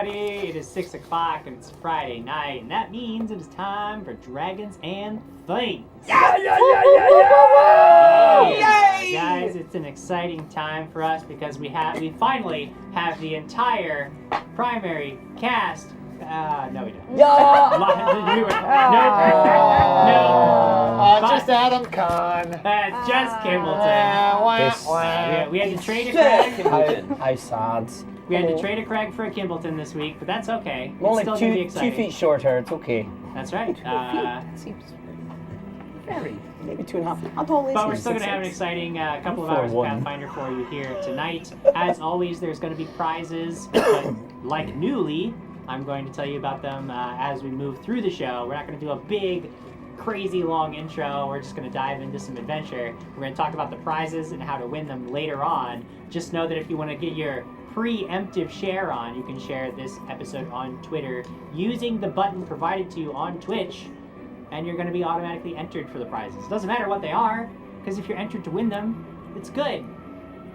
everybody. It is 6 o'clock and it's Friday night, and that means it is time for Dragons and Things. Yeah! Yay! Guys, it's an exciting time for us because we finally have the entire primary cast. No, we don't. Just Adam Kahn. Just Kimbleton. We had to trade a Craig. How sad. We had to trade a Craig for a Kimbleton this week, but that's okay. I'm only still gonna be 2 exciting. feet shorter. It's okay. That's right. Seems very, maybe 2.5. I'm totally. But we're still going to have an exciting couple of hours of Pathfinder for you here tonight. As always, there's going to be prizes, but like newly, I'm going to tell you about them as we move through the show. We're not going to do a big, crazy long intro. We're just going to dive into some adventure. We're going to talk about the prizes and how to win them later on. Just know that if you want to get your preemptive share on, you can share this episode on Twitter using the button provided to you on Twitch, and you're going to be automatically entered for the prizes. It doesn't matter what they are, because if you're entered to win them, it's good.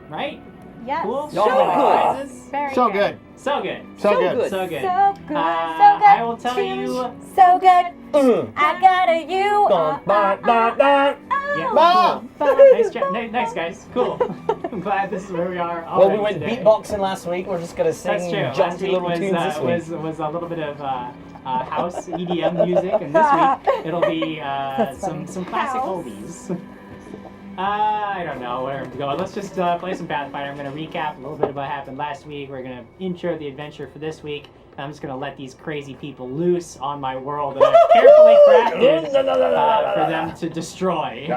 Right? Yes. Cool? So Y'all want good. prizes? Very So good. good. So good. So good. So good. So good. I will tell you. So good. I got a you. Yeah, Mom! cool. Nice job. Nice, guys. Cool. I'm glad this is where we are. Well, we already went today. beatboxing last week. We're just gonna That's sing true. Last jaunty week little tunes this week. was a little bit of house EDM music, and this week it'll be some classic oldies. I don't know where I'm going. Let's just play some Pathfinder. I'm going to recap a little bit of what happened last week. We're going to intro the adventure for this week. I'm just going to let these crazy people loose on my world that I've carefully crafted for them to destroy.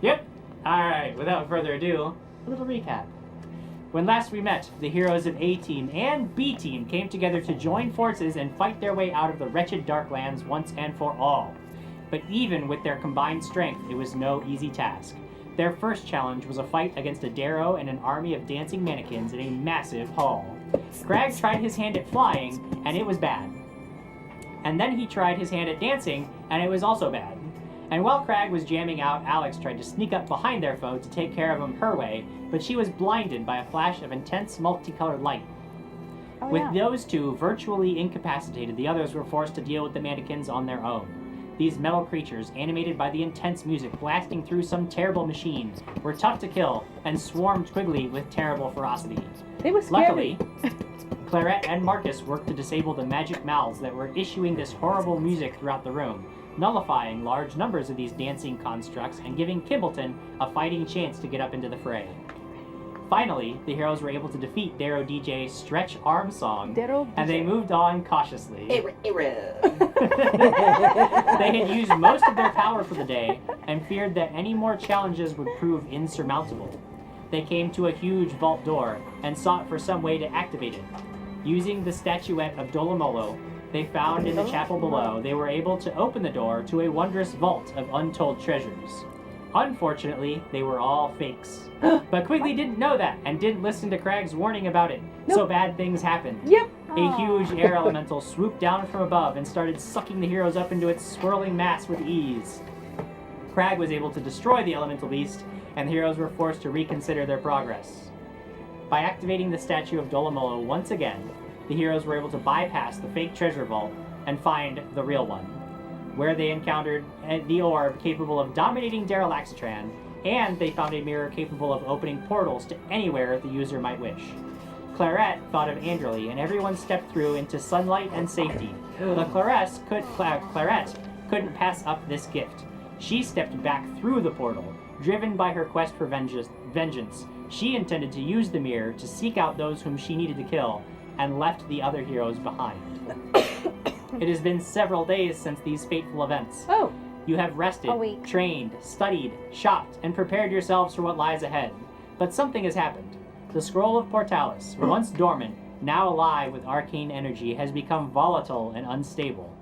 Yep. All right. Without further ado, a little recap. When last we met, the heroes of A Team and B Team came together to join forces and fight their way out of the wretched Darklands once and for all. But even with their combined strength, it was no easy task. Their first challenge was a fight against a Darrow and an army of dancing mannequins in a massive hall. Crag tried his hand at flying, and it was bad. And then he tried his hand at dancing, and it was also bad. And while Crag was jamming out, Alex tried to sneak up behind their foe to take care of him her way, but she was blinded by a flash of intense multicolored light. With those two virtually incapacitated, the others were forced to deal with the mannequins on their own. These metal creatures, animated by the intense music blasting through some terrible machine, were tough to kill and swarmed quickly with terrible ferocity. They were scary. Luckily, Claret and Marcus worked to disable the magic mouths that were issuing this horrible music throughout the room, nullifying large numbers of these dancing constructs and giving Kimbleton a fighting chance to get up into the fray. Finally, the heroes were able to defeat Darrow DJ's Stretch Arm Song, and they moved on cautiously. They had used most of their power for the day, and feared that any more challenges would prove insurmountable. They came to a huge vault door, and sought for some way to activate it. Using the statuette of Dolomolo they found in the chapel below, they were able to open the door to a wondrous vault of untold treasures. Unfortunately, they were all fakes. But Quigley didn't know that, and didn't listen to Crag's warning about it, so bad things happened. Yep. A huge air elemental swooped down from above and started sucking the heroes up into its swirling mass with ease. Crag was able to destroy the elemental beast, and the heroes were forced to reconsider their progress. By activating the statue of Dolomolo once again, the heroes were able to bypass the fake treasure vault and find the real one, where they encountered the orb capable of dominating Daralaxatran, and they found a mirror capable of opening portals to anywhere the user might wish. Claret thought of Andrely, and everyone stepped through into sunlight and safety. But Claret couldn't pass up this gift. She stepped back through the portal, driven by her quest for vengeance. She intended to use the mirror to seek out those whom she needed to kill, and left the other heroes behind. It has been several days since these fateful events. Oh. You have rested, trained, studied, shopped, and prepared yourselves for what lies ahead. But something has happened. The Scroll of Portalis, once dormant, now alive with arcane energy, has become volatile and unstable.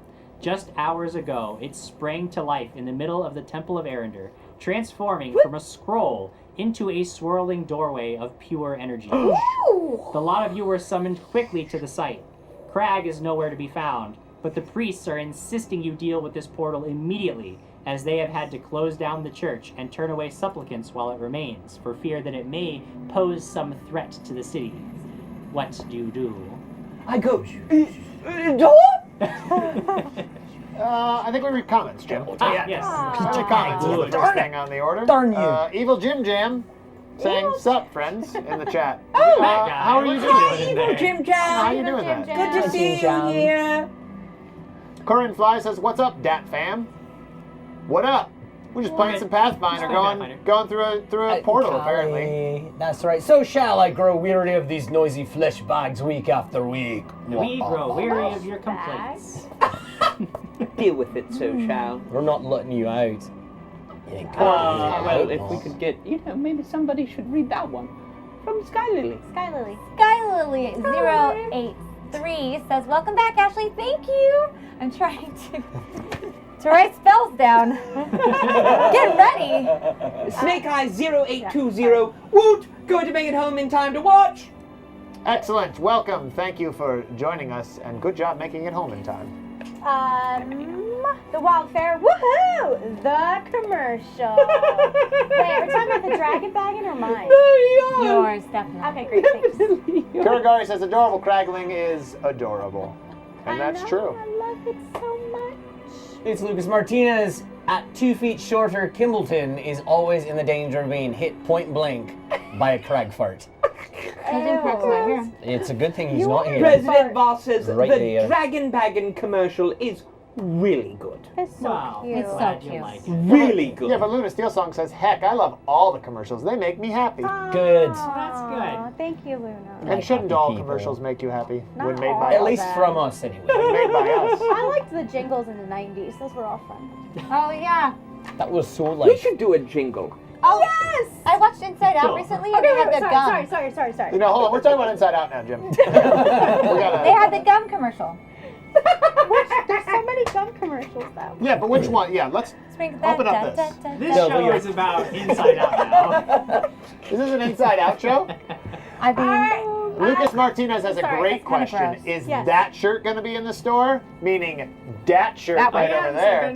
Just hours ago, it sprang to life in the middle of the Temple of Arender, transforming from a scroll into a swirling doorway of pure energy. The lot of you were summoned quickly to the site. Crag is nowhere to be found, but the priests are insisting you deal with this portal immediately, as they have had to close down the church and turn away supplicants while it remains, for fear that it may pose some threat to the city. What do you do? I go, I think we read comments, Jim. Yes. Comments is the first thing on the order. Darn you. Evil Jim Jam saying, "Sup, friends," in the chat. That guy. How are you What's doing? he doing in there? Jam. How are you doing that? Good to see you here. Corinne Fly says, "What's up, Dat fam? What up? We're just playing some Pathfinder, going through a portal apparently." That's right. So shall I grow weary of these noisy flesh bags week after week? We grow weary of your complaints. Deal with it, so shall. We're not letting you out. Well, if we could get, maybe somebody should read that one from Sky Lily. Skylily083 says, welcome back, Ashley. Thank you. I'm trying to write spells down. Get ready. Snake Eyes 0820. Woot! Going to make it home in time to watch. Excellent. Welcome. Thank you for joining us, and good job making it home in time. The Wildfare, woohoo! The commercial. Wait, are we talking about the dragon bagging or mine? Yours, definitely. Okay, great, thanks. Kuragari says, "Adorable Cragling is adorable," and that's true. I love it so much. It's Lucas Martinez. At 2 feet shorter, Kimbleton is always in the danger of being hit point blank by a crag fart. It's a good thing he's not here. President Boss says Right the there. Dragon Baggin commercial is really good. It's so Wow. cute. It's so cute. Like it. Really good. Yeah, but Luna Steel Song says, "Heck, I love all the commercials. They make me happy." Good. That's good. Thank you, Luna. And shouldn't happy all people. commercials make you happy Not when made all. by At us? least from us, anyway. When made by us. I liked the jingles in the 90s. Those were all fun. Oh, yeah. That was so We like. should do a jingle. Oh, yes! I watched Inside Out Cool. recently, and they had the gum. Sorry. You know, hold on. We're talking about Inside Out now, Jim. We gotta- They had the gum commercial. There's so many gum commercials though. Yeah, but which one? Yeah, let's Sprinkle open that, up this. This No, show we are- is about Inside Out now. Is this an Inside Out show? I mean, Lucas Martinez has a sorry, great that's kinda question. gross. Is Yes. that shirt going to be in the store? Meaning that shirt That right one. over there.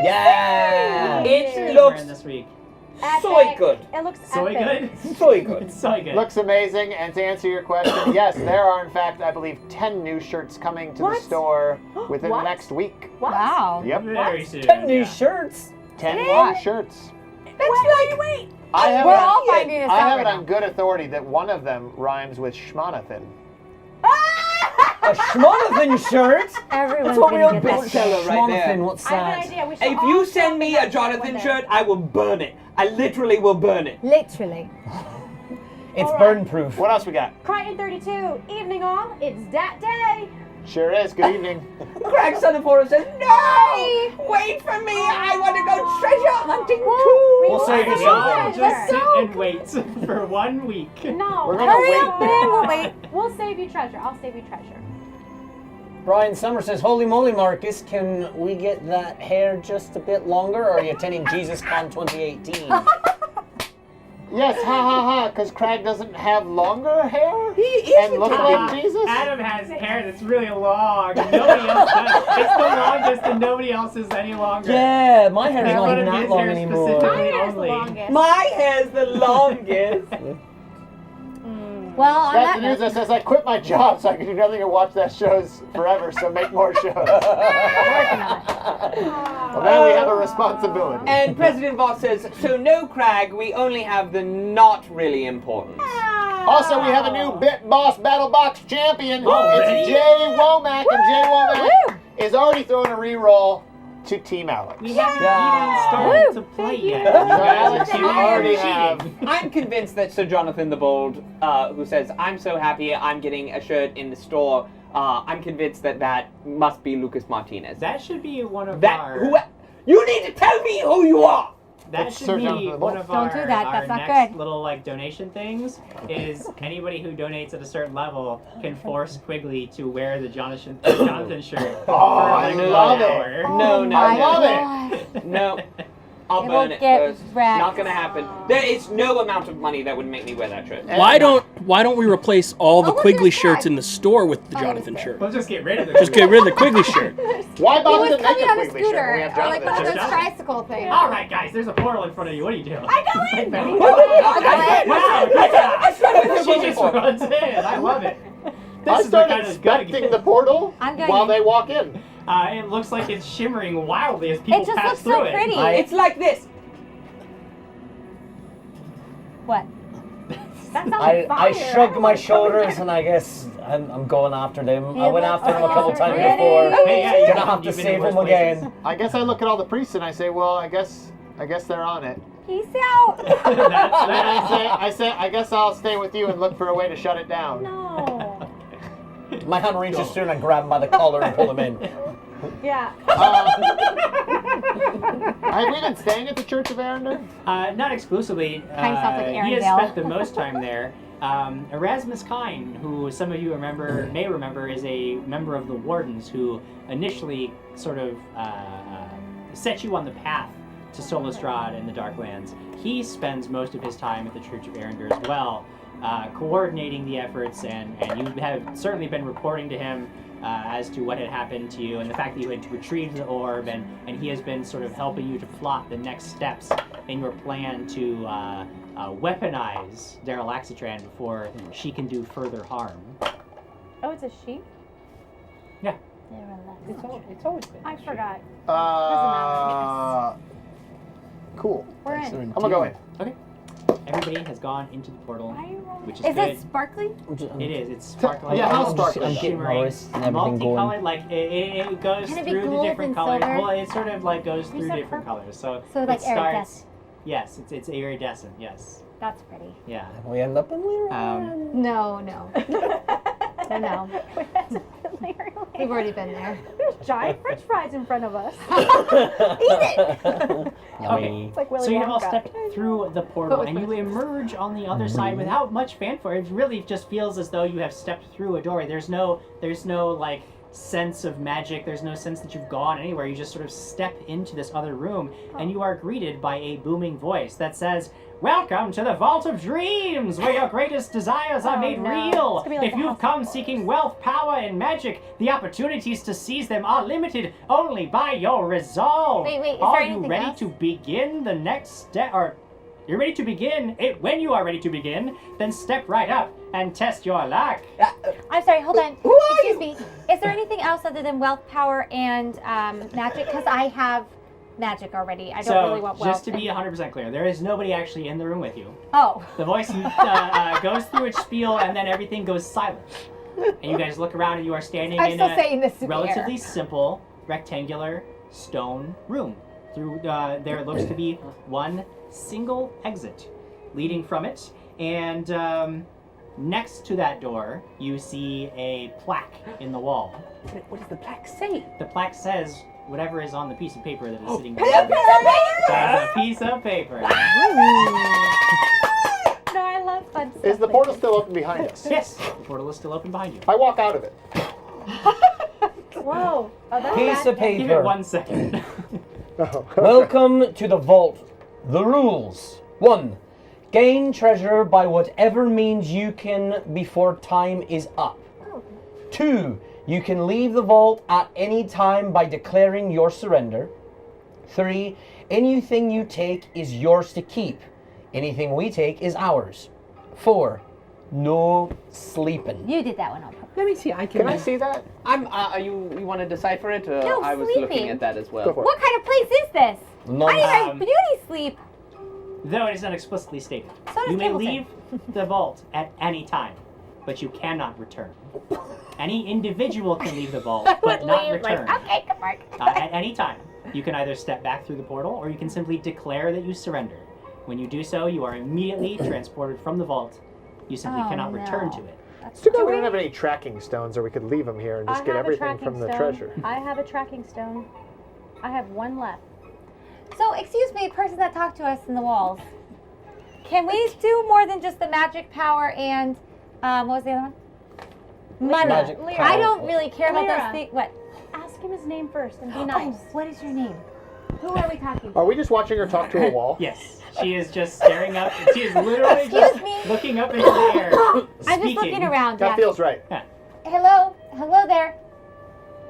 Yeah. It Wearing looks this week. so good. It looks Soy epic. good. So good. It's so good. Looks amazing. And to answer your question, yes, there are in fact, I believe, 10 new shirts coming to What? the store within the What? next week. What? wow. Yep. Very soon. 10 new yeah. shirts. 10 What? new shirts. Wait. I have, We're it on, all finding this I out have it right on good authority that one of them rhymes with Schmonathan. A Schmonathan shirt? Everyone's That's what we gonna all get that built. shirt. Schmonathan right there. Schmonathan, what's I have an that? idea. We should If all you shop send me together a Jonathan one day. shirt, I will burn it. I literally will burn it. Literally. It's All right. burn proof. What else we got? Crichton 32, evening all. It's that day. Sure is. Good evening. Craig Son of Horror says, no! Wait for me! I want to go treasure hunting too! We'll save you We all something. just sit and wait for 1 week. No. We're gonna Hurry wait. up, man. We'll wait. We'll save you treasure. I'll save you treasure. Brian Summer says, holy moly, Marcus, can we get that hair just a bit longer, or are you attending JesusCon 2018? Yes, ha ha ha, because Craig doesn't have longer hair? He is And look like Jesus? Adam has hair that's really long. And nobody else does. It's the longest, and nobody else is any longer. Yeah, my hair's Make not fun even of that his long hair anymore. specifically My hair's the only. longest. My hair's the longest. Well, on That's that the news note, that says I quit my job so I can do nothing and watch that shows forever, so make more shows. Well, now we have a responsibility. And President Voss says, so no Crag, we only have the not really important. Also, we have a new Bit Boss Battle Box champion. Already? It's Jay Womack, and Jay Womack Woo! is already throwing a re-roll to Team Alex. We haven't Yeah. even started Woo! to play yet. So You guys Alex, are you already have. cheating. I'm convinced that Sir Jonathan the Bold, who says, I'm so happy I'm getting a shirt in the store, I'm convinced that that must be Lucas Martinez. That should be one of That, our. who, you need to tell me who you are! That It's should Sir be Jonathan one Bolt. of Don't our, do that, our that's not next good. little like donation things is anybody who donates at a certain level can force Quigley to wear the Jonathan shirt Oh, for I like love 1 it. hour. No, no, I no. love it. No. I'll It burn will it get first. wrecked. Not gonna happen. There is no amount of money that would make me wear that shirt. Why don't we replace all the Oh, look, Quigley there's shirts Craig. in the store with the Oh, Jonathan he's shirt? We'll just get rid of it. Just get rid of the Quigley shirt. Why He bother was to make coming a on a Quigley shirt scooter, when we have or like one of Jonathan? those Just tricycle things. All right, guys. There's a portal in front of you. What do you do? I go in. Wow, good job. I've tried with him She just before. runs in. I love it. I is the start kind of inspecting the portal I'm going while in. they walk in. It looks like it's shimmering wildly as people It just pass looks through so it. pretty. It's like this. What? That's not I fire. shrug my shoulders and I guess I'm going after them. I went after them a couple times Ready? before. Hey, yeah, Gonna have to you've been save in worse them again. places. I guess I look at all the priests and I say, well, I guess they're on it. Peace out. And then I say, I guess I'll stay with you and look for a way to shut it down. No. My hand reaches through and I grab him by the collar and pull him in. Yeah. Have we been staying at the Church of Arender? Not exclusively. Kind of sounds like He has Arendelle. spent the most time there. Erasmus Kine, who some of you may remember, is a member of the Wardens who initially sort of set you on the path to Solastrad and the Darklands. He spends most of his time at the Church of Arender as well, coordinating the efforts, and you have certainly been reporting to him as to what had happened to you and the fact that you had retrieved the orb, and he has been sort of helping you to plot the next steps in your plan to weaponize Daryl Axitran before she can do further harm. Oh, it's a sheep? Yeah. It's always been. I forgot. Cool. We're in. I'm gonna go in. Okay. Everybody has gone into the portal, Why are you rolling? which is Is good. it sparkly? It is. It's sparkling. Yeah, how I'm sparkling? getting my Shimmering, wrists and everything going. multicolored. Like it goes Can it be through the gold different and colors. silver? Well, it sort of like goes You through said different colors. So So like it starts. iridescent. Yes, it's iridescent. Yes. That's pretty. Yeah. We end up in Lyra. No. No. We've already been there. There's giant french fries in front of us. Yummy. It's like Willy So you have all Wonka. stepped through the portal, with and you emerge on the other side without much fanfare. It really just feels as though you have stepped through a door. There's no like sense of magic. There's no sense that you've gone anywhere. You just sort of step into this other room, and you are greeted by a booming voice that says, "Welcome to the Vault of Dreams, where your greatest desires are Oh, made no. real. It's gonna be like If the you've House of come Cards. seeking wealth, power, and magic, the opportunities to seize them are limited only by your resolve. Wait, is are there you anything ready else? to begin the next step? Or you're ready to begin? When you are ready to begin, then step right up and test your luck." I'm sorry, hold on. Excuse me. Is there anything else other than wealth, power, and magic? Because I have magic already. I don't really want wealth. Just to be 100% clear, there is nobody actually in the room with you. Oh. The voice goes through its spiel, and then everything goes silent. And you guys look around, and you are standing I'm in still a saying this to the relatively air. simple rectangular stone room. Through there looks to be one single exit leading from it, and next to that door you see a plaque in the wall. What does the plaque say? The plaque says whatever is on the piece of paper that is sitting Piece there. of paper! There's a piece of paper. No, I love fun stuff. Is the portal still open behind us? Yes, the portal is still open behind you. I walk out of it. Whoa. Oh, that's Piece of Give it paper. 1 second. Oh. Welcome to the vault. The rules. 1. Gain treasure by whatever means you can before time is up. 2. You can leave the vault at any time by declaring your surrender. 3. Anything you take is yours to keep. Anything we take is ours. 4. No sleeping. You did that one on purpose. Let me see. Can I see that? I'm. You want to decipher it? No, I was sleeping. looking at that as well. Go for it. What kind of place is this? None. I have beauty sleep. Though it is not explicitly stated. So does You may Cableton. leave the vault at any time, but you cannot return. Any individual can leave the vault, but not Leave, like, return. okay, come on. At any time. You can either step back through the portal, or you can simply declare that you surrender. When you do so, you are immediately transported from the vault. You simply Oh, cannot return no. to it. It's too bad we don't have any tracking stones, or we could leave them here and just I get have a everything tracking from the stone. treasure. I have a tracking stone. I have one left. So, excuse me, person that talked to us in the walls. Can we do more than just the magic power and, what was the other one? Money. Magic Lyra. power. I don't really care about Lyra. those things. What? Ask him his name first and be nice. Oh, what is your name? Who are we talking to? Are we just watching her talk to a wall? Yes, she is just staring up. She is literally Excuse just me? looking up into the air. I'm just speaking. looking around. That yeah. feels right. Hello? Hello there.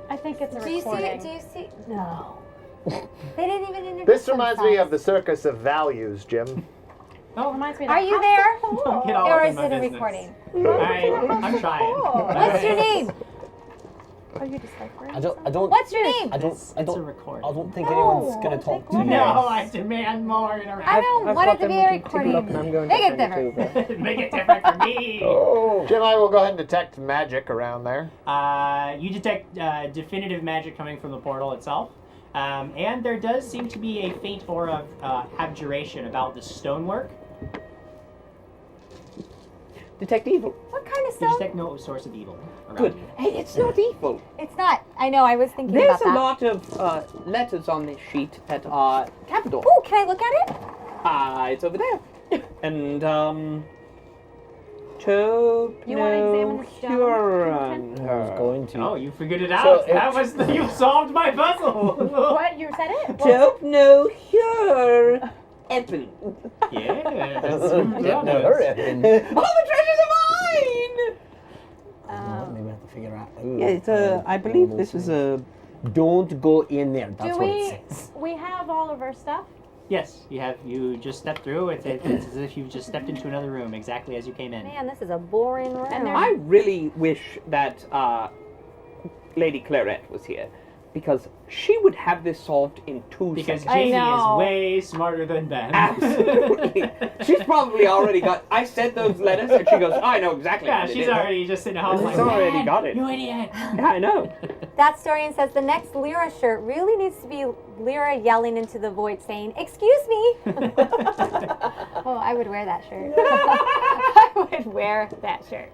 I think it's a Do you see recording. it? Do you see? No. They didn't even introduce This reminds me of themselves. the Circus of Values, Jim. Oh, Reminds me of Are that you house there? of cool. Don't get all Or up is in my it a business. recording? I'm trying. What's your name? Are you deciphering? I don't. What's your name? I don't. It's I a don't. recording. I don't think anyone's gonna talk to you. No, I demand more interaction. I don't I've want got it to them be a looking tickle recording. up and I'm going Make to it send it different. over. Make it different for me. Oh. Jim, I will go ahead and detect magic around there. You detect definitive magic coming from the portal itself. And there does seem to be a faint aura of abjuration about the stonework. Detect evil. What kind of You stuff? detect no source of evil around Good. you. Hey, it's not evil. It's not. I know. I was thinking There's about a that. lot of letters on this sheet that are capital. Oh, can I look at it? It's over there. And, You want to examine the stone, I was going to. Oh, you figured it So out. it's- You solved my puzzle. What? You said it? Don't know here. Eppin. Yes. Yeah, no, hurry up. And- All the treasures are mine! Maybe I have to figure out. Ooh, Yeah, it's I believe this is a... Don't go in there. That's Do what it says. we have all of our stuff? Yes, you just stepped through. It's as if you've just stepped into another room exactly as you came in. Man, this is a boring room. And there's- I really wish that Lady Claret was here, because she would have this solved in 2 Because seconds. Jamie know. is way smarter than Ben. Absolutely. She's probably already got... I said those letters, and she goes, I know exactly Yeah, what it she's is." already just sitting at home She's like, already "Man, got it." You idiot. Yeah, I know. That historian says the next Lyra shirt really needs to be Lyra yelling into the void saying, "Excuse me." Oh, I would wear that shirt. I would wear that shirt.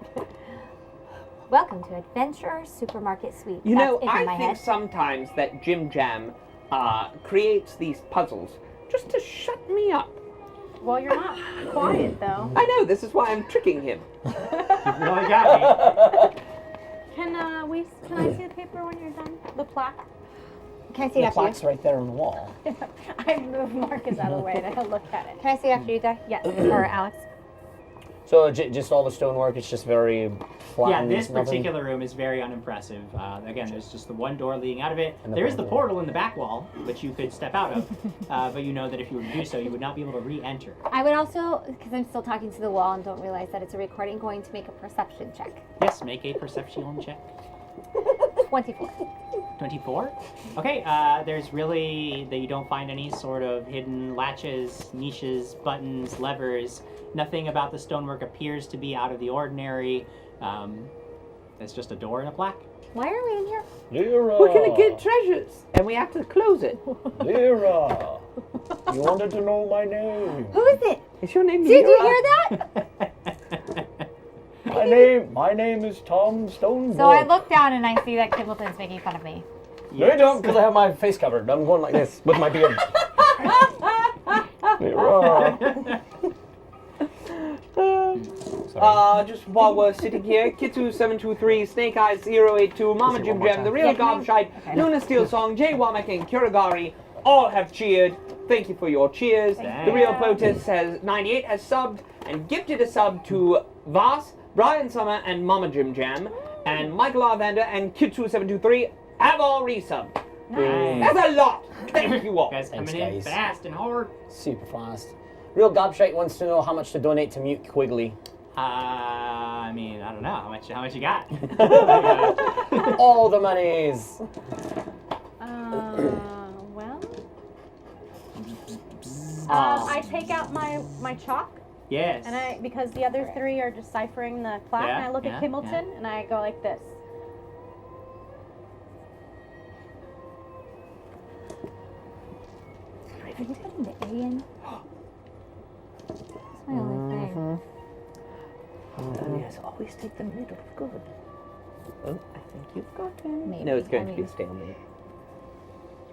Welcome to Adventurer Supermarket Suite. You know, That's in my I think head. sometimes that Jim Jam creates these puzzles just to shut me up. Well, you're not quiet though. I know, this is why I'm tricking him. You really got me. Can I see the paper when you're done? The plaque? Can I see it The after you? plaque's right there on the wall. I moved Marcus out of the way to look at it. Can I see it after you, Di? Yes. Or Alex? So just all the stonework. It's just very flat. Yeah, and this nothing- particular room is very unimpressive. Again, there's just the one door leading out of it. And the There is the front door. portal in the back wall, which you could step out of. But you know that if you were to do so, you would not be able to re-enter. I would also, because I'm still talking to the wall and don't realize that it's a recording, going to make a perception check. Yes, make a perception check. 24. 24? Okay, there's really, that you don't find any sort of hidden latches, niches, buttons, levers. Nothing about the stonework appears to be out of the ordinary. It's just a door and a plaque. Why are we in here? Lyra. We're gonna get treasures, and we have to close it. Lyra. You wanted to know my name. Who is it? Is your name Did you Lyra? hear that? My name is Tom Stonebrook. So I look down and I see that Kimbleton's making fun of me. No, you don't, because I have my face covered. I'm going like this with my beard. Lyra. Just while we're sitting here, Kitsu723, Snake Eyes 082, Mama Say it Jim one more Jam, The time. Real Yeah, can I- Gobshite, Okay. Luna Steel Song, Jay Womack, and Kuragari all have cheered. Thank you for your cheers. The Real Potus has 98 has subbed and gifted a sub to Voss, Brian Summer, and Mama Jim Jam, and Michael Arvander and Kitsu723 have all resubbed. Nice. That's a lot. Thank you all. Guys coming Thanks, in guys. fast and hard. Super fast. Real Gobshite wants to know how much to donate to Mute Quigley. I mean, I don't know. How much you got? All the monies. Well. I take out my chalk, Yes. and because the other three are deciphering the plaque, Yeah, and I look yeah, at Kimbleton, and I go like this. Are you putting the A in? That's my only thing. Yes, always take the middle. Good. Oh, I think you've got him. Maybe. No, it's going I to be a mean- stalemate.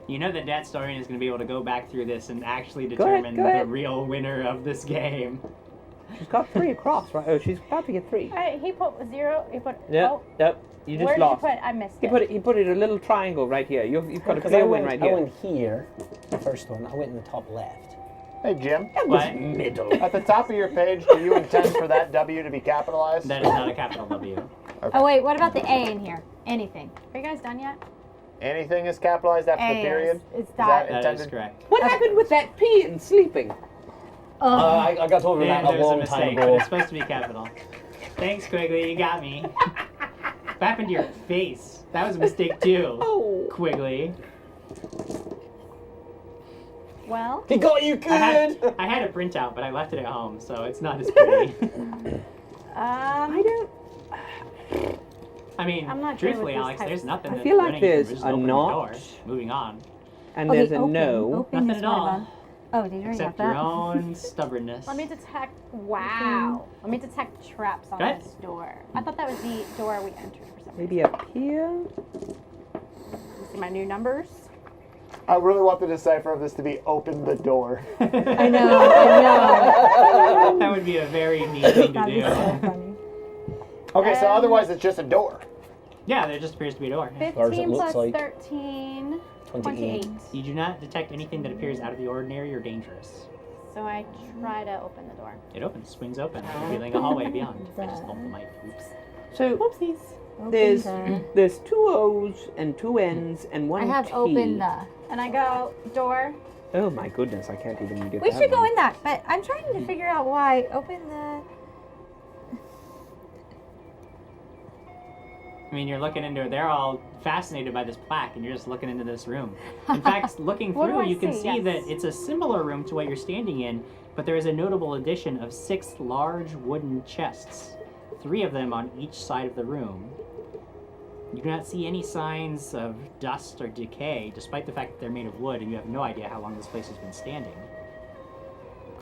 You know that Dat Storian is going to be able to go back through this and actually Go ahead, determine go the ahead. real winner of this game. She's got 3 across, right? Oh, she's about to get 3. He put 0. He put. Yep, Oh, yep. You just where lost. did you put? I missed He it. put it. He put it a little triangle right here. You've got a Because clear win right I here. went here, the first one. I went in the top left. Hey, Jim. What? Middle. At the top of your page, do you intend for that W to be capitalized? That is not a capital W. Oh wait, what about the A in here? Anything. Are you guys done yet? Anything is capitalized after A the period? is Is that dot. That is intended? correct. What happened with that P in sleeping? I got over that a There's a long mistake, time but ago. it's supposed to be capital. Thanks, Quigley. You got me. What happened to your face? That was a mistake too. Oh. Quigley. Well, He got you good! I had a printout, but I left it at home, so it's not as pretty. I don't. I mean, I'm not good truthfully, with these Alex, types there's of nothing I that's feel like preventing you from there's just a opening the knot. door. Moving on. And Okay, there's a open. no. Open Nothing is at one all. of them. Oh, did you already Except have your that? own stubbornness. let me detect. Wow. Let me detect traps on Go ahead. this door. I thought that was the door we entered for some reason. Maybe up here. You see my new numbers? I really want the decipher of this to be open the door. I know. That would be a very neat thing to That'd be do. so funny. Okay, so otherwise it's just a door. Yeah, there just appears to be a door. Yeah. far as it 15 looks plus like. 13, 28. 28. You do not detect anything that appears out of the ordinary or dangerous. So I try to open the door. It opens, swings open, revealing a hallway beyond. I just bumped the mic. Oops. So Whoopsies. there's the- there's 2 O's and 2 N's and 1 I have T. opened the. And I go, door. Oh my goodness, I can't even get We that should go one. in that, but I'm trying to figure out why. Open the. I mean, you're looking into it. They're all fascinated by this plaque, and you're just looking into this room. In fact, looking What do through, I you can see? see Yes. that it's a similar room to what you're standing in, but there is a notable addition of 6 large wooden chests, 3 of them on each side of the room. You do not see any signs of dust or decay, despite the fact that they're made of wood, and you have no idea how long this place has been standing.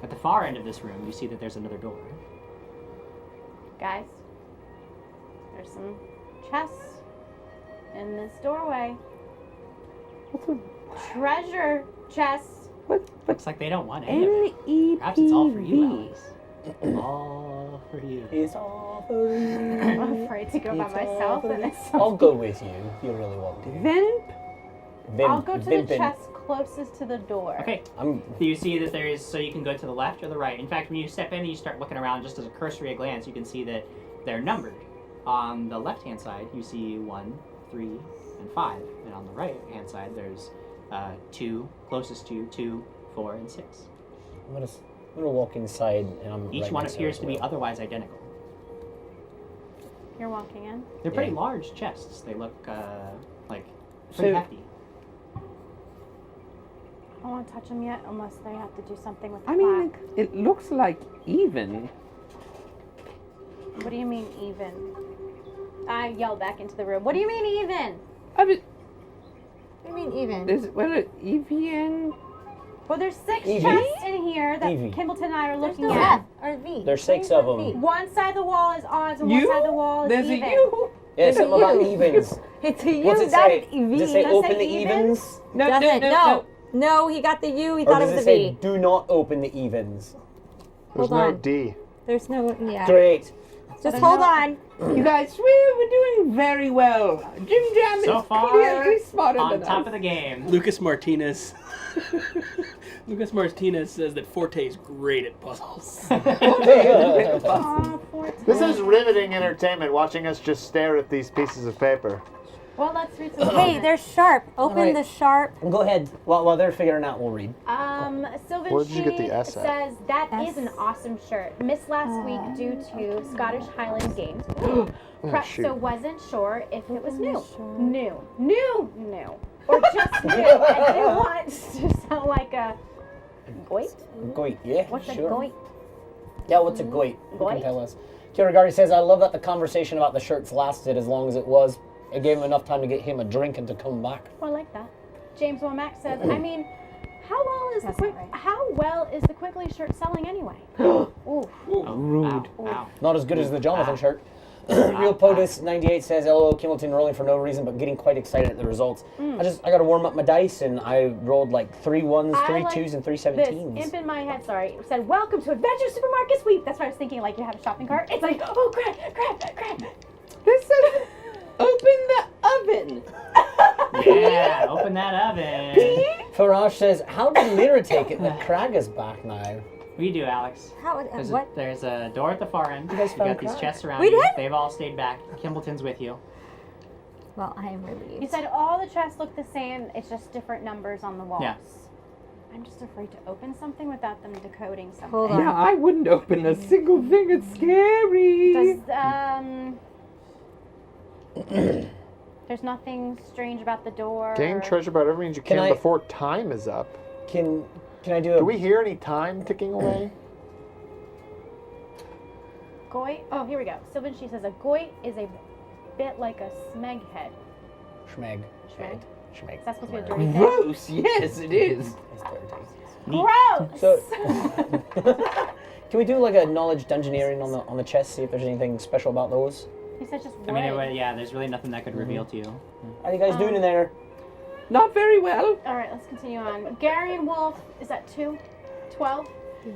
At the far end of this room, you see that there's another door. Guys, there's some chests in this doorway. What's a Treasure chests. what? Looks like they don't want any of it. N-E-P-V. Perhaps it's all for you, Alex. All for you. It's all for you. I'm afraid to go by It's all myself. for And you. it's I'll go with you if you really want to. Vimp. I'll go to the Vimpin'. chest closest to the door. Okay, I'm you see that there is, so you can go to the left or the right. In fact, when you step in and you start looking around, just as a cursory glance, you can see that they're numbered. On the left-hand side, you see 1, 3, and 5. And on the right-hand side, there's 2, closest to 2, 4, and 6. I'm gonna walk inside and I'm Each right one next to appears her to as be well. otherwise identical. You're walking in. They're pretty Yeah. large chests. They look like pretty So- hefty. I don't want to touch them yet unless they have to do something with the I mean, plaque. it looks like even. What do you mean even? I yell back into the room. What do you mean even? I mean, What do you mean even? there's even. Well, there's 6 Evie? chests in here that Evie. Kimbleton and I are There's looking no at. F or V. There's 6 Where's of the them. V? One side of the wall is odds and You? one side of the wall is There's even. a you. Yeah, It's a something about you. evens. It's a U, What's it not say? an EV. Does it say Does it open say the evens? evens? No, Doesn't. no. No, he got the U. He Or thought it does was it a say V. do not open the evens? There's Hold no on. D. There's no. Yeah. Great. Just hold on. You guys, we're doing very well. Jim Jam So is far, clearly smarter on than top us. of the game. Lucas Martinez. Lucas Martinez says that Forte is great at puzzles. Aw, 14. This is riveting entertainment, watching us just stare at these pieces of paper. Well, let's read some Hey, comments. they're sharp. Open Alright. the sharp. Go ahead. While they're figuring out, we'll read. Sylvan Where did you get the She S at? says that is S. an awesome shirt. Missed last week due to Scottish Highland Games. shoot. So wasn't sure if it was new. Sure. New. Or just new. I didn't want to sound like a goit. Goit, yeah, What's sure. a goit? Yeah, what's a goit? You Goit? can tell us. Kirigari says, I love that the conversation about the shirts lasted as long as it was. It gave him enough time to get him a drink and to come back. Oh, I like that. James Womack says, I mean, how That's not right. how well is the Quickly shirt selling anyway? Ooh. Oh, Rude. Ow, ow. Not as good as the Jonathan shirt. Real POTUS 98 says, LOL, Kimbleton rolling for no reason but getting quite excited at the results. I gotta warm up my dice and I rolled like 3 1s, I 3 like 2s, and 3 This 17s. imp in my head, sorry, said, welcome to Adventure Supermarket Sweep. That's what I was thinking, like you have a shopping cart. It's like, oh, crap. This says open the oven. Yeah, open that oven. Faraj says, how did Lyra take it that Crag is back now? We do, Alex. How? What? There's a door at the far end. You guys got found these Crag? chests around We you. did? They've all stayed back. Kimbleton's with you. Well, I am relieved. You said all the chests look the same, it's just different numbers on the walls. Yeah. I'm just afraid to open something without them decoding something. Hold on. Yeah, I wouldn't open a single thing. It's scary. There's nothing strange about the door. Gain treasure by whatever means you Can can I- before time is up. Can I do a... Do we hear any time ticking away? Goit. Oh, here we go. Sylvan, she says a goit is a bit like a smeg head. Schmeg. Schmeg? Schmeg. Is that supposed to be a dirty thing? Gross. Yes, it is. It's dirty. Gross! So, can we do like a knowledge dungeoneering on the chest? See if there's anything special about those. He said just wood. I mean, yeah, there's really nothing that could reveal to you. How are you guys doing in there? Not very well. All right, let's continue on. Gary and Wolf, is that 2? 12?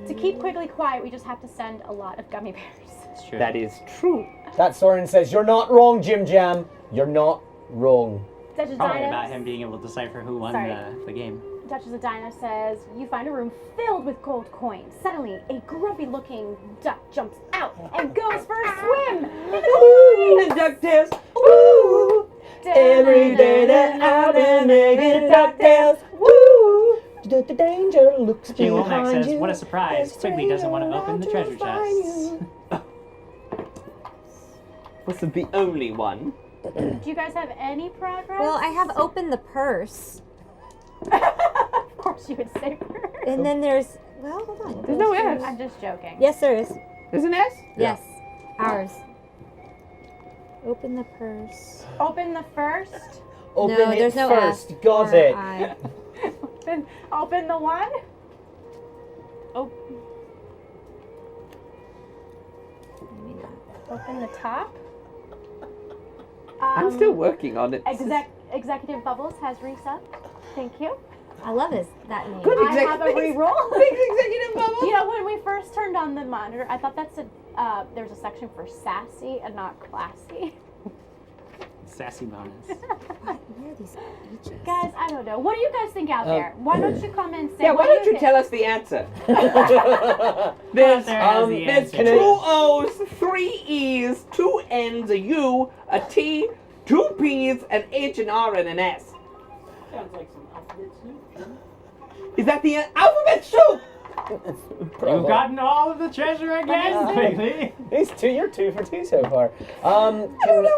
To keep quickly quiet, we just have to send a lot of gummy bears. It's true. That is true. That Soren says, "You're not wrong, Jim Jam. You're not wrong." Duchess Probably Dinah, about him being able to decipher who won Sorry. the game. Duchess of Dinah says, you find a room filled with gold coins. Suddenly, a grumpy-looking duck jumps out and goes for a swim. Woo! DuckTales. Woo! Every day that I've been making DuckTales. Woo! The danger looks King Womack behind says, you. "What a surprise! Quigley doesn't want to open the treasure chests." Wasn't the only one. Do you guys have any progress? Well, I have opened the purse. Of course you would say purse. And then there's... Well, hold on. There's no S. I'm just joking. Yes, there is. There's an S? Yes. Ours. Open the purse. Open the first. Open No, it there's no first. S Got or it. I. Open the one. Open the top. I'm still working on it. Executive Bubbles has reset. Thank you. I love that name. Good I have a reroll. Thanks, Executive Bubble. You know, when we first turned on the monitor, I thought that's there's a section for sassy and not classy. Sassy bonus. What? Where are these beaches? Guys, I don't know. What do you guys think out there? Why don't you come and say? Yeah, why what don't you think? tell us the answer? There's There's the two answer. O's, 3 E's, 2 N's, a U, a T, 2 P's, an H, an R, and an S. Sounds like some alphabet soup. Is that the alphabet soup? You've gotten all of the treasure again, Quigley. You're 2 for 2 so far. Can we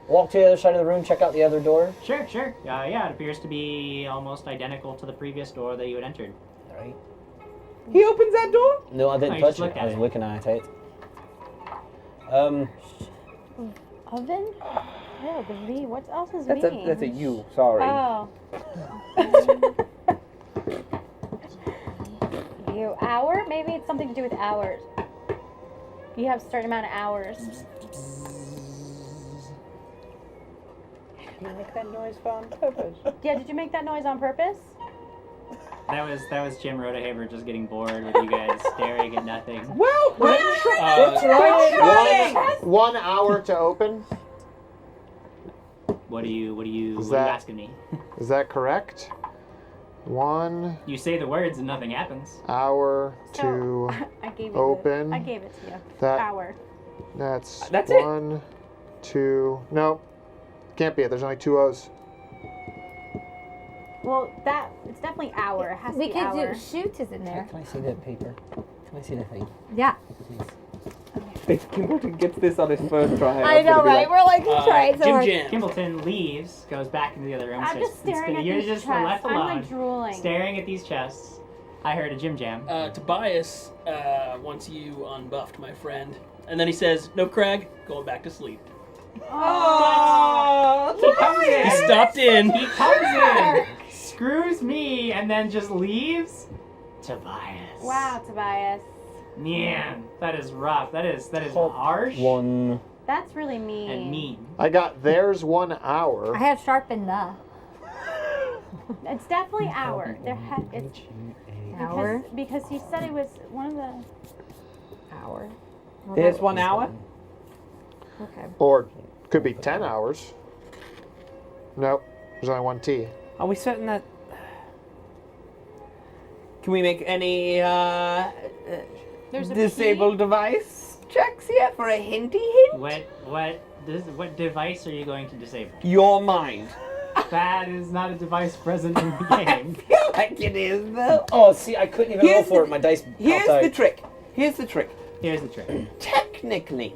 walk to the other side of the room, check out the other door? Sure, sure. Yeah, it appears to be almost identical to the previous door that you had entered. Alright. He opens that door? No, I didn't you touch just looked it. at I was it. looking at it. Oven? Yeah, the V. What else is That's V? a U, sorry. Oh. You hour? Maybe it's something to do with hours. You have a certain amount of hours. You make that noise on purpose. Yeah, did you make that noise on purpose? That was Jim Rodehaver just getting bored with you guys staring at nothing. Well, Right. 1 hour to open. What are you that- asking me? Is that correct? 1 You say the words and nothing happens. hour So, to I gave it. open. I gave it to you. That Hour. that's That's it. 1, 2. No, can't be it. There's only 2 O's. Well, it's definitely hour. It has to We be could hour. do... Shoot is in there. Can I see the paper? Can I see the thing? Yeah. if Kimbleton gets this on his first try, I I'm gonna know, be right? like, We're like trying so Jim hard. Jam. Kimbleton leaves, goes back into the other room. I'm starts- just staring at you're these just chests. left I'm alone, like drooling. staring at these chests. I heard a Jim Jam. Tobias wants you unbuffed, my friend. And then he says, "No, Craig, going back to sleep." oh, He comes in. He stopped in. He comes in, screws me, and then just leaves. Tobias. Wow, Tobias. Man, that is rough. That is Hold harsh 1. That's really mean. and mean. I got there's 1 hour. I have sharpened the It's definitely hour. It's hour. because he said it was one of the. Hour. Well, There's that- 1 hour? Okay. Or could be 10 hours. Nope. There's only 1 T. Are we certain that... Can we make any There's a disabled device checks here for a hinty hint? What device are you going to disable? Your mind. That is not a device present in the game. Like it is though. Oh, see, I couldn't even roll for it. My dice Here's popped out. the trick. Here's the trick. Here's the trick. Technically,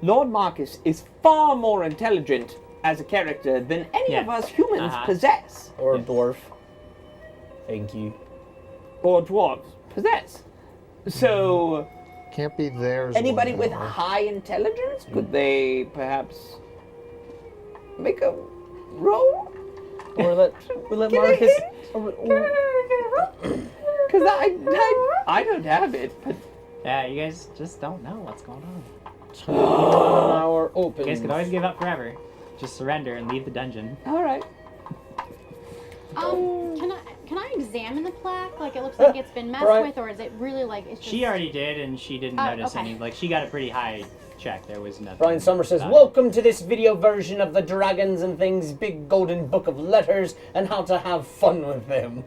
Lord Marcus is far more intelligent as a character than any of us humans possess. Or a dwarf. Thank you. Or dwarves possess. So, Can't be theirs. anybody or with whatever. high intelligence, could they perhaps make a roll? Or let Can I Marcus. hit? Because I don't have it, but Yeah, you guys just don't know what's going on. Our open. You guys could always give up forever. Just surrender and leave the dungeon. all right. Can I examine the plaque? Like it looks like it's been messed Right. with, or is it really like it's just? She already did, and she didn't Oh, notice okay. any. Like, she got a pretty high check. There was nothing. Brian Summer says, about it. welcome to this video version of the Dragons and Things Big Golden Book of Letters and how to have fun with them.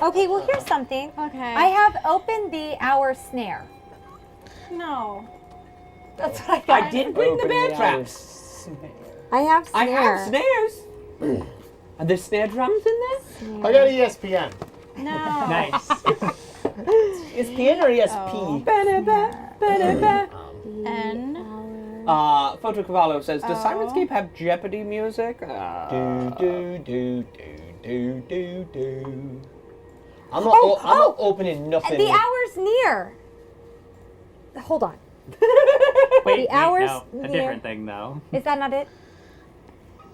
Okay, well, here's something. Okay. I have opened the hour snare. No. That's what I got. I did bring the Open bear the traps. I have I snare. have snares. Are there snare drums in there? I got ESPN. No. Nice. Is PN or ESP? N. Photo Cavallo says, does Simonscape have Jeopardy music? Do. I'm not opening nothing. The hour's near. Hold on. Wait, hours no, a near- different thing though. Is that not it?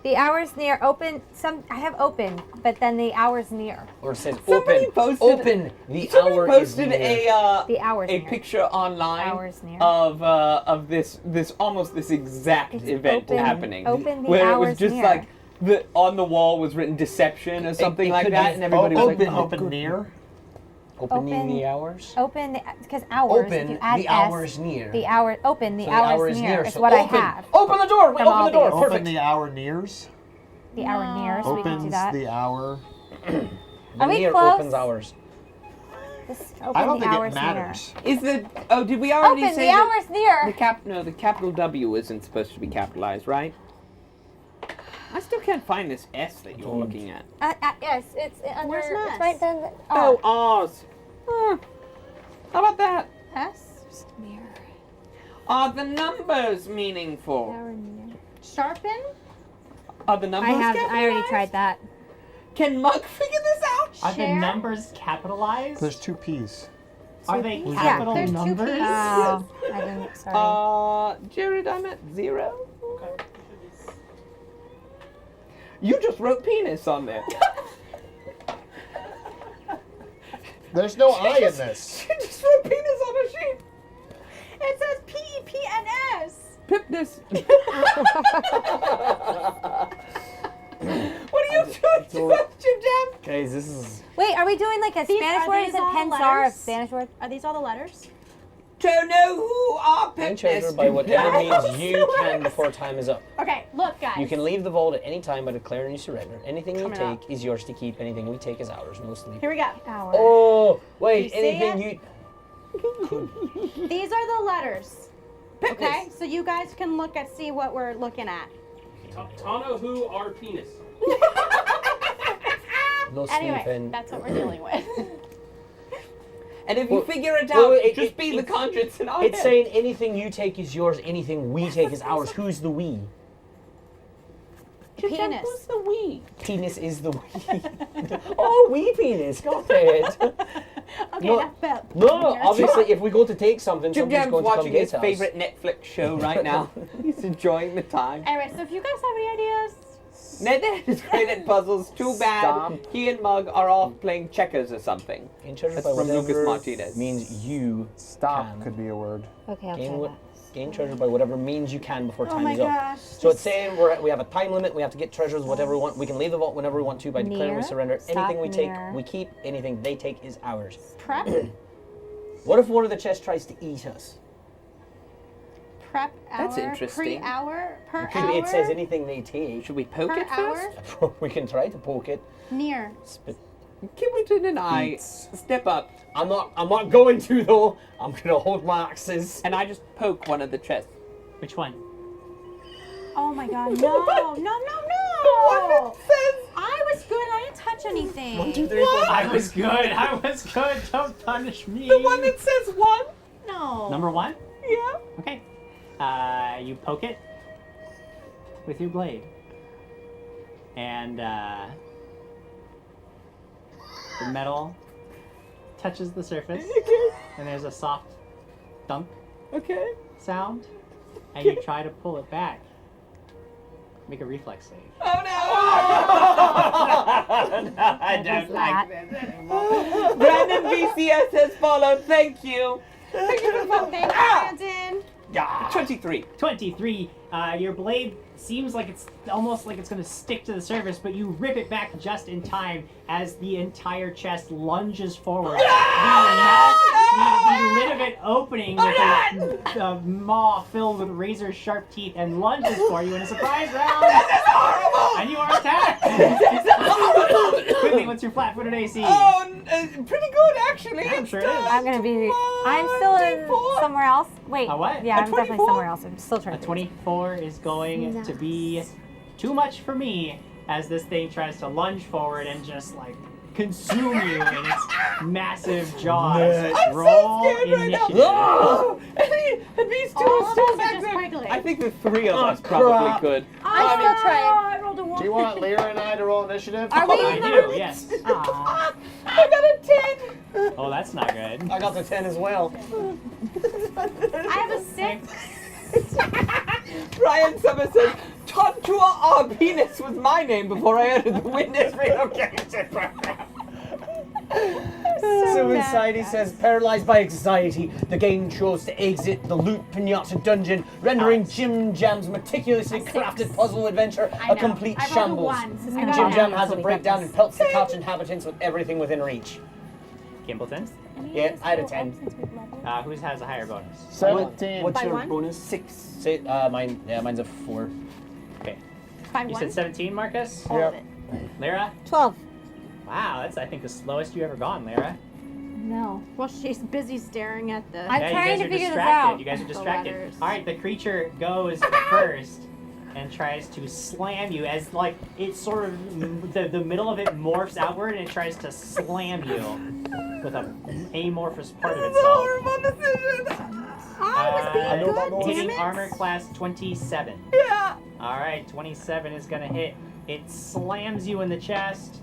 The hour's near. Open. I have open, but then the hour's near. Or it says Somebody open. posted- Open. The Somebody hour posted is near. The hour's a near. picture online Hours near. of this almost this exact It's event open- happening, open the where it was hours just near. like on the wall was written deception or something it like could that, be and everybody was like, Open near. Opening Open- the hours. Open the because hours. if Open you add the S, hours near. The hour. Open the So hours near. Is so what open. I have. Open the door. Wait, From open all the door. these. Perfect. Open the hour nears. The hour near, so we can do Opens that. the hour. The Are we near close? opens hours. This, I open don't the think it hours matters. "Is the did we already Open say the that hours near. the capital W isn't supposed to be capitalized, right?" I still can't find this S that you're looking at. Yes, it's under. Where's It's Ness? right there. Oh, R's. How about that? S. near. Are the numbers meaningful? Hour near. Sharpen. Are the numbers I already capitalized? tried that. Can Mug figure this out? Are the Share? numbers capitalized? There's two P's. Are they Yeah. capital There's two numbers? Ps. Oh, I didn't. Sorry. Jared, I'm at 0. You just wrote penis on there. There's no I in this. You just wrote penis on a sheet. It says P, P, and S. Pipness. What are you doing, Jim Jam? Guys, this is. Wait, are we doing like a These- Spanish are word? these Isn't all pensar a letters? Spanish word? Are these all the letters? To know who are And Pipness. treasure by whatever means you can before time is up. Okay, look, guys. You can leave the vault at any time by declaring you surrender. Anything you Coming take up. is yours to keep. Anything we take is ours. No sleep. Here we go. Hour. Oh, wait. You see Anything it? you. These are the letters. Pipness. Okay, so you guys can look at see what we're looking at. Tano who are penis. No Anyway, sleeping. that's what we're dealing with. And if Well, you figure it well, out, it- just it- be the it's- conscience and I It's saying anything you take is yours. Anything we take is ours. Who's the we? Penis. Who's the we? Penis is the we. Oh, we penis. Got it. Okay, No, that's about. No, obviously, if we go to take something, Jim somebody's Jam's going to come watching get his us. favorite Netflix show right now. He's enjoying the time. Anyway, so if you guys have any ideas, Ned is great at puzzles. Too bad Stop. he and Mug are off playing checkers or something. In treasure That's by from Lucas whatever Martinez. means you Stop can. could be a word. Okay, I'll Gain, try what, that. gain treasure by whatever means you can before oh time my is up. gosh. So it's saying we have a time limit. We have to get treasures, whatever we want. We can leave the vault whenever we want to by declaring we Near. surrender. Stop Anything we take, near. we keep. Anything they take is ours. Prep. What if one of the chests tries to eat us? Prep hour. That's interesting. Pre-hour. Per Could hour. be, it says anything they take. Should we poke Per it hour. first? We can try to poke it. Near. Spit. Kimberton and I step up, I'm not going to though. I'm gonna hold my axes. and I just poke one of the chests. Which one? Oh my god. No. No. No. No. Oh, I was good. I didn't touch anything. 1, 2, 3, 4, 5. I was good. I was good. Don't punish me. The one that says 1? No. Number 1? Yeah. Okay. You poke it with your blade. And the metal touches the surface. And there's a soft thunk Okay. sound. And you try to pull it back. Make a reflex save. Oh no! No, I don't that? like this anymore. Brandon VCS has followed. Thank you. Thank you for following. Thank you, Brandon. 23. 23. Your blade seems like it's almost like it's going to stick to the surface, but you rip it back just in time as the entire chest lunges forward. The lid of it opening with a maw filled with razor sharp teeth and lunges for you in a surprise round. This is horrible! And you are attacked. Quickly, what's your flat-footed AC? Oh, pretty good actually. Yeah, I'm It's sure it is. I'm gonna be. I'm still in 24. somewhere else. Wait. A what? Yeah, A I'm definitely 24? somewhere else. I'm still trying A to. 24 is going to be too much for me as this thing tries to lunge forward and just like consume you in its massive jaws. I'm Roll so scared right now. initiative. Oh, and these two All are of still us are back just there. quiggling. I think the 3 of Oh, us probably crap. could. I'm still trying. I rolled a 1. Do you want Lyra and I to roll initiative? Are we? I do, yes. Aw. I got a 10. Oh, that's not good. I got the 10 as well. I have a 6. Brian Summers says, Tontua Arbinus was my name before I entered the witness relocation program. So inside he says, paralyzed by anxiety, the game chose to exit the Loot Pinata dungeon, rendering Jim Jam's meticulously crafted puzzle adventure a complete I rolled a shambles. 1. This is I gonna got Jim an Jam eight. has a breakdown and pelts the couch inhabitants with everything within reach. Kimbleton, Yeah, I had a 10. who has a higher bonus? 17. What's By your one? bonus? 6. Say, mine's a 4. Okay. By You 1. said 17, Marcus? All of Yep. it. Lyra? 12. Wow, that's I think the slowest you ever gone, Lyra. No. Well, she's busy staring at the. I'm Yeah, trying you to guys are figure this distracted. out. You guys are The distracted. letters. All right, the creature goes first and tries to slam you as like it sort of the middle of it morphs outward and it tries to slam you with a amorphous part of It's a itself. horrible decision. I was being good, Hitting damn it. armor class 27. Yeah. All right, 27 is gonna hit. It slams you in the chest.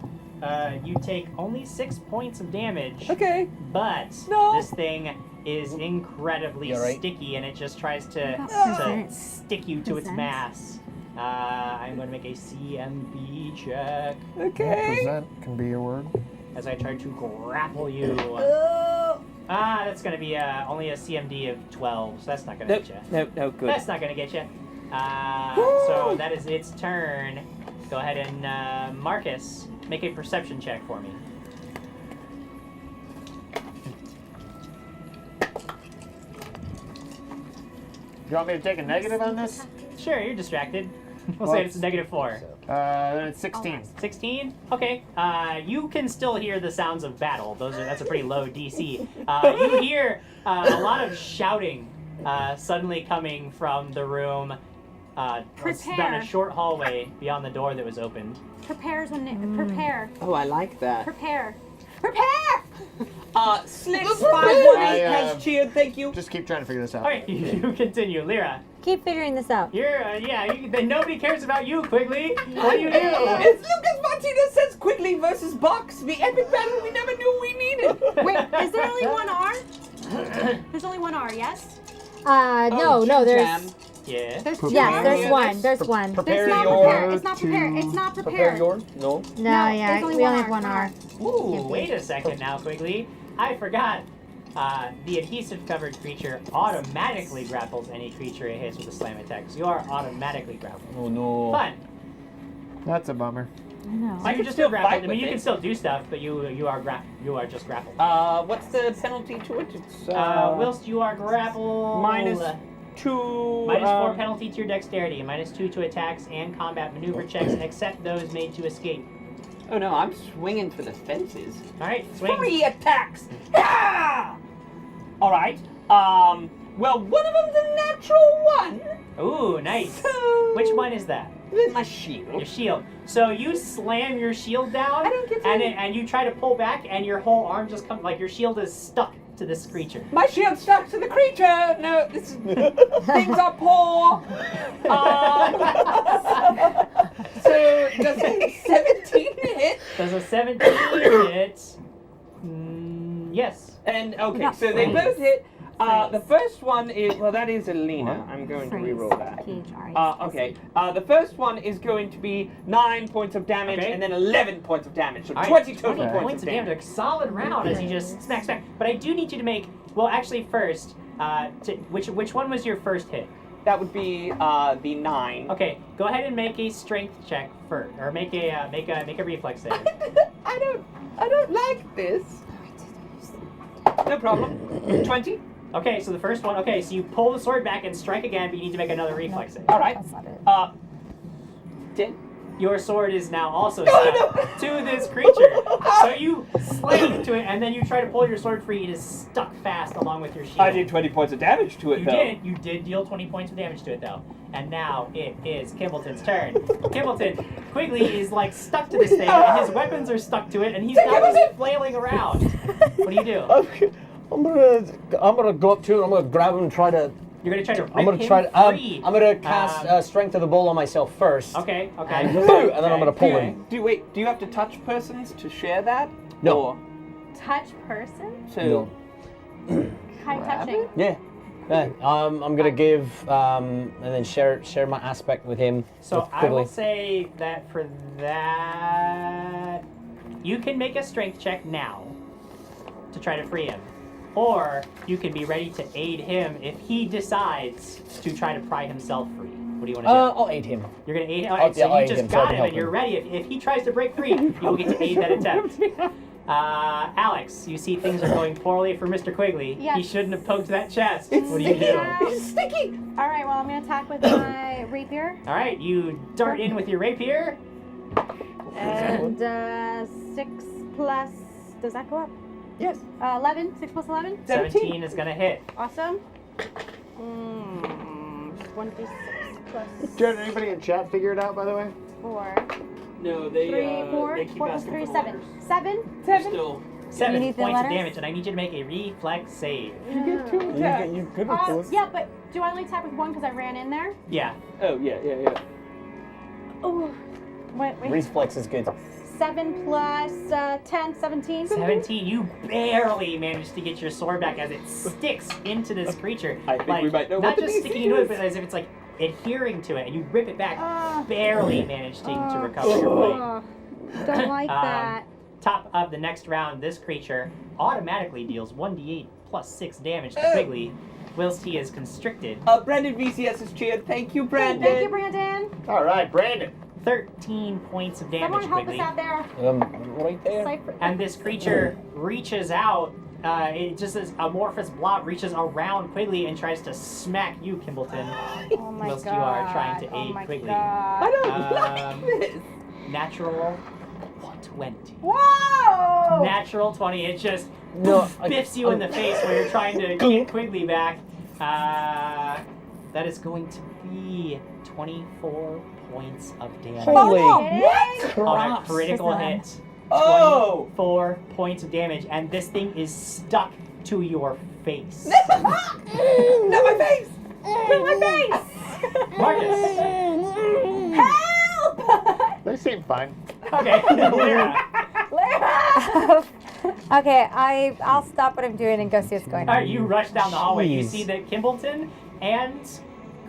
You take only 6 points of damage. Okay. But No. this thing is incredibly You alright? sticky and it just tries to Present. stick you to its Present. mass. I'm going to make a CMB check Okay. Present can be a word. as I try to grapple you. That's going to be only a CMD of 12, so that's not going to Nope. get you. Nope. No. Good. That's not going to get you. So that is its turn. Go ahead and, Marcus, make a perception check for me. You want me to take a negative on this? Sure, you're distracted. We'll say it's a -4. Then it's 16. 16? Okay. You can still hear the sounds of battle. That's a pretty low DC. You hear a lot of shouting suddenly coming from the room down Prepare. a short hallway beyond the door that was opened. Prepares when prepare. Oh, I like that. Prepare. Prepare! Slits I, 518 has cheered. Thank you. Just keep trying to figure this out. All right, you continue. Lyra, Keep figuring this out. you're, nobody cares about you, Quigley. What do you do? It's Lucas Martinez says quickly versus Box, the epic battle we never knew we needed. Wait, is there only one R? There's only one R, yes? No, Jim there's. Jam. Yeah. There's two Yes, R's? there's one. There's one. Prepare It's not your. prepared. It's not prepared. It's not Prepare prepared. your. No. No, No, yeah, there's only we one only have R. one R. Ooh, wait a second now, Quigley. I forgot. The adhesive-covered creature automatically grapples any creature it hits with a slam attack. So you are automatically grappled. Oh no. Fun. That's a bummer. I know. So you're can just still grappled. fight I mean, with you it. can still do stuff, but you are just grappled. What's the penalty to it? It's Whilst you are grappled, -2. -4 penalty to your dexterity, and -2 to attacks and combat maneuver checks, except those made to escape. Oh no, I'm swinging for the fences. All right, swing. 3 attacks. Ah! All right. Well, one of them's a natural 1. Ooh, nice. So- Which one is that? With my shield. Your shield. So you slam your shield down, I don't get to and you try to pull back, and your whole arm just comes like your shield is stuck to this creature. My shield stuck to the creature. No, this is, things are poor. So does a 17 hit? Does a 17 hit? Yes. And okay, so they both hit. The first one is that is Alina. I'm going to reroll that. Okay. The first one is going to be 9 points of damage, and then 11 points of damage. So 20 total points of damage. A solid round as you just smack. But I do need you to make. Well, actually, first, which one was your first hit? That would be the 9. Okay, go ahead and make a strength check first, or make a reflex save. I don't like this. No problem. 20. Okay, so the first one. Okay, so you pull the sword back and strike again, but you need to make another reflex save. All right. That's not it. 10. Your sword is now also stuck to this creature. So you slam into it, and then you try to pull your sword free. It is stuck fast along with your shield. I did 20 points of damage to it, You did deal 20 points of damage to it, though. And now it is Kimbleton's turn. Kimbleton, Quigley is like stuck to this thing, and his weapons are stuck to it, and he's now just flailing around. What do you do? I'm gonna go up to him. I'm gonna grab him and try to. You're gonna try to rip I'm gonna him try to. free. I'm gonna cast Strength of the Bull on myself first. Okay. And then I'm gonna pull him. Do you have to touch persons to share that? No. Or, Touch person? so High touching. Yeah. I'm gonna give and then share my aspect with him. So with I Quigley. will say that for that, you can make a strength check now to try to free him. Or you can be ready to aid him if he decides to try to pry himself free. What do you want to do? I'll aid him. You're going to aid him? Alright, so I'll you aid just him so I got can him help and you're him. ready. If he tries to break free, you'll get to aid that attempt. Alex, you see things are going poorly for Mr. Quigley. Yes. He shouldn't have poked that chest. What do you do? It's sticky. All right, well, I'm going to attack with my rapier. Alright, you dart in with your rapier. And 6 plus, does that go up? Yes. 11, 6 plus 11? 17 is going to hit. Awesome. 26 plus Did anybody in chat figure it out, by the way? 4. No, they 3, 4, they keep 4 plus asking 3, for 7. letters. 7? They're still 7 You need the points of letters? damage, and I need you to make a reflex save. You get 2 attacks. You could have pulled. Yeah, but do I only attack with 1 because I ran in there? Yeah. Oh yeah. Oh, wait. Reflex is good. 7 plus 10, 17. 17, you barely managed to get your sword back as it sticks into this creature. I think we might know not what the just DC sticking into it, is. but as if it's like adhering to it, and you rip it back, Ah. barely managing to recover your blade. Don't like that. Top of the next round, this creature automatically deals 1d8 plus 6 damage to Quigley, whilst he is constricted. Brandon VCS is cheered. Thank you, Brandon. Thank you, Brandon. All right, Brandon. 13 points of damage, Someone help Quigley. us out there. Right there. Cypher. And this creature reaches out, it just this amorphous blob reaches around Quigley and tries to smack you, Kimbleton, Oh my whilst god. you are trying to Oh aid my Quigley. I God. don't Um, like this. Natural 20. Whoa! Natural 20, it just No, biffs you in the face while you're trying to get Quigley back. That is going to be 24 points of damage. Holy What? On a critical hit. Oh! 24 points of damage, and this thing is stuck to your face. Not my face. Not my face! Marcus. Help! They seem fine. Okay, Lyra. Okay, I'll stop what I'm doing and go see what's going on. Alright, you rush down the hallway. You Jeez. see that Kimbleton and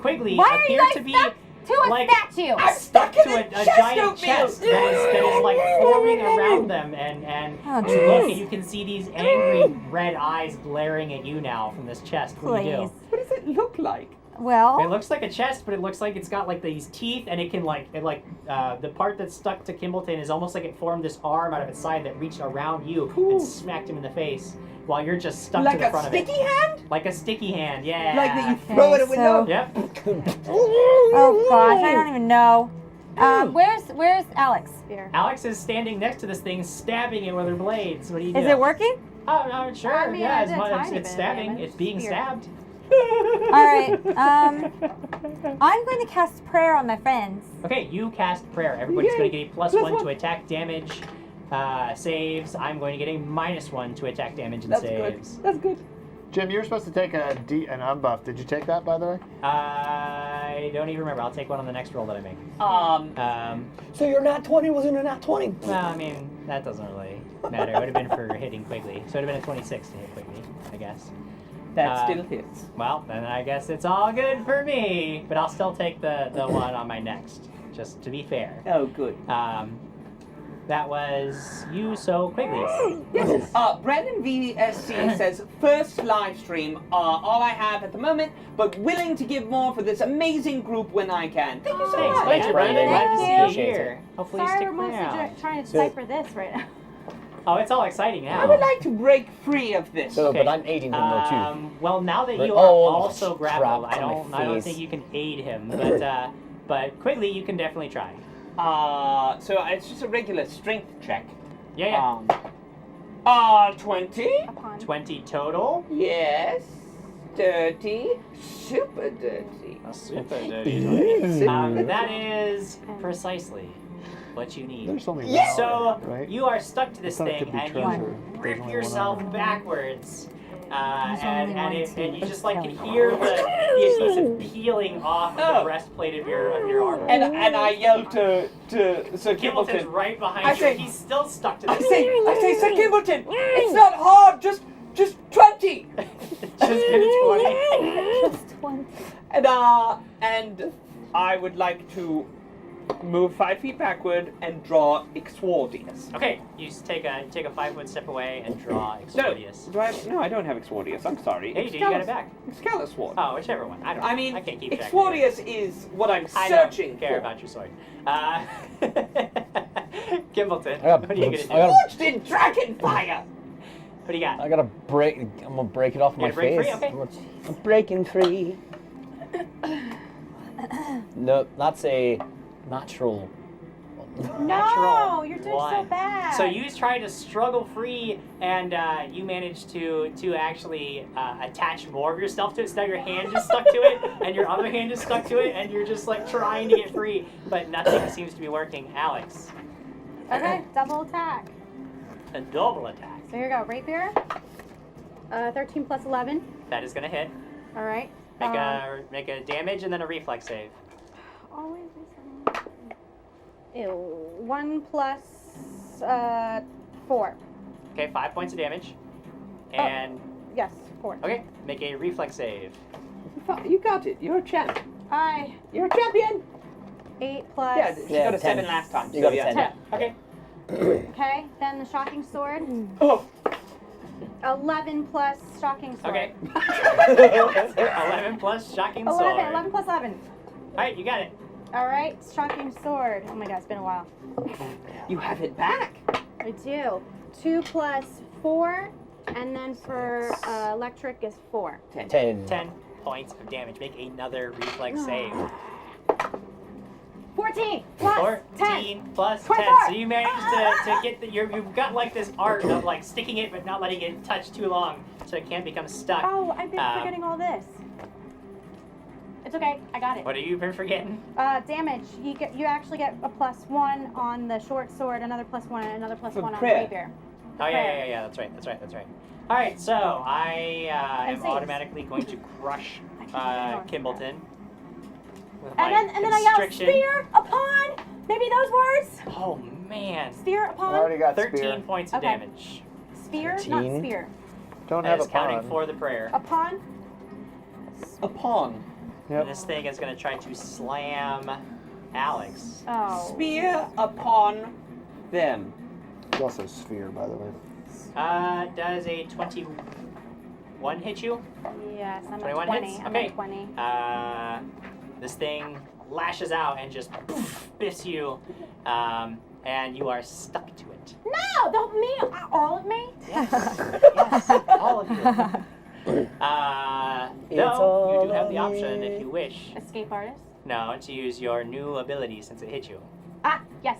Quigley Why are appear you guys to be stuck to a like statue? Stuck in to a chest giant oatmeal. chest that is like forming around them, and Oh, as you look, jeez. you can see these angry red eyes glaring at you now from this chest. What do you do? Please. What does it look like? It Well, looks like a chest, but it looks like it's got like these teeth, and it can the part that's stuck to Kimbleton is almost like it formed this arm out of its side that reached around you and smacked him in the face, while you're just stuck Like to the a front sticky of it. hand? Like a sticky hand, yeah. Like that you Okay, throw at a window? so- Yep. oh gosh, I don't even know. Where's Alex? Here. Alex is standing next to this thing, stabbing it with her blades. What do you do? Is it working? Oh, no, sure. I mean, yeah, I it's, did a tiny it's bit of stabbing. damage. It's being Spear. stabbed. All right. I'm going to cast prayer on my friends. Okay, you cast prayer. Everybody's going to get a +1 to attack damage saves. I'm going to get a -1 to attack damage and saves. Good. That's good. Jim, you were supposed to take an unbuff. Did you take that, by the way? I don't even remember. I'll take one on the next roll that I make. So your nat 20 wasn't a nat 20. Well, I mean, that doesn't really matter. It would have been for hitting Quigley. So it would have been a 26 to hit Quigley, I guess. That still hits. Well, then I guess it's all good for me. But I'll still take the one on my next, just to be fair. Oh, good. That was you, so Quigley. Yes. Brandon VSC says, first live stream, all I have at the moment, but willing to give more for this amazing group when I can. Thank you so Thanks, much. Thank you, Brandon. Thank Glad to see you. you here. Hopefully you Sorry, stick we're mostly around. trying to decipher this right now. Oh, it's all exciting now. I would like to break free of this. So, Okay. but I'm aiding him though too. Well, now that But- you are oh, also grappled, trapped I on don't my face. think you can aid him, but Quigley, you can definitely try. So it's just a regular strength check. Yeah. 20? Upon. 20 total. Yes. Dirty. Super dirty. Super dirty. That is precisely what you need. There's only Yeah. So one, right? you are stuck to this I thought it thing could be and treasure. you There's rip only one yourself other. backwards. There's only one And too. you just like can hear the adhesive peeling off of the breastplate of your armor. And I yell to Sir Kimbleton's Kimbleton. right behind I you. say- He's still stuck to I this say, thing. Sir Kimbleton, it's not hard, just 20. Just get it 20. Just one. And I would like to move 5 feet backward and draw Exordius. Okay, you take a 5-foot step away and draw Exordius. No, I don't have Exordius. I'm sorry. Hey, dude, you got it back. Excalibur sword. Oh, whichever one. I don't know. I mean, I can't keep track. Exordius is what I'm I searching don't care for. about your sword. Kimbleton, I got what are you gonna boots. do? I got Forged in dragon fire. What do you got? I gotta break. I'm gonna break it off my You're gonna break face. free? Okay. I'm breaking free. No, that's a natural. No, Natural you're doing so one. bad. So you try to struggle free, and you manage to actually attach more of yourself to it. So now your hand is stuck to it, and your other hand is stuck to it, and you're just like trying to get free, but nothing seems to be working. Alex, Okay, double attack. a double attack. So here we go, rapier. 13 plus 11. That is gonna hit. All right. Make a damage and then a reflex save. Always. Ew. 1 plus 4. Okay, 5 points of damage. Oh. And Yes, 4. okay, make a reflex save. You got it. You're a champ. You're a champion. 8 plus. Yeah, she got a 10. 7 last time. You so got a yeah. 10. Okay. Okay, then the shocking sword. Oh. 11 plus shocking sword. Okay. 11 plus shocking sword. 11 plus 11. Alright, you got it. All right, shocking sword. Oh my god, it's been a while. You have it back. I do. 2 plus 4, and then for electric is 4. 10. 10 points of damage. Make another reflex save. 14 plus 14 10. plus 10. 24. So you managed to get you've got like this art of like sticking it but not letting it touch too long so it can't become stuck. Oh, I've been forgetting all this. It's okay, I got it. What have you been forgetting? Damage. You actually get a +1 on the short sword, another +1, and another +1 on the prayer. rapier. Oh yeah. That's right. All right, so I am saves. automatically going to crush Kimbleton. With my And then I yell, constriction. spear upon, maybe those words. Oh man. Spear I upon, already got 13 spear. points of Okay. damage. spear, 13. not spear. Don't That have is a counting pun. for the prayer. Upon, A pawn. Yep. And this thing is going to try to slam Alex. oh. Spear upon them. It's also sphere, by the way. Does a 21 hit you? Yes, I'm at 21 20. hits? I'm Okay. at 20. This thing lashes out and just biffs you, and you are stuck to it. No, don't me, all of me. Yes, all of you. No, you do have the option if you wish. Escape artist. No, to use your new ability since it hit you. Ah, yes.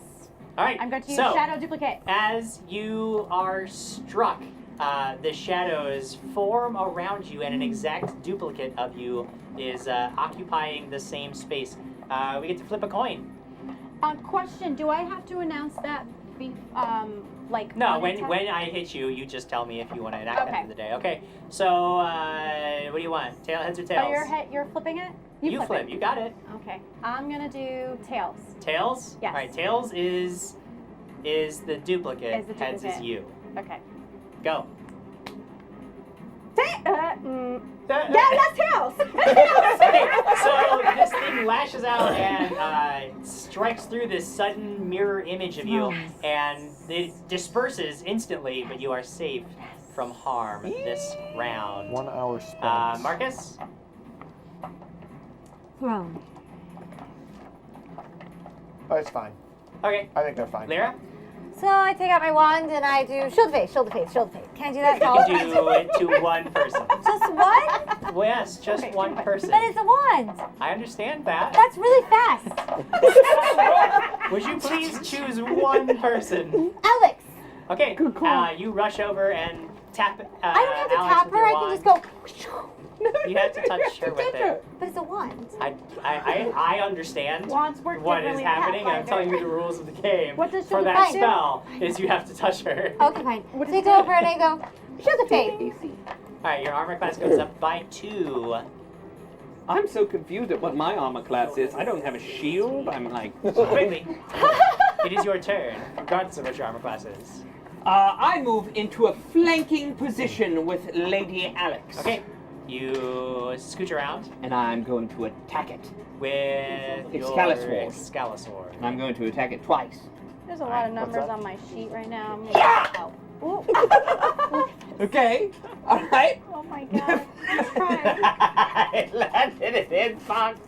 All right. I'm going to use so, shadow duplicate. as you are struck, the shadows form around you, and an exact duplicate of you is occupying the same space. We get to flip a coin. Question: do I have to announce that? Like No, when when I hit you, you just tell me if you want to enact that Okay. for the day. Okay. So what do you want? Heads or tails? Oh, you're flipping it. You flip. You got it. Okay. I'm gonna do tails. Tails. Yes. All right. Tails is the duplicate. Is the Heads is duplicate. you. Okay. Go. Yeah, that's tails. Okay, so this thing lashes out and strikes through this sudden mirror image of you, and it disperses instantly, but you are safe from harm this round. 1 hour spent. Marcus? Throne. Oh, it's fine. Okay. I think they're fine. Lyra? So I take out my wand and I do shield face, shield face, shield face. Can I do that to all? You can do it to one person. Just one? Well, yes, just one person. But it's a wand. I understand that. That's really fast. Would you please choose one person? Alex. Okay, you rush over and tap I don't have to Alex tap with her. your I can wand. just go. You have to touch her with it. But it's a wand. I understand Wands work what is differently in happening, and I'm Pathfinder. telling you the rules of the game. What does for shield that of faith do? spell is you have to touch her. Okay, fine. So I go over and I go, shield of faith. Alright, your armor class goes up by 2. I'm so confused at what my armor class is. I don't have a shield. I'm like... Quickly. It is your turn, regardless of what your armor class is. I move into a flanking position with Lady Alex. Okay. You scooch around And I'm going to attack it. with your Excalibur. Excalibur. And I'm going to attack it twice. There's a lot of numbers on my sheet right now. I'm gonna help. Ooh. Okay. All right. Oh my god. Let's try. I landed it in box.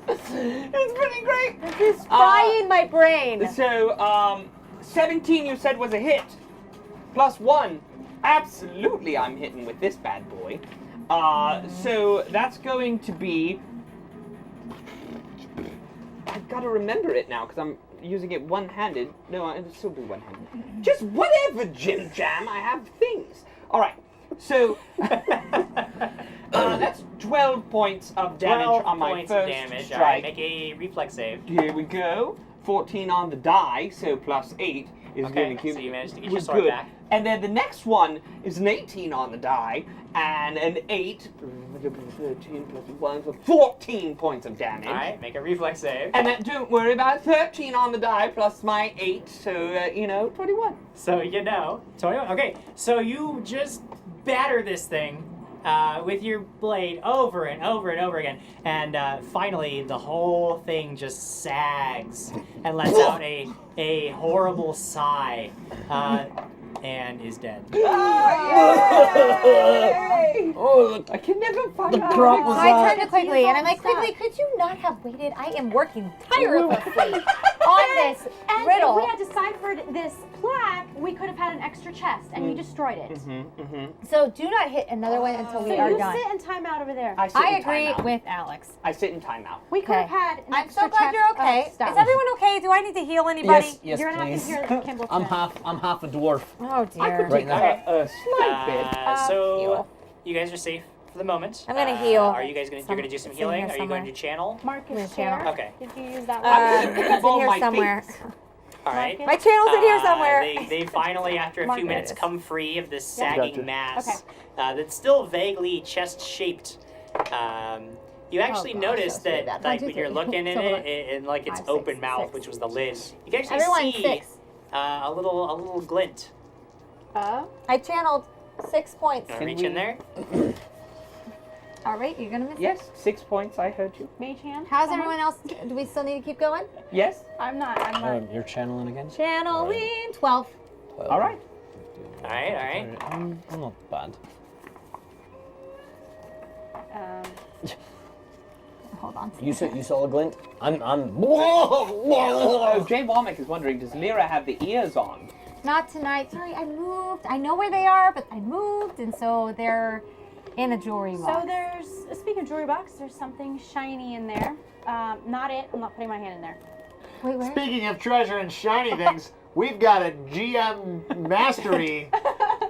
It's pretty great. This is frying my brain. So, 17 you said was a hit. Plus 1. Absolutely I'm hitting with this bad boy. So that's going to be... I've got to remember it now because I'm using it one-handed. No, it'll still be one-handed. Just whatever, Jim Jam. I have things. All right. So that's 12 points of damage 12 on my points first of damage. strike. Alright, make a reflex save. Here we go. 14 on the die, so plus 8 is Okay, going to keep. so you managed to get your was sword good. back. And then the next one is an 18 on the die, and an 8. 13 plus 1, so 14 points of damage. Alright, make a reflex save. And then don't worry about 13 on the die plus my 8, so 21. So you know, 21. Okay, so you just batter this thing with your blade over and over and over again, and finally the whole thing just sags and lets out a horrible sigh, and is dead. Oh, look. I can never find The out. prop was I out. turn to Quigley and I'm like, Quigley, could you not have waited? I am working tirelessly on this And riddle. if we had deciphered this plaque, we could have had an extra chest, and you destroyed it. So do not hit another one until we So are you done. sit in timeout over there. I sit I in agree timeout. with Alex. I sit in timeout. We could have Okay. had an I'm extra so glad chest you're of okay. Is stuff. everyone okay? Do I need to heal anybody? Yes, You're gonna please. have to hear Kimball I'm chest. half a dwarf. Oh I dear. could Right take now. a slight bit. So heal. you guys are safe for the moment. I'm gonna heal. Are you guys you're gonna do some It's in here healing? Are you somewhere. going to channel? Marcus channel. chair. Okay. Did you use that It's in All here my somewhere. feet. All right. My channel's in here somewhere. They finally, after a Mark, few there it minutes, is. come free of this Yeah. sagging Gotcha. mass that's still vaguely chest-shaped. You actually gosh, notice that's really that, bad. like, 1, 2, when you're 3. looking in So hold it, in like its 5, open 6, mouth, 6. which was the lid, you can actually Everyone, see 6. a little glint. I channeled 6 points. Wanna reach in there? All right, you're gonna miss it. Yes, 6 points. I heard you. Mage hand. How's Someone? everyone else? Do we still need to keep going? Yes. I'm not. You're channeling again? Channeling 12. All right. All right. I'm not bad. Hold on. You saw a glint? I'm. Oh, Jay Womack is wondering, does Lyra have the ears on? Not tonight. Sorry, I moved. I know where they are, but I moved, and so they're in a jewelry box. So there's, speaking of jewelry box, there's something shiny in there. Not it. I'm not putting my hand in there. Wait, where? Speaking of treasure and shiny things, we've got a GM mastery,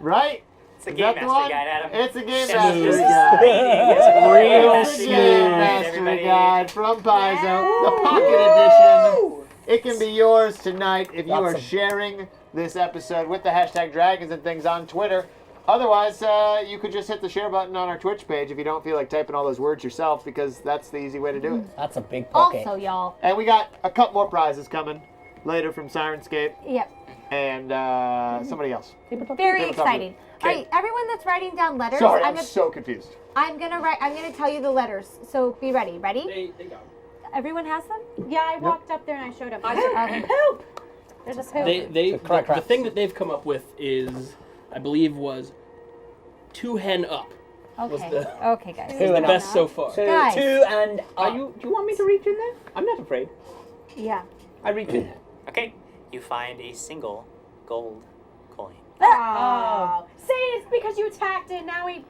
right? It's a Is Game that the Mastery one? Guide, Adam. It's a Game It's Mastery just Guide. reading. It's a Real It's a Mastery Game Guide, Mastery everybody. Guide from Paizo, the Pocket Edition. It can be yours tonight if you Lots are of- sharing this episode with the hashtag Dragons and Things on Twitter. Otherwise, you could just hit the share button on our Twitch page if you don't feel like typing all those words yourself, because that's the easy way to do it. That's a big pocket. Also, y'all. And we got a couple more prizes coming later from Sirenscape Yep. and somebody else. Very Tabletop exciting. Okay. All right, everyone that's writing down letters. Sorry, I'm I'm gonna, so confused. I'm gonna tell you the letters. So be ready. Ready? They got Everyone has them? Yeah, I walked up there and I showed up. Okay. Poop! There's a poop. the correct. thing that they've come up with is, I believe, was 2 hen up. Was Okay. the, Okay, guys. was the best so far. So, Guys. 2 and are you? Do you want me to reach in there? I'm not afraid. Yeah. I reach in there. Okay, you find a single gold coin. Oh. See, it's because you attacked it. Now we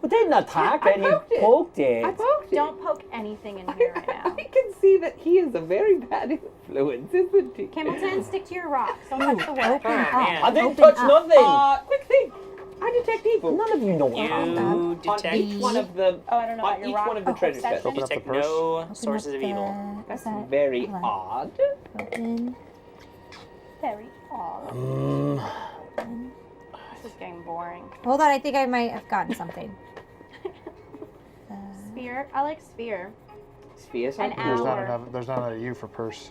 We didn't attack I it, you poked it. poked it. I poked it. don't poke anything in here right now. I can see that he is a very bad influence, isn't he? Campbellton, stick to your rocks. Don't touch the wood. Oh, man. I didn't Open touch up. nothing. Quick thing. I detect evil. None of you know what You happened. On detect, each one of the Oh, I don't know on about your each rock. one of the treasure that's chests. Open up the detect purse. no sources of evil. That's that- very hold odd. Open. Very odd. This is getting boring. Hold on, I think I might have gotten something. Sphere. I like sphere. Spheres An are There's cool. not hour. another. There's not another U for purse.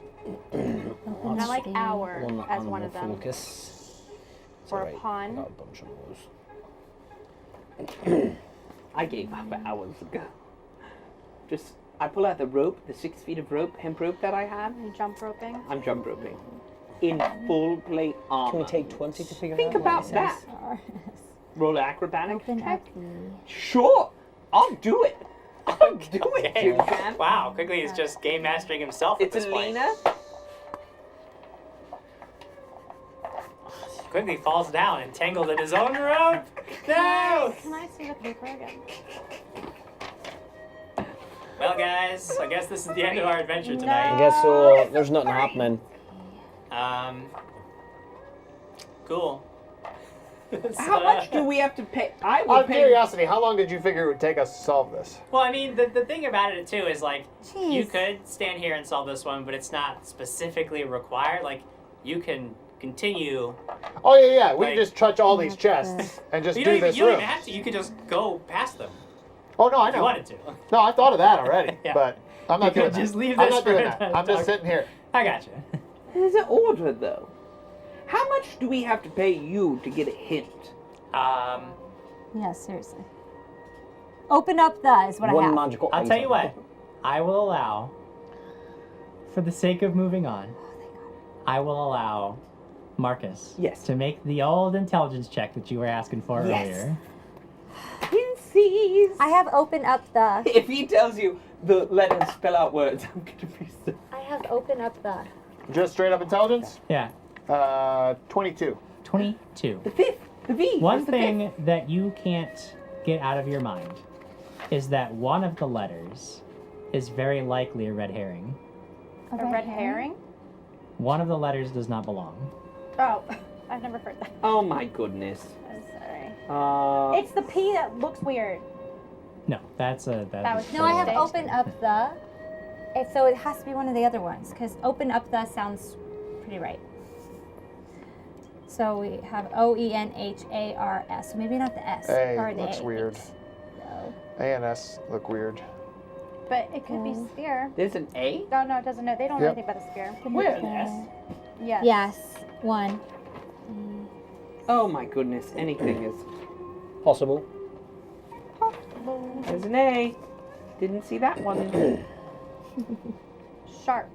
And I like hour One as one of animal them. focus. It's Or a alright, pawn. I got a bunch of those. I gave up hours ago. Just, I pull out the rope, the 6 feet of rope, hemp rope that I have. And jump roping. I'm jump roping. In full plate armor. Can we take 20 to figure Think out about what it that. says? Roll acrobatic Open check. up the. Sure, I'll do it. I'll do it, Okay. Jim Cam. Wow, quickly he's just game mastering himself at It's this point. Alina. Quickly falls down, entangled in his own rope. No! Can I see the paper again? Well, guys, I guess this is the end of our adventure I tonight. guess so. There's nothing happening. Cool. How much do we have to pay? I Out would of pay. curiosity, how long did you figure it would take us to solve this? Well, I mean, the thing about it, too, is, like, you Jeez. could stand here and solve this one, but it's not specifically required. Like, you can continue. Oh yeah, we Like- can just touch all these chests and just You do don't, even, this you don't room. even have to. You could just go past them Oh no, I if you know. wanted to. No, I thought of that already, Yeah. but I'm not You doing could that. just leave I'm this not doing for that. another I'm just talk. sitting here. I gotcha. There's an order, though. How much do we have to pay you to get a hint? Yeah, seriously. Open up the is what I One have. magical I'll tell you item. what. I will allow, for the sake of moving on, I will allow Marcus Yes. to make the old intelligence check that you were asking for Yes. earlier. Pinsies. I have open up the. If he tells you the letters spell out words, I'm gonna be so. I have open up the. Just straight up intelligence. Yeah. 22. 22. The fifth. The V. One What's the thing that you can't get out of your mind is that one of the letters is very likely a red herring. A red herring? One of the letters does not belong. Oh, I've never heard that. Oh my goodness. I'm sorry. It's the P that looks weird. No, that's a. That was- No, I have Mistake. open up the. And so it has to be one of the other ones because open up the sounds pretty right. So we have OENHARS. So maybe not the S. A or the looks A. weird. No. A and S look weird. But it could be sphere. There's an A? No, no, it doesn't know. They don't know Yep. anything about the sphere. Where? An S? Yes. Yes, one. Oh my goodness. Anything is. Possible. There's an A. Didn't see that one. Sharp.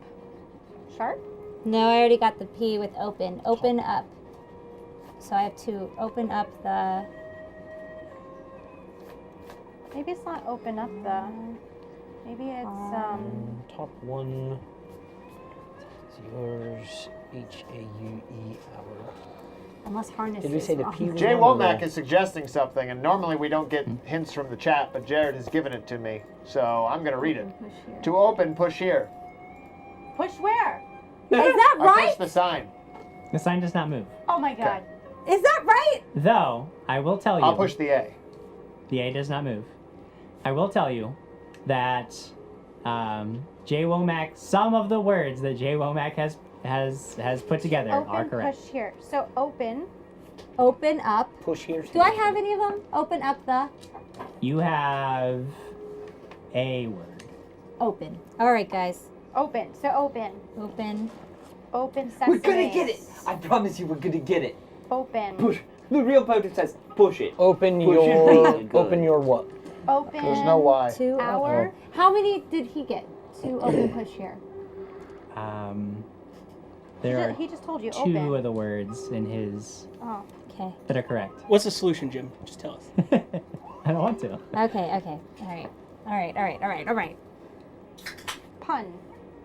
Sharp? No, I already got the P with open. Open up. So I have to open up the. Maybe it's not open up the. Maybe it's Top one. It's yours. HAUE hour. Unless harness Did we is say the wrong. P was Jay wrong or Womack no? is suggesting something, and normally we don't get hints from the chat, but Jared has given it to me, so I'm going to read it. push here. To open, push here. Push where? Is that I right? pushed the sign. The sign does not move. Oh my god. Is that right? Though, I will tell you. I'll push the A. The A does not move. I will tell you that J. Womack, some of the words that J. Womack has put together are Open, correct. push here. So open. Open up. Push here. Do I have any of them? Open up the. You have a word. Open. All right, guys. Open. So open. Open. Open sesame. We're gonna get it. I promise you, we're gonna get it. Open. Push. The real poet says, push it. Open Push your. it really good. Open your what? Open. There's no Y. Two. Hour. How many did he get? Two open push here. There are He just told you two open. of the words in his Oh. Okay. that are correct. What's the solution, Jim? Just tell us. I don't want to. Okay. Okay. All right. All right. All right. All right. All right. Pun.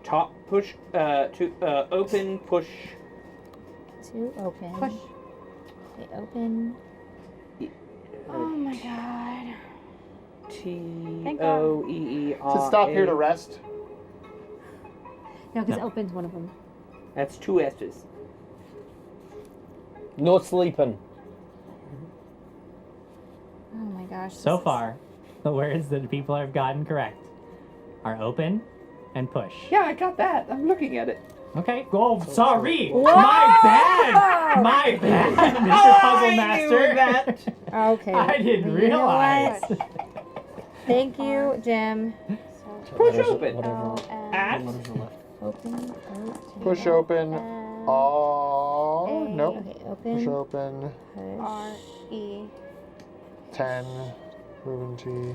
Top push. Open push. Two open. Push. Okay, open. Oh my god. Thank God. T-O-E-E-R. So stop here to rest. No, because No. open's one of them. That's two S's. No sleeping. Oh my gosh. So far, the words that people have gotten correct are open and push. Yeah, I got that. I'm looking at it. Okay. Oh, sorry. My bad. My bad, Mr. Puzzle Master. that. Okay. I didn't You know realize. what? Thank you, Jim. Push Letters- open. whatever- At. what letters are left? Open. Push open. Oh, nope. Okay, Push open. open. R-E. 10. Moving T.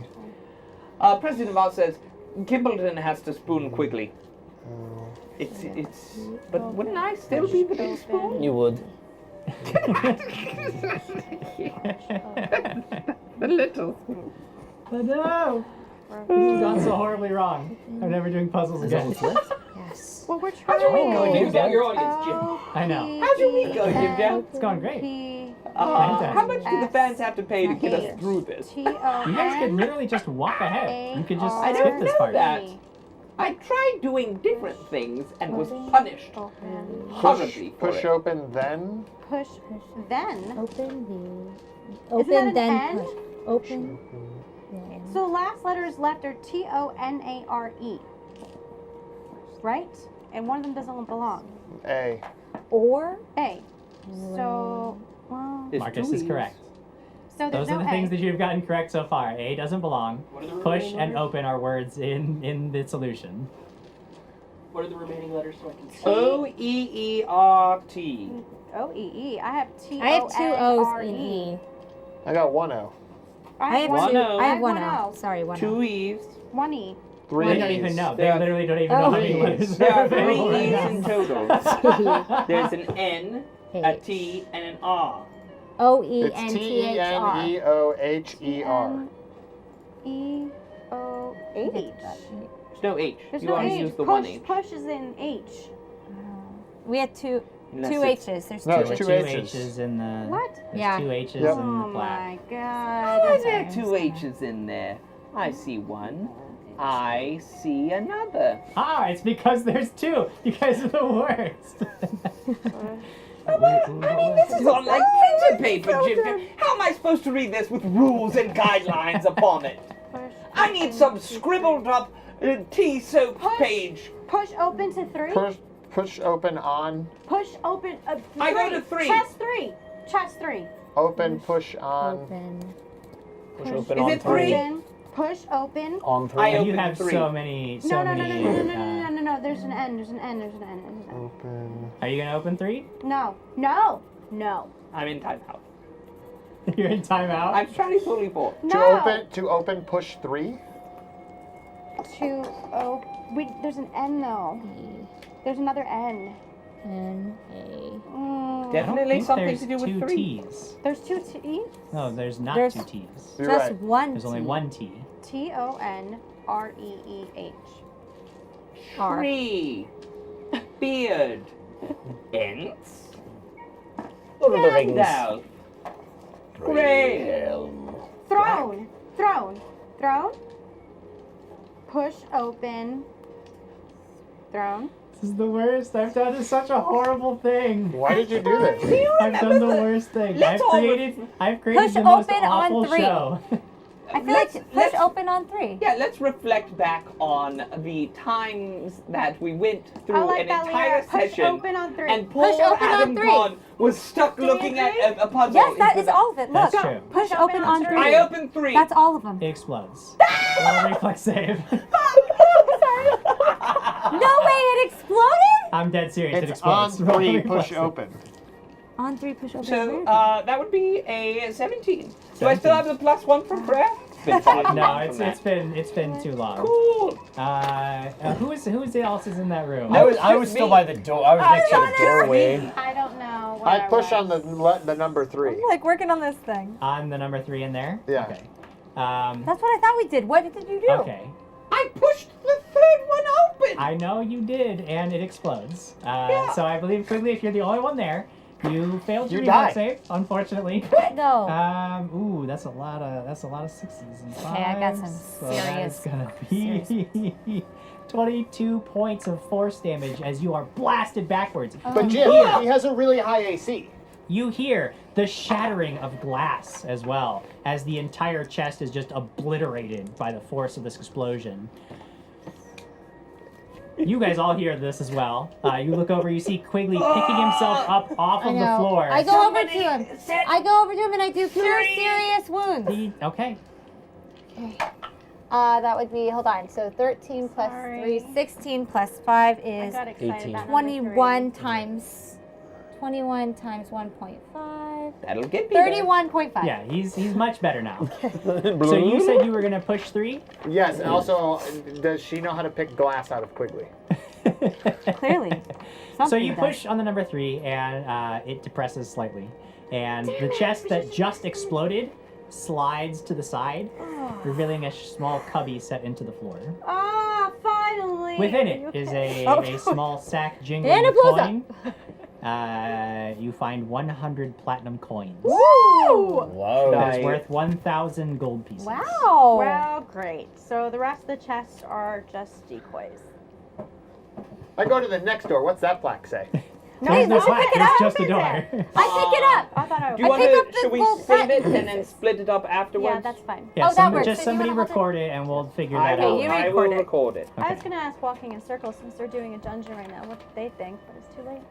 President Voss says, Kimbleton has to spoon quickly. Oh. It's. But wouldn't I still be the big spoon? You would. The little. Oh, no. This has gone so horribly wrong. I'm never doing puzzles again. Yes. Well, we're How's your week trying. going? Oh, You've got your audience, Jim. I know. How's your week going, Jim Jam? It's going great. How much do the fans have to pay to get us through this? You guys could literally just walk ahead. You could just I skip don't this know part. that. I tried doing different things and was punished horribly for Push it. open, then. Push. Then. Open the. Isn't that Open an then N? push. Open. So last letters left are T-O-N-A-R-E. Right? And one of them doesn't belong. A. Or. A. So, well, There's Marcus two is E's. correct. so there's Those are no the A. things that you've gotten correct so far. A doesn't belong. What are the Push remaining and letters? open are words in the solution. What are the remaining letters so I can see? O-E-E-R-T. O-E-E. I have T-O-N-R-E. I have two O's in E. I got one O. I have One two. O. I have one one O. O. Sorry, one Two O. E's. One E. Three. They don't even know. They There are- literally don't even Oh. know how many letters There are are three available right E's now. in total. There's an N, a T, and an R. O-E-N-T-H-R. It's T-E-N-E-O-H-E-R. E-O-H. There's no H. There's You no always H. use the one H. Push is in H. We had two Unless two it's- H's. There's No, two it's There's two two H's. H's in the. What? There's Yeah. two H's Yep. in Oh the plaque. my How god. are there two H's in there? I see one. I see another. Ah, it's because there's two. You guys are the worst. This is on like printer paper, Jim. How am I supposed to read this with rules and guidelines upon it? Push. I need some scribbled up tea soap Push. page. Push open to 3. Push open on. Push open. I go to 3. Chest 3. Chest 3. Open, push on. Open. Push open Is on it three? Open. Push open. On three. I And you opened have three. so many. No, no, no, no, many. no, no, no, no, no, no. There's an N. There's an N. There's an N. There's an N. Open. Are you gonna open 3? No. No. No. I'm in timeout. You're in timeout. I'm trying to fully bored. No. To open, push 3. There's an N though. There's another N. N-A. I don't Definitely think something there's to do with two 3. T's. There's 2 T's. No, there's not There's- 2 T's. You're Just right. one. There's only T. one T. T-O-N-R-E-E-H. R. Tree. Beard. Ents. Lord of the Rings. Gandalf. Grey. Throne. Throne. Throne. Push open. Throne. This is the worst. I've done such a horrible thing. Why did you do this? I've done the worst thing. I've created Push the most open on awful 3. show. I feel like push open on 3. Yeah, let's reflect back on the times that we went I through like an that, entire Leah. Push session. open on 3. And poor Push open on Adam 3. Con was stuck Do you looking agree? at a puzzle. Yes, that into is the- all of it. Look. That's true. Push open on 3. I opened 3. That's all of them. It explodes. Roll a reflex save. No way, it exploded? I'm dead serious. It It's on explodes. Roll a 3, reflex push save. open. On 3, push open. So that would be a 17. Do I still have the +1 from prayer? It's been far too No, long it's from that. been too long. Cool. Who else is in that room? I was still by the door. I was next to the doorway. I don't know. Where I'd push was. on the number 3. I'm like working on this thing. On the number 3 in there. Yeah. Okay. That's what I thought we did. What did you do? Okay. I pushed the 3rd one open. I know you did, and it explodes. So I believe quickly, if you're the only one there, you failed your You reflex die. save, unfortunately. No. Ooh, that's a lot of 6s and 5s. Okay, I got some So that's serious- gonna be 22 points of force damage as you are blasted backwards. But Jim, he has a really high AC. You hear the shattering of glass as well, as the entire chest is just obliterated by the force of this explosion. You guys all hear this as well. You look over, you see Quigley picking himself up off of the floor. I go over to him. I go over to him and I do cure serious wounds. Okay. That would be, hold on, so 13 plus Sorry. 3, 16 plus 5 I is got excited 18. about 21 times 1.5. That'll get me there. 31.5. Yeah, he's much better now. So you said you were gonna push 3? Yes, and also, does she know how to pick glass out of Quigley? Clearly. So Something you does. push on the number 3, and it depresses slightly. And the chest that just exploded slides to the side, revealing a small cubby set into the floor. Ah, finally. Within it is a small sack jingling And it with blows up. coin. You find 100 platinum coins. Woo! Whoa. That is worth 1,000 gold pieces. Wow. Well, great. So the rest of the chests are just decoys. I go to the next door. What's that plaque say? There's no I'll plaque, pick it there's up. just a door. I pick it up. I thought I Do you would. want pick up to? the Should we gold save it platinum and then split it up afterwards? Yeah, that's fine. Yeah, Oh, that works. just So you somebody wanna hold it? record it and we'll figure I that will. out. you I record will it. record it. I was gonna ask walking in circles since they're doing a dungeon right now what they think, but it's too late.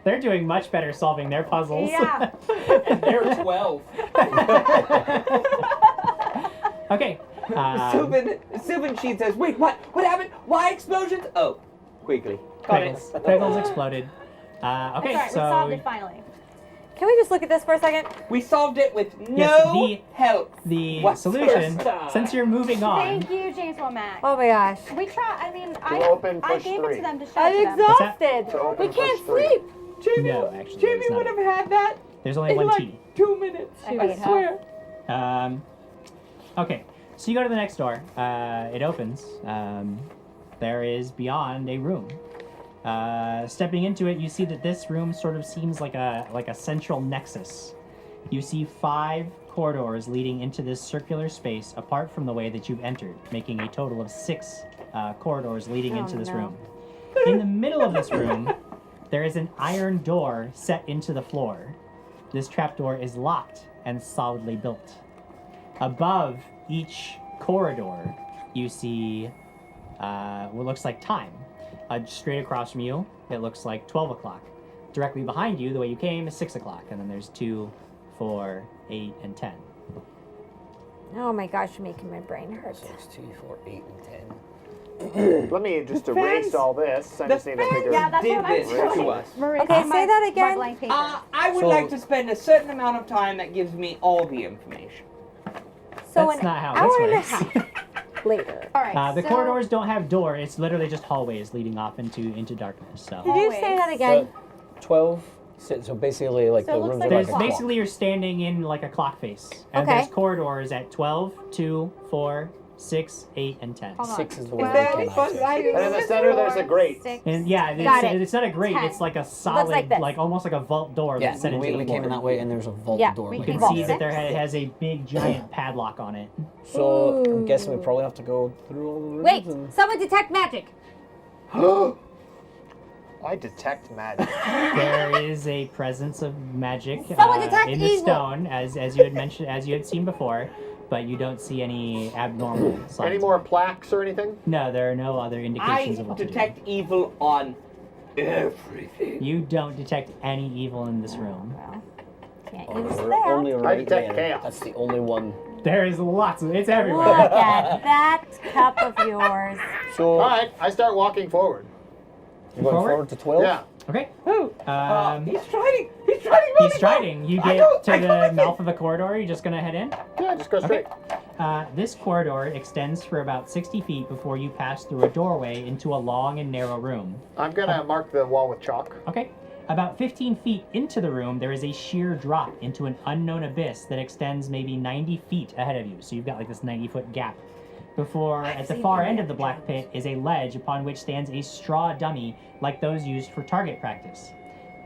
They're doing much better solving their puzzles. Yeah. And they're 12. Okay. Sylvan Sheet says, wait, what? What happened? Why explosions? Oh, quickly. Got it. Pickles exploded. Okay, That's all right, we solved so it finally. Can we just look at this for a second? We solved it with no Yes, help. the What's solution, first time? since you're moving on, Thank you, James Womack. Oh my gosh. We try. I mean, I open, I push gave 3. it to them to show I'm to them. exhausted. To open, We can't push 3. sleep. Jamie, No, actually, Jamie there's would not. have had that there's only in one like T. 2 minutes. I Right, huh? swear. Okay, so you go to the next door. It opens. There is beyond a room. Stepping into it, you see that this room sort of seems like a central nexus. You see 5 corridors leading into this circular space apart from the way that you've entered, making a total of 6 corridors leading into this no. room. In the middle of this room, there is an iron door set into the floor. This trapdoor is locked and solidly built. Above each corridor, you see what looks like time. Straight across from you, it looks like 12 o'clock. Directly behind you, the way you came, is 6 o'clock. And then there's 2, 4, 8, and 10. Oh my gosh, you're making my brain hurt. 6, 2, 4, 8, and 10. Let me just erase all this. I just need to figure Yeah, that's Did what I'm this doing. to us. Okay, say that again. Blank paper. I would So- like to spend a certain amount of time that gives me all the information. So That's an not how hour this and a works. half later. All right. The so- corridors don't have door. It's literally just hallways leading off into darkness. So Did you say that again? 12. So basically, like So the it looks rooms like are there's like a clock. basically you're standing in like a clock face. And Okay. there's corridors at 12, 2, 4, 6, 8, and 10. Hold on. 6 is the Is one there that any came fun out. writing? And in the center, there's a grate. 6. And yeah, Got it. it's not a grate. 10. It's like a solid, like this. almost like a vault door Yeah, that's set into we the came in floor. that way, and there's a vault Yeah, door. we You like can Vault see that. that there it has a big giant padlock on it. So I'm guessing we probably have to go through all the rooms. Wait, and... someone detect magic. I detect magic. There is a presence of magic Someone detect in the evil. stone, as you had mentioned, as you had seen before, but you don't see any abnormal signs. Any more plaques or anything? No, there are no other I indications of what to detect evil on everything. do. You don't detect any evil in this room. Well, can't Oh, use we're that. only I right detect man. chaos. That's the only one. There is lots of it's Look everywhere. at that cup of yours. So All right, I start walking forward. you're going forward to 12? Yeah. Okay. Who? He's striding. He's striding. He's striding. You I get don't- to I the don't mouth of the corridor. You're just gonna head in. Yeah, just go straight. This corridor extends for about 60 feet before you pass through a doorway into a long and narrow room. I'm gonna mark the wall with chalk. Okay. About 15 feet into the room, there is a sheer drop into an unknown abyss that extends maybe 90 feet ahead of you. So you've got like this 90-foot gap. Before, at the far end of the black pit, is a ledge upon which stands a straw dummy like those used for target practice.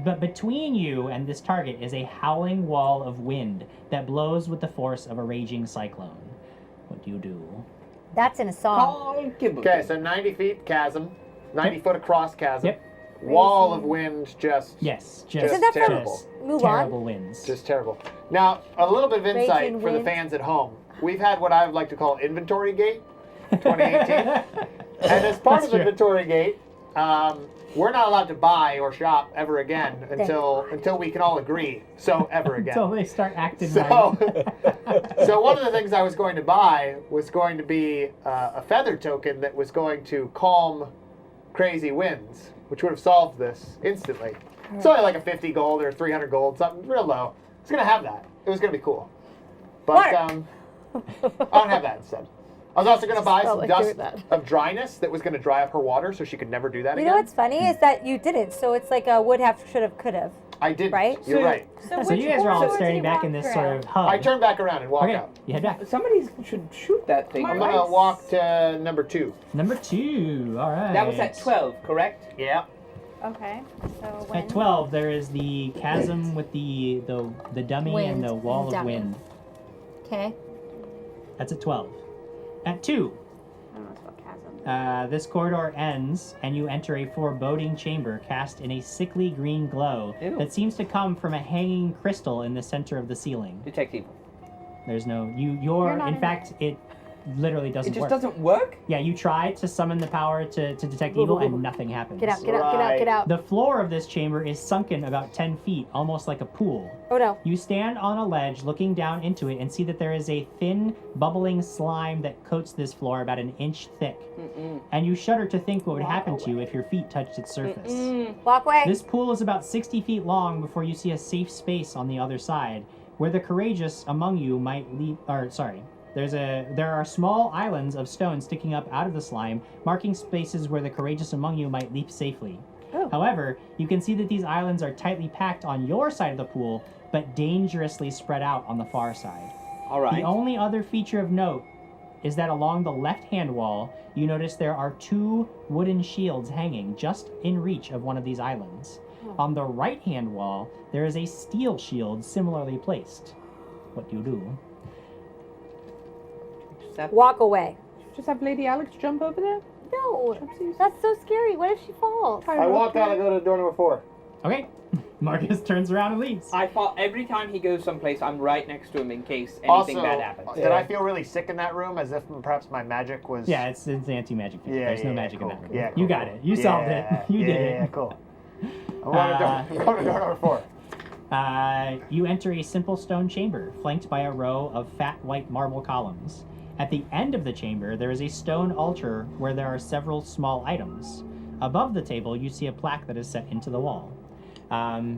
But between you and this target is a howling wall of wind that blows with the force of a raging cyclone. What do you do? That's in a song. Okay, so 90 feet chasm, 90 foot across chasm. Yep. Wall of wind, just Yes, Just Isn't that from terrible. Move terrible On? winds. just terrible. Now, a little bit of insight Raging for the wind. fans at home. We've had what I would like to call Inventory Gate 2018. And as part That's of true. Inventory Gate, we're not allowed to buy or shop ever again until we can all agree. So ever again. Until they start acting So, right. so one of the things I was going to buy was going to be a feather token that was going to calm crazy winds, which would have solved this instantly. It's only like a 50 gold or 300 gold, something real low. It's gonna have that. It was gonna be cool. But What? I don't have that instead. I was also gonna buy felt some like doing dust that. of dryness that was gonna dry up her water, so she could never do that You again. know what's funny is that you didn't, so it's like a would have, should have, could have. I didn't. Right? You're right. So which you guys are all corridor standing did you back walk in this through? sort of hub. I turn back around and walk Okay, out. you head back. Somebody should shoot that thing. I'm right? gonna walk to number 2. Number 2, all right. That was at 12, correct? Yeah. Okay. So when At 12, there is the chasm with the dummy and the Wind, wall of dummy. wind. Okay. That's at 12. At 2, I don't know what's about chasm. this corridor ends, and you enter a foreboding chamber cast in a sickly green glow Ew. that seems to come from a hanging crystal in the center of the ceiling. Detect evil. There's no you're You're not in in fact it literally doesn't It just work. doesn't work? Yeah, you try to summon the power to detect evil and nothing happens. Get out, get out, get out, get out. The floor of this chamber is sunken about 10 feet, almost like a pool. Oh no. You stand on a ledge looking down into it and see that there is a thin, bubbling slime that coats this floor about an inch thick. And you shudder to think what would happen to you if your feet touched its surface. Walk away. This pool is about 60 feet long before you see a safe space on the other side, where the courageous among you might leap. There are small islands of stone sticking up out of the slime, marking spaces where the courageous among you might leap safely. Oh. However, you can see that these islands are tightly packed on your side of the pool, but dangerously spread out on the far side. All right. The only other feature of note is that along the left-hand wall, you notice there are 2 wooden shields hanging just in reach of one of these islands. On the right-hand wall, there is a steel shield similarly placed. What do you do? Walk away. Just have Lady Alex jump over there? No. That's so scary. What if she falls? I walk out and go to door number 4. Okay. Marcus turns around and leaves. I fall every time he goes someplace. I'm right next to him in case anything Also, bad happens. did I feel really sick in that room, as if perhaps my magic was? Yeah, it's anti-magic. Yeah, There's no yeah, magic cool. in that room. Yeah, You cool, got cool. it. You solved it. You did it. Yeah, cool. I'm going to door number 4. You enter a simple stone chamber, flanked by a row of fat white marble columns. At the end of the chamber, there is a stone altar where there are several small items. Above the table, you see a plaque that is set into the wall.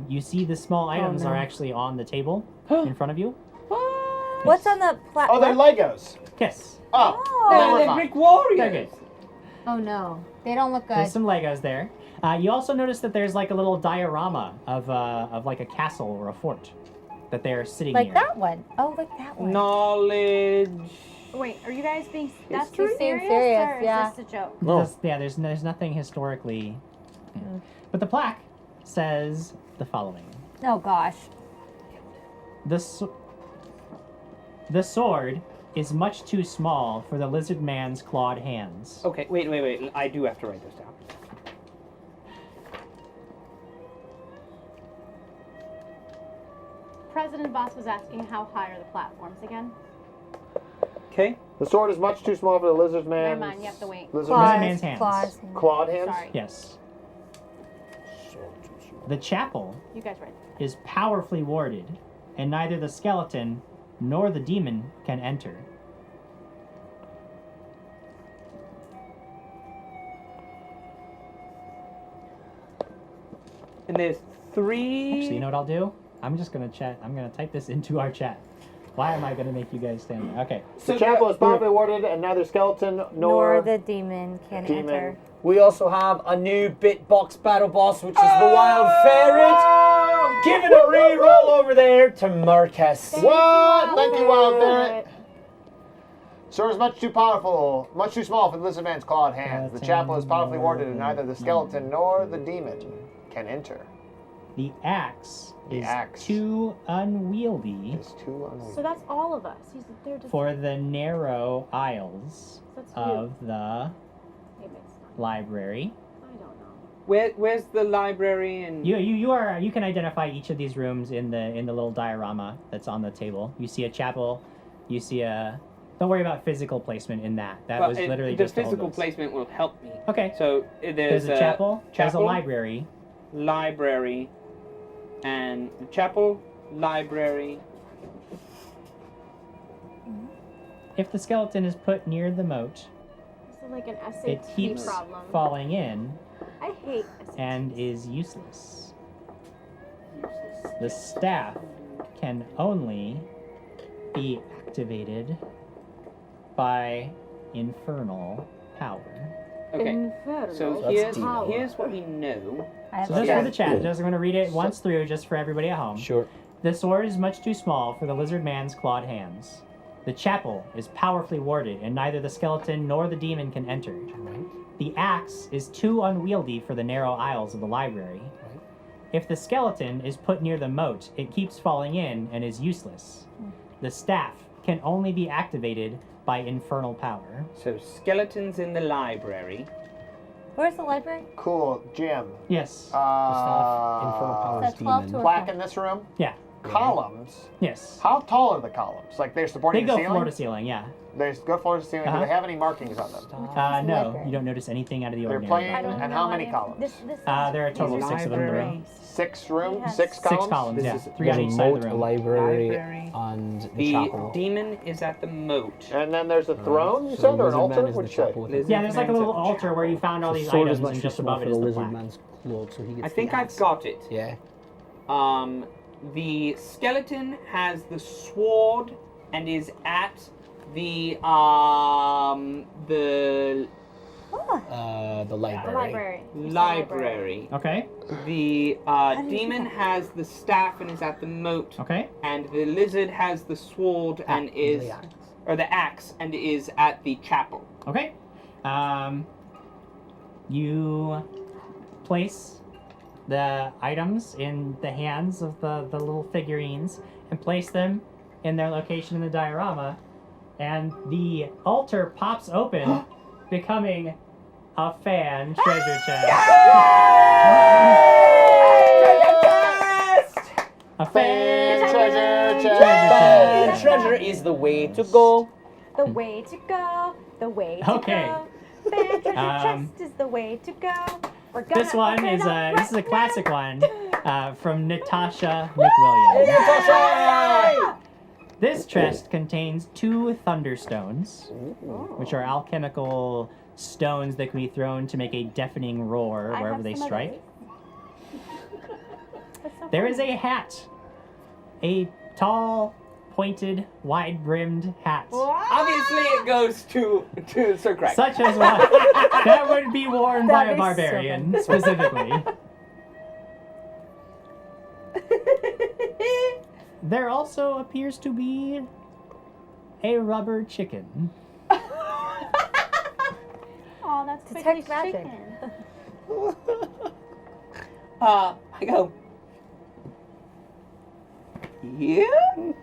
You see the small items are actually on the table in front of you. What's on the Oh, platform? they're Legos. Kiss. Oh, Oh. then we're They're fine. brick warriors. They're good. Oh no. They don't look good. There's some Legos there. You also notice that there's like a little diorama of like a castle or a fort that they're sitting Like near. that one. Oh, like that one. Knowledge. Wait, are you guys being that's History? too serious, Serious, or is yeah. this a joke? There's nothing historically. But the plaque says the following. Oh gosh. The sword is much too small for the lizard man's clawed hands. Okay, wait. I do have to write this down. President Boss was asking how high are the platforms again? Okay. The sword is much too small for the lizard Never man's. mind, you have to wait. Lizard Claws. man's Man's hands. Claws. clawed hands. Sorry. Yes. The chapel You guys read. is powerfully warded, and neither the skeleton nor the demon can enter. And there's 3. Actually, you know what I'll do? I'm just gonna chat. I'm gonna type this into our chat. Why am I gonna make you guys stand there? Okay. The chapel is powerfully warded, and neither skeleton Nor the demon can demon. enter. We also have a new Bitbox battle boss, which is the Wild Ferret. Give it a re-roll over there to Marcus. What? Thank you, Wild Ferret. Sword is much too powerful, much too small for the lizard man's clawed hands. The chapel is powerfully warded, and neither the skeleton nor the demon can enter. The axe The is axe. too unwieldy It's too unwieldy. So that's all of us. They're just. for the narrow aisles That's of the Maybe it's not. library. I don't know. Where's the library and You can identify each of these rooms in the little diorama that's on the table. You see a chapel. You see a. Don't worry about physical placement in that. That was literally the just all physical those. placement will help me. Okay. So There's a chapel. There's a library. library, and chapel, library. If the skeleton is put near the moat, This is like an it SAT keeps problem. falling in I hate SAT. and is useless. The staff can only be activated by infernal power. Okay. Inferno. So That's here's what we know. I So have just for the chat, just I'm going to read it once through just for everybody at home. Sure. The sword is much too small for the lizard man's clawed hands. The chapel is powerfully warded, and neither the skeleton nor the demon can enter. The axe is too unwieldy for the narrow aisles of the library. If the skeleton is put near the moat, it keeps falling in and is useless. The staff can only be activated by infernal power. So skeletons in the library. Where's the library? Cool, Jim. Yes. The staff, infernal powers, That's 12 demon. to a Plaque in this room. Yeah. Columns. Yes. How tall are the columns? Like they're They supporting go the ceiling? floor to ceiling, yeah. They go floor to ceiling. Do Uh-huh. they have any markings on them? No, library. you don't notice anything out of the They're ordinary. playing, I don't and know how many any- columns? This There are a total of 6 of them in the room. Library. 6 rooms? Yes. 6 columns? 6 columns, yeah. This is- 3 on there's each a side of moat, the a room. library, Library. and the The chapel. demon is at the moat. And then there's a throne, you So said, or an lizard man altar? is What'd the you say? chapel with Lizard Yeah, there's like a man's little at altar where you found all the these sword items, is much and too just small above for it the is the lizard plaque. man's cloak, so he gets I think the I've axe. got it. Yeah. The skeleton has the sword and is at the The library. Library. library. Okay, The demon has the staff and is at the moat, okay. and the lizard has the sword and is, the axe. or the axe and is at the chapel. Okay. You place the items in the hands of the little figurines and place them in their location in the diorama, and the altar pops open, becoming a fan treasure chest. A fan Treasure chest. Fan treasure is the way to go. The way to go. The way to Okay. go. Fan treasure Um, chest is the way to go. We're gonna This one open is up this is a right classic now. one from Natasha McWilliams. This chest contains 2 thunderstones, which are alchemical stones that can be thrown to make a deafening roar I wherever have they some of strike. those. That's so There is funny. a hat, a tall, pointed, wide-brimmed hat, Obviously, it goes to Sir Craig. such as one that would be worn by a That is so barbarian funny. specifically. There also appears to be a rubber chicken. Oh, that's Detect Quigley's magic. chicken. I go. Yeah. Do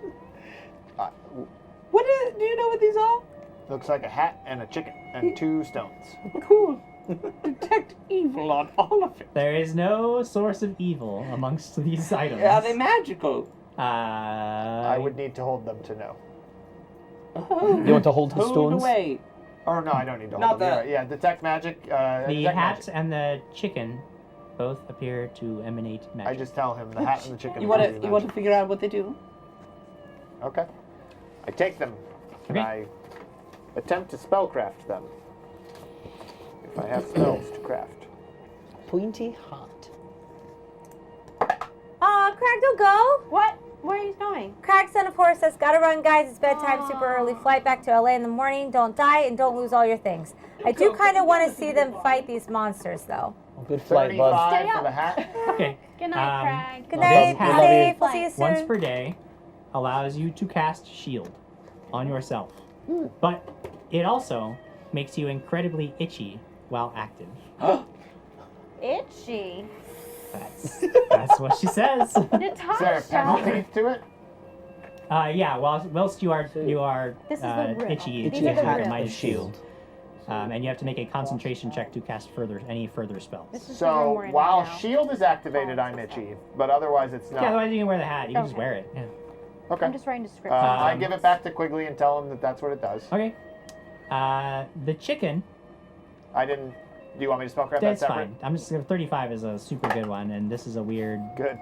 you know what these are? Looks like a hat and a chicken and 2 stones. Cool. Detect evil on all of it. There is no source of evil amongst these items. Are they magical? I would need to hold them to know. You want to hold the Hold stones? away. Or no, I don't need to Not hold them. that. You're right. Yeah, detect magic. The detect hat magic. and the chicken both appear to emanate magic. I just tell him the hat and the chicken. You are want magic. to figure out what they do? Okay. I take them. And Okay. I attempt to spellcraft them. If I have spells to craft. Pointy hat. Aw, Crag, don't go. What? Where are you going? Crag, son of horse, says, gotta run, guys. It's bedtime, super early. Flight back to LA in the morning. Don't die and don't lose all your things. I do kind of want to see them fight these monsters, though. Well, good flight, bud. 35 Stay for up. the hat. Okay. Good night, Crag. Good Love night. you. Be We love you. safe. We'll see you soon. Once per day allows you to cast shield on yourself. But it also makes you incredibly itchy while active. Itchy. That's what she says. Is there a Natasha. penalty to it? Yeah, whilst you are This is the riddle. itchy, These you are the have a riddles. minus shield. And you have to make a concentration check to cast any further spells. This is the room we're So in while now. shield is activated, I'm itchy, but otherwise it's not. Yeah, otherwise you can wear the hat. You can just Okay. wear it. Yeah. Okay. I'm just writing I descriptions. give it back to Quigley and tell him that that's what it does. Okay. The chicken. I didn't. Do you want me to spellcraft that That's separate? fine. I'm just 35 is a super good one, and this is a weird. Good.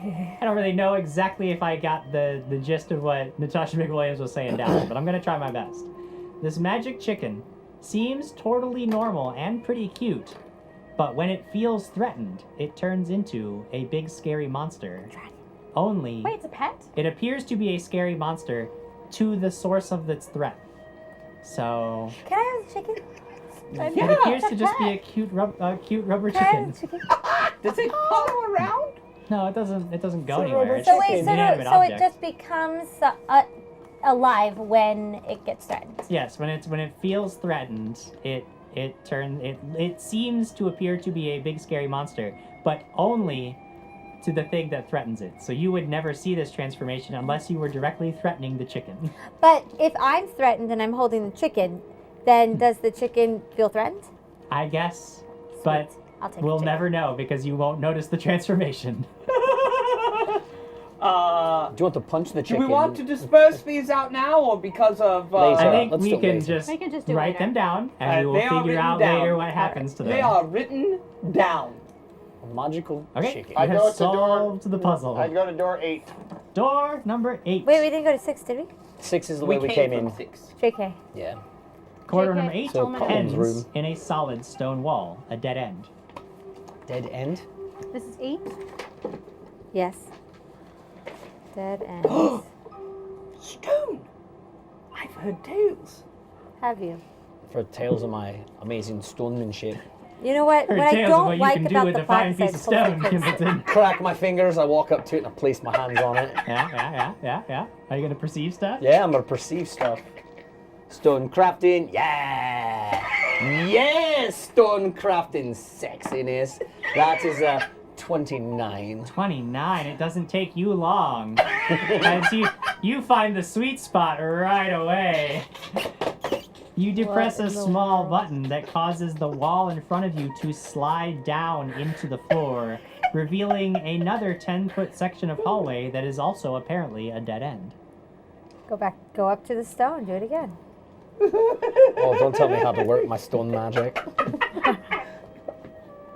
I don't really know exactly if I got the gist of what Natasha McWilliams was saying down, but I'm gonna try my best. This magic chicken seems totally normal and pretty cute, but when it feels threatened, it turns into a big scary monster. Only Wait, it's a pet? it appears to be a scary monster to the source of its threat. So Can I have the chicken? it appears to just be a cute rubber Can I chicken. have the chicken? Does it follow around? No, it doesn't. It doesn't go So anywhere. rubber It's So just wait, an so, inanimate so it object. just becomes alive when it gets threatened. Yes, when it feels threatened, it seems to appear to be a big scary monster, but only to the thing that threatens it. So you would never see this transformation unless you were directly threatening the chicken. But if I'm threatened and I'm holding the chicken, then does the chicken feel threatened? I guess, but I'll take we'll the chicken. never know because you won't notice the transformation. Do you want to punch the Do chicken? we want to disperse these out now, or because of? Later. I think let's we do it can later. just We can just do it write later. them down, and we they will are figure written out down. later what happens to them. They are written down. A magical Okay, chicken. you I have go to solved the puzzle. I go to door 8. Door number 8. Wait, we didn't go to 6, did we? 6 is the way we came in. from 6. JK. Yeah. Corridor JK, number 8 So Coleman Coleman's ends room. in a solid stone wall, a dead end. Dead end. This is 8. Yes. Dead end. Stone. I've heard tales. Have you? For tales of my amazing stonemanship. You know what? Heard What I tales of don't what you like can do about with the a fine box piece of is stone, hopefully Kimbleton. Crack my fingers, I walk up to it and I place my hands on it. Yeah. Are you gonna perceive stuff? Yeah, I'm gonna perceive stuff. Stone crafting, yeah! Yes! Stone crafting sexiness. That is a 29. 29. It doesn't take you long. As you find the sweet spot right away. You depress a small button that causes the wall in front of you to slide down into the floor, revealing another 10-foot section of hallway that is also apparently a dead end. Go up to the stone. Do it again. Oh, don't tell me how to work my stone magic.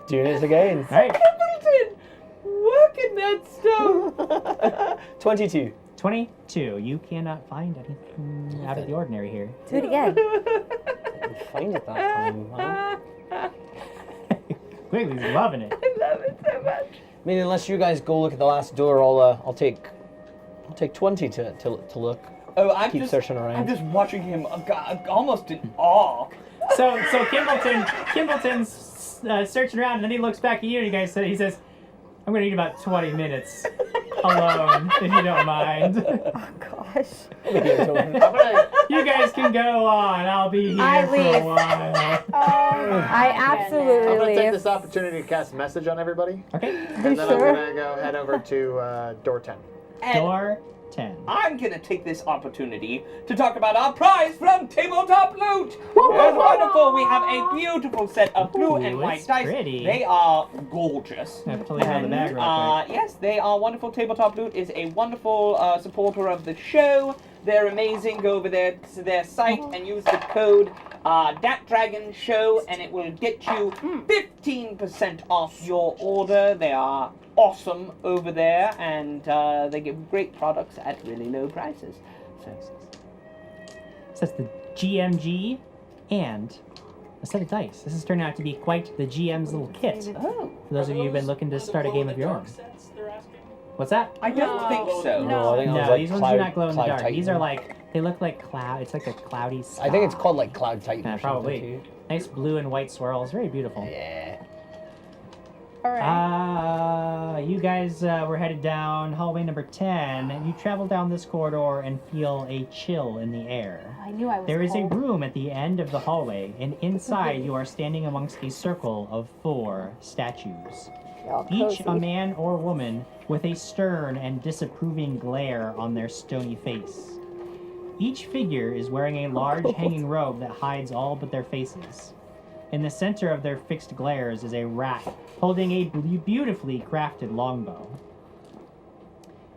Doing it again. All right. Kimbleton, working that stone. 22. 22. You cannot find anything out of the ordinary here. Do it again. Didn't find it that time, man. Quigley's loving it. I love it so much. I mean, unless you guys go look at the last door, I'll take 20 to look. Oh, I'm Keep just searching around. I'm just watching him, almost in awe. So Kimbleton's searching around, and then he looks back at you, and he says, "I'm gonna need about 20 minutes alone, if you don't mind. Oh gosh. I'll be here till then. I'm gonna. You guys can go on. I'll be here I for leave. a while." I absolutely I'm gonna take leave. this opportunity to cast message on everybody, Okay. and then I'm gonna go head over to door 10. And Door 10. I'm gonna take this opportunity to talk about our prize from Tabletop Loot. It's wonderful. Oh, we have a beautiful set of blue and Ooh, white it's dice. pretty. They are gorgeous. I have to leave out the bag real quick. Yes, they are wonderful. Tabletop Loot is a wonderful supporter of the show. They're amazing. Go over there to their site and use the code DatDragonShow, and it will get you 15% off your order. They are awesome over there, and they give great products at really low prices. So, So that's the GMG and a set of dice. This has turned out to be quite the GM's little kit. oh, For those of you who've been looking to start a game of your own. What's that? I don't think so. No, I think it was No, like these ones Cloud, do not glow in the Cloud dark. Titan. These are like, they look like cloud. It's like a cloudy sky. I think it's called like Cloud Titan Yeah, or something probably. too. Nice blue and white swirls. Very beautiful. Yeah. Alright. You guys were headed down hallway number 10, and you travel down this corridor and feel a chill in the air. I knew I was There is a cold. room at the end of the hallway, and inside you are standing amongst a circle of 4 statues. All Each cozy. a man or woman with a stern and disapproving glare on their stony face. Each figure is wearing a large hanging robe that hides all but their faces. In the center of their fixed glares is a rat holding a beautifully crafted longbow.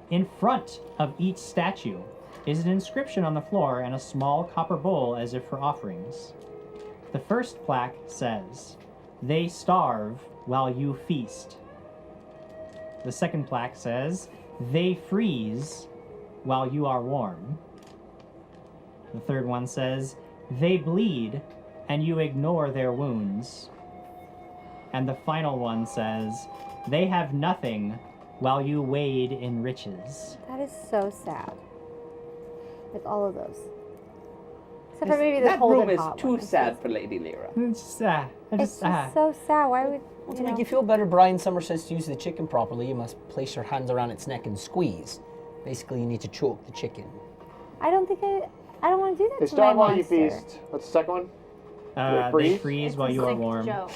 In front of each statue is an inscription on the floor and a small copper bowl as if for offerings. The first plaque says, "They starve while you feast." The second plaque says, "They freeze while you are warm." The third one says, "They bleed and you ignore their wounds." And the final one says, "They have nothing while you wade in riches." That is so sad. Like all of those. Except for maybe the that cold room and is hot too one. sad for Lady Lyra. It's just, It's just so sad. Why would Well, you to know? make you feel better, Brian Summer says to use the chicken properly, you must place your hands around its neck and squeeze. Basically, you need to choke the chicken. I don't think I don't want to do that They to my starve while you monster. feast. What's the second one? they freeze? freeze It's while a you are sick warm. joke.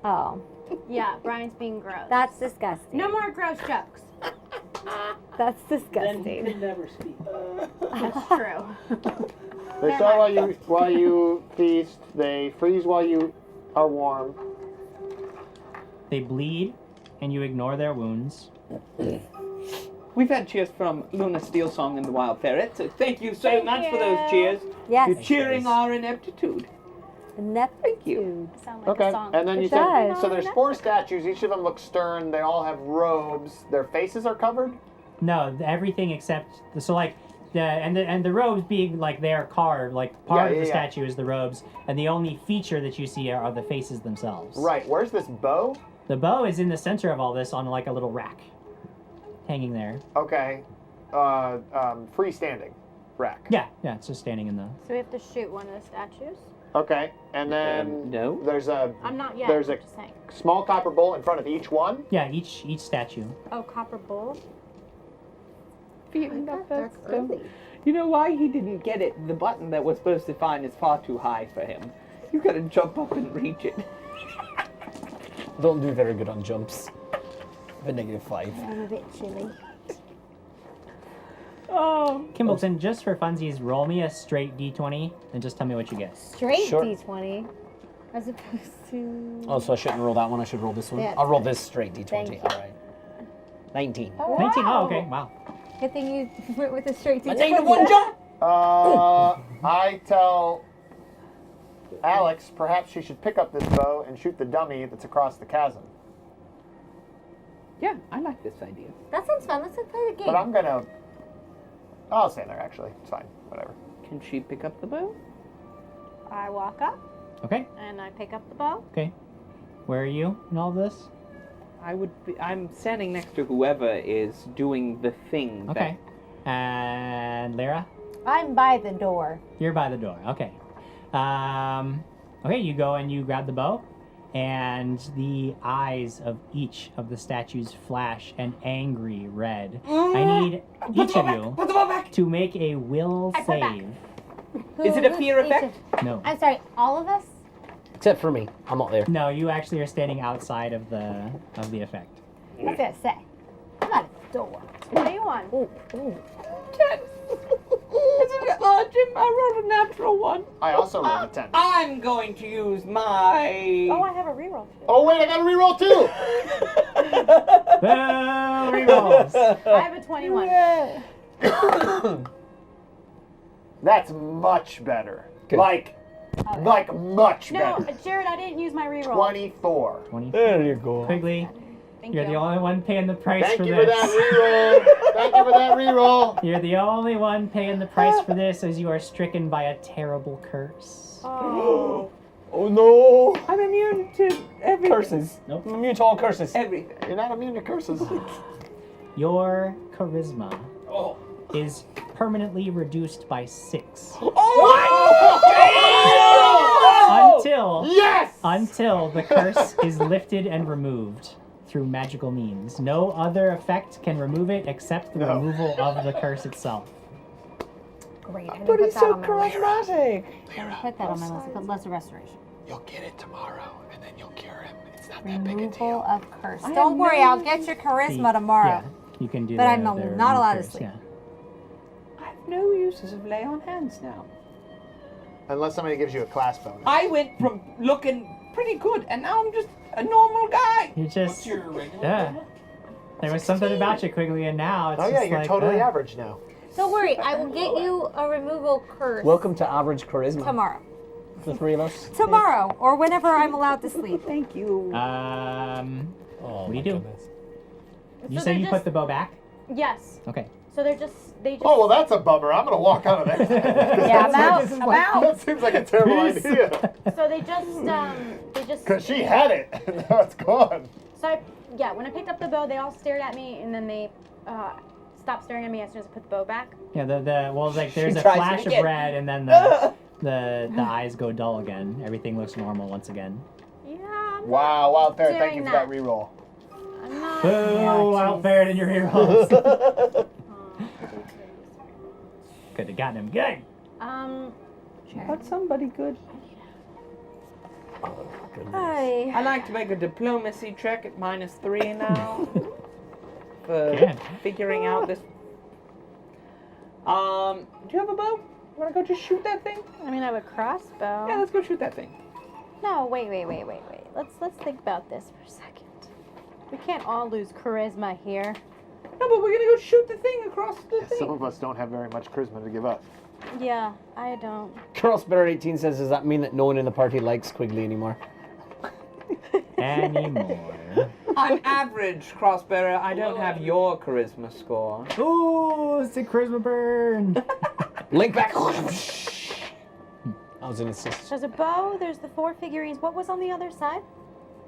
Oh, Yeah, Brian's being gross. that's disgusting. No more gross jokes. That's disgusting. never speak. That's true. They starve while you feast. They freeze while you are warm. They bleed and you ignore their wounds. We've had cheers from Luna Steelsong and the Wild Ferret, so thank you so much for those cheers. Yes. You're cheering our ineptitude. Thank you. Sound like Okay, a song. and then It you said does. so. There's 4 statues. Each of them look stern. They all have robes. Their faces are covered. No, everything except so like the robes being like they are carved, like part of the statue is the robes, and the only feature that you see are the faces themselves. Right. Where's this bow? The bow is in the center of all this on like a little rack, hanging there. Okay. Freestanding rack. Yeah, it's just standing in the. So we have to shoot one of the statues? Okay, and then No. there's a I'm not yet. There's I'm a- just saying. small copper bowl in front of each one. Yeah, each statue. Oh, copper bowl? Beaten up that stone. You know why he didn't get it? The button that we're supposed to find is far too high for him. You gotta jump up and reach it. Don't do very good on jumps. But -5. I'm a bit chilly. Oh. Kimbleton, just for funsies, roll me a straight d20 and just tell me what you get. Straight Sure. D20, as opposed to. Oh, so I shouldn't roll that one. I should roll this one. Yeah, I'll roll that's this straight D20. Thank you. All right. 19. 19. Oh, okay. Wow. Good thing you went with a straight A D20. -1 jump. I tell Alex perhaps she should pick up this bow and shoot the dummy that's across the chasm. Yeah, I like this idea. That sounds fun. Let's play the game. But I'll stand there actually. It's fine. Whatever. Can she pick up the bow? I walk up Okay. and I pick up the bow. Okay. Where are you in all this? I'm standing next to whoever is doing the thing. Okay. And Lyra? I'm by the door. You're by the door. Okay. Okay, you go and you grab the bow, and the eyes of each of the statues flash an angry red. I need each of you Put the bow back! to make a will I put back. save. Is it a fear Each effect? No. I'm sorry, all of us? Except for me. I'm not there. No, you actually are standing outside of the effect. I was gonna say. I'm at the door. What do you want? Ooh, ooh. Jim, I rolled a natural one. I also rolled a 10. I'm going to use my... Oh, I have a reroll too. Oh, wait, I got to reroll too. Boo! Rerolls. I have a 21. That's much better. Good. Like much No, better. Jared, I didn't use my reroll. 24. 20. There you go. Quigley, Thank you're you. the only one paying the price Thank for you this. for that reroll. Thank you for that reroll. You're the only one paying the price for this, as you are stricken by a terrible curse. Oh. Oh no! I'm immune to everything. Curses. Nope. I'm immune to all curses. Everything. You're not immune to curses. Your charisma is permanently reduced by 6 until the curse is lifted and removed through magical means. No other effect can remove it except the removal of the curse itself. Great. I didn't But put he's that so on my list. charismatic. I didn't put that on my list. I put lesser restoration. You'll get it tomorrow, and then you'll cure him. It's not that big a Removal deal. of curse. I Don't have worry, no- I'll get your charisma tomorrow. Yeah, you can do But the, I'm the not remove allowed to curse, sleep. yeah. I have no uses of lay on hands now. Unless somebody gives you a class bonus. I went from looking pretty good, and now I'm just a normal guy. You just, What's your regular? yeah. There was something about you, Quigley, and now it's Oh just yeah, you're like, totally average now. Don't worry, I will get you a removal curse Welcome to average charisma. tomorrow. The three of us. Tomorrow, or whenever I'm allowed to sleep. Thank you. Oh, What do you do? You So say they're you just- put the bow back? Yes. Okay. So they just. Oh well, that's a bummer. I'm gonna walk out of there. Yeah, I'm out. This is I'm like- out. That seems like a terrible Peace. idea. So they just. Cause she had it, and now it's gone. So when I picked up the bow, they all stared at me, and then they stopped staring at me as soon as I put the bow back. Yeah, well, like there's She a tries flash to of get- red, and then the eyes go dull again. Everything looks normal once again. Yeah. I'm Wow, Wild Fair, thank Doing you for that. that reroll. I'm not. Boo! Wild Ferret in your rerolls. Could have gotten him good. Got somebody good. Hi. I like to make a diplomacy check at -3 now. For Yeah. figuring out this. Do you have a bow? Wanna go just shoot that thing? I mean, I have a crossbow. Yeah, let's go shoot that thing. No, wait. Let's think about this for a second. We can't all lose charisma here. No, but we're gonna go shoot the thing across the thing. Some of us don't have very much charisma to give up. Yeah, I don't. Crossbear18 says, does that mean that no one in the party likes Quigley anymore? Anymore. I'm average, Crossbearer. I don't have your charisma score. Ooh, it's a charisma burn. Link back. I was in assist. There's a bow. There's the 4 figurines. What was on the other side?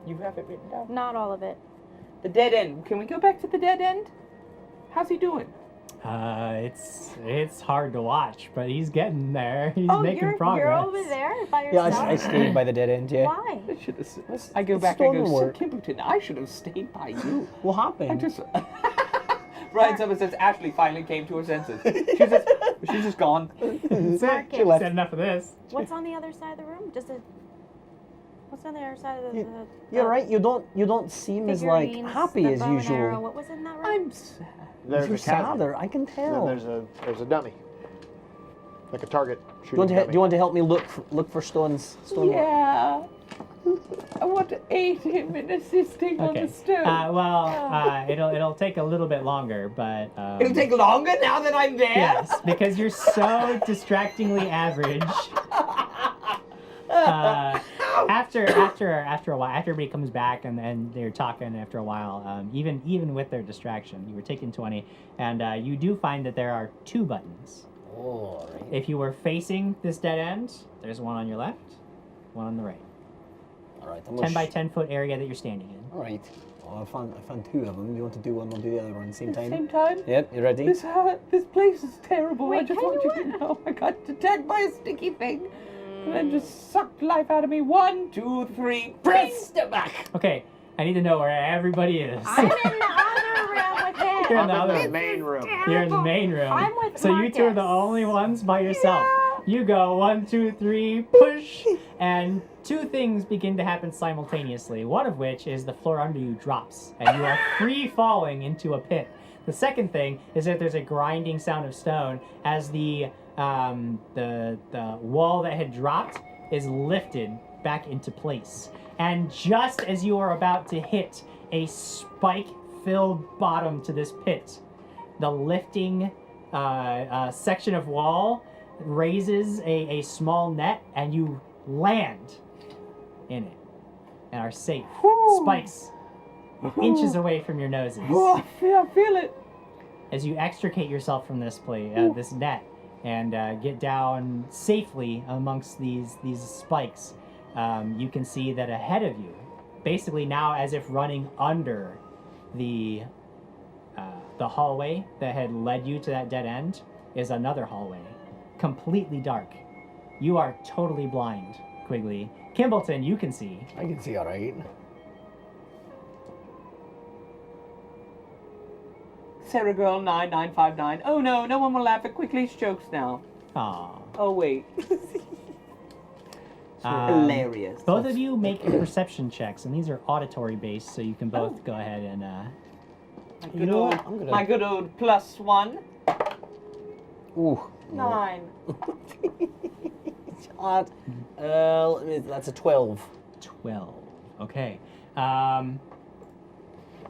You have it written down. Not all of it. The dead end. Can we go back to the dead end? How's he doing? It's hard to watch, but he's getting there. He's Oh, making you're progress. over there by Yeah, yourself. I stayed by the dead end, yeah. Why? I should have. I go back. I stolen go. work. Kimberton. I should have stayed by you. What happened? I just. Brian Summer says Ashley finally came to her senses. She's just gone. That's it. She left. Said enough of this. What's on the other side of the room? What's on the other side of the? You're right. You don't seem as like figurines, happy the as bow and arrow. usual. What was in that room? I'm sad. There's You're a chasm. sadder. I can Then tell. there's a dummy, like a target shooting Do you dummy. want to help me look for stones? Stone work? Yeah. I want to aid him in assisting on Okay. the stone. It'll take a little bit longer, but It'll take longer now that I'm there. yes, because you're so distractingly average. After a while, after everybody comes back and they're talking after a while, even with their distraction, you were taking 20, and you do find that there are 2 buttons. Oh, right. If you were facing this dead end, there's one on your left, one on the right. All right. 10 by 10 foot area that you're standing in. All right. Oh, I found 2 of them. Do you want to do one? We'll do the other one at the same time. Same time. Yep. You ready? This place is terrible. I Wait, just can want you you to know I got attacked by a sticky thing. And then just sucked life out of me. 1, 2, 3. Press step back. Okay, I need to know where everybody is. I'm in the other room with him. You're in the I'm other in the main room. You're in the main room. I'm with so you 2 are the Marcus. only ones by yourself. You go 1, 2, 3, push, and 2 things begin to happen simultaneously. One of which is the floor under you drops, and you are free falling into a pit The second thing is that there's a grinding sound of stone as the wall that had dropped is lifted back into place. And just as you are about to hit a spike-filled bottom to this pit, the lifting section of wall raises a small net, and you land in it and are safe. Spikes inches away from your noses. I feel it. As you extricate yourself from this this net and get down safely amongst these spikes, you can see that ahead of you, basically now as if running under the hallway that had led you to that dead end, is another hallway, completely dark. You are totally blind, Quigley. Kimbleton, you can see. I can see all right. Sarah Girl 9959. Oh no, no one will laugh at Quigley's jokes now. Aww. Oh wait. Hilarious. Both of you make perception checks, and these are auditory based, so you can both go ahead and. You know what? I'm gonna. My good old +1. Ooh. 9. Odd. That's a 12. 12. Okay.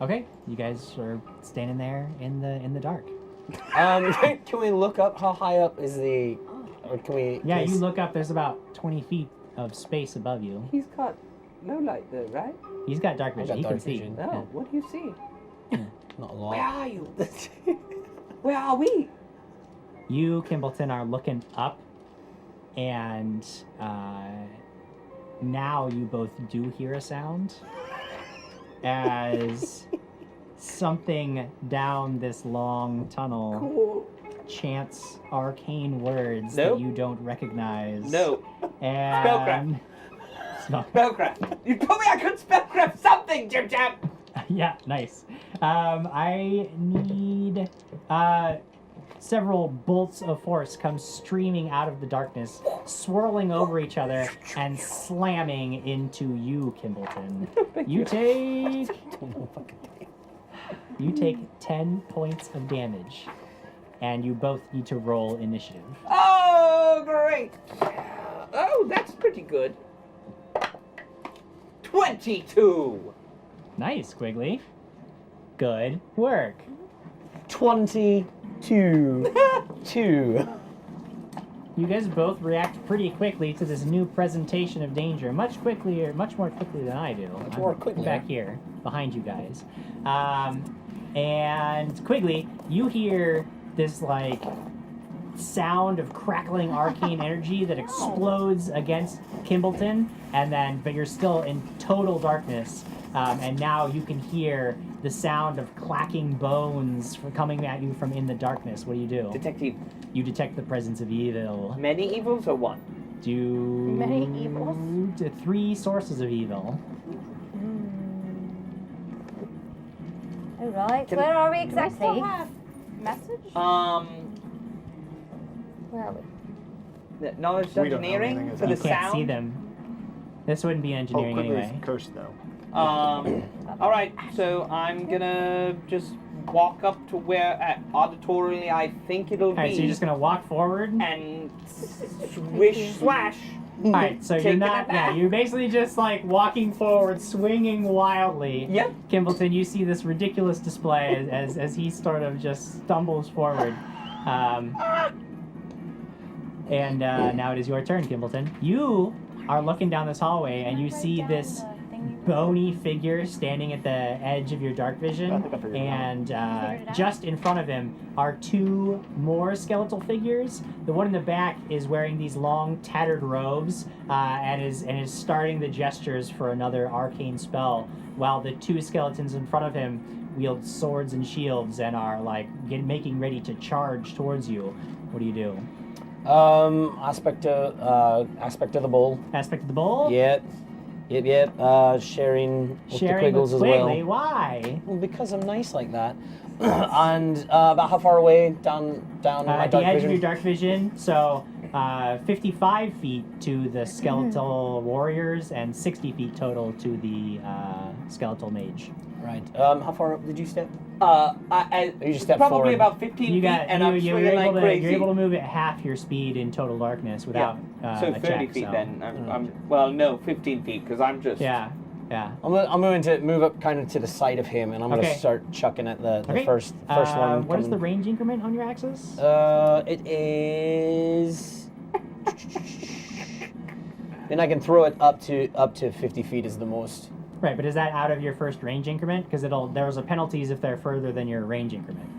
Okay, you guys are standing there in the dark. Can we look up how high up is the? Or can we? Yeah, you look up. There's about 20 feet of space above you. He's got no light though, right? He's got dark vision. I've He got can dark see. vision. No. What do you see? Not a lot. Where are you? Where are we? You, Kimbleton, are looking up, and now you both do hear a sound as something down this long tunnel chants arcane words that you don't recognize. No. And Spellcraft. You told me I could spellcraft something, Jim Jam. Yeah, nice. I need several bolts of force come streaming out of the darkness, swirling over each other and slamming into you, Kimbleton. You take 10 points of damage, and you both need to roll initiative. Oh, great. Oh, that's pretty good. 22. Nice, Quigley. Good work. 22. 2. You guys both react pretty quickly to this new presentation of danger, much more quickly than I do. Much more quickly. Back here, behind you guys. And Quigley, you hear this like sound of crackling arcane energy that explodes against Kimbleton, but you're still in total darkness. And now you can hear the sound of clacking bones coming at you from in the darkness. What do you do? Detective. You detect the presence of evil. Many evils or one? Many evils? 3 sources of evil. Alright, where are we exactly? Do we still have message? Where are we? The knowledge We don't know engineering anything for You the can't sound. see them. This wouldn't be engineering anyway. Cursed though. All right, so I'm gonna just walk up to where auditorily I think it'll Alright, be. so you're just gonna walk forward. and swish slash. Alright, so you're Taking not. it back. Yeah, you're basically just like walking forward, swinging wildly. Yep. Kimbleton, you see this ridiculous display as he sort of just stumbles forward. And now it is your turn, Kimbleton. You are looking down this hallway and you see this bony figure standing at the edge of your dark vision, and just in front of him are 2 more skeletal figures. The one in the back is wearing these long tattered robes and is starting the gestures for another arcane spell, while the 2 skeletons in front of him wield swords and shields and are like making ready to charge towards you. What do you do? Aspect of the bowl. Aspect of the bowl? Yep. Sharing with the Quiggles as Quigley, well. why? Well, because I'm nice like that. And about how far away down my At the dark edge vision? of your dark vision, so 55 feet to the skeletal warriors and 60 feet total to the skeletal mage. Right. How far up did you step? You just stepped Probably forward. about 15 feet, and I'm swinging like crazy. You're able to move at half your speed in total darkness without So a 30 check, feet so. then. Well, no, 15 feet, because I'm just... Yeah. I'm going to move up kind of to the side of him, and I'm going to Okay. start chucking at the Okay. first one. What is the coming. range increment on your axes? It is. Then I can throw it up to 50 feet is the most. Right, but is that out of your first range increment? Because there's a penalties if they're further than your range increment.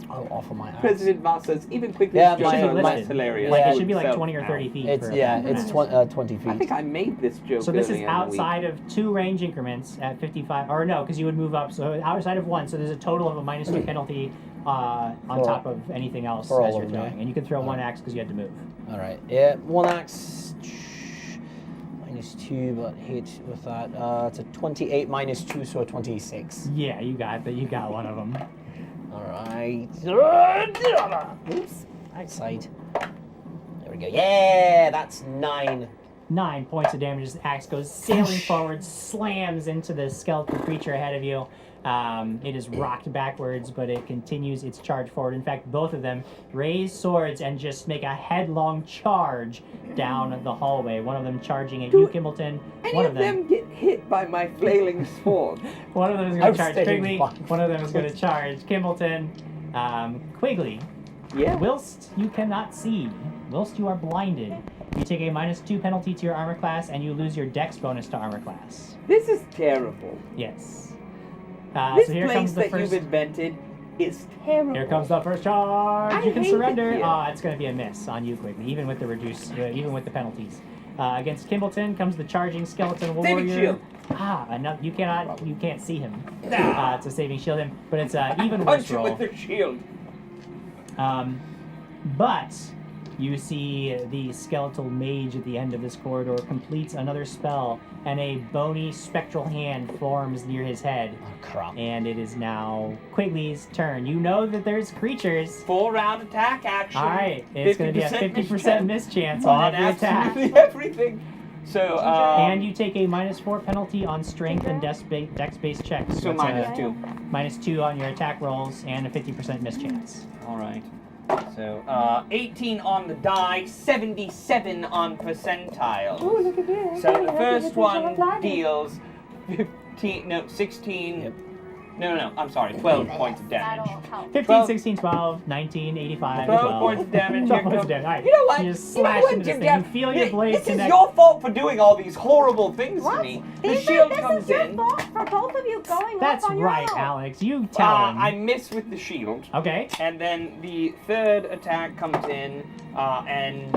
Oh, off of my axe. President Voss says, even quickly, Yeah, jokes Should are be less listed. hilarious. Like, Yeah. it should be like So- 20 or 30 feet. It's for yeah, a it's penalty. 20 feet. I think I made this joke So this is earlier in the week. outside of 2 range increments at 55, or no, because you would move up. So outside of 1, so there's a total of a -2 penalty on For- top of anything else for all as you're of them, throwing. yeah. And you can throw 1 axe because you had to move. All right. Yeah, 1 axe. -2, but hit with that. It's a 28 -2, so a 26. Yeah, you got that. You got one of them. All right. Oops. Outside. There we go. Yeah, that's 9. 9 points of damage as the axe goes sailing forward, slams into the skeletal creature ahead of you. It is rocked backwards, but it continues its charge forward. In fact, both of them raise swords and just make a headlong charge down the hallway. One of them charging at you, Kimbleton. Any of them get hit by my flailing sword? One of them is going to charge Outstanding. Quigley. One of them is going to charge Kimbleton. Quigley, Yeah. whilst you cannot see, whilst you are blinded, you take a -2 penalty to your armor class, and you lose your dex bonus to armor class. This is terrible. Yes. This So here place comes the that first. you've invented is terrible. Here comes the first charge. I You can hate surrender. it here. It's going to be a miss on you, Quigley, even with the even with the penalties. Against Kimbleton comes the charging skeleton warrior. Saving shield. Enough. You can't see him. It's a saving shield him, but it's an even worse Punch him roll. with the shield. But you see the skeletal mage at the end of this corridor completes another spell, and a bony spectral hand forms near his head. Oh, crap. And it is now Quigley's turn. You know that there's creatures. 4-round attack action. All right, it's going to be a 50% miss chance on on every attack. absolutely everything. So, And you take a -4 penalty on strength and dex-based checks. so it's a -2. -2 on your attack rolls and a 50% miss chance. All right. So, 18 on the die, 77 on percentile. Ooh, look at this. So Hey, the look at first the one picture of deals 16. Yep. No, I'm sorry, 12 points of damage. That'll help. 15, 12 16, 12, 19, 85, 12 points of damage. 12 Here points of comes- damage. All right. You know what? You just You know slash what, into this Jim thing. Jam? You feel your blade This connect. is your fault for doing all these horrible things to me. The This shield is comes your in. fault for both of you going That's off on your right, own. Alex. You tell him. I miss with the shield. Okay. And then the third attack comes in and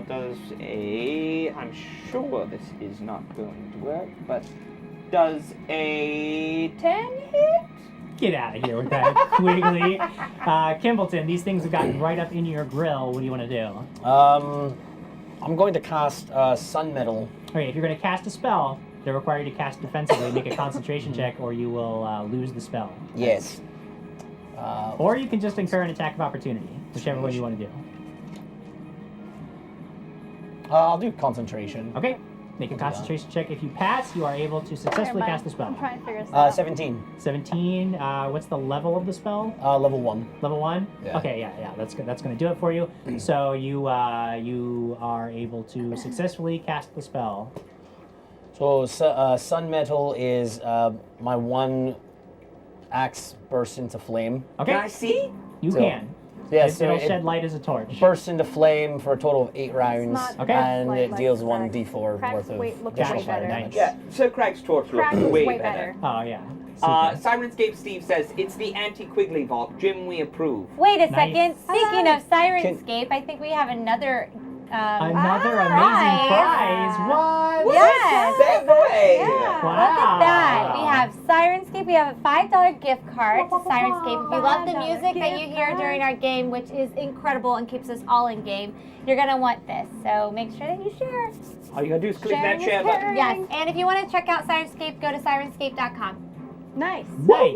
does a... I'm sure this is not going to work, but does a 10 hit? Get out of here with that, Quigley. Kimbleton, these things have gotten right up in your grill. What do you want to do? I'm going to cast Sun Metal. Okay, if you're going to cast a spell, they're required to cast defensively. Make a concentration check, or you will lose the spell. Yes. Or you can just incur an attack of opportunity, whichever one you want to do. I'll do concentration. Okay, make a concentration check. If you pass, you are able to successfully cast the I'm spell. trying to figure this out. 17. 17. What's the level of the spell? Level 1. Level 1. Yeah. Okay, yeah. That's good. That's going to do it for you. So you are able to successfully cast the spell. So Sun Metal is my 1 axe bursts into flame. Okay, Can I see? you So- can. Yeah, It'll shed light as a torch. bursts into flame for a total of 8 rounds, not Okay. and like- it like deals Craig's. 1d4 Craig's worth of looks Gotcha. way better. Nice. Yeah, so Craig's torch Craig looks is way way better. better. Oh yeah. Sirenscape Steve says, it's the anti-Quigley vault. Jim, we approve. Wait a Nice. second. Speaking of Sirenscape, I think we have another. Another amazing prize. What? Yes. Segue! Yeah. Wow. Look at that. We have Sirenscape. We have a $5 gift card to Sirenscape. If you love the music that you hear during our game, which is incredible and keeps us all in game, you're going to want this. So make sure that you share. All you gotta do is click Sharing that share is button. caring. Yes. And if you want to check out Sirenscape, go to sirenscape.com. Nice. Nice.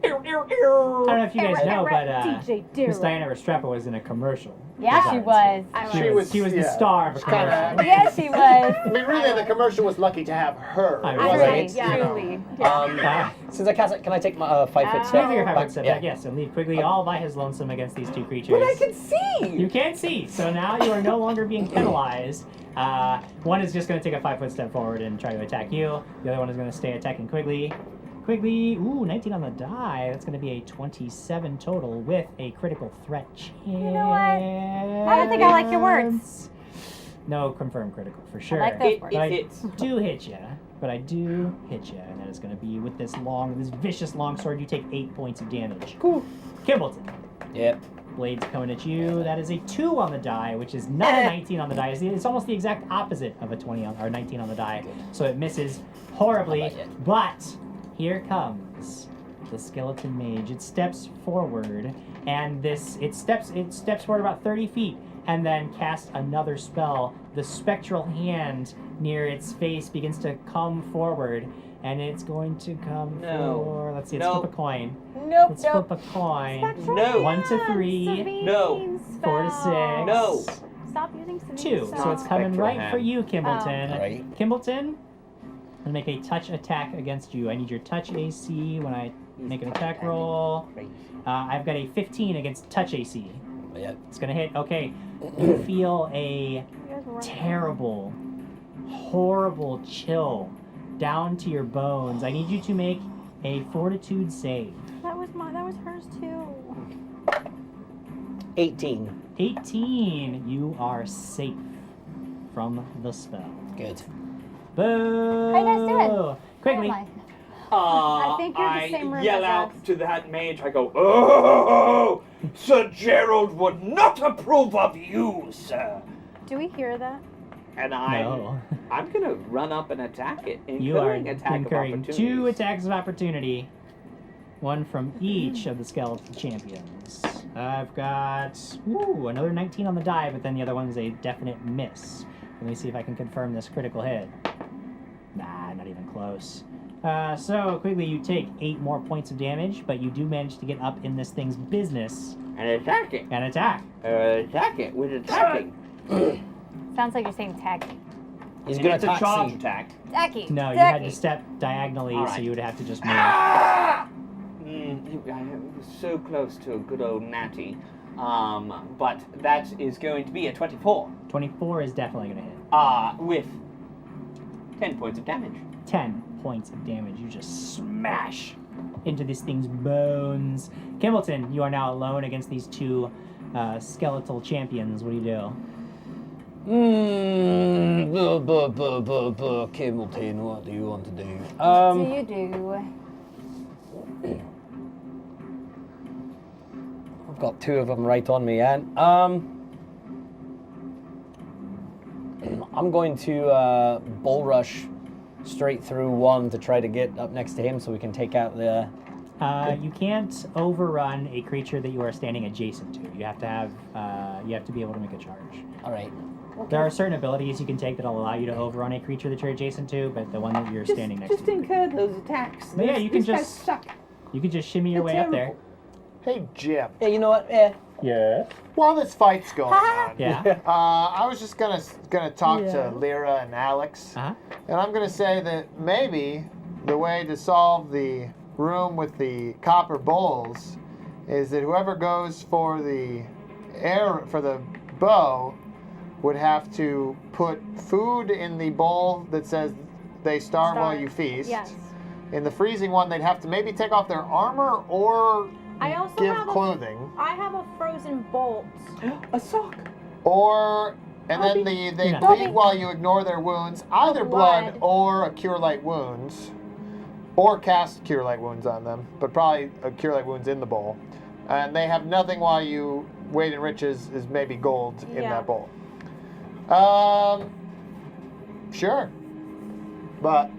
I don't know if you guys know, but DJ Miss Dira. Diana Restrepo was in a commercial. Yeah, she was. She was the yeah. star of a Kinda, commercial. I mean, Yes, she was. I mean, really, the commercial was lucky to have her. I It was. wasn't, Right, you know. truly. Since I cast it, can I take my 5 foot So step? your 5 back? foot step Yeah. back, yes, and leave quickly all by his lonesome against these two creatures. But I can see! You can't see, so now you are no longer being penalized. One is just going to take a 5 foot step forward and try to attack you. The other one is going to stay attacking Quigley. Quigley, ooh, 19 on the die. That's going to be a 27 total with a critical threat chance. You know what? I don't think I like your words. No, confirm critical for sure. like those words. But I hits. do hit you. But I do hit you, and that is going to be with this vicious long sword. You take 8 points of damage. Cool. Kimbleton. Yep. Blades coming at you. That is a 2 on the die, which is not a 19 on the die. It's almost the exact opposite of a 19 on the die. So it misses horribly. But here comes the skeleton mage. It steps forward, and it steps forward about 30 feet, and then casts another spell. The spectral hand near its face begins to come forward, and it's going to come for. Let's see. Let's flip a coin. Nope, Let's flip a coin. No. 1 to 3. No. 4 to 6. No. Stop using Sabine 2. So spells. it's coming Spectral right hand. for you, Kimbleton. Oh. Right. Kimbleton, I'm going to make a touch attack against you. I need your touch AC when I make an attack roll. I've got a 15 against touch AC. Yep. It's going to hit. Okay. You feel a terrible, horrible chill down to your bones. I need you to make a fortitude save. That was hers too. 18. 18. You are safe from the spell. Good. Boo! How you guys doing? Quickly. Where am I think you're the same room yell as out us. to that mage. I go, oh, Sir Gerald would not approve of you, sir. Do we hear that? And No. I'm gonna run up and attack it. You are Incurring attack of incurring 2 opportunities. attacks of opportunity. One from each of the skeleton champions. I've got another 19 on the die, but then the other one's a definite miss. Let me see if I can confirm this critical hit. Nah, not even close. So quickly you take 8 more points of damage, but you do manage to get up in this thing's business And attack it. and attack. Attack it with attacking. Sounds like you're saying tacky. He's And gonna it's a attack charge C. attack. Tacky. No, you tacky. had to step diagonally, All so right. you would have to just move. Ah! I was so close to a good old natty. But that is going to be a 24. 24 is definitely going to hit. With 10 points of damage. 10 points of damage. You just smash into this thing's bones. Kimbleton, you are now alone against these 2 skeletal champions. What do you do? Kimbleton, what do you want to do? Do you do? I've got 2 of them right on me, and I'm going to bull rush straight through one to try to get up next to him so we can take out the. You can't overrun a creature that you are standing adjacent to. You have to have. You have to be able to make a charge. All right. There are certain abilities you can take that'll allow you to overrun a creature that you're adjacent to, but the one that you're standing next Just to. incur those attacks. But yeah, you can These guys just- suck. You can just shimmy your way up there. Hey, Jim. Yeah, you know what? Yeah. Yeah. While this fight's going on, Yeah. I was just gonna talk to Lyra and Alex, Uh-huh. and I'm gonna say that maybe the way to solve the room with the copper bowls is that whoever goes for the bow would have to put food in the bowl that says they starve while you feast. Yes. In the freezing one, they'd have to maybe take off their armor or I also give have clothing. I have a frozen bolt. A sock. And then they You're not bleed while you ignore their wounds, either blood or a Cure Light Wounds. Or cast Cure Light Wounds on them, but probably a Cure Light Wounds in the bowl. And they have nothing while you wait in riches is maybe gold in Yeah. that bowl. Sure. But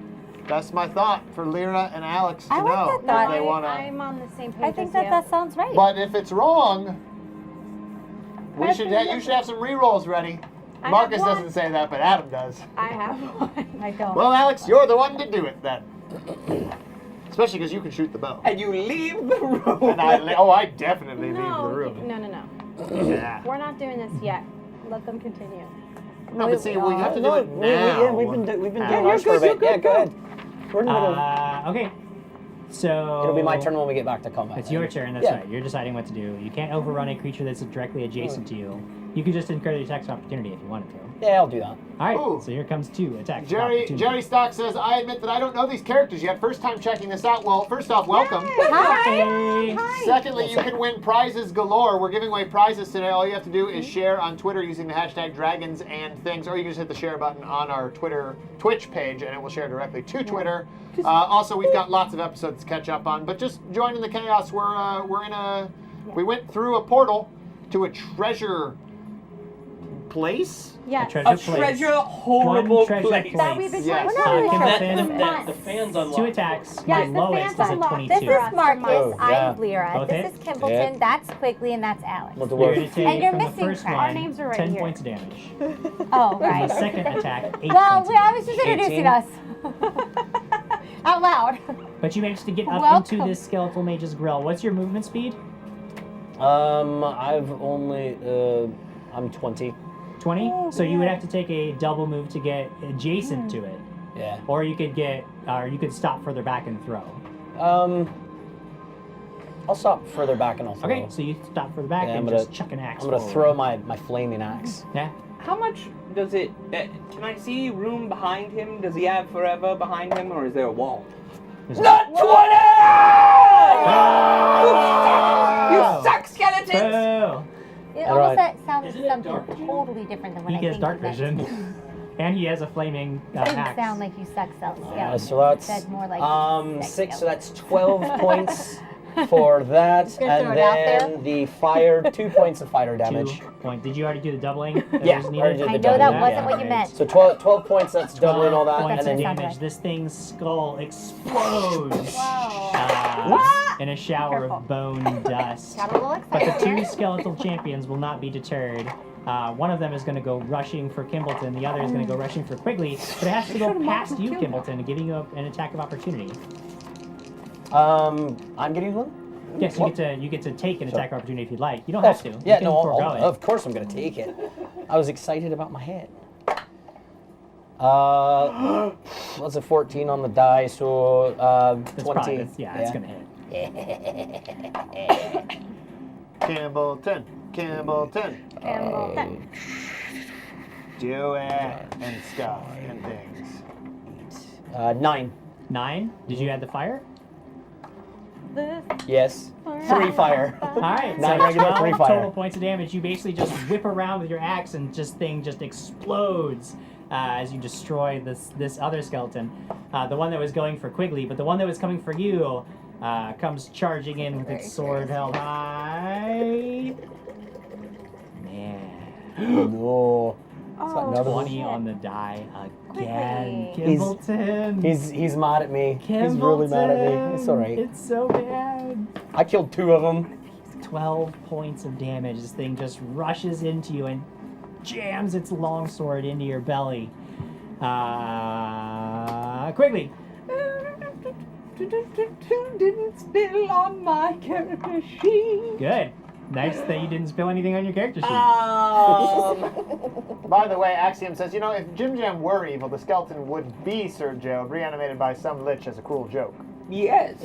that's my thought for Lyra and Alex to I like know that thought. if they want to. I'm on the same page. I think as that you. that sounds right. But if it's wrong, I you should have some rerolls ready. I Marcus have one. doesn't say that, but Adam does. I have one. I don't. Well, Alex, you're the one to do it then. Especially because you can shoot the bow. And you leave the room. And I definitely leave the room. No. Yeah. We're not doing this yet. Let them continue. No, but see, we have to do it now. Yeah, we've been doing ours for a bit. Yeah, go ahead. We're in the middle. Okay. So It'll be my turn when we get back to combat. It's your turn, that's right. You're deciding what to do. You can't overrun a creature that's directly adjacent to you. You can just incur the attacks of opportunity if you wanted to. Yeah, I'll do that. Alright, Ooh. so here comes 2 attacks. Jerry Stock says, I admit that I don't know these characters yet. First time checking this out. Well, first off, welcome. Hi. Secondly, you can win prizes galore. We're giving away prizes today. All you have to do is share on Twitter using the hashtag dragons and things, or you can just hit the share button on our Twitch page, and it will share directly to Twitter. Also, we've got lots of episodes to catch up on, but just join in the chaos. We went through a portal to a treasure place. Yes. A horrible treasure place. That we've been Yes. talking about. The fans unlocked. 2 attacks. Yes, My the lowest fans is a unlocked. 22. This is Marcus, Oh, yeah. I'm Lyra, Both this hit? is Kimbleton, Yeah. that's Quigley, and that's Alex. What the You're word? going to take And you're from the missing first Craig. one, Our names are right 10 here. points of damage. Oh, The right. second attack, 8 Well, points of I was damage. just introducing 18. us. Out loud. But you managed to get up Welcome. into this skeletal mage's grill. What's your movement speed? I've only I'm 20. 20? So you would have to take a double move to get adjacent to it. Yeah. Or you could stop further back and throw. I'll stop further back and I'll throw. Okay, so you stop further back Yeah, and I'm gonna- just chuck an axe I'm gonna forward. throw my flaming axe. Yeah. How much does it... can I see room behind him? Does he have forever behind him, or is there a wall? There's Not 20! Oh! You suck, skeletons! Boo! It All almost right. sounds Isn't it something dark vision? totally different than what He I gets think dark you meant. vision. And he has a flaming Didn't axe. sound like you suck skeleton. So that's Said more like six. So that's 12 points for that, Just gonna and throw it out then the fire 2 points of fire damage. 2 points. Did you already do the doubling? that Yeah, was I needed? already did I the know that doubling, wasn't yeah. what you meant. So 12 points. That's doubling all that, points and of then damage. Sounds This thing's skull explodes Whoa. in a shower Careful. of bone dust. Got a little But the excited 2 there. skeletal champions will not be deterred. One of them is going to go rushing for Kimbleton. The other is going to go rushing for Quigley. But it has to go past you, Kimbleton, giving you an attack of opportunity. I'm getting one. Yes, you get to take an attack of opportunity if you'd like. You don't Oh, have to. yeah, you can no, forego it. of course I'm gonna take it. I was excited about my head. That's a 14 on the die, so It's 20. probably, it's going to hit. Kimbleton. Campbell. Do it and stuff and things. 9. 9. Did you add the fire? Yes. 3 fire. All right, 9 so regular, 3 fire. total points of damage. You basically just whip around with your axe, and thing just explodes as you destroy this other skeleton. The one that was going for Quigley, but the one that was coming for you comes charging in with its sword held high. Man, No. Oh, another 20 on the die again. Quigley. Kimbleton. He's mad at me. He's really mad at me. It's alright. It's so bad. I killed 2 of them. 12 points of damage. This thing just rushes into you and jams its longsword into your belly. Quigley. Didn't spill on my character sheet. Good. Nice that you didn't spill anything on your character sheet. By the way, Axiom says, you know, if Jim Jam were evil, the skeleton would be Sir Joe, reanimated by some lich as a cruel joke. Yes.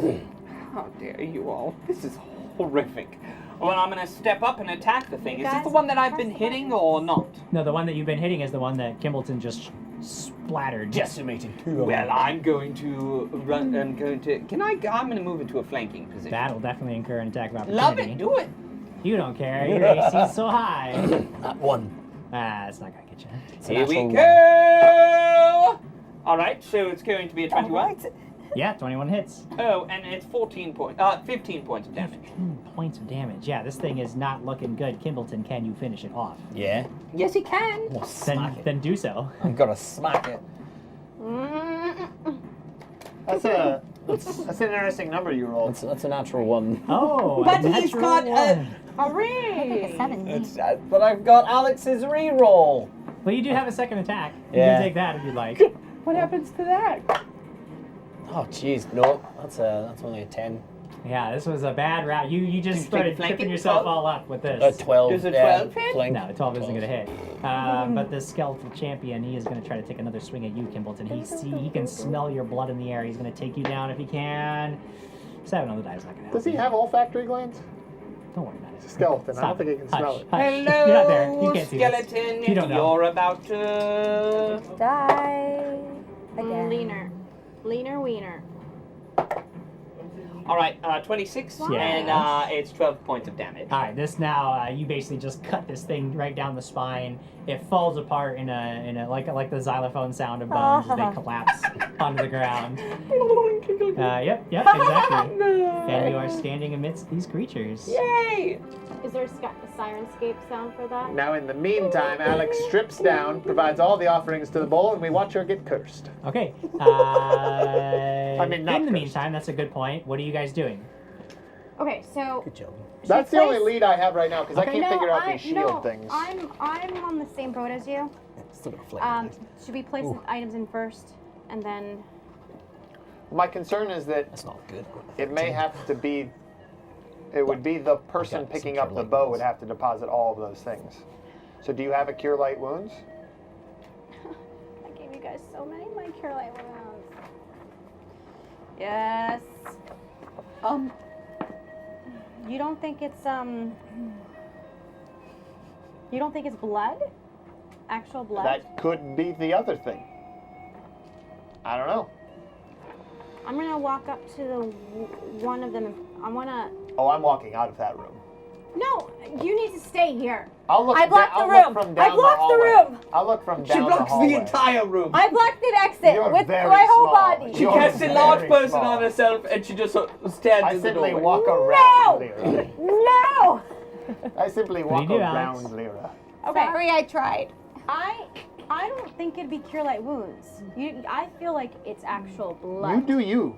How dare you all? This is horrific. Well, I'm gonna step up and attack the thing. Is this the one that I've been hitting or not? No, the one that you've been hitting is the one that Kimbleton just splattered. Decimating 2 of them. Well, I'm going to run. I'm going to. I'm going to move into a flanking position. That'll definitely incur an attack of opportunity. Love it. Do it. You don't care. Your AC's so high. Not 1. It's not gonna get you. It's a Here we natural go. All right. So it's going to be a 21. Yeah, 21 hits. Oh, and it's 15 points of damage. 15 points of damage. Yeah, this thing is not looking good. Kimbleton, can you finish it off? Yeah. Yes, he can. Well, smack it. Then do so. I'm gonna smack it. That's an interesting number you rolled. That's a natural 1. Oh, But a he's natural got a- one. A 7. But I've got Alex's reroll. Well, you do have a second attack. You Yeah. can take that if you'd like. What happens to that? Oh, jeez, no. That's only a 10. Yeah, this was a bad route. You just Take started flanking, tripping yourself 12? all up with A this. 12. Does a yeah, 12 hit? flank. No, 12 isn't going to hit. But the skeletal champion, he is going to try to take another swing at you, Kimbleton. He can smell your blood in the air. He's going to take you down if he can. 7 on the die is not going to help. Does he have olfactory glands? Don't worry about it. It's a skeleton. I Stop don't think he can smell it. Hush. Hello, You're not there. You can't see this. skeleton. You don't know. You're about to... Die again. Leaner wiener. All right, 26, Yes. and it's 12 points of damage. All right, this now you basically just cut this thing right down the spine. It falls apart in a like the xylophone sound of bones as they collapse onto the ground. Yep, exactly. And you are standing amidst these creatures. Yay! Is there a sirenscape sound for that? Now, in the meantime, Alex strips down, provides all the offerings to the bowl, and we watch her get cursed. Okay. I mean, not in the cursed. meantime, that's a good point. What are you guys doing? Okay, so Good job. That's the only place- lead I have right now, because I Okay. can't figure out these shield things. I'm on the same boat as you. Still got a flame. Should we place the items in first, and then? My concern is that That's not good. it may have to be... It would be the person got picking some up the cure light bow wounds. would have to deposit all of those things. So do you have a Cure Light Wounds? I gave you guys so many of my cure light wounds. Yes. You don't think it's You don't think it's blood? Actual blood? That could be the other thing. I don't know. I'm gonna walk up to the one of them. I wanna. Oh, I'm walking out of that room. No, you need to stay here. I'll look. I blocked the I'll room. Look from I down blocked the hallway. room. I'll look from She down the blocks hallway. the entire room. I blocked an exit You're with very my whole small. body. She You're casts a large very person small. on herself, and she just stands I in the simply doorway. walk around Lyra. No. I simply What do walk you do, Alex? around Lyra. Okay. Sorry, I tried. I don't think it'd be cure light wounds. I feel like it's actual blood. You do you.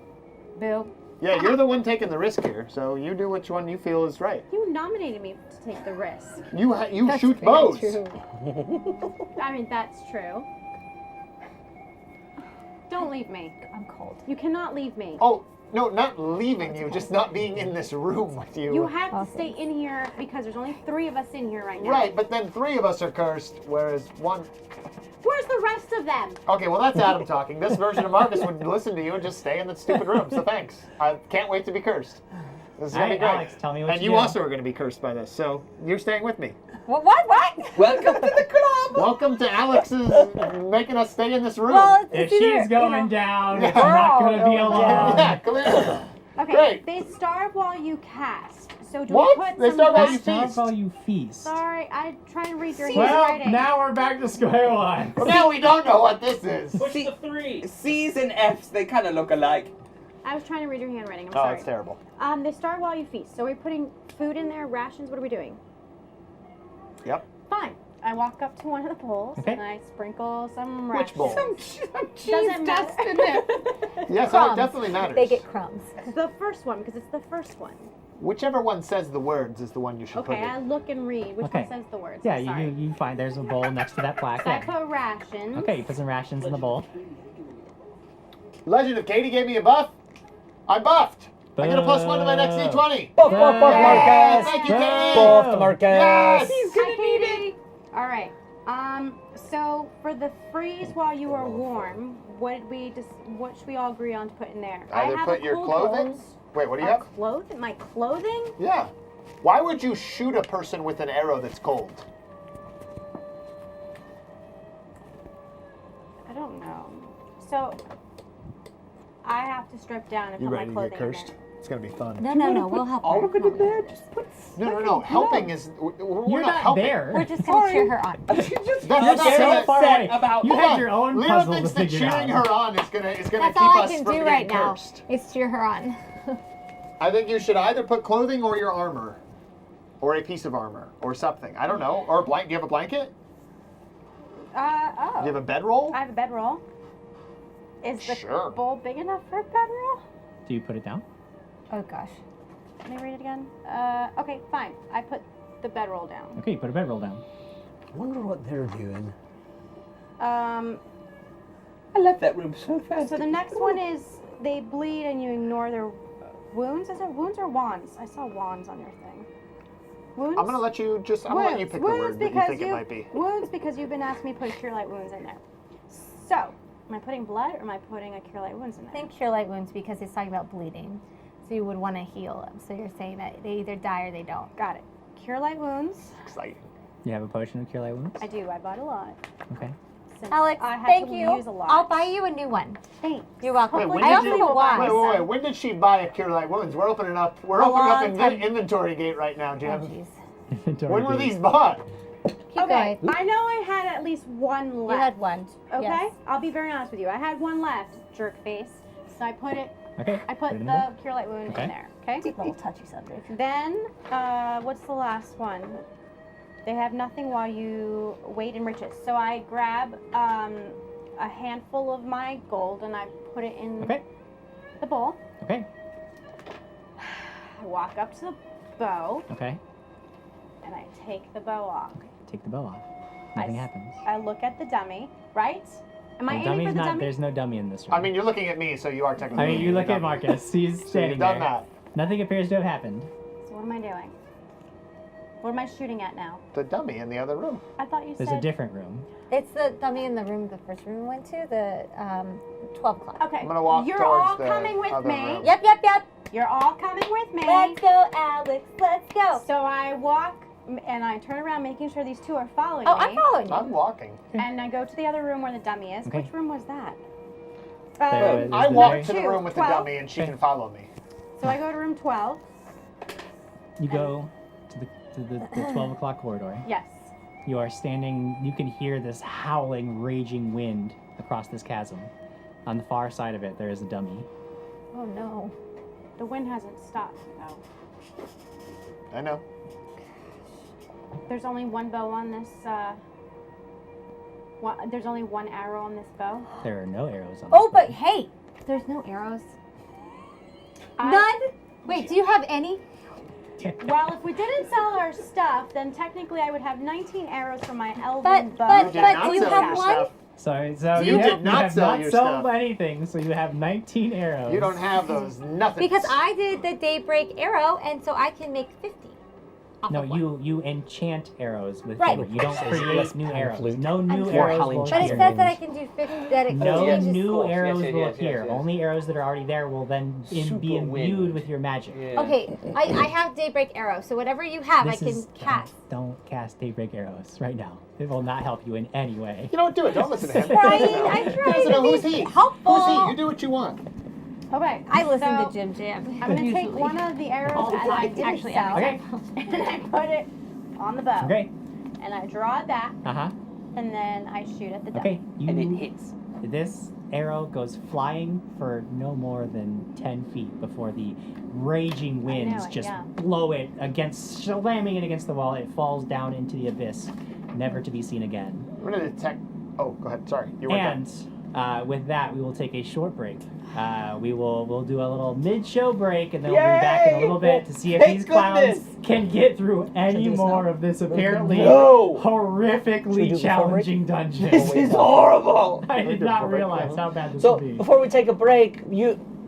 Boo. Yeah, you're the one taking the risk here, so you do which one you feel is right. You nominated me to take the risk. You That's shoot very bows. true. I mean, that's true. Don't leave me. I'm cold. You cannot leave me. Oh no, not leaving you, just not being in this room with you. You have to stay in here because there's only 3 of us in here right now. Right, but then 3 of us are cursed, whereas one. Where's the rest of them? Okay, well that's Adam talking. This version of Marcus would listen to you and just stay in that stupid room. So thanks. I can't wait to be cursed. This is gonna be Alright, great. Alex, tell me what and you you do. also are gonna be cursed by this, so you're staying with me. What? Welcome to the club! Welcome to Alex's making us stay in this room. Well, If it's either, she's going you know, down, Yeah. it's not We're going to all be going alone. yeah, clearly. Okay, Great. they starve while you cast. So do What? we put They some starve while you ration- Starve feast. while you feast. Sorry, I try and read your Well, handwriting. now we're back to square one. Well, now we don't know what this is. Push the 3. C's and F's, they kind of look alike. I was trying to read your handwriting. I'm Oh, sorry. it's terrible. They starve while you feast. So we're putting food in there, rations. What are we doing? Yep. Fine. I walk up to one of the bowls Okay. and I sprinkle some Which rations. bowl? Doesn't matter. Yes, oh, it Crumbs. definitely matters. They get crumbs. The first one, because it's the first one. Whichever one says the words is the one you should put Okay, I in. look and read. Which Okay. one says the words? Yeah, I'm sorry. you find there's a bowl next to that plaque So I there. put rations. Okay, you put some rations in the bowl. Legend of Katie gave me a buff. I buffed. I get a +1 to my next D20. Buff, buff, buff, Yeah, Marcus. thank you, Katie. Buff, Marcus. Yes. Hi, Katie. All right. So for the freeze while you are warm, what should we all agree on to put in there? I Either have put a your cool clothing. clothes. Wait, what do you have? My clothing? Yeah. Why would you shoot a person with an arrow that's cold? I don't know. So I have to strip down and put my clothing in there. It's gonna be fun. No. We'll help All her. look at that. Just put No. Helping is. We're You're not helping. there. We're just gonna cheer her on. That's You're not so gonna- far upset away. about- You Hold had on. your own Lyra puzzle thinks to that figure cheering out. her on is gonna That's keep all I us can from do getting right now. cursed. Is cheer her on. I think you should either put clothing or your armor, or a piece of armor, or something. I don't know. Or a blanket. Do you have a blanket? Do you have a bedroll? I have a bedroll. Is the Sure. bowl big enough for a bedroll? Do you put it down? Oh gosh. Let me read it again. Okay, fine. I put the bedroll down. Okay, you put a bedroll down. I wonder what they're doing. I left that room so fast. So the next one is they bleed and you ignore their wounds. Is it wounds or wands? I saw wands on your thing. Wounds? I'm gonna let you pick the word that you think it might be. Wounds because you've been asking me to put Cure Light Wounds in there. So, am I putting blood or am I putting a Cure Light Wounds in there? I think Cure Light Wounds because it's talking about bleeding. So you would want to heal them. So you're saying that they either die or they don't. Got it. Cure Light Wounds. Exciting. You have a potion of Cure Light Wounds? I do. I bought a lot. Okay. Since Alex, I had thank to you. use a lot. I'll buy you a new one. Thanks. You're welcome. Wait, when I did also you- have a wand. Wait. When did she buy a Cure Light Wounds? We're opening up long time. inventory gate right now, Oh, Jim. jeez. When were these bought? Keep Okay, going. I know I had at least one left. You had one. Okay, Yes. I'll be very honest with you. I had one left, jerk face. So I put Okay. I put Put it in the there. Cure Light Wound Okay. in there. Okay. Little touchy subject. Then, what's the last one? They have nothing while you wait in riches. So I grab a handful of my gold and I put it in Okay. the bowl. Okay. I walk up to the bow Okay. and I take the bow off. Take the bow off. Nothing happens. I look at the dummy, right? Am I The aiming dummy's for the not. dummy? There's no dummy in this room. I mean, you're looking at me, so you are technically. I mean, you look the at dummy. Marcus. He's So standing you've done there. that. Nothing appears to have happened. So what am I doing? What am I shooting at now? The dummy in the other room. I thought you There's said. a different room. It's the dummy in the room the first room we went to, the 12 o'clock. Okay. I'm gonna walk You're towards all the coming with other me. room. Yep. You're all coming with me. Let's go, Alex. Let's go. So I walk and I turn around, making sure these two are following Oh, me. I'm following you. I'm walking. And I go to the other room where the dummy is. Okay. Which room was that? There was- I the walk very- to the room with the 12. dummy, and she Okay. can follow me. So I go to room 12. You go to the 12 o'clock corridor. Yes. You are standing. You can hear this howling, raging wind across this chasm. On the far side of it, there is a dummy. Oh, no. The wind hasn't stopped though. I know. There's only one bow on this. There's only one arrow on this bow. There are no arrows on. Oh, this but bow. hey, there's no arrows. I- None? Wait, do you have any? Well, if we didn't sell our stuff, then technically I would have 19 arrows from my elven But- bow. but- You did but not do you sell have your one? stuff. So You did not have sell not your sold stuff. anything, so you have 19 arrows. You don't have those nothing. Because I did the daybreak arrow, and so I can make 50. off No, of one. you enchant arrows with Right. flavor. You don't create new arrows. flute. No new More arrows Halloween will But it Cheers. appear. says that I can do 50. That it No changes. new Yes, arrows yes, will yes, appear. yes, yes. Only arrows that are already there will then Super be imbued wind. with your magic. Yeah. Okay, I have daybreak arrow, so whatever you have, This I can is- cast. Don't cast daybreak arrows right now. It will not help you in any way. You don't do it. Don't listen to him. Trying, He doesn't know. I'm He trying doesn't know to who's be he. helpful. Who's he? You do what you want. Okay. I listen so to Jim Jam. I'm gonna take usually. one of the arrows All the that I time, didn't actually, sell, Okay. and I put it on the bow. Okay. And I draw it back, Uh huh. and then I shoot at the dummy. Okay. You, And it hits. This arrow goes flying for no more than 10 feet before the raging winds it, just yeah. blow it against, slamming it against the wall. It falls down into the abyss, never to be seen again. We're gonna detect. Oh, go ahead. Sorry, you were done. And with that, we will take a short break. We'll do a little mid-show break, and then we'll be back in a Yay! little bit to see if Thank these clowns goodness! can get through any do this more now? of this apparently No! Should we horrifically do the full challenging dungeon. This is horrible! I did do not full break realize now. how bad this So would be. before we take a break,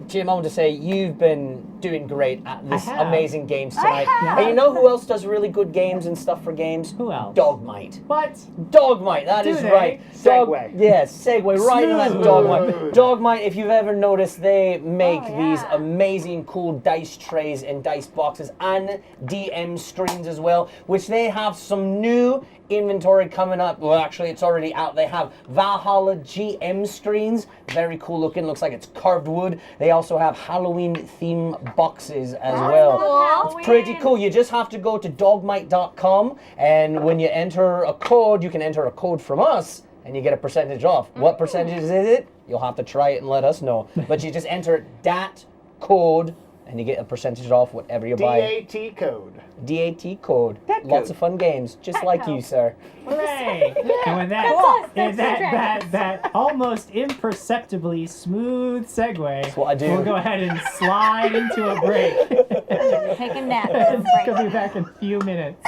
Jim, I want to say you've been doing great at this have. amazing games tonight. have. And you know who else does really good games and stuff for games? Who else? Dogmite. What? Dogmite, that Do is they? right. Segue. Yes, segue right in that Smooth. Dogmite. Dogmite, if you've ever noticed, they make Oh, these yeah. amazing cool dice trays and dice boxes and DM screens as well, which they have some new inventory coming up. Well, actually, it's already out. They have Valhalla GM screens. Very cool looking. Looks like it's carved wood. They also have Halloween theme boxes as well. Halloween. It's pretty cool. You just have to go to dogmite.com, and when you enter a code, you can enter a code from us, and you get a percentage off. What percentage is it? You'll have to try it and let us know. But you just enter that code, and you get a percentage off whatever you buy. DAT code. DAT code. That Lots code. of fun games, just like code. you, sir. Hooray! And with that, us, and Dungeons and Dragons. that almost imperceptibly smooth segue, what I do. we'll go ahead and slide into a break. Take a nap. We'll be back in a few minutes.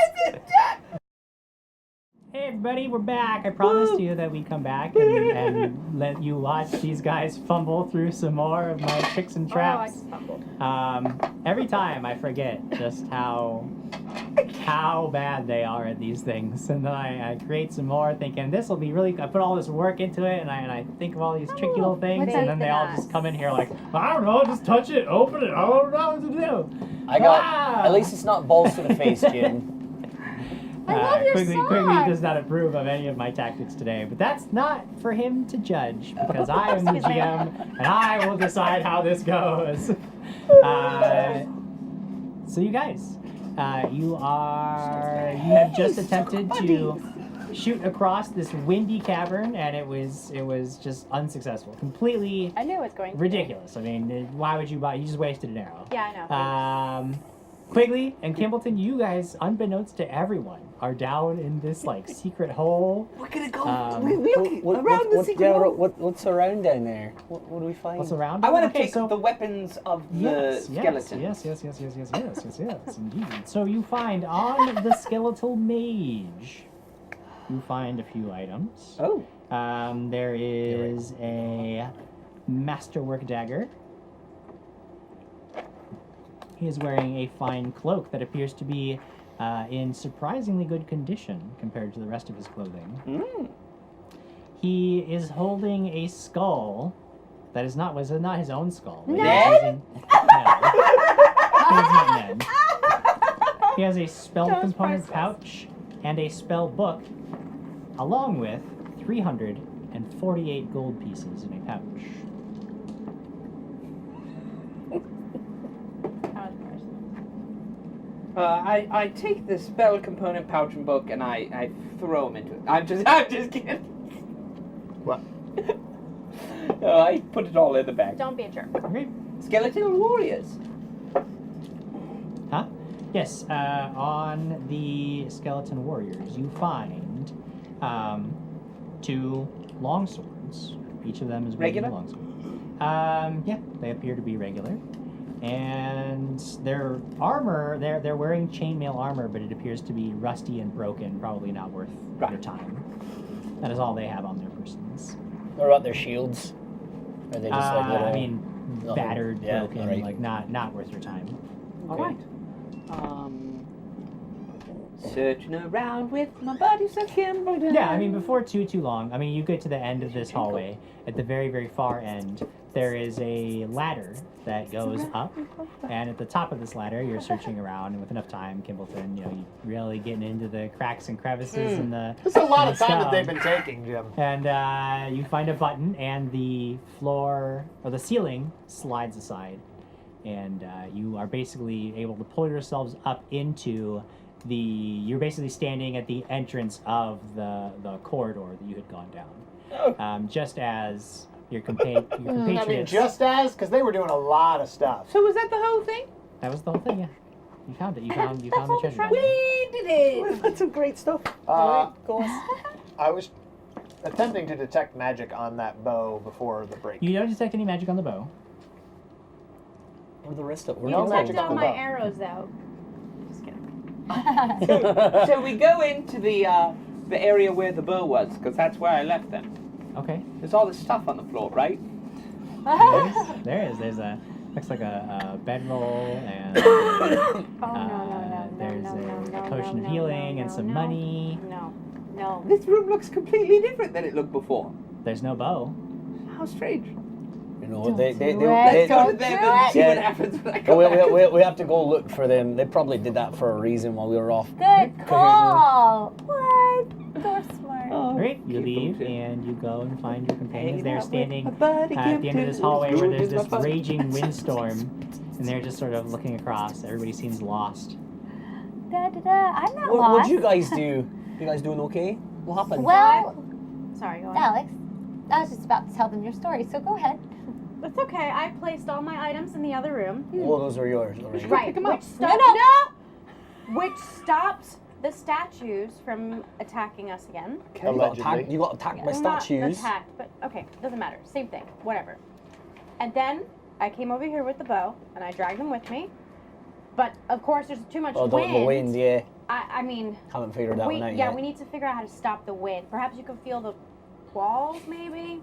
Hey everybody, we're back. I promised you that we'd come back and let you watch these guys fumble through some more of my tricks and traps. Oh, I just fumbled. Every time I forget just how bad they are at these things, and then I create some more, thinking this will be really. I put all this work into it, and I think of all these tricky little things, What's and up, then the they all nuts? just come in here like, I don't know, just touch it, open it, I don't know what to do. I got. Ah! At least it's not balls to the face, Jim. I love your Quigley song. does not approve of any of my tactics today, but that's not for him to judge because I am the GM and I will decide how this goes. So you guys, you have just attempted to shoot across this windy cavern and it was just unsuccessful, completely I knew it was going to. ridiculous. I mean, why would you buy? You just wasted an arrow. Yeah, I know. Quigley and Kimbleton, you guys, unbeknownst to everyone, are down in this like secret hole. We're gonna go What's around down there? What do we find? What's around? I want to Okay, take so the weapons of the skeleton. Yes, indeed. So you find on the skeletal mage, you find a few items. Oh. There is a masterwork dagger. He is wearing a fine cloak that appears to be in surprisingly good condition compared to the rest of his clothing. He is holding a skull that was not his own skull. but Ned? He's not Ned. He has a spell component pouch and a spell book, along with 348 gold pieces in a pouch. I take the spell component pouch and book and I throw them into it. I'm just kidding. What? No, I put it all in the bag. Don't be a jerk. Okay. Skeletal warriors. Huh? Yes, on the skeleton warriors, you find 2 longswords. Each of them is wielding a Regular? longsword. Yeah, they appear to be regular. And their armor, they're wearing chainmail armor, but it appears to be rusty and broken, probably not worth their time. That is all they have on their persons. What about their shields? Are they just like little? I mean, nothing- battered, yeah, broken, right. like not worth your time. All right. Searching around with my buddies of Kimbleton. Yeah, I mean, before too long, I mean, you get to the end of this hallway. At the very, very far end, there is a ladder that goes up, and at the top of this ladder, you're searching around, and with enough time, Kimbleton, you're really getting into the cracks and crevices and the. That's a lot and of the time that stone. they've been taking, Jim. And you find a button, and the floor or the ceiling slides aside, and you are basically able to pull yourselves up into the. You're basically standing at the entrance of the corridor that you had gone down, just as your compatriots. I mean, just as, because they were doing a lot of stuff. So was that the whole thing? That was the whole thing. Yeah, you found it. You found the treasure. down there. We did it. That's some great stuff. Uh, Go on. I was attempting to detect magic on that bow before the break. You don't detect any magic on the bow. Or the rest of it. No You magic detect on all the my bow. arrows, though. Just kidding. So we go into the area where the bow was, because that's where I left them. Okay. There's all this stuff on the floor, right? There's a looks like a bedroll and there's a potion of healing and some money. No. This room looks completely different than it looked before. There's no bow. How strange. You know, they Let's go to them and see what Yeah. happens when I come back. we have to go look for them. They probably did that for a reason while we were off. Good call. What? You're smart. Great. You keep leave moving. and you go and find your companions. Hanging They're out with standing my buddy at the end of this Kimpton, hallway where there's who's this my buddy. raging windstorm, and they're just sort of looking across. Everybody seems lost. Da, da, da. I'm not What lost. would you guys do? You guys doing okay? What happened? Well, Sorry, go on. Alex, I was just about to tell them your story, so go ahead. It's okay. I placed all my items in the other room. Oh, those are yours. All right. Right. pick 'em Which up. stops, No. Which stops the statues from attacking us again. Allegedly. You got attacked by Well, not statues. attacked, but okay, doesn't matter. Same thing. Whatever. And then I came over here with the bow, and I dragged them with me. But of course, there's too much Oh, wind. the wind, yeah. I mean, Haven't figured that one out yeah, yet. we need to figure out how to stop the wind. Perhaps you can feel the walls, maybe?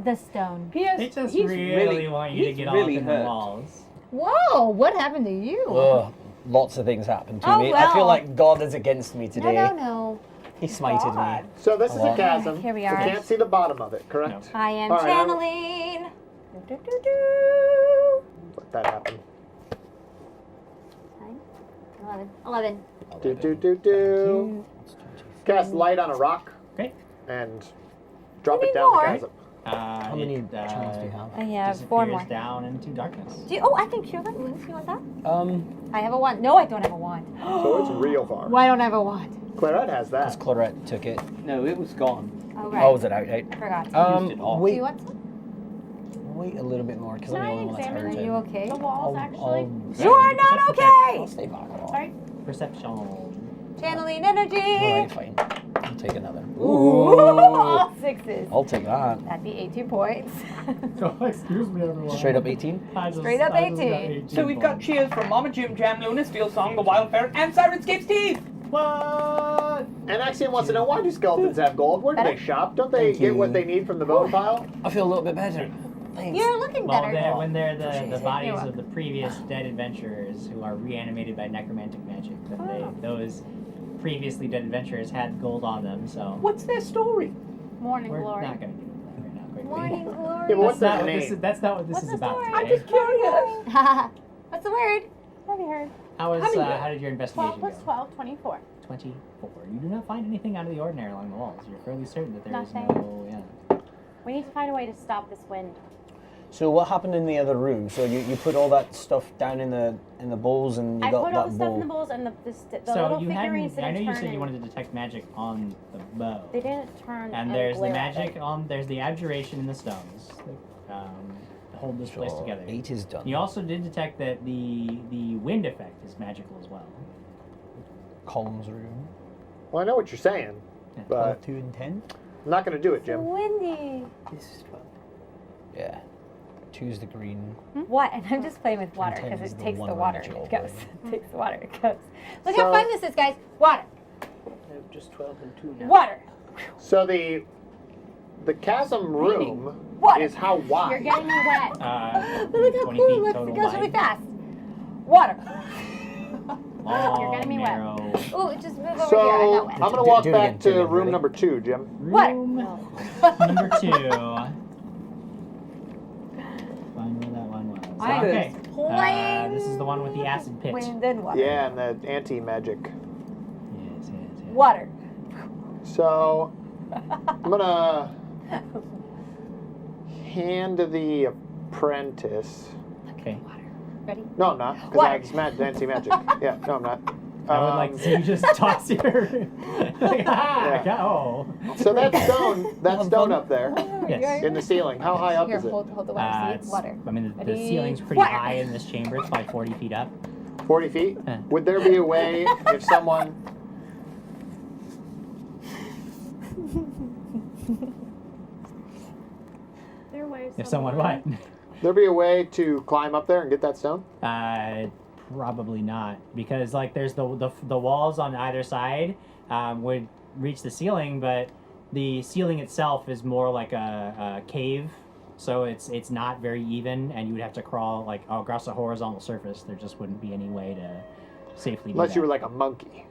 The stone. P.S. They just He's really want you to he's get really off in the hurt. walls. Whoa, what happened to you? Ugh, lots of things happened to Oh, me. I feel well. like God is against me today. No. He smited God. me. So this is a Well. chasm. Here we We are. can't see the bottom of it, correct? I am All right, channeling. Let that happen. 11. Do. Cast light on a rock Okay. and drop You it need down more? the chasm. How many channels do you have? I have 4 more. disappears down into darkness. I think Shielded Wounds. You want that? Um, I have a wand. No, I don't have a wand. So it's real far. Why don't I have a wand? Claret has because that. Claret took it. No, it was gone. Oh, right. Oh, was it out? Right. Forgot. used it all. Do Wait, you want some? wait a little bit more because I'm Can the I only one that's examine hurting. Are you okay? The walls, actually? You are not I'll okay! stay back a while. Sorry? Perception. Channeling energy. Alright, fine. I'll take another. All 6s. I'll take that. That'd be 18 points. Excuse me, everyone. Straight up 18. Straight up 18. So we've got cheers from Mama Jim, Jam, Luna, Steel Song, The Wild Ferret, and Sirenscape Steve! What? And Axiom wants to know, why do skeletons have gold? Where do they shop? Don't they Thank get you. what they need from the bone pile? I feel a little bit better. Thanks. You're looking Well, better. when they're the Appreciate bodies it. of the previous dead adventurers who are reanimated by necromantic magic, then those previously dead adventurers had gold on them, so What's their story? Morning we're glory. not going to do that right now quickly. Morning glory. Yeah, but what's That's not their what this name? is, that's not what this What's is the about story? I'm today. just curious. What's the word? Have you heard? How was How many- how did your 12 investigation plus go? 12, 24. 24. You do not find anything out of the ordinary along the walls. You're fairly certain that there is Nothing. no yeah. We need to find a way to stop this wind. So what happened in the other room? So you put all that stuff down in the bowls and you I got put all that the stuff bowl. in the bowls and the So little you figurines hadn't. I know didn't you turn said you and- wanted to detect magic on the bow. They didn't turn And there's the glare at magic it. on. There's the abjuration in the stones that hold this place So together. 8 is done. You also did detect that the wind effect is magical as well. Columns room. Well, I know what you're saying, but 2 and 10. I'm not going to do it, Jim. Windy. This is 12. Yeah. 2's the green. What? And I'm just playing with water And 10 because is it the takes one the water. magical It goes. blade. It takes the water. It goes. Look So- how fun this is, guys. Water. No, just 12 and 2 now. Water. So the chasm room Water. is how You're wide? getting me wet. But look how 20 cool feet it looks. total It goes really wide. fast. Water. Long, You're getting me wet. narrow. Oh, just move over here. I So got I'm wet. going to Do- walk do it back again, do it to again, room ready? number 2, Jim. Water. Room number 2. Find where that one was. I Okay. was playing This is the one with the acid pit. wind and water. Yeah, and the anti-magic. Yes. Water. So I'm going to hand the apprentice. Okay. Ready? No, I'm not, because Water. I have anti-magic. Yeah, no, I'm not. I would like to see you just toss your. like, Yeah. Oh. So that stone up there Yes. in the ceiling, how high up Here, is it? hold the water. See? It's- Water. I mean, the Ready? ceiling's pretty Water. high in this chamber. It's probably 40 feet up. 40 feet? Yeah. Would there be a way if someone... There are ways If to someone avoid what? There be a way to climb up there and get that stone? Probably not, because like there's the walls on either side would reach the ceiling, but the ceiling itself is more like a cave, so it's not very even, and you would have to crawl like across a horizontal surface. There just wouldn't be any way to safely do Unless that. you were like a monkey.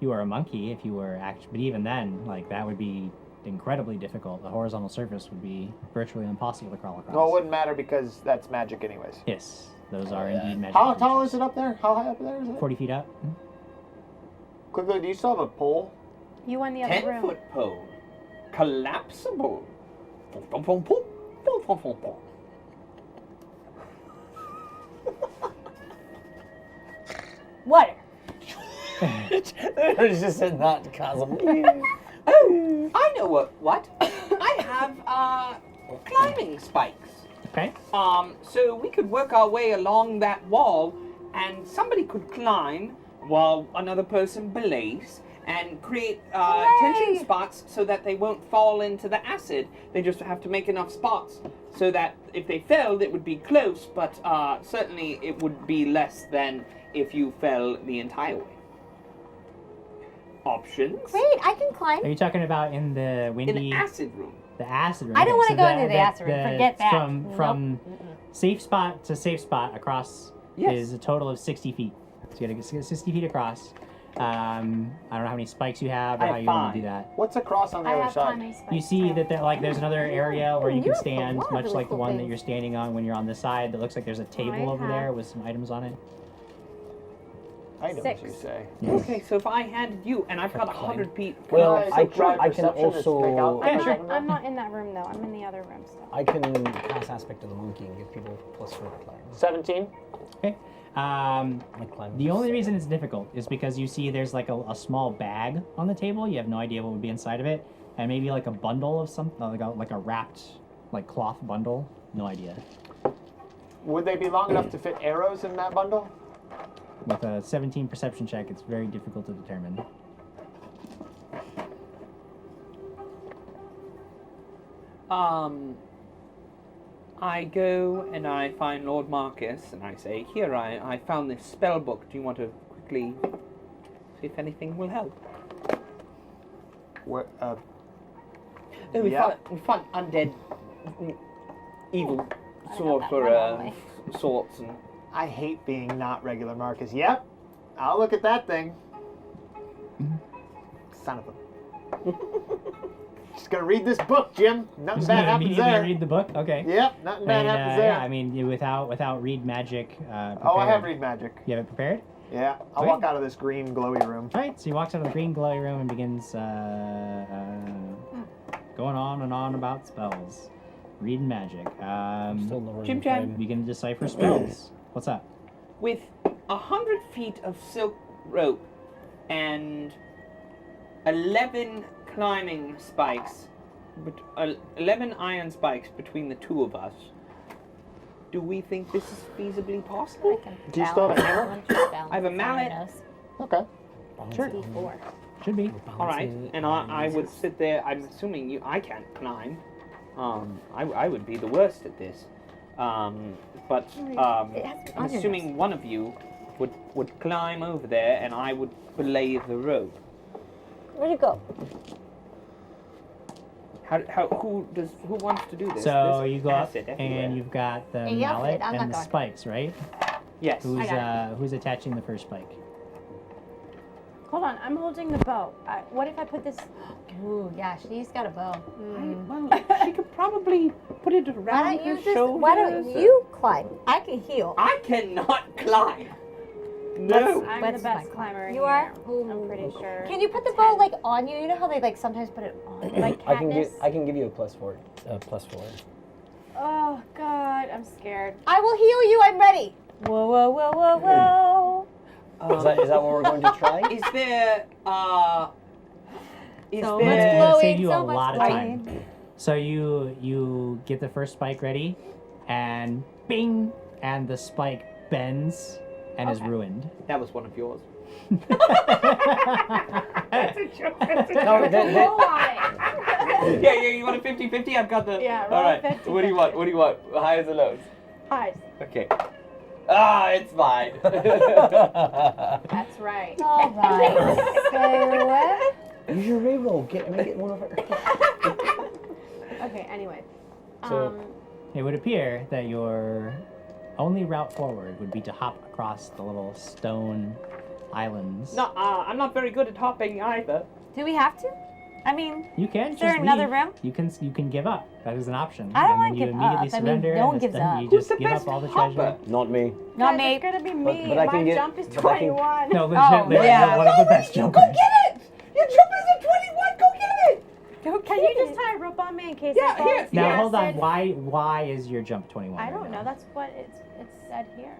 You were a monkey if you were but even then, like that would be incredibly difficult. The horizontal surface would be virtually impossible to crawl across. Well, it wouldn't matter because that's magic anyways. Yes, those are indeed magic. How tall is it up there? How high up there is it? 40 feet up. Quickly, do you still have a pole? You won the other room. 10-foot pole. Collapsible. Water. It's just in that chasm. Oh, I know what. I have climbing spikes. Okay. So we could work our way along that wall, and somebody could climb while another person belays and create tension spots so that they won't fall into the acid. They just have to make enough spots so that if they fell, it would be close, but certainly it would be less than if you fell the entire way. options. Great, I can climb. Are you talking about in the windy? In acid room. The acid room. I don't Okay, wanna so go into the acid room. Forget that. From safe spot to safe spot across is a total of 60 feet. So you gotta get 60 feet across. I don't know how many spikes you have or how you want to do that. What's across on the I other have side? climbing spikes. You see that there's another area where you can Beautiful. stand, Wow, much really like the cool one that things. you're standing on when you're on this side. That looks like there's a table over have- there with some items on it. Items, 6. you say. Okay, so if I handed you, and I've got 100 feet. Well, I I try can perceptionist to make out- also I'm not in that room though. I'm in the other room still. I can cast aspect of the monkey and give people +4 to climb. 17. Okay. I climb. The only reason it's difficult is because you see there's like a small bag on the table. You have no idea what would be inside of it, and maybe like a bundle of something, like a wrapped like cloth bundle. No idea. Would they be long enough to fit arrows in that bundle? With a 17 perception check, it's very difficult to determine. I go and I find Lord Marcus and I say, here, I found this spell book. Do you want to quickly see if anything will help? What, We Yeah. found undead, evil I sword got that for one on me. sorts and I hate being not regular Marcus. Yep. I'll look at that thing. Son of a... Just gonna read this book, Jim. Nothing Just bad gonna happens immediately there. read the book. Okay. Yep, nothing bad happens there. Yeah, I mean, without read magic. Oh, I have prepared. read magic. You have it prepared. Yeah, I'll Okay. walk out of this green glowy room. All right. So he walks out of the green glowy room and begins going on and on about spells, reading magic. Still lower Jim than Jam. five. Begin to decipher spells. What's up? with 100 feet of silk rope and 11 climbing spikes, 11 iron spikes between the two of us. Do we think this is feasibly possible? Do you still have a hammer? I have a mallet. Okay. Sure. Should be. All right, and I would sit there. I'm assuming I can't climb. I would be the worst at this. But I'm assuming one of you would climb over there, and I would belay the rope. Where'd you go? Who wants to do this? So There's you go up acid everywhere. and you've got the Hey, mallet I'm not and the going. spikes, right? Yes. Who's attaching the first spike? Hold on, I'm holding the bow. What if I put this? Ooh, yeah, she's got a bow. Well, she could probably put it around Why don't her you just? shoulders. Why don't you climb? I can heal. I cannot climb. No. I'm What's the best my- climber. You are? Here. I'm pretty sure. Can you put the bow like on you? You know how they like sometimes put it on. Like I can Katniss? I can give you a +4. +4. Oh God, I'm scared. I will heal you. I'm ready. Whoa, whoa, whoa, whoa, whoa. Is that what we're going to try? Is there is So there much It'll glowing, save you so a much lot of glowing. time. So you get the first spike ready, and bing, and the spike bends and is ruined. That was one of yours. No, Roll on it. Yeah, you want a 50-50? I've got the. Yeah, roll All right. 50-50. What do you want? What do you want? Highs or lows? Highs. Okay. Ah, it's mine. That's right. All right. So, Use your reroll. Make it one of her. Okay. Anyway. So- It would appear that your only route forward would be to hop across the little stone islands. No, I'm not very good at hopping either. do we have to? I mean, You can Is there just another leave. room? You can give up. That is an option. I don't And wanna then you give immediately up. I mean, surrender, no one and gives then up. you Who's just the give best up all the hopper? treasure. Not me. not Guys, me. It's gonna be me. but I My can get- jump is but I can- 21. No, Oh, legitimately, yeah. you're one of the best jumpers. it! Your jump is a 21. Go get it! Can you just tie a rope on me in case Yeah, I fall here. into Now the hold on. acid? Why is your jump 21? I right don't now? know. That's what it's said here.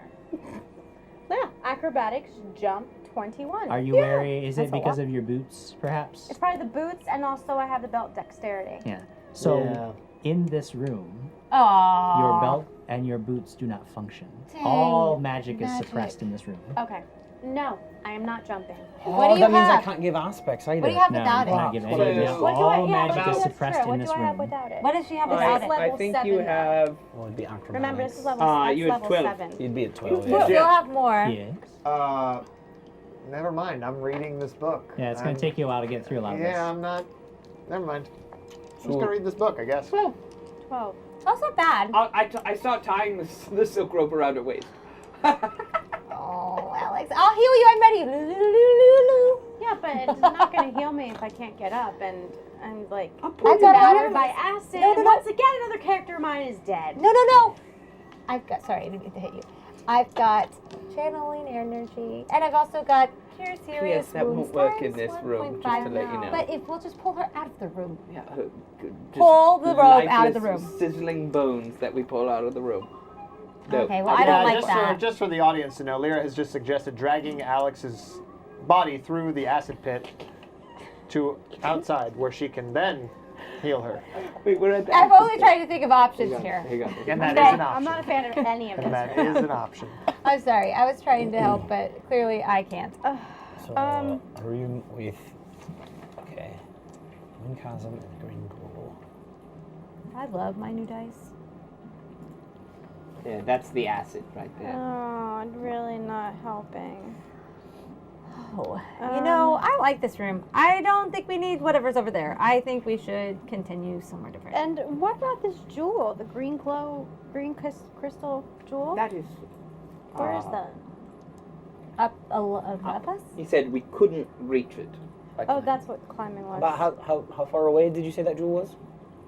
Yeah, acrobatics jump 21. Are you wearing? Is That's it a because lot. of your boots, perhaps? It's probably the boots, and also I have the belt dexterity. Yeah. So Yeah. in this room, Aww. your belt and your boots do not function. Dang. All magic is Magic. suppressed in this room. Okay. No, I am not jumping. What do you that means I have? can't give aspects either. What do you have No, without you cannot it? give So- any. Yeah, What do I? all Yeah, magic that's is true. suppressed What in do this I have room. without it? What does she have Alright, without it? level I think 7 you now. have. Well, it'd be acrobatics. Remember, this is level. That's you have level 12. 7. You'd be at 12. You Yeah. still have more. Yes. Never mind. I'm reading this book. Yeah, it's going to take you a while to get through a lot of this. Yeah, I'm not. Never mind. I'm just gonna read this book, I guess. 12. That's not bad. I start tying the silk rope around her waist. Oh, Alex. I'll heal you. I'm ready. Yeah, but it's not going to heal me if I can't get up. And I'm like, I got devoured it. by acid. No, no, no. Once again, another character of mine is dead. No. I've got, sorry, I didn't mean to hit you. I've got channeling energy, and I've also got pure serious Yes, that won't wounds work in times this room, just to let you know. But if we'll just pull her out of the room. Yeah, just Pull the rope out of the lifeless, room. Sizzling bones that we pull out of the room. No. Okay, well, I don't like just that. just for the audience to know, Lyra has just suggested dragging Alex's body through the acid pit to outside, where she can then heal her. Wait, we're at the I'm only trying to think of options Hang here. on. And that is an option. I'm not a fan of any of And this. that is an option. I'm sorry. I was trying to help, but clearly I can't. So, a room with. Okay. Wind chasm and green glow. I love my new dice. Yeah, that's the acid right there. Oh, it's really not helping. Oh, you know, I like this room. I don't think we need whatever's over there. I think we should continue somewhere different. And what about this jewel? The green crystal jewel? That is. Where is that? Up us? He said we couldn't reach it. Oh, that's what climbing was. About how far away did you say that jewel was?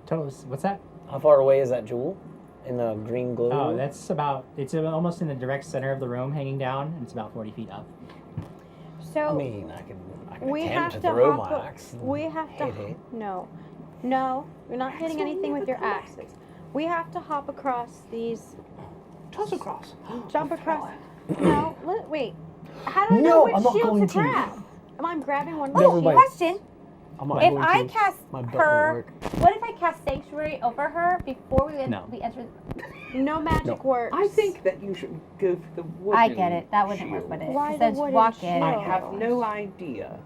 Toes. What's that? How far away is that jewel? In the green glow? Oh, that's about, it's almost in the direct center of the room hanging down, and it's about 40 feet up. So I mean, I can we attempt have to to throw hop. my axe. We have to. hit it. No, you're not hitting anything with your axes. We have to hop across these. Toss across. Jump across. No, wait. How do I know No, which I'm not shield going to to. grab? Am I grabbing one? Never shield? mind. Question. I'm If I cast My butt her, won't work. what if I cast Sanctuary over her before we No. enter? No magic works. I think that you should go for the wooden I get it. That wouldn't work, shield. would it? Why 'Cause the that's wooden walk shield? in. I have no idea.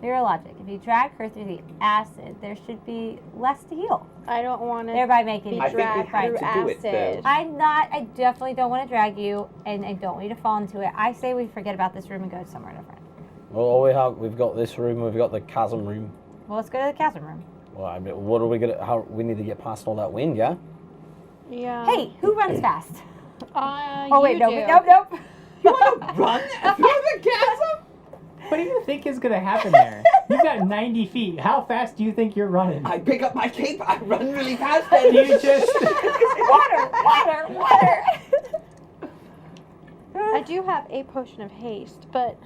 Your logic. If you drag her through the acid, there should be less to heal, I don't want to thereby making be I think we dragged have through to do it, acid. though. I definitely don't want to drag you, and I don't want you to fall into it. I say we forget about this room and go somewhere different. Well, we've got this room. We've got the chasm room. Well, let's go to the chasm room. Well, I mean, what are we gonna? How we need to get past all that wind? Yeah. Yeah. Hey, who runs fast? Oh wait, you no, do. nope. You want to run through the chasm? What do you think is going to happen there? You've got 90 feet. How fast do you think you're running? I pick up my cape. I run really fast. Do And you just... Water. I do have a potion of haste, but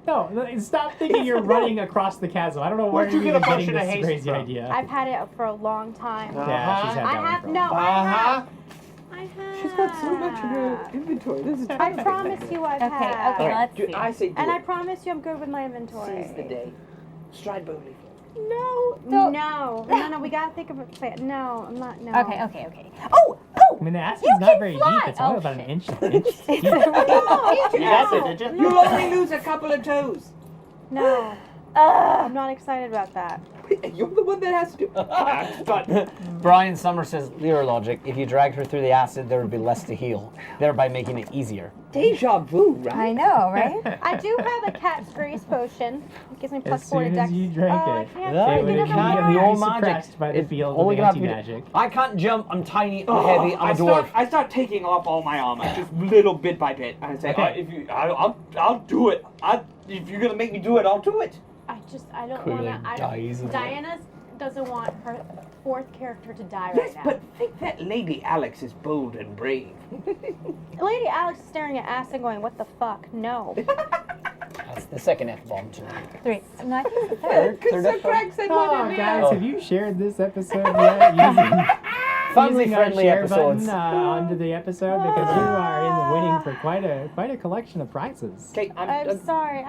No, stop thinking you're running across the chasm. I don't know where Where'd you you're get a even potion getting of this haste crazy from? idea. I've had it for a long time. Yeah, she's had I that one have for a no. while. I have. she's got so much in her inventory. This is I promise you I've had. Okay, let's see. I say do And it. I promise you I'm good with my inventory. Seize the day. Stride boldly. No, So- no, we gotta think of a plan. No, I'm not, no. Okay. Oh! I mean, the acid's You not can very fly! deep. It's only Oh, about shit. an inch deep. You guessed it, did you? You'll only lose a couple of toes. No, I'm not excited about that. You're the one that has to do but Brian Summer says, Lyra logic, if you dragged her through the acid, there would be less to heal, thereby making it easier. deja vu, right? I know, right? I do have a cat's grace potion. It gives me plus As 4 to soon dex. as you drank I it, can't Yeah, drink it would you another can't one. be immediately all be magic. suppressed by the It's field only of gonna have to be- anti-magic. I can't jump, I'm tiny, I'm Oh, heavy, I'm a dwarf. I start taking off all my armor, just little bit by bit. I say, Okay. I'll do it. If you're gonna make me do it, I'll do it. I don't Queen want to. dies of it. Diana doesn't want her 4th character to die Yes, right now. but think that Lady Alex is bold and brave. Lady Alex is staring at acid going, what the fuck? No. That's the second F-bomb tonight. 3. No, I think it's the third. Third F-bomb. said Oh, guys, Oh. have you shared this episode yet? Using Family-friendly our share episodes. button, onto the episode because you are in the winning for quite a collection of prizes. Okay, I'm sorry.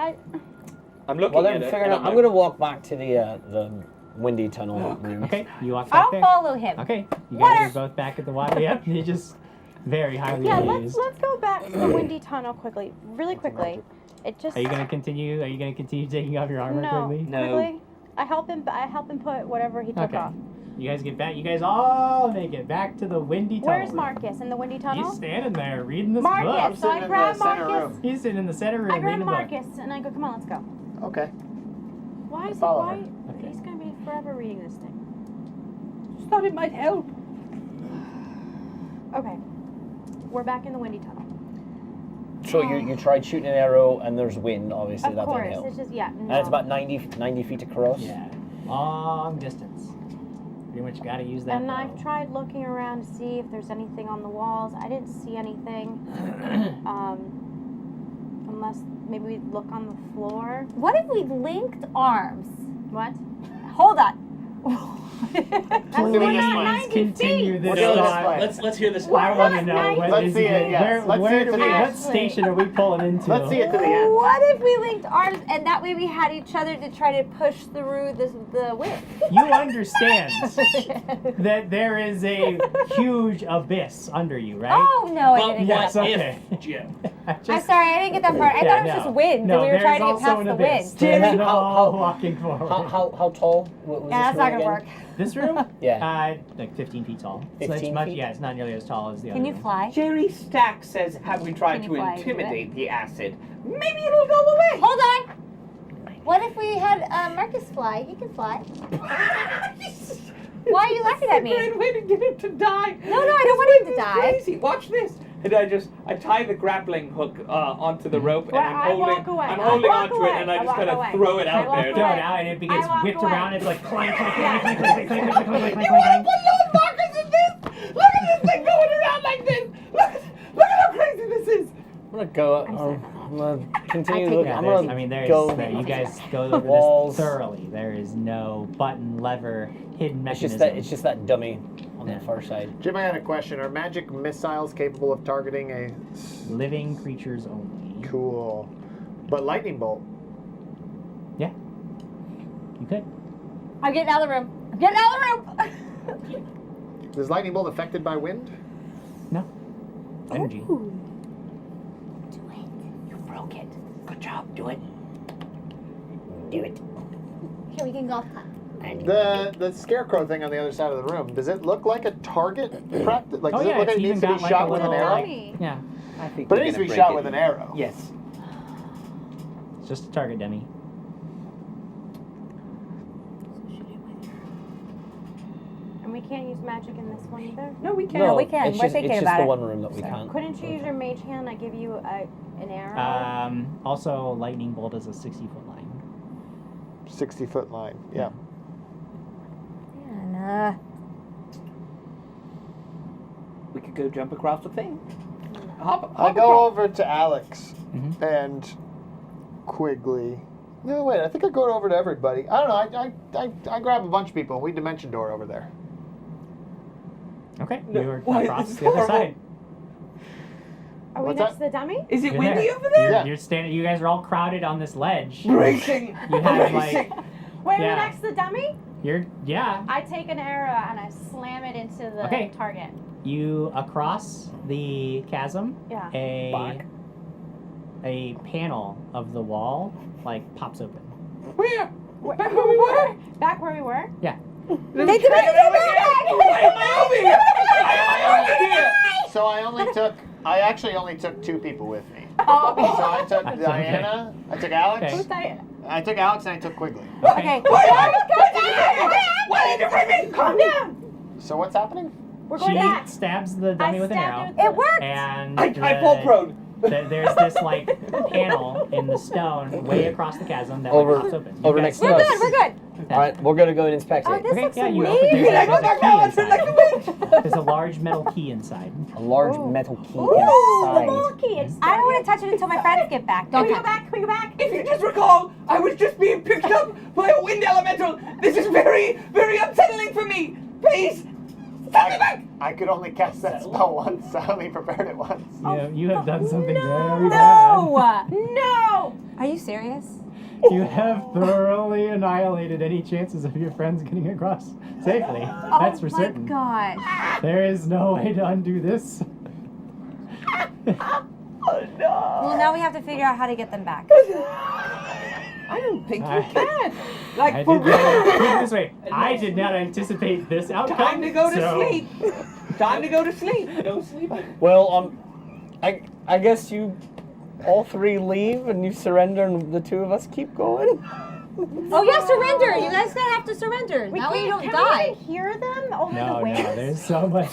I'm looking Well, at then it. figuring and out, I'm going to walk back to the windy tunnel room. Okay, you walk back I'll there. follow him. Okay, you Water. guys are both back at the water. Yep, you just very highly Yeah, amused. let's go back to the windy tunnel really quickly. It just Are you gonna continue? Are you gonna continue taking off your armor no quickly? No. quickly. I help him put whatever he took Okay. off. You guys get back. You guys all make it back to the windy tunnel. Where's room. Marcus? In the windy tunnel? He's standing there reading this Marcus. book. So I Sitting in grab the center Marcus. room. He's sitting in the center room I grab reading a book. Marcus and I go, come on, let's go. Okay. Why is it Follow why? her. Okay. He's gonna be forever reading this thing. Just thought it might help. Okay. We're back in the windy tunnel. So you tried shooting an arrow and there's wind, obviously Of that course. didn't help. It's just no. And it's about 90 feet across. Yeah. Long distance. Pretty much got to use that. And bow. I've tried looking around to see if there's anything on the walls. I didn't see anything. Unless maybe we look on the floor. What if we linked arms? What? Hold on. Please continue this We're doing this thought. way. Let's hear this. I want to know what Let's is see it, yes. where, Let's see where it do to we, the what end. station are we pulling into? Let's see it to the end. What if we linked arms and that way we had each other to try to push through the wind? You understand that there is a huge abyss under you, right? Oh no, I But didn't. Yes, what okay. if, Jim? I'm sorry, I didn't get that part. I thought it was just wind, No, and we were trying to there's get past also the an abyss. wind. There's Jimmy, no how- walking forward. How tall was Yeah, this that's not room gonna again? work. This room? Yeah. Like 15 feet tall. So it's 15 much, feet? yeah, it's not nearly as tall as the Can other you room. fly? Jerry Stack says, have we tried Can to you fly into intimidate the acid? Maybe it'll go away. Hold on. What if we had Marcus fly? He can fly. Why are you laughing at me? Great way to get him to die. No, I don't want him to die. Crazy. Watch this. And I tie the grappling hook onto the rope, and Well, I'm I walk away. I'm I holding walk onto it, away. and I I just walk kind of away. throw it I out walk there. Throw away. it out and it I gets walk whipped away. around. It's like clank, clank, clank, clank, clank, clank, clank, clank, clank, clank, You want to clank. put those markers in this? Look at this thing going around like this. Look at how crazy this is. I'm gonna go. I'm gonna continue take looking. Yeah, I'm there's- gonna I mean, there's, go. you guys go over walls. this thoroughly. There is no button, lever, hidden It's mechanism. just that dummy on Yeah. the far side. Jim, I had a question. Are magic missiles capable of targeting a Living creatures only. cool, but lightning bolt? Yeah. You could. I'm getting out of the room. I'm getting out of the room. Is lightning bolt affected by wind? No. Energy. Ooh. You broke it. Good job. Do it. Do it. Here we can go. The scarecrow thing on the other side of the room. Does it look like a target? Like, Oh does yeah, it look like it's it needs even to be got like shot a with an little, arrow? like, yeah. I think But we're it needs to gonna be break shot it. with an arrow. Yes. It's just a target dummy. And we can't use magic in this one either. No, we can't. No, we can. It's We're just, thinking it's just about the it. one room that we can't. Couldn't you use your mage hand? I give you an arrow. Also, lightning bolt is a 60-foot line. 60-foot line. Yeah. And, We could go jump across the thing. Hop I go across. over to Alex Mhm. and Quigley. No, wait. I think I go over to everybody. I don't know. I grab a bunch of people and we dimension door over there. Okay. No, You're why, across this is the other horrible. side. Are we what's next that? to the dummy? Is it You're windy there. over there? Yeah. You're standing. You guys are all crowded on this ledge. Bracing. You have like, Wait, are Yeah. we next to the dummy? yeah. I take an arrow and I slam it into the Okay. target. You across the chasm. Yeah. A panel of the wall like pops open. Where? Back where we were? Back where we were? Yeah. They did Why am I over here? Why am I over here? So I actually only took 2 people with me. Oh, okay. So I took Diana, I took Alex, Okay. Who's Diana? I took Alex, and I took Quigley. Okay. Why did you bring me? Calm down. So what's happening? We're She going back. stabs the dummy with an stabbed arrow. it with It worked. And I fall prone. There's this like panel in the stone way across the chasm that Over- like, pops open. over You next guys- to We're us. good. We're good. All right, we're gonna go and inspect Oh, it. this Okay, looks yeah, you amazing. open there's I a key inside. There's a large metal key inside. A large Ooh. metal key Ooh, the inside. little key. It's I don't want to touch it until my friends get back. Can Don't we go touch back? Can we go back? If you just recall, I was just being picked up by a wind elemental. This is very, very unsettling for me. Please, send me back. I could only cast that spell once. I only prepared it once. You have done something very bad. No! No! Are you serious? You have thoroughly annihilated any chances of your friends getting across safely. That's for certain. Oh my gosh. There is no way to undo this. Well, now we have to figure out how to get them back. I don't think you I- can. I Like, did for not, real. put it this way, I did not anticipate this outcome. Time to go to so- sleep. Time to go to sleep. No sleeping. Well, I guess you all three leave and you surrender, and the two of us keep going. Oh yeah, surrender! You guys gonna have to surrender. We That way you don't can die. we even hear them over No, the waves? no, there's so much.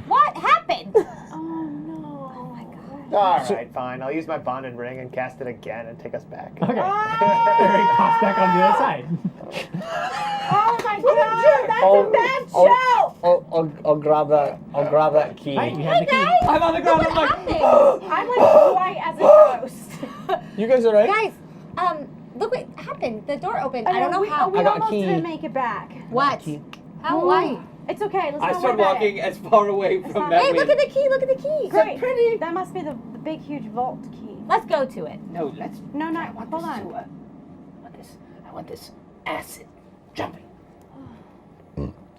What happened? Oh no. Oh my god. All right, fine. I'll use my bonded ring and cast it again and take us back. Okay. Everybody pops back on the other side. Oh my god, that's a bad show! I'll grab that. I'll grab that key. Right, you have the key. I'm on the ground. I'm like, I'm like white as a ghost. You guys alright? Guys, look what happened. The door opened. I don't know how. We I got a almost key. didn't make it back. What? Key. How? Why? It's okay, let's I not start worry about walking it. as far away from not- that Hey, look wind. at the key. Look at the key. Great. pretty. That must be the big, huge vault key. Let's go to it. No, let's. No, I not. want Hold this on. sewer. I want this acid jumping.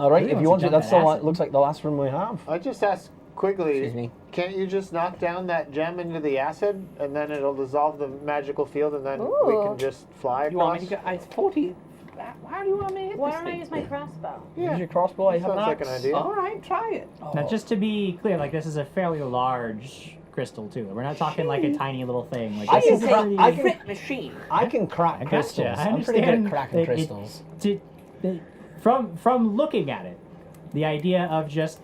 Alright, Really if you wants want to to, jump that's that the acid. looks like the last room we have. I just asked quickly, Excuse me. can't you just knock down that gem into the acid and then it'll dissolve the magical field and then we Ooh. can just fly You want across? me to go? It's 40. Why do you want me to hit Why this don't I thing? use my crossbow? Yeah. Use your crossbow. I have Sounds an like an axe. idea. All right, try it. Now, just to be clear, like this is a fairly large crystal too. We're not talking like a tiny little thing. Like I this can is crack- pretty- I can- Crit machine. I can crack I gotcha. crystals. I I'm pretty good at understand cracking that crystals. From looking at it, the idea of just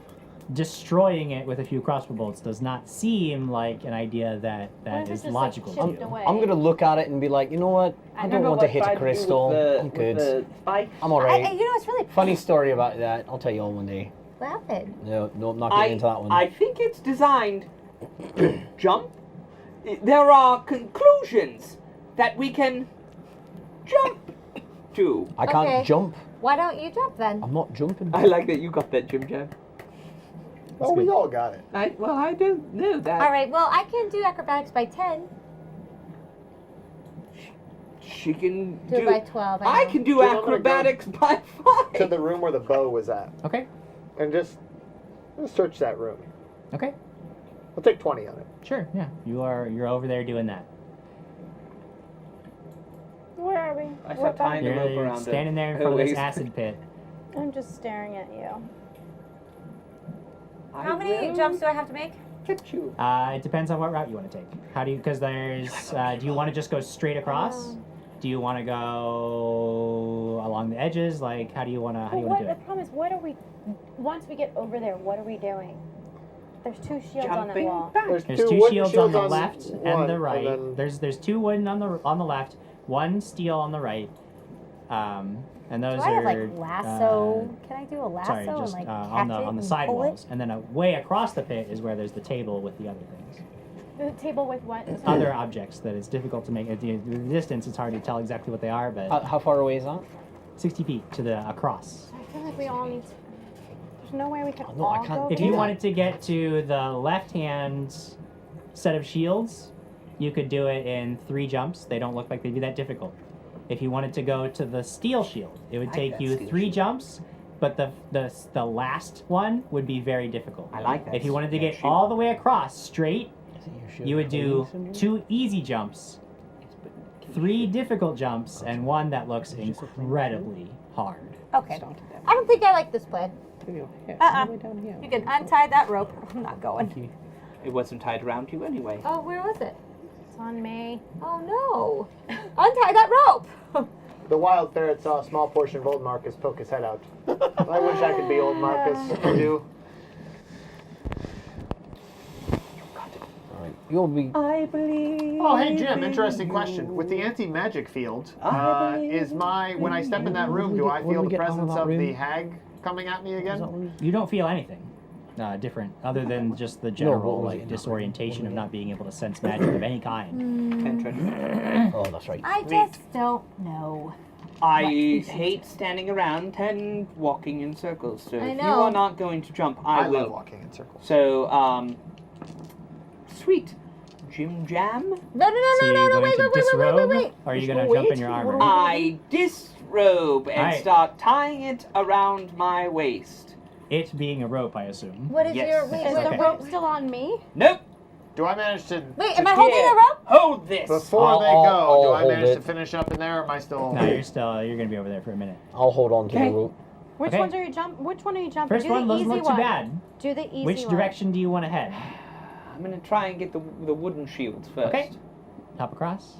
destroying it with a few crossbow bolts does not seem like an idea that What if is it's just, logical like, to chipped you. away? I'm gonna look at it and be like, you know what? I don't want to hit a crystal. I'm good. I'm alright. You know, it's really Funny story about that. I'll tell you all one day. What happened? No, I'm not getting into that one. I think it's designed to jump. There are conclusions that we can jump to. I can't Okay. jump. Why don't you jump then? I'm not jumping. I like that you got that, Jim Jam. Well, we all got it. I don't know that. All right. Well, I can do acrobatics by 10. She can Do it by 12. I know. can do Jim, I'm gonna acrobatics by To 5. the room where the bow was at Okay. and just search that room. Okay. I'll take 20 on it. Sure. Yeah. You're over there doing that. Where are we? I We're start back. tying the rope You're around standing there in her front of this waist. acid pit. I'm just staring at you. How many jumps do I have to make? Hit you. It depends on what route you want to take. How do you? Because there's. Do you want to just go straight across? Do you want to go along the edges? Like, how do you want to? How do you want to do The it? problem is, what are we? Once we get over there, what are we doing? There's 2 shields on that Jumping wall. back. There's two two wooden shields on the on left one, and the right. then- There's two wooden on the left, one steel on the right. And those Do I are have like lasso? Can I do a lasso sorry, just and like on catch it the and side pull walls, and then way across the pit is where there's the table with the other things. The table with what? Other objects that it's difficult to make at the distance. It's hard to tell exactly what they are, but How far away is that? 60 feet to the across. I feel like we all need to. There's no way we can no, I all can't go If do you that. wanted to get to the left-hand set of shields, you could do it in 3 jumps. They don't look like they'd be that difficult. If you wanted to go to the steel shield, it would I like take that you steel 3 shield. jumps, but the last one would be very difficult. I like that. If you wanted to that get shield. all the way across straight, Is it your shield you would do clean syndrome? 2 easy jumps, 3 difficult jumps, and 1 that looks incredibly hard. Okay. I don't think I like this plan. You Uh-uh. can untie that rope. I'm not going. It wasn't tied around you anyway. Oh, where was it? It's on me. Oh no! Untie that rope. The wild ferret saw a small portion of old Marcus poke his head out. I wish I could be old Marcus. You do. Alright, you'll be. I believe. Oh, hey Jim, interesting question. With the anti-magic field, is when I step in that room, do I When feel we the get out of presence that of the room- hag coming at me Is that again? one? You don't feel anything different other than just the general what was it like in that disorientation room? of not being able to sense magic of any kind. Can't treasure. Oh, that's right. I just don't know. I hate standing around and walking in circles. So I if you know. are not going to jump, I will. love walking in circles. So, sweet. Jim Jam? No, So you're going wait, to wait, disrobe, wait. or are you going to jump in your armor? I disrobe and Alright. start tying it around my waist. It being a rope, I assume. What is Yes. your wait? Is wait, the Okay. rope still on me? Nope. Do I manage to... Wait, am I holding the rope? Hold this. Before they go, I'll do I hold manage it. to finish up in there, or am I still... No, you're gonna be over there for a minute. I'll hold on to the rope. Which Okay. ones are you Which one are you jumping? First Do one the doesn't easy look too one. bad. Do the easy Which one. direction do you want to head? I'm gonna try and get the wooden shields first. Okay. Hop across.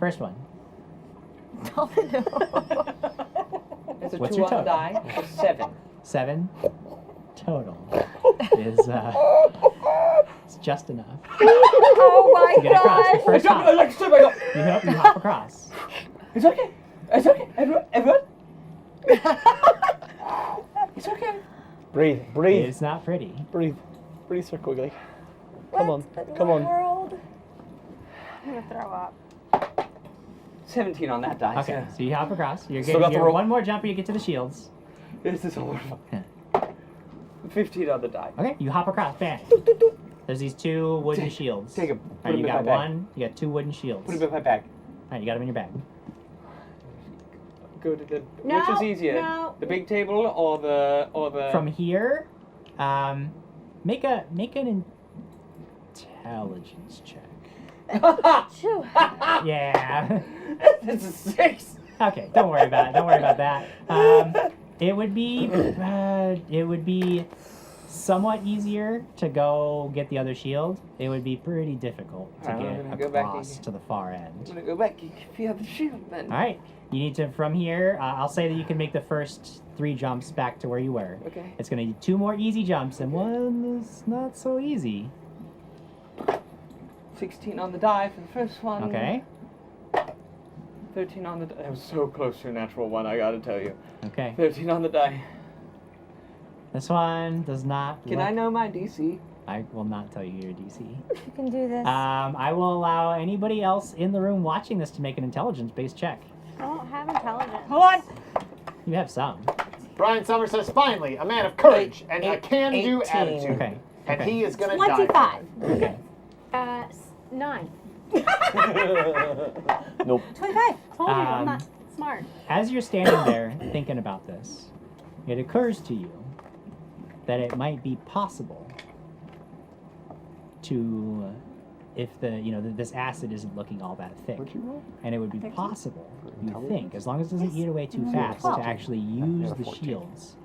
First one. Oh, no. There's a What's 2 your on the total? die. It's 7. 7 total is it's just enough Oh my to get across the gosh. first hop. You hop across. It's okay. It's okay. Everyone. It's okay. Breathe, breathe, It's not pretty. breathe. Breathe, Sir Quigley. Come on, come on. World. I'm gonna throw up. 17 on that die. Okay, so you hop across. You're Still got getting the rope. one more jump and you get to the shields. This is horrible. Yeah. 15 on the die. Okay, you hop across. Bam. There's these 2 wooden shields. Take 'em. All Put right, 'em you in got my bag. one. You got 2 wooden shields. Put All them in my bag. right, you got them in your bag. Go to the. No, which is easier? no. The big table or the. From here, make an intelligence check. Phew. Yeah. This is 6. Okay, don't worry about it. Don't worry about that. It would be somewhat easier to go get the other shield. It would be pretty difficult to Alright, I'm get gonna go back across again. to the far I'm end. gonna go back and get the other shield then. All right, you need to from here. I'll say that you can make the first 3 jumps back to where you were. Okay. It's gonna need 2 more easy jumps and one is not so easy. 16 on the die for the first one. Okay. 13 on the die. That was so close to a natural 1, I gotta tell you. Okay. 13 on the die. This one does not. Can I know my DC? I will not tell you your DC. You can do this. I will allow anybody else in the room watching this to make an intelligence-based check. I don't have intelligence. Hold on. You have some. Brian Summers says, finally, a man of courage and a can-do 18. attitude. Okay. And Okay. he is going to die. 25. Okay. 9. Nope. 25. Told you, I'm Um, not smart. As you're standing there thinking about this, it occurs to you that it might be possible to, if this acid isn't looking all that thick, and it would be possible, you think, as long as it doesn't eat away too fast, to actually use the 14. shields.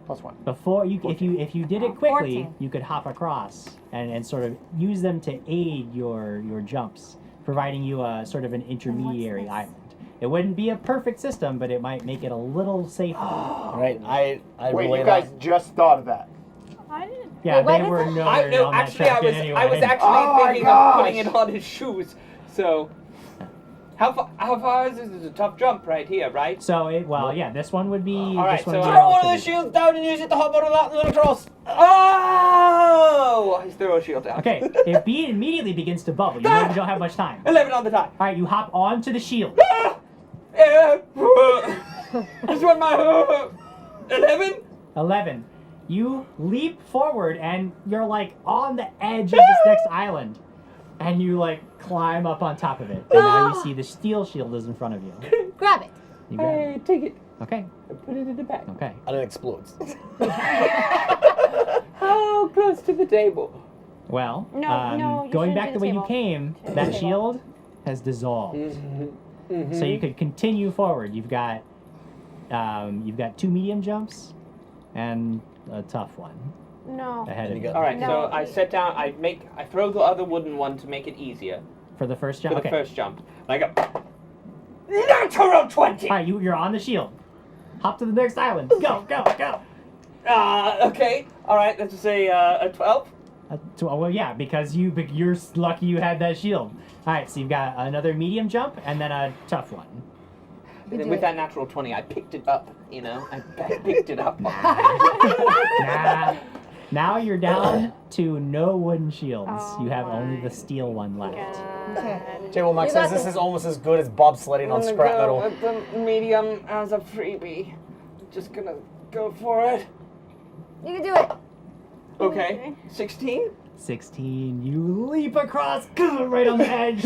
+1. Before you, if you did it quickly, 14. you could hop across and sort of use them to aid your jumps, providing you a sort of an intermediary this? island. It wouldn't be a perfect system, but it might make it a little safer. Right, I Wait, relay you guys that. just thought of that. I didn't. Yeah, Wait, what they is were it? nowhere No, on that actually, track I was anyway. actually Oh my thinking of putting gosh. it on his shoes. So, how far is this? It's a tough jump right here, right? So yeah, this one would be. All right, this one so would be throw one of relatively- those shields down and use it to hop on that and then across. Oh! He's throw a shield down. Okay, it immediately begins to bubble. You don't have much time. 11 on the die. All right, you hop onto the shield. This one my 11. 11. You leap forward and you're like on the edge of this next island, and you like climb up on top of it. And now you see the steel shield is in front of you. Grab it. You grab it. Hey, take it Okay. and put it in the bag. Okay. And it explodes. How close to the table? Well, No, you going shouldn't back do the the way you table. came, that shield has dissolved. So you could continue forward. You've got 2 medium jumps and a tough one No. ahead of you you. got- All right, No. so I set down. I throw the other wooden one to make it easier For the first for jump. the Okay. first jump. And I go natural 20. All right, you're on the shield. Hop to the next island. Go, go, go. Okay. All right. Let's just say a 12. Well, yeah, because you're lucky you had that shield. All right, so you've got another medium jump and then a tough one. And then with that natural 20, I picked it up. You know, I picked it up. Nah. Now you're down to no wooden shields. Oh you have only my the steel one left. J-Will Max says this is almost as good as bobsledding on I'm scrap gonna go metal. with the medium as a freebie. Just gonna go for it. You can do it. Okay. 16. 16. You leap across, right on the edge.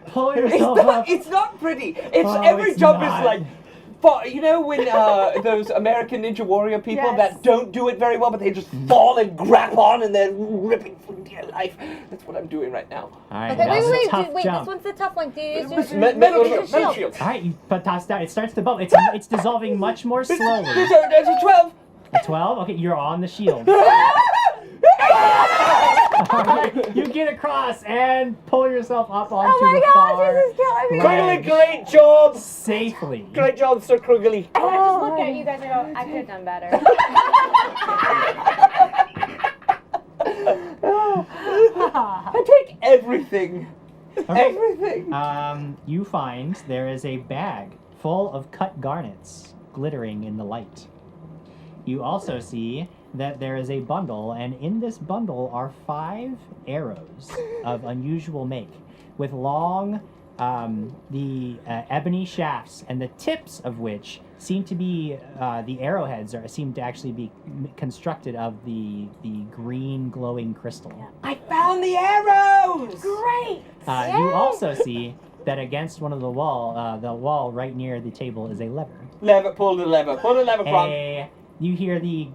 Pull yourself up. It's not pretty. It's Oh, every it's jump not. is like You know when those American Ninja Warrior people Yes. that don't do it very well, but they just fall and grab on and they're ripping for dear life. That's what I'm doing right now. All right, Okay, that's a wait, tough this jump. one's the tough one. Do you use your Metal shield? shield. All right, you toss down. It starts to bubble. It's dissolving much more slowly. There's a 12. A 12? Okay, you're on the shield. Alright, you get across and pull yourself up onto Oh my the gosh, far this is killing me. Quigley, ledge great job! safely. Great job, Sir Quigley. I just look at you guys and go, I could have done better. I take everything. Okay. Everything. You find there is a bag full of cut garnets glittering in the light. You also see that there is a bundle, and in this bundle are 5 arrows of unusual make, with long, ebony shafts, and the tips of which seem to be the arrowheads seem to actually be constructed of the green glowing crystal. I found the arrows. Great! You also see that against one of the wall right near the table is a lever. Pull the lever, Kronk. You hear the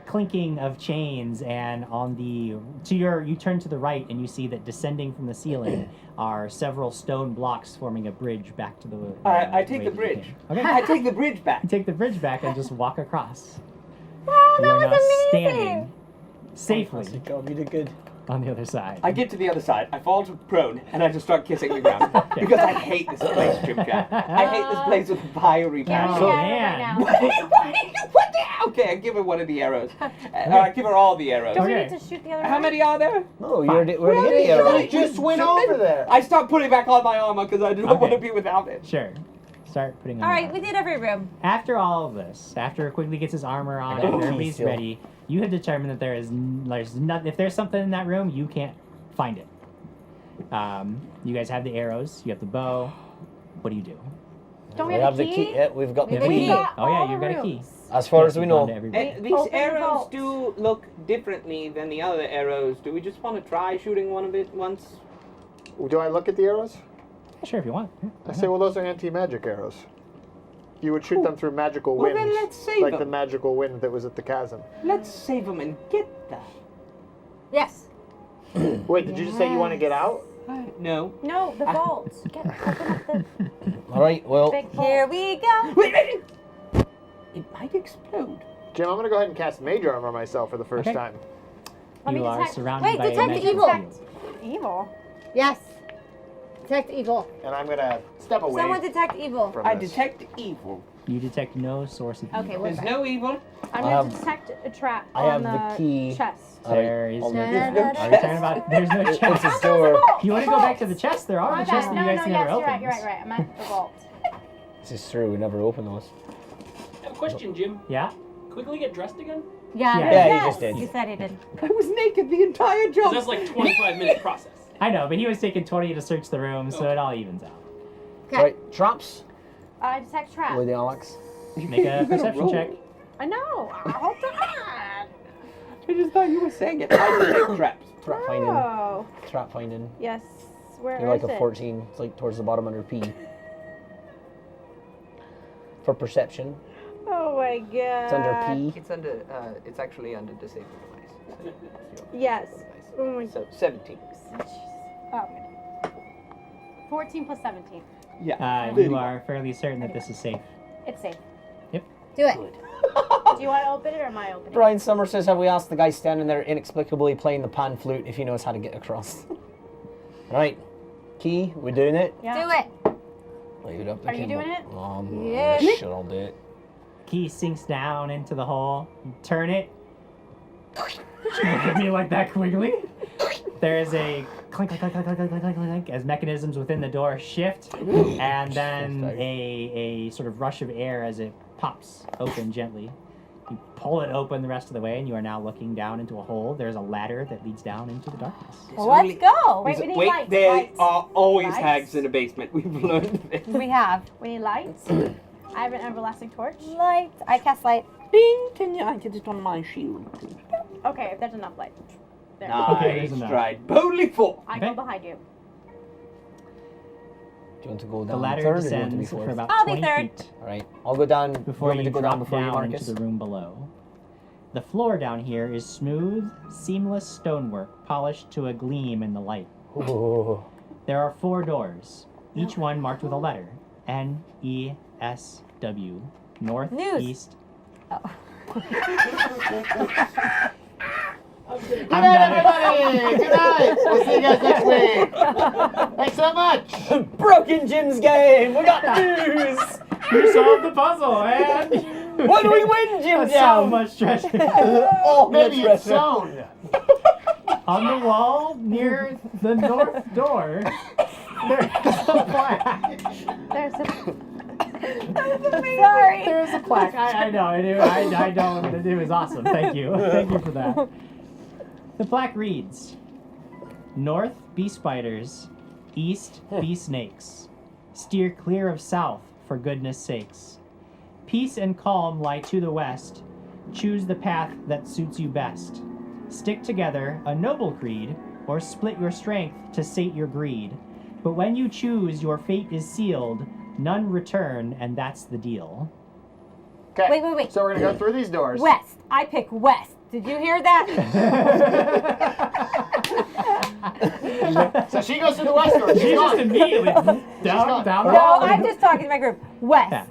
clinking of chains, and you turn to the right, and you see that descending from the ceiling are several stone blocks forming a bridge back to the. I take way the that you bridge. came. Okay. I take the bridge back. You take the bridge back and just walk across. Wow, You are that now was standing amazing. safely God, you did good. on the other side. I get to the other side, I fall to prone, and I just start kissing the ground. Because I hate this place, Jim Chat. I hate this place with fiery Yeah, passion. Oh, we man. got it right now. What the? Okay, I give her one of the arrows. I give her all the arrows. Don't we Okay. need to shoot the other How one? many are there? No, we already hit the You arrow. just went over there. I start putting back on my armor because I don't Okay. want to be without it. Sure. Start putting on. All right, your we armor. did every room. After all of this, after Quigley gets his armor on, I got after keys everybody's still. ready, you have determined that there's not. If there's something in that room, you can't find it. You guys have the arrows. You have the bow. What do you do? Don't We we have have the a key. key? Yeah, we've got the The key. key. got Oh yeah, all you've the got a key. rooms. As far Yes, as we you've gone know. to every room. These Open the arrows vault. do look differently than the other arrows. Do we just want to try shooting one of it once? Do I look at the arrows? Sure, if you want. Yeah, I why say, not? well, those are anti-magic arrows. You would shoot them through magical Well, winds, then let's save like them. the magical wind that was at the chasm. Let's save them and get that. Yes. Wait, did you just say you want to get out? No. No, the vault. Open up the All right, well, big vault. Here we go. Wait. It might explode. Jim, I'm going to go ahead and cast Mage Armor myself for the first Okay. time. Let me You are detect- surrounded Wait, by a detect magical evil. field. Evil. Yes. Detect evil. And I'm going to step away Someone detect evil. from I this. detect evil. You detect no source of Okay, evil. what's There's no evil. I'm I going to have- detect a trap I on have the key. chest. There is All no. right, Da, da, da, Are da. you talking about? There's no it's chest. a door. You want to go back to the chest? There are My the chests bad. that No, you guys no, never yes, opened. you're right. I'm at the vault. This is true. We never open those. I have a question, Jim. Yeah. Quickly get dressed again? Yeah. Yeah, he yes. just did. You said he did. I was naked the entire 'Cause jump. that's like 25-minute process. I know, but he was taking 20 to search the room, so Okay. it all evens out. Okay. Right, traps. I detect trap. Lady Alex. Make a perception check. I know. Hold on. I just thought you were saying it. I detect traps. Trap finding. Oh. Trap finding. Yes. Where You're like is a it? 14. It's like towards the bottom under P. For perception. Oh my god. It's under P. It's under. It's actually under disabled device. Yes. Oh my. So 17. Oh, okay. 14 plus 17. Yeah. You are fairly certain that this is safe. It's safe. Do it. Do you want to open it or am I opening it? Brian Summer says, have we asked the guy standing there inexplicably playing the pan flute if he knows how to get across? Right. Key, we're doing it. Yeah. Do it. Leave it up to Are you Kimball. doing it? Yeah. Sure, I'll do it. Key sinks down into the hole. You turn it. Look at me like that, Quigley. There is a clink, clink, clink, clink, clink, clink, clink, clink, as mechanisms within the door shift, and then a sort of rush of air as it pops open gently. You pull it open the rest of the way, and you are now looking down into a hole. There's a ladder that leads down into the darkness. Well, let's go. Wait, we need Wait, lights. there Lights. are always Lights. hags in a basement. We've learned this. We have We need lights. I have an everlasting torch. light. I cast light. Ding! Can you get it on my shield? Okay, if there's enough light. There. Nice. Okay, there's enough. Stride boldly forth. I Okay. go behind you. you want to go The down ladder third or do you want to be descends for fourth? about I'll be 20 third. feet All right, I'll go down. before want me you to go down drop before you, down Marcus? into the room below. The floor down here is smooth, seamless stonework polished to a gleam in the light. Ooh. There are 4 doors, each one marked with a letter. N, E, S, W. North, News. east. Good night, everybody. Good night. We'll see you guys next week. Thanks so much. Broken Jim's game. We got news. You solved the puzzle, man! What do we win, Jim? So much treasure. Oh, Maybe it's sewn. On the wall near the north door, there's a plaque. There's a. Sorry. There's a plaque. I know. I don't. It was awesome. Thank you. Thank you for that. The plaque reads: North, be spiders. East, be snakes. Steer clear of south, for goodness sakes. Peace and calm lie to the west. Choose the path that suits you best. Stick together, a noble creed, or split your strength to sate your greed. But when you choose, your fate is sealed. None return, and that's the deal. Okay. Wait. So we're gonna go through these doors. West. I pick west. Did you hear that? So she goes through the west door. She She's just gone. immediately gone. down the No, hall. I'm just talking to my group. West. Yeah.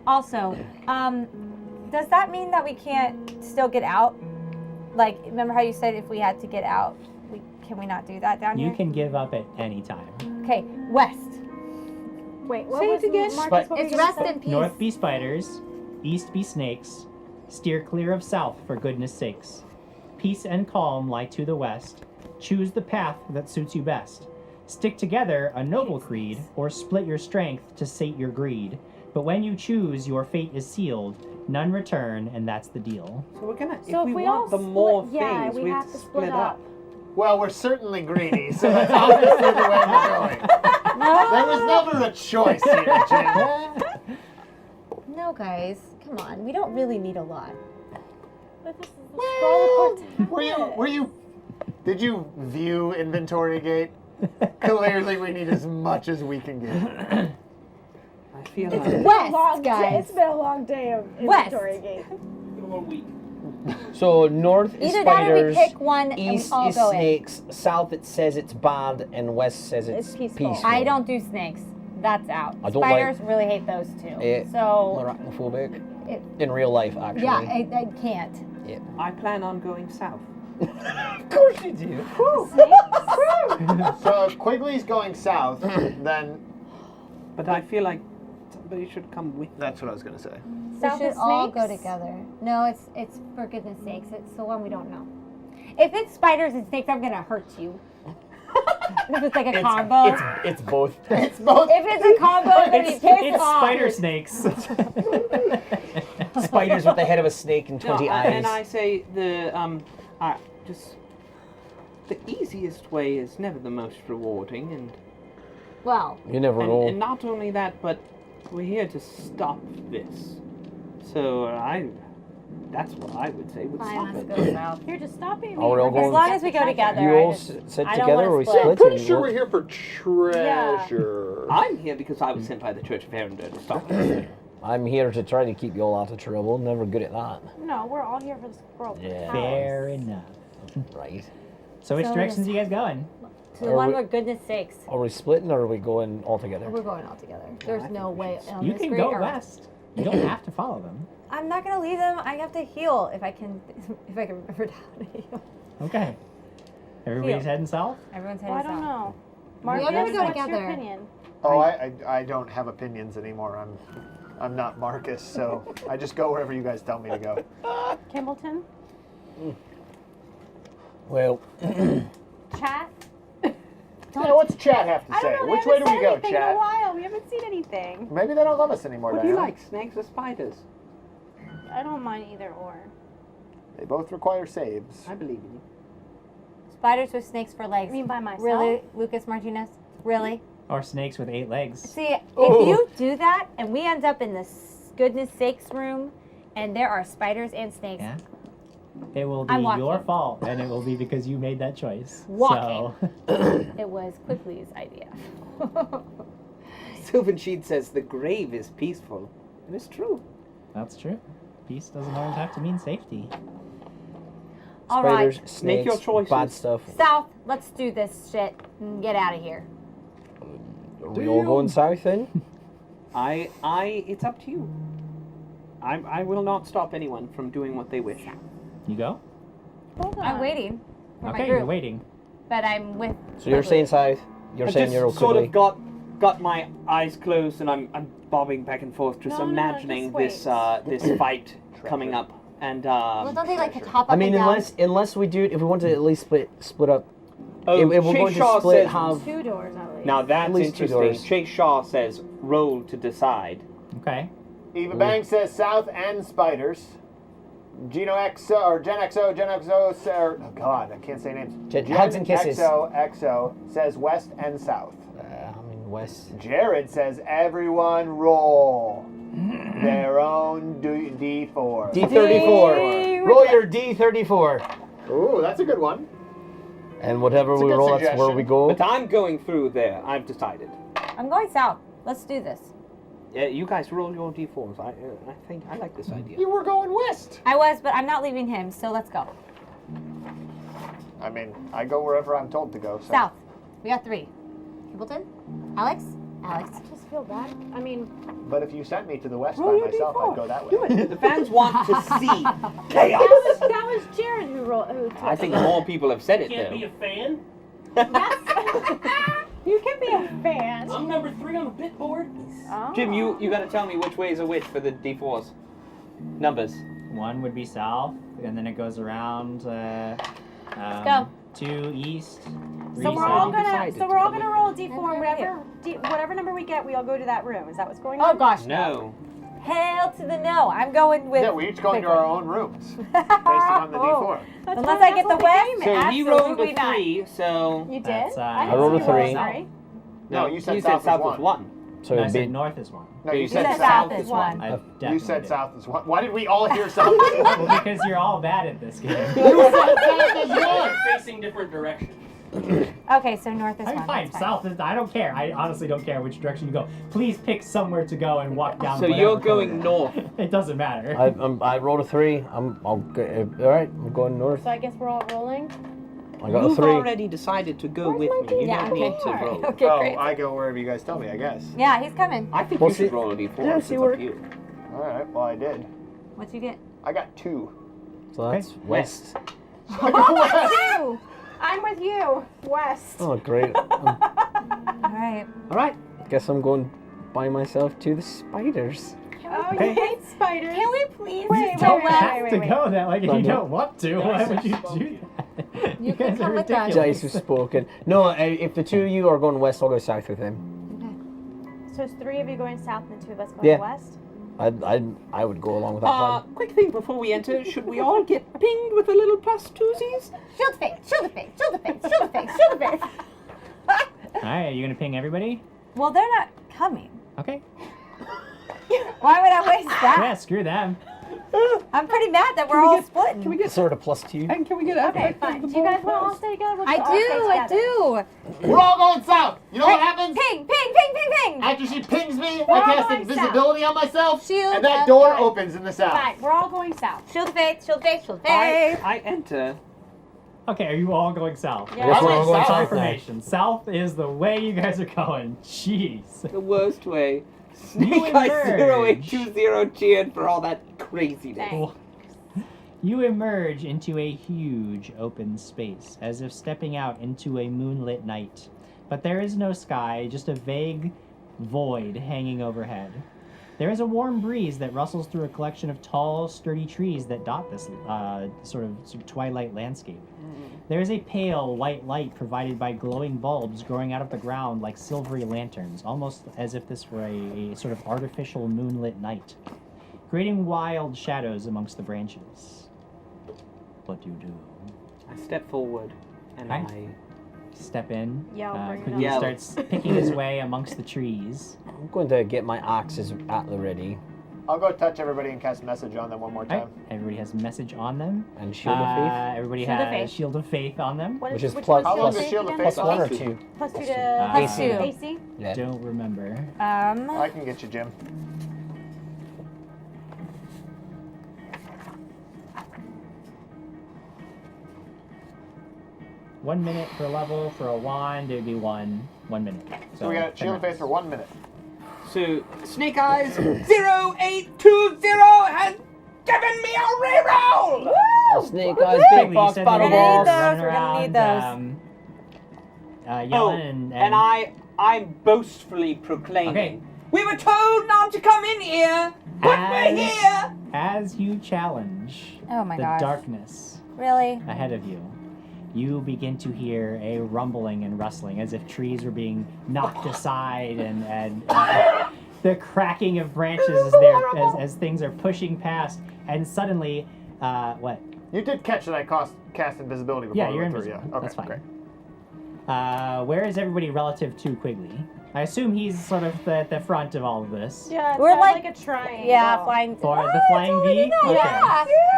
Also, does that mean that we can't still get out? Like, remember how you said if we had to get out, can we not do that down You here? can give up at any time. Okay, west. Wait, what Say was it again. Marcus, what were It's you gonna rest say? in peace. North be spiders, east be snakes. Steer clear of south, for goodness sakes. Peace and calm lie to the west. Choose the path that suits you best. Stick together, a noble creed, or split your strength to sate your greed. But when you choose, your fate is sealed. None return, and that's the deal. So we're gonna, So if we all want the split, more yeah, things, we have to split up. Well, we're certainly greedy, so that's obviously the way we're going. There was never a choice here, Jim. No, guys, come on. We don't really need a lot. But this is the Scroll of Portalis. Were you? Did you view Inventory Gate? Clearly, we need as much as we can get. I feel It's like been a West, long day. guys. It's been a long day of West. Inventory Gate. So north is Either that or we spiders, pick one and we east all is go in. snakes, south it says it's bad, and west says it's It's peaceful. peaceful. I don't do snakes. That's out. I don't Spiders really hate those too. I'm So, arachnophobic. It- In real life, actually. yeah, I can't. I plan on going south. Of course you do. So if Quigley's going south, then But I feel like somebody should come with. that's what I was gonna say. We South should is all go snakes? together. No, it's for goodness sakes. It's the one we don't know. If it's spiders and snakes, I'm gonna hurt you. If it's like a combo. It's both. It's both. If it's a combo, I'm gonna be pissed It's off. spider snakes. Spiders with the head of a snake and No, 20 eyes. and I say just the easiest way is never the most rewarding, and Well, You never know. and not only that, but we're here to stop this. So that's what I would say. Would fine, stop let's it. go south. You're just stopping me. Oh, we're all Marcus. going- As long as we go together. you I all just- said I don't together wanna or we split. split? Pretty and sure what- we're here for treasure. I'm here because I was sent by the Church of Arendelle to stop this. I'm here to try to keep you all out of trouble. Never good at that. No, we're all here for the Scroll of Yeah. Portalis. Fair enough. Right. So which So directions yes. are you guys going? To the Are one we- where goodness sakes. Are we splitting or are we going all together? We're going all together. There's no way on You this can great go earth. west. You don't have to follow them. I'm not gonna leave them. I have to heal if I can remember how to heal. Okay. Everybody's Heal. heading south? Everyone's Well, heading I don't south. know. We all Marcus, gotta go what's your together. opinion? Oh, I don't have opinions anymore. I'm not Marcus, so I just go wherever you guys tell me to go. Kimbleton? Well, Chat? Yeah, what's chat have to I say? don't know. Which we way do haven't we said go, anything in a chat? while. We haven't seen anything. Maybe they don't love us anymore, What do you Diana. like, snakes or spiders? I don't mind either or. They both require saves. I believe in you. Spiders with snakes for I legs. mean, by myself. Really, Lucas Martinez? Really? Or snakes with 8 legs? See, if Oh. you do that and we end up in the goodness sakes room and there are spiders and snakes, Yeah. It will be I'm walking. your fault, and it will be because you made that choice. Walking. So, it was Quigley's idea. Sylvan Sheed says the grave is peaceful. And it's true. That's true. Peace doesn't always have to mean safety. All right. Spiders, snakes, Make your choices. bad stuff. South, let's do this shit and get out of here. Are we all going south then? It's up to you. I will not stop anyone from doing what they wish. You go? Hold on. I'm waiting for my Okay, group, you're waiting. but I'm with. So you're saying south. You're I saying just you're sort okay. of got my eyes closed and I'm bobbing back and forth, just No, imagining just this fight coming up. And Well, don't they like to hop up I mean, and down? unless we do it, if we want to at least split up. oh, if we're Chase going to Shaw split, says, have 2 doors at least. now that's least 2 interesting. doors. Chase Shaw says roll to decide. Okay. Eva Banks says south and spiders. Geno XO or Gen XO, oh God, I can't say names. Hugs and kisses. XO says west and south. I mean west. Jared says everyone roll their own D4. D34. Roll your D34. Ooh, that's a good one. And whatever It's a we good roll, that's where suggestion. we go. But I'm going through there. I've decided. I'm going south. Let's do this. Yeah, you guys roll your d4s. I think I like this idea. You were going west. I was, but I'm not leaving him, so let's go. I mean, I go wherever I'm told to go. So. South. We got 3. Kibleton? Alex? Alex. I just feel bad. I mean, But if you sent me to the west Roll by your myself, D4. I'd go that way. Do it. The fans want to see chaos. that was Jared who rolled. Who took I think more people have said it Can't though. be a fan. You can be a fan. I'm number 3 on the bit board. Oh. Jim, you got to tell me which ways are which for the d4s. Numbers. 1 would be south, and then it goes around. go. 2 east. 3 So we're south. all gonna. decided So we're all to gonna roll a d4. Never Whatever, whatever number we get, we all go to that room. Is that what's going on? Oh gosh, No. Hell to the no. I'm going with. Yeah, we each go into our own rooms based upon the D4. That's Unless what- I get that's the what west. So he rolled Absolutely a not. 3. So You did? That's, I I rolled a didn't see you roll 3. sorry. No, you said you south said south was was 1. So No, I it'd said be north is 1. No, you You said said south. south is 1. I've You definitely said did. south is one. Why did we all hear south is one? Well, because you're all bad at this game. You said south is one. Facing different directions. Okay, so north is I'm 1. fine. That's South is. I don't care. I honestly don't care which direction you go. Please pick somewhere to go and walk down. So whatever you're going corridor. north. It doesn't matter. I rolled a 3. I'll go. All right, I'm going north. So I guess we're all rolling. I got a You've 3. already decided to go Where's with my me. You Yeah, don't okay. need to roll. Okay, Oh, great. I go wherever you guys tell me, I guess. Yeah, he's coming. I think Well, you should see- roll a d4. yeah, It's see up where- to you. All right, well, I did. What'd you get? I got 2. So that's west. I go west. You. I'm with you. West. Oh, great. All right. All right. Guess I'm going by myself to the spiders. Oh, Okay. you hate spiders. Can we please Wait, go don't wait, west? have to go that way if you No. don't want to. Why would you do that? You can guys are come with us. ridiculous. Dice have spoken. No, if the 2 of you are going west, I'll go south with him. So it's 3 of you going south and 2 of us going Yeah. west. I would go along with that plan. Quick thing before we enter. Should we all get pinged with a little plus twosies? Shield face, shield face, shield face, shield face, shield face. Alright, are you gonna ping everybody? Well, they're not coming. Okay. Why would I waste that? Yeah, screw them. I'm pretty mad that we're all splitting. Can we get Sort of +2. and can we get Okay, fine. Do you guys want to all stay together? We'll I just all stay do, I together. do. We're all going south. You know what happens? Ping, ping, ping, ping, ping. After she pings me, We're I all cast going invisibility on myself, Shield and that of door faith. opens in the south. Fine, we're all going south. Shield face, shield face, shield I, face. I enter. Okay, are you all going south? Yeah. Guess we're all I'm going south. south now. Information. South is the way you guys are going. Jeez. The worst way. You Snake Eye emerge. 0820 cheered for all that craziness. Thanks. You emerge into a huge open space, as if stepping out into a moonlit night. But there is no sky, just a vague void hanging overhead. There is a warm breeze that rustles through a collection of tall, sturdy trees that dot this sort of twilight landscape. There is a pale white light provided by glowing bulbs growing out of the ground like silvery lanterns, almost as if this were a sort of artificial moonlit night, creating wild shadows amongst the branches. What do you do? I step forward and Right. I Step in. Yell, bring it Quigley up. starts picking his way amongst the trees. I'm going to get my axes at the ready. I'll go touch everybody and cast message on them one more All right. time. Everybody has message on them. And Shield of Faith. Everybody Shield of has Faith. Shield of Faith on them. What Which is which plus- one's How long plus- does Shield of again? Faith Plus 1 or cost? 2? Plus 2 AC. to AC. AC. Yeah. Don't remember. I can get you, Jim. One minute per level. For a wand, it would be one minute. So we got 10 Shield of Faith rounds. for 1 minute. So, Snake Eyes 0820 has given me a reroll! Snake Eyes, Quigley, Big you Box, said Battle that you're Boss. running We're gonna need around, those. yelling and I'm boastfully proclaiming. Okay. We were told not to come in here, but we're here! As you challenge Oh my the gosh. darkness Really? ahead of you, you begin to hear a rumbling and rustling as if trees were being knocked aside and the cracking of branches as things are pushing past. And suddenly, what? You did catch that I cast invisibility before Yeah, we you're went through, invisible. yeah. Okay, That's fine. great. Where is everybody relative to Quigley? I assume he's sort of at the front of all of this. Yeah, it's We're kind of like- like a triangle. Yeah, flying. For the flying V? Okay. Yeah.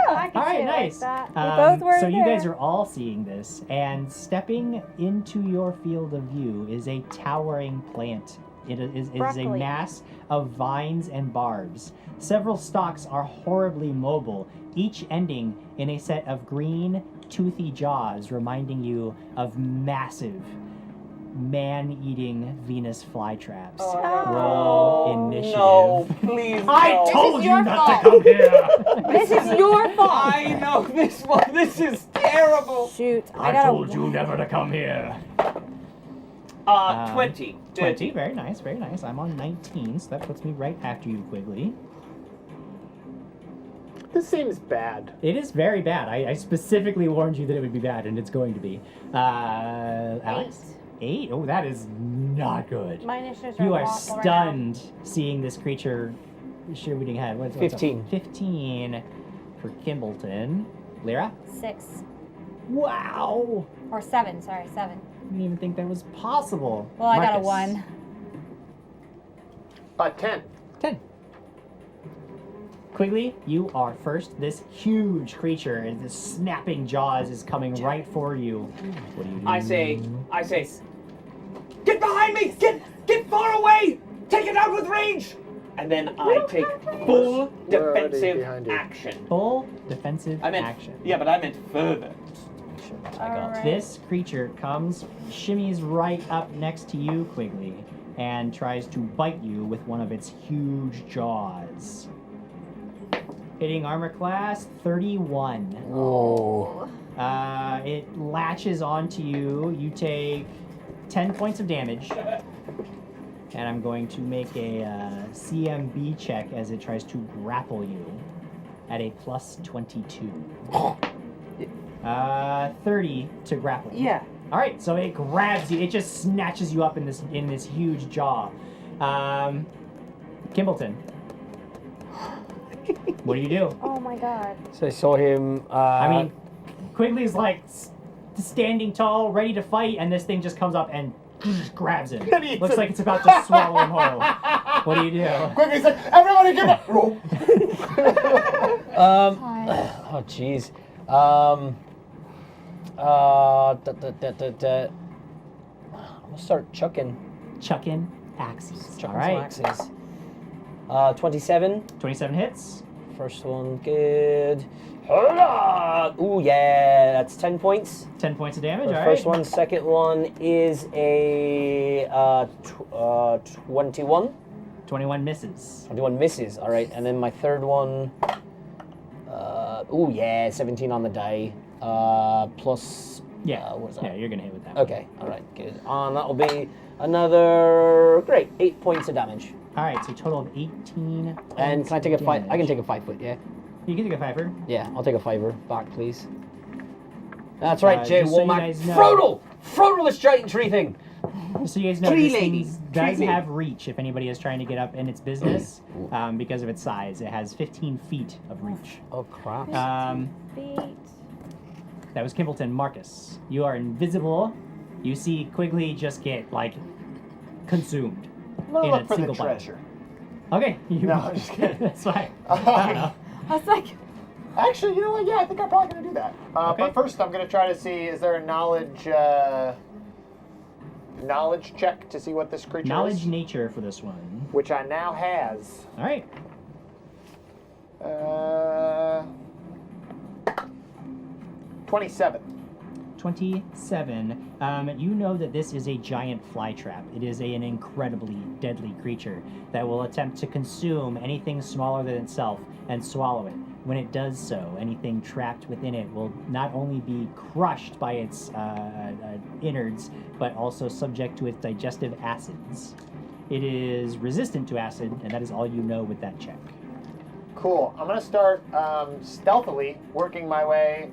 I can All see right, it nice. like that. both were So you guys there. are all seeing this, and stepping into your field of view is a towering plant. It is a Broccoli. mass of vines and barbs. Several stalks are horribly mobile, each ending in a set of green, toothy jaws, reminding you of massive, man-eating Venus flytraps. Roll initiative. No, please. I no. told you your not fault. to come here. This is your fault. I know this one. This is terrible. Shoot, I gotta. told you never to come here. 20. 20, very nice, very nice. I'm on 19, so that puts me right after you, Quigley. This seems bad. It is very bad. I specifically warned you that it would be bad, and it's going to be. Alex? 8? Oh, that is not good. My initiatives You are awful right stunned seeing this creature shooting ahead. What's 15. 15 for Kimbleton. Lyra? 6 Wow! or 7. Sorry, 7. I didn't even think that was possible. Well, I got a Marcus. 1. 10. 10. Quigley, you are first. This huge creature and this snapping jaws is coming right for you. What do you do? I say, get behind me! Get far away! Take it out with range! And then I take full We're already defensive behind you. action. Full defensive I meant, action. yeah, but I meant further. Alright. This creature comes, shimmies right up next to you, Quigley, and tries to bite you with one of its huge jaws. Hitting armor class 31. Whoa. It latches onto you. You take 10 points of damage. And I'm going to make a CMB check as it tries to grapple you at a plus 22. 30 to grapple. Yeah. All right, so it grabs you. It just snatches you up in this huge jaw. Kimbleton. What do you do? Oh my god. So I saw him. I mean, Quigley's like standing tall, ready to fight, and this thing just comes up and grabs him. Looks like it's about to swallow him whole. What do you do? Quick, he's like, everybody give it! Roll. Oh, jeez. I'm gonna start chucking. Chucking axes. Chucking All right. some axes. 27. 27 hits. First one, good. Ooh, yeah, that's 10 points. 10 points of damage. For the All first right. one. Second one is a 21. 21 misses. 21 misses. All right, and then my third one. Ooh, yeah, 17 on the die. Plus. Yeah. What is that? Yeah, you're gonna hit with that. Okay. All right. Good. That'll be another great 8 points of damage. All right. So total of 18. And can I take a five? 5? I can take a 5 foot. Yeah. You can take a 5-er. Yeah. I'll take a 5-er back, please. That's right, Jay just so you Womack. guys know- Frodel, this giant tree thing. Just so you guys know, Tree this lady. thing Tree does lady. have reach if anybody is trying to get up in its business because of its size. It has 15 feet of reach. Oh crap. Feet. That was Kimbleton. Marcus, you are invisible. You see Quigley just get, like, consumed. I'm gonna in a look for the single bite. treasure. Okay. No, I'm just kidding. That's fine. I don't know. I was like, Actually, you know what? Yeah, I think I'm probably going to do that. Okay. But first, I'm going to try to see, is there a knowledge check to see what this creature Knowledge is? nature for this one. Which I now has. All right. 27. 27. You know that this is a giant fly trap. It is an incredibly deadly creature that will attempt to consume anything smaller than itself and swallow it. When it does so, anything trapped within it will not only be crushed by its innards, but also subject to its digestive acids. It is resistant to acid, and that is all you know with that check. Cool. I'm going to start stealthily working my way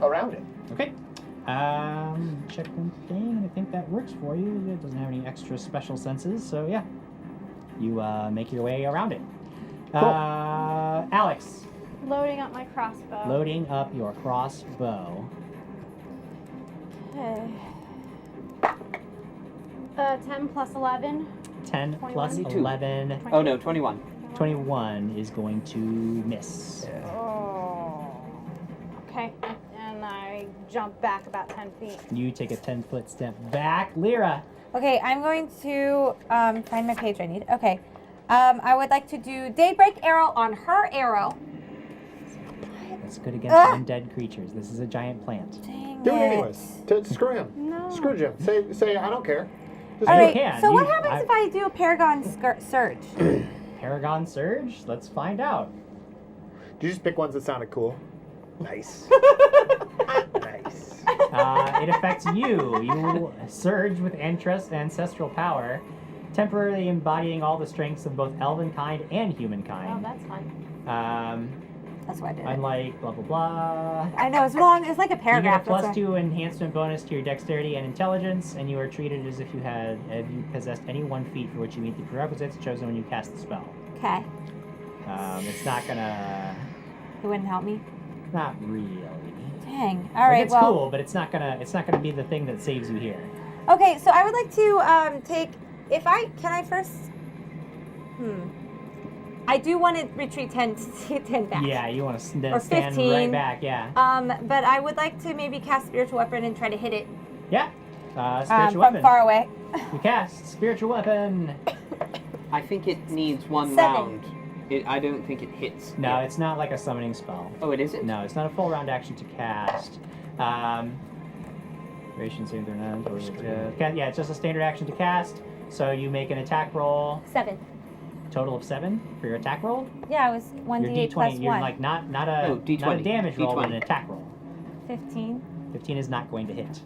around it. Okay. Check one thing, and I think that works for you. It doesn't have any extra special senses, so yeah. You make your way around it. Alex, Loading up my crossbow. loading up your crossbow. Okay. 10 plus 11. 10 plus 22. 11. Oh no, 21. 21 is going to miss. Oh. Okay. And I jump back about 10 feet. You take a 10-foot step back. Lyra. okay, I'm going to find my page I need. Okay. I would like to do Daybreak Arrow on her arrow. That's good against undead creatures. This is a giant plant. Dang Do it it. anyways. Screw him. No. Screw Jim. Say I don't care. Just All do right, it. can. so what You- happens if I do a Paragon Surge? Paragon Surge? Let's find out. Did you just pick ones that sounded cool? Nice. Nice. It affects you. You surge with ancestral power, temporarily embodying all the strengths of both elvenkind and Oh, humankind. that's fun. That's why I did it. Unlike blah blah blah. I know, it's long. It's like a You get a paragraph. that's why- +2 enhancement bonus to your dexterity and intelligence, and you are treated as if you possessed any one feat for which you meet the prerequisites chosen when you cast the spell. Okay. It's not gonna, It wouldn't help me. not really. Dang. All right. It's well. cool, but it's not gonna be the thing that saves you here. Okay, so I would like to take. Can I first? I do want to retreat 10 back. Yeah, you want to Or stand 15. right back. Yeah. But I would like to maybe cast Spiritual Weapon and try to hit it Yeah. Spiritual from weapon. far away. You cast spiritual weapon. I think it needs one 7. round. I don't think it hits. No, it's not like a summoning spell. Oh, it isn't? No, it's not a full round action to cast. Duration saving throw none. Yeah, it's just a standard action to cast. So you make an attack roll. 7. Total of 7 for your attack roll. Yeah, it was Your 1d8 plus D20. You're 1. like not a D20. not a damage roll, but an D20. attack roll. 15. 15 is not going to hit.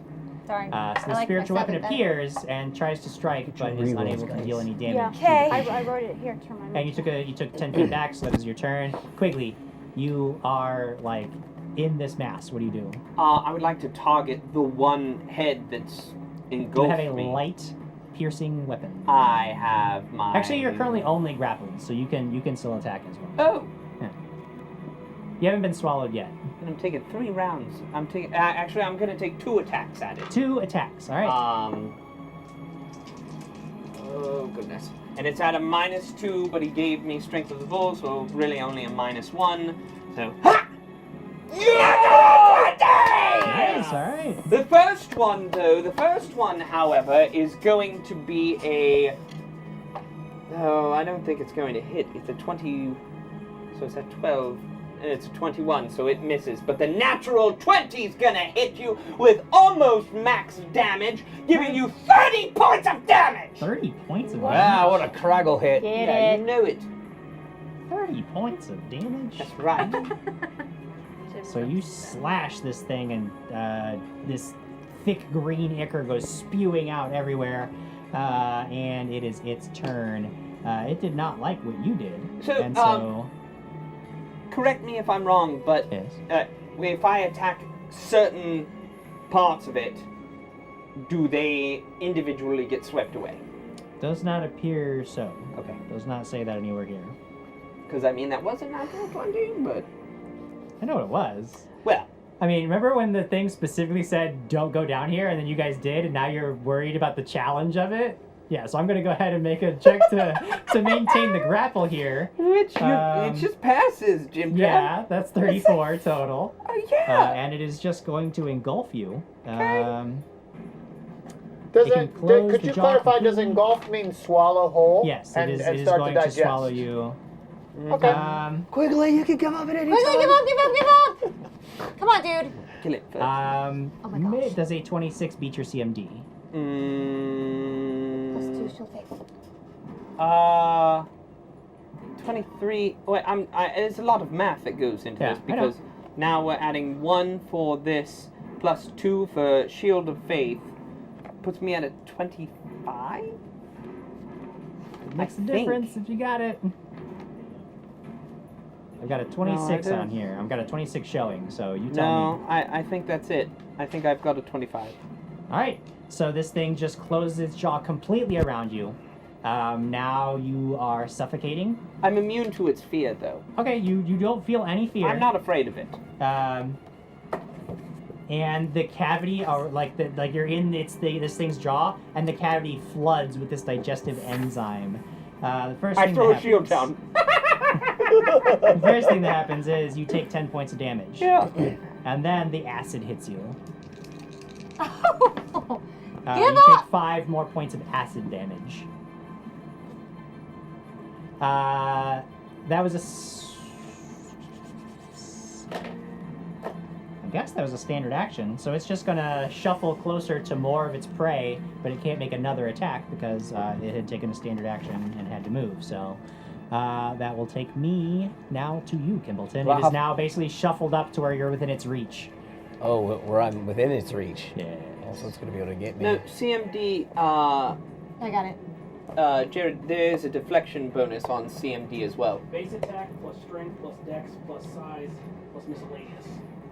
Darn. So I the like spiritual my weapon 7 better. appears and tries to strike, but is rerolls, unable to guys. deal any damage. Yeah. to the Okay. creature. I wrote it here to remind And me. you took 10 feet back, so that is your turn. Quigley, you are like in this mass. What do you do? I would like to target the one head that's You engulfed have a me. light piercing weapon. I have my. Actually, you're currently only grappled, so you can still attack as well. Oh, You haven't been swallowed yet. and I'm taking 3 rounds. I'm taking. Actually, I'm gonna take 2 attacks at it. 2 attacks. All right. Oh goodness. And it's at a -2, but he gave me Strength of the Bull, so really only a -1. So. Ha! Nice. All right. The first one, however, is going to be a. Oh, I don't think it's going to hit. It's a 20. So it's a 12. It's a 21, so it misses. But the natural 20 is gonna hit you with almost max damage, giving you 30 points of damage! 30 points of Wow, damage. what a craggle hit. Get Yeah, it. you know it. 30 points of damage. That's right. So you slash this thing, and this thick green ichor goes spewing out everywhere, and it is its turn. It did not like what you did, So, and so Correct me if I'm wrong, but yes. if I attack certain parts of it, do they individually get swept away? Does not appear so. Okay. Does not say that anywhere here. Because I mean, that was a natural 20, but. I know what it was. Well. I mean, remember when the thing specifically said, "Don't go down here," and then you guys did, and now you're worried about the challenge of it? Yeah, so I'm going to go ahead and make a check to maintain the grapple here. Which it just passes, Jim. Yeah, that's 34 total. Oh yeah. And it is just going to engulf you. Does It can it? close Could the you jaw clarify? Does completely. engulf mean swallow whole? Yes, and, it is and it is start going to to digest. swallow you. Okay. Quigley, you can come up at any Quickly, give up, give up, give up! Come on, dude. Kill it first. Oh my gosh. Does a 26 beat your CMD? Plus 2, she'll take. 23. Wait, there's a lot of math that goes into Yeah, this I know. because now we're adding 1 for this plus 2 for Shield of Faith. Puts me at a 25? Makes a think. difference if you got it. I've got a 26 don't. on here. I've got a 26 showing, so you tell me. No, I think that's it. I think I've got a 25. All right, so this thing just closes its jaw completely around you. Now you are suffocating. I'm immune to its fear, though. Okay, you don't feel any fear. I'm not afraid of it. And the cavity, or like you're in this thing's jaw, and the cavity floods with this digestive enzyme. The first I thing throw that a shield happens- down. The first thing that happens is you take 10 points of damage. Yeah. And then the acid hits you. Give You up! take 5 more points of acid damage. That was I guess that was a standard action, so it's just gonna shuffle closer to more of its prey, but it can't make another attack because it had taken a standard action and had to move. So that will take me now to you, Kimbleton. Well, it is now basically shuffled up to where you're within its reach. Oh, where I'm within its reach. Yeah. Also, it's gonna be able to get me. No, CMD, I got it. Jared, there's a deflection bonus on CMD as well. Base attack plus strength plus dex plus size plus miscellaneous.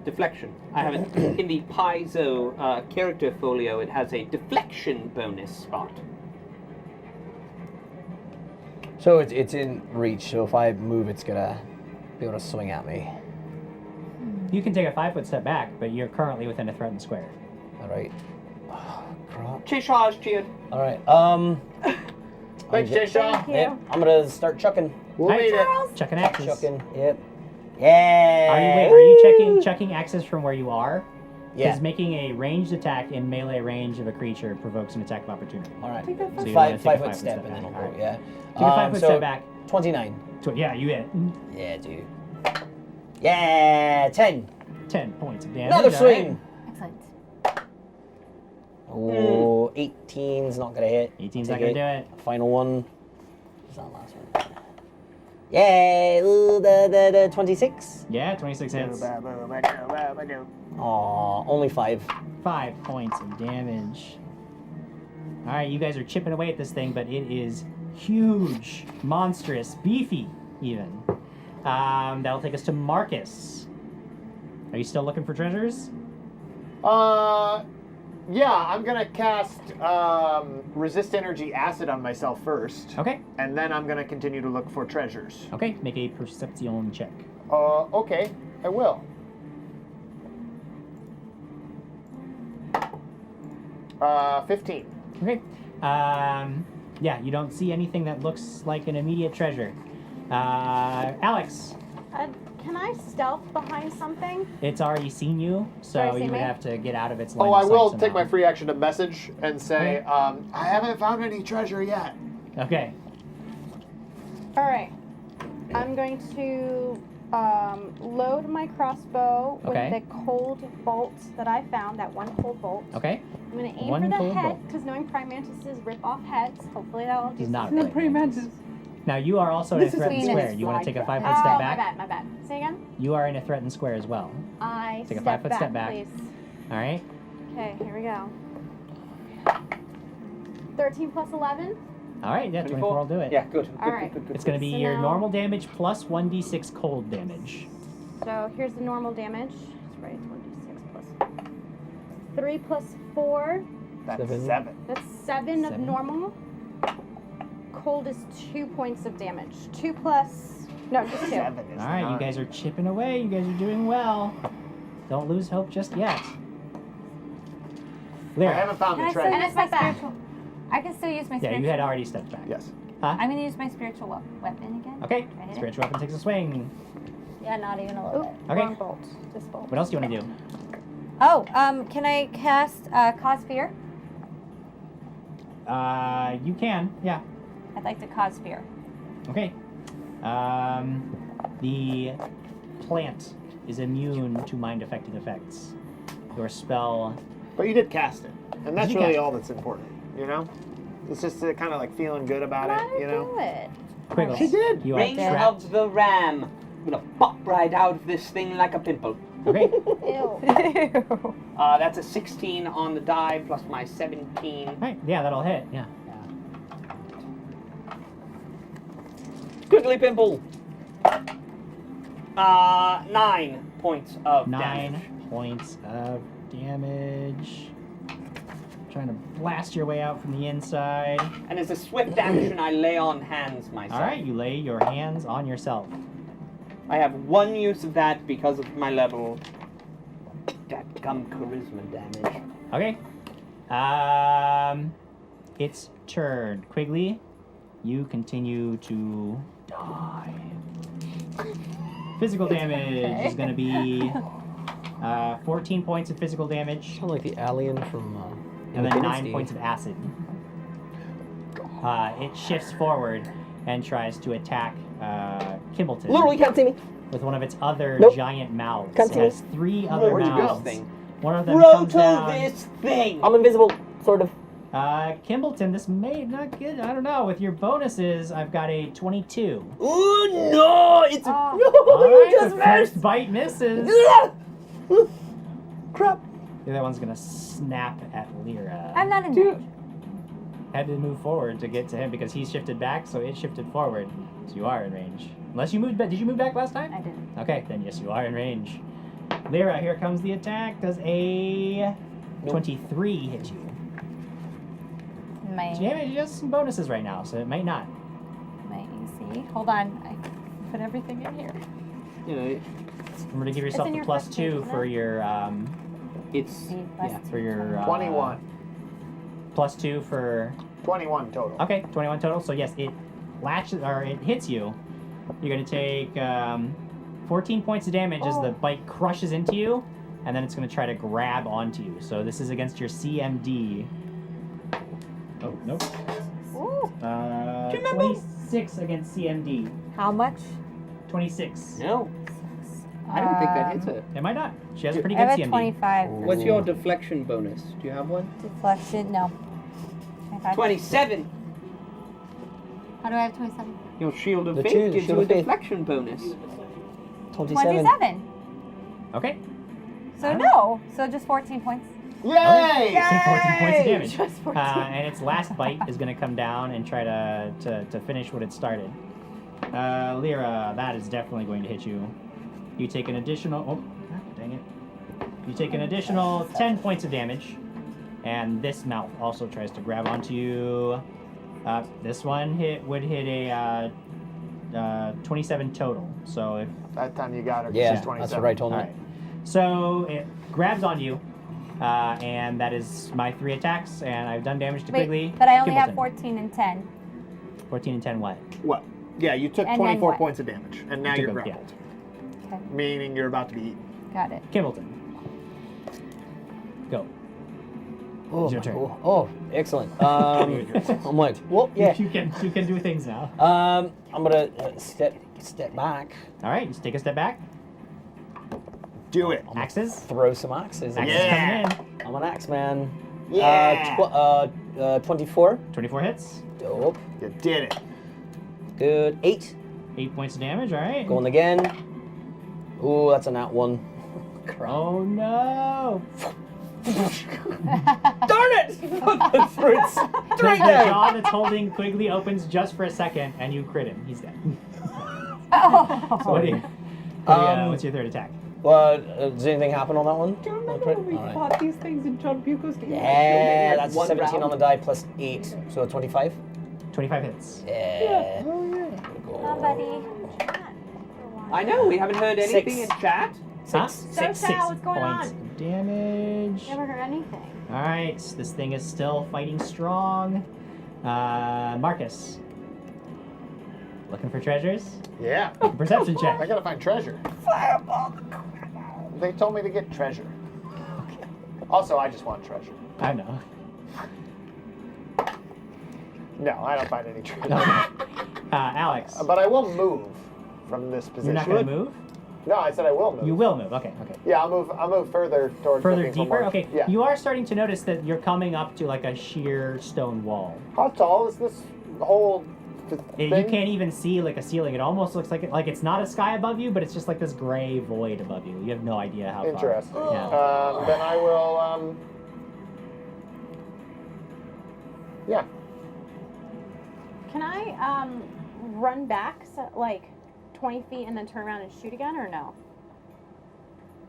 Deflection. I have it in the Paizo character folio. It has a deflection bonus spot. So it's in reach. So if I move, it's gonna be able to swing at me. You can take a 5-foot step back, but you're currently within a threatened square. All right. Oh, crap. Cheshire, cheered. All right. Thanks, Jay Shaw. Thank you. Yep. I'm gonna start chucking. We'll Alright, need it. Chucking axes. Chucking. Yep. Yeah. Are you chucking axes from where you are? Yeah. Because making a ranged attack in melee range of a creature provokes an attack of opportunity. All right. So you wanna Five take a foot five-foot step, step and then I'll back. go. Alright. Yeah. Take a 5-foot so step back. 29. Yeah, you hit. Yeah, dude. Yeah. 10. 10 points of damage. Another alright. swing. Excellent. Oh, 18's not gonna hit. 18's Take not gonna do it. Final one. What's that last one? Yeah, ooh, the 26. Yeah, 26 hits. Aw, only 5. 5 points of damage. Alright, you guys are chipping away at this thing, but it is huge, monstrous, beefy, even. That'll take us to Marcus. Are you still looking for treasures? Yeah, I'm gonna cast resist energy acid on myself first, Okay. and then I'm gonna continue to look for treasures. Okay, make a perception check. Okay, I will. 15. Okay. Yeah, you don't see anything that looks like an immediate treasure. Alex, Can I stealth behind something? it's already seen you, so Sorry, see you would me? have to get out of its line Oh, of I sight will somehow. take my free action to message and say, Okay. I haven't found any treasure yet. Okay. All right. I'm going to load my crossbow Okay. with the cold bolt that I found, that one cold bolt. Okay. I'm going to aim One for the cold head, bolt. because knowing prime mantises rip off heads. Hopefully that'll do He's not something. a praying mantis. Now you are also in a threatened Venus square. You want to take a 5-foot Oh, step my back? bad, my bad. Say again? You are in a threatened square as well. I Take a step 5-foot step back. please. All right. Okay, here we go. 13 plus 11. All right. Yeah, 24 will do it. Yeah, good. All right. It's going to be So your now- normal damage plus 1d6 cold damage. So here's the normal damage. That's right, 1d6 plus 3 plus 4. That's 7. 7. That's 7 of 7. normal. Cold is 2 points of damage. 2 plus. No, just 2. 7 is All right, you 9. guys are chipping away. You guys are doing well. Don't lose hope just yet. I Lyra. haven't found Can the I treasure. send And this my it's like that. spiritual? I can still use my Yeah, spiritual. you had already stepped back. Yes. I'm gonna use my spiritual weapon again. Okay. Try to hit it. Spiritual weapon takes a swing. Yeah, not even a little bit. Okay. Wrong bolt. This bolt. What else do you want to do? Oh, can I cast cause fear? You can. Yeah. I'd like to cause fear. Okay. The plant is immune to mind-affecting effects. Your spell. But you did cast it, and that's You really cast it. all that's important. You know, it's just kind of like feeling good about it. You know. Do it. Quiggles. She did. You are Ring trapped. of the ram. I'm gonna pop right out of this thing like a pimple. Okay. Ew. That's a 16 on the die plus my 17. Alright, yeah, that'll hit. Yeah. Quickly pimple. 9 points of 9 damage. points of damage. Trying to blast your way out from the inside. And as a swift action, I lay on hands myself. Alright, you lay your hands on yourself. I have one use of that because of my level. That gum charisma damage. Okay. It's turn. Quigley, you continue to die. Physical damage is going to be 14 points of physical damage, Sound like the alien from. and then 9 Independence points Day. of acid. It shifts forward and tries to attack Kimbleton Literally can't see me. with one of its other Nope. giant mouths. Can't It see has 3 other Where'd you go? mouths. Thing. One of them Roll comes to down. this thing! I'm invisible, sort of. Kimbleton, this may not get. I don't know. With your bonuses, I've got a 22. Oh no! It's Oh. All no! right, You just the first missed. bite misses. Crap. The other one's gonna snap at Lyra. I'm not in range. Had to move forward to get to him because he shifted back, so it shifted forward. So you are in range. Unless you moved back. Did you move back last time? I didn't. Okay, then yes, you are in range. Lyra, here comes the attack. Does a 23 hit you? My Damage has some bonuses right now, so it might not. AC. Hold on. I put everything in here. You know, Remember to give yourself in the your plus first 2 page, for isn't your it's for your 21. plus 2 for 21 total. okay 21 total. So yes, it latches or it hits you. You're gonna take 14 points of damage as the bite crushes into you, and then it's gonna try to grab onto you. So this is against your CMD. Oh nope. Ooh. 26 against CMD. How much? 26. no. I don't think that hits it. It might not. She has a pretty I good have a CMD. 25. What's your deflection bonus? Do you have one? Deflection? No. 25. 27. How do I have 27? Your shield of The faith shield gives you a of faith. deflection bonus. 27. 27. Okay. So no. So just 14 points. Yay! Take 14 points of damage. Just 14. And its last bite is going to come down and try to finish what it started. Lyra, that is definitely going to hit you. You take an additional... Oh, dang it. You take an additional 10 points of damage. And this mouth also tries to grab onto you. This one would hit a 27 total. So if... That time you got her. 'cause Yeah, she's 27. that's what I told All me. right. So it grabs on you. And that is my 3 attacks. And I've done damage to Quigley. Wait, but I only have Kimbleton. 14 and 10. 14 and 10 what? What? Yeah, you took And then 24 what? points of damage, and now You you're took a- grappled. Okay. Meaning you're about to be eaten. Got it. Kimbleton. Go. Oh, It's your my- turn. oh, excellent. I'm like, well, yeah. You can do things now. I'm gonna step back, All right, just take a step back. Do it. Axes. throw some axes. Axes Yeah. coming in. I'm an axe man. Yeah. 24. 24 hits. Dope. You did it. Good. 8. 8 points of damage. All right. Going again. Ooh, that's a nat 1. Oh no! Darn it! Fruits. The jaw that's holding Quigley opens just for a second, and you crit him. He's dead. Oh. So what do you? What's your third attack? Well, does anything happen on that one? Do you remember when we Alright. fought these things in John Buco's game? Yeah, that's One 17 round. on the die plus 8. So 25? 25 hits. Yeah. Oh, buddy. I know, we haven't heard anything 6. in chat. Huh? So, Six Sal, what's going points on? of damage. Never heard anything. All right, this thing is still fighting strong. Marcus. Looking for treasures? Yeah. Perception check. I gotta find treasure. Fireball. They told me to get treasure. Okay. Also, I just want treasure. I know. No, I don't find any treasure. Okay. Alex. But I will move from this position. You're not going to move? No, I said I will move. You will move. Okay. Yeah, I'll move further towards Further looking for deeper? more. Okay. Yeah. You are starting to notice that you're coming up to like a sheer stone wall. How tall is this whole thing? You can't even see like a ceiling. It almost looks like it's not a sky above you, but it's just like this gray void above you. You have no idea how Interesting. far. Yeah. Then I will. Yeah. Can I run back like 20 feet and then turn around and shoot again, or no?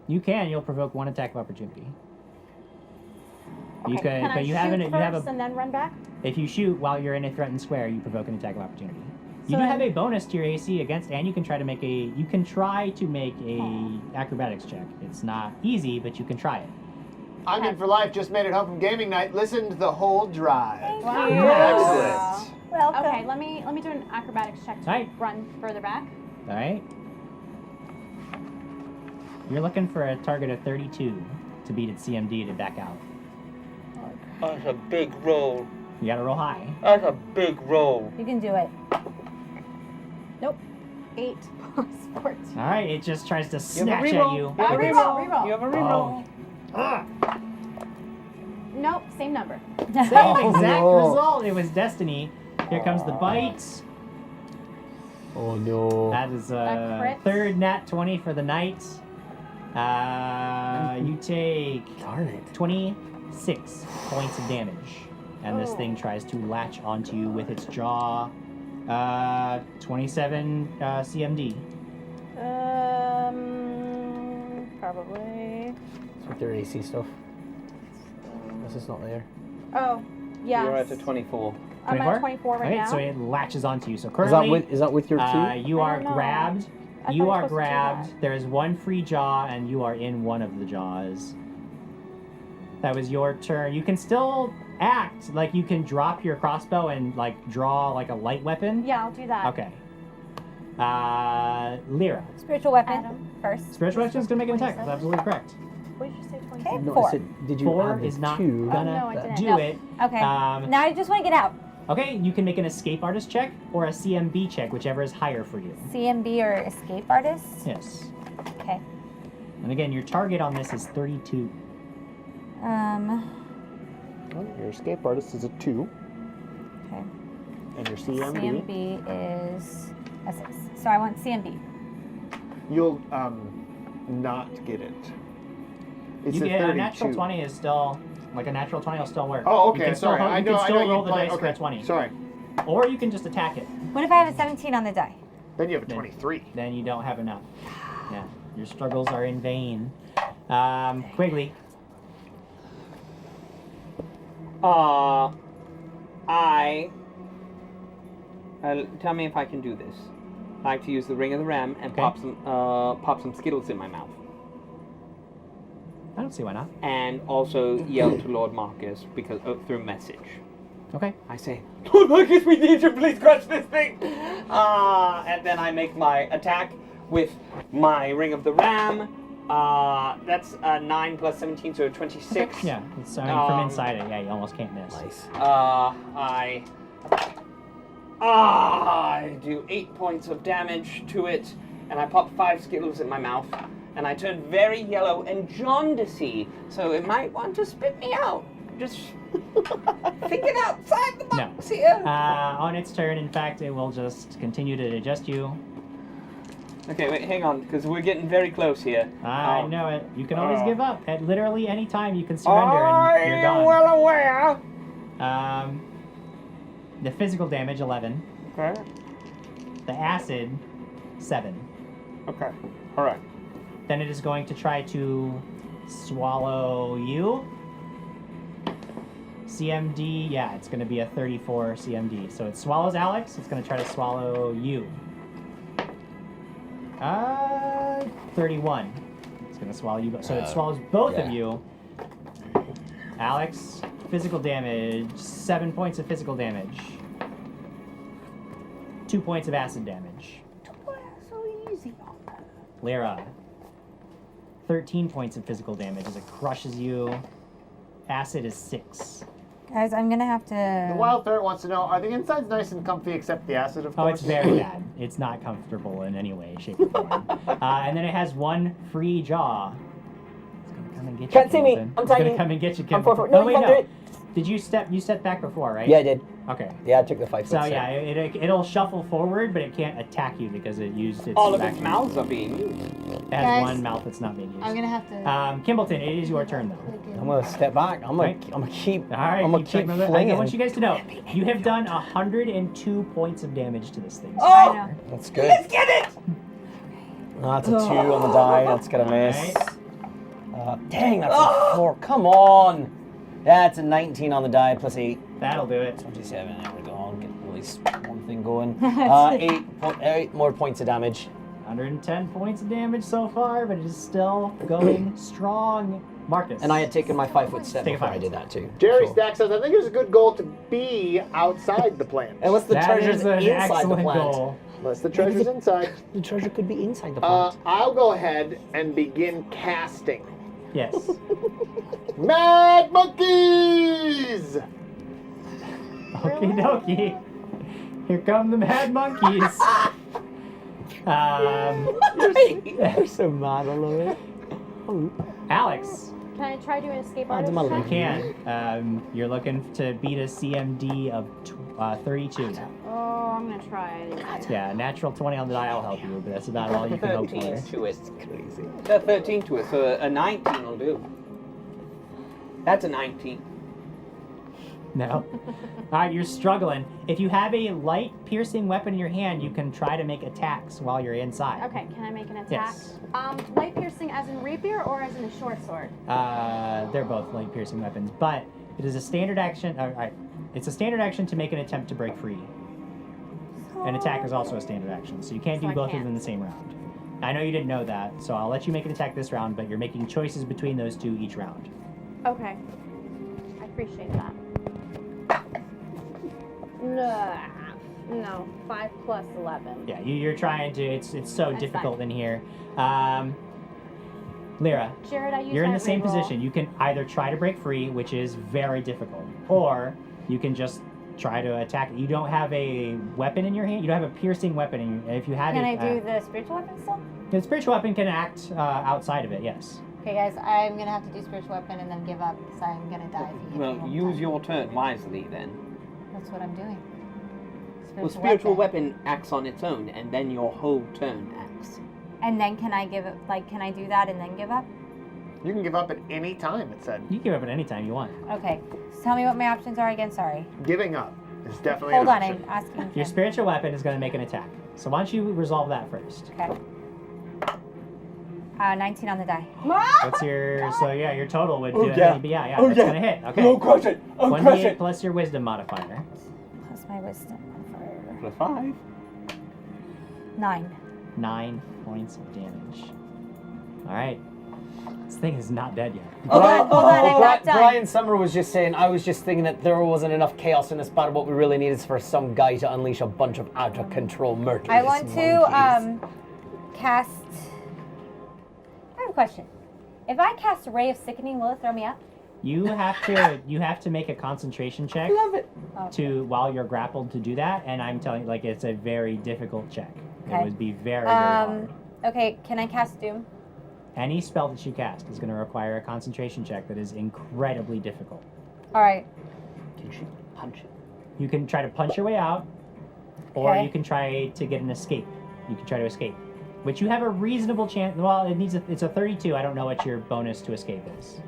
You can. You'll provoke one attack of opportunity. Okay. You could, Can I but you shoot haven't. first You have and then run back? If you shoot while you're in a threatened square, you provoke an attack of opportunity. You So do then- have a bonus to your AC against, and you can try to make a. You can try to make a acrobatics check. It's not easy, but you can try it. I'm in for life. Just made it home from gaming night. Listened to the whole drive. Wow. Excellent. Welcome. Okay, let me do an acrobatics check to Alright. run further back. All right. You're looking for a target of 32 to beat its CMD to back out. That's a big roll. You got to roll high. That's a big roll. You can do it. 8 plus 14. All right. It just tries to You have a snatch at reroll. you. You have a with its- reroll. Reroll. You have a reroll. Nope, same number. Same Oh, exact no. result. It was destiny. Here comes the bite. Oh no. That is A crit? third nat 20 for the night. You take Darn it. 26 points of damage. And this Oh. thing tries to latch onto you with its jaw. 27 CMD. Probably. It's with their AC stuff. This is not there. Oh, yeah. You're at a 24. I'm 24? at 24 right Okay, now. so it latches onto you. So Is currently, that with your two? you I are don't know. grabbed. I You thought I are was supposed to do grabbed. that. There is one free jaw, and you are in one of the jaws. That was your turn. You can still act like you can drop your crossbow and like draw like a light weapon. Yeah, I'll do that. Okay. Lyra. Spiritual weapon Adam. first. Spiritual weapon is gonna make an attack. That's absolutely correct. What did you say? 20? Okay, No, I 4. said, did you 4 add is the not two? gonna no, I didn't. do No. it. Okay. Um, Now I just want to get out. Okay, you can make an escape artist check or a CMB check, whichever is higher for you. CMB or escape artist. Yes. Okay. And again, your target on this is 32. Um. Well, your escape artist is a 2, Okay. and your CMB. CMB is a 6. So I want CMB. You'll not get it. It's You a get 32. a natural 20 is still like a natural 20 will still work. Oh, You okay. can still, Sorry. you I know. can still I know roll you the play. dice for Okay. a 20, Sorry. or you can just attack it. What if I have a 17 on the die? Then you have a Then- 23. Then you don't have enough. Yeah, your struggles are in vain. Quigley. Tell me if I can do this. I like to use the ring of the ram and Okay. pop some Skittles in my mouth, I don't see why not. and also yell to Lord Marcus because through message. Okay. I say, Lord Marcus, we need you. Please crush this thing. And then I make my attack with my ring of the ram. That's 9 plus 17, so 26. Yeah, it's, I mean, from inside it, yeah, you almost can't miss. Nice. I do 8 points of damage to it, and I pop 5 Skittles in my mouth, and I turn very yellow and jaundicey, so it might want to spit me out. Just thinking outside the box here. On its turn, in fact, it will just continue to digest you. Okay, wait, hang on, because we're getting very close here. I know it. You can always give up. At literally any time, you can surrender and you're I gone. am well aware. The physical damage, 11. Okay. The acid, 7. Okay. All right. Then it is going to try to swallow you. CMD, yeah, it's going to be a 34 CMD. So it swallows Alex. It's going to try to swallow you. 31. It's going to swallow you. So it swallows both of yeah. you. Alex, physical damage. 7 points of physical damage. 2 points of acid damage. So easy. Lyra. 13 points of physical damage as it crushes you. Acid is 6. Guys, I'm gonna have The to. wild ferret wants to know, are the insides nice and comfy except the acid, of Oh, course? it's very bad. It's not comfortable in any way, shape, or form. And then it has 1 free jaw. It's gonna come and get you. Can't see me. Kimbleton. I'm It's gonna tiny. come and get you, I'm Kimbleton. 4 foot. No, Oh, you wait, can't no. do it. Did you stepped back before, right? Yeah, I did. Okay. Yeah, I took the 5 foot So step. yeah, it'll shuffle forward, but it can't attack you because it used its. All of its action. mouths are being used. It has Guys, 1 mouth that's not being used. I'm gonna have to. Kimbleton, it is your turn though. I'm gonna step back. I'm gonna, Okay. I'm gonna keep. All right, I'm gonna keep checking. I flinging. want you guys to know you have done 102 points of damage to this thing. I Oh, know. that's good. Let's get it. That's a 2 on the die. That's gonna miss. Dang, that's a 4. Come on. That's a 19 on the die plus 8. That'll do it. 27. There we go. I'll get at least one thing going. 8 more points of damage. 110 points of damage so far, but it is still going strong. Marcus. And I had taken my 5 foot step Take a before 5 I did that too. Jerry So- Stack says, I think it's a good goal to be outside the plant. Unless the That treasure's is an inside the excellent plant. goal. Unless the treasure's inside. The treasure could be inside the plant. I'll go ahead and begin casting. Yes. Mad Monkeys! Okie dokie. Here come the mad monkeys. You're so mad, I love it. Alex, Can I try to escape Ah, artist Jamal, you check? can. You're looking to beat a CMD of 32. Oh, I'm gonna try. Yeah, natural 20 on the die will help you, but that's about all you can hope 13 for. to it. Crazy. 13 to it, so a 19 will do. That's a 19. No. Alright, you're struggling. If you have a light piercing weapon in your hand, you can try to make attacks while you're inside. Okay, can I make an attack? Yes. Light piercing as in rapier or as in a short sword? They're both light piercing weapons, but it is a standard action. Alright, it's a standard action to make an attempt to break free. An attack is also a standard action, so you can't So do I both of can't. them in the same round. I know you didn't know that, so I'll let you make an attack this round, but you're making choices between those two each round. Okay. I appreciate that. No. 5 plus 11. Yeah, you're trying to. It's so That's difficult fine. in here. Lyra, Jared, I used you're in my the same reroll. position. You can either try to break free, which is very difficult, or you can just try to attack. You don't have a weapon in your hand. You don't have a piercing weapon in your. If you had Can it, I do the spiritual weapon still? the spiritual weapon can act outside of it. Yes. Okay, guys, I'm gonna have to do spiritual weapon and then give up because I'm gonna die if you hit me Well, one use time. your turn wisely then. That's what I'm doing. Well, spiritual weapon acts on its own, and then your whole turn acts. And then can I give it? Like, can I do that and then give up? You can give up at any time, it said. You can give up at any time you want. Okay. So tell me what my options are again. Sorry. Giving up is definitely Hold an on, option. I'm asking. Your spiritual weapon is going to make an attack. So why don't you resolve that first? Okay. 19 on the die. What's your so yeah your total would do yeah. yeah Oh, that's yeah. gonna hit. Okay. Oh, crush it! Oh, crush 1d8 it! plus your wisdom modifier. Plus my wisdom modifier. For 5. 9. 9 points of damage. All right. This thing is not dead yet. Hold on, I'm not done. Brian Summer was just saying, I was just thinking that there wasn't enough chaos in this battle. What we really need is for some guy to unleash a bunch of out of control murderous I want to monkeys. cast. I have a question. If I cast a ray of sickening, will it throw me up? You have to make a concentration check Love it. to while you're grappled to do that, and I'm telling you, like, it's a very difficult check. Okay. It would be very hard. Okay, can I cast Doom? Any spell that you cast is going to require a concentration check that is incredibly difficult. All right. Can she punch it? You can try to punch your way out, or Okay. you can try to get an escape. You can try to escape, which you have a reasonable chance. Well, it's a 32. I don't know what your bonus to escape is.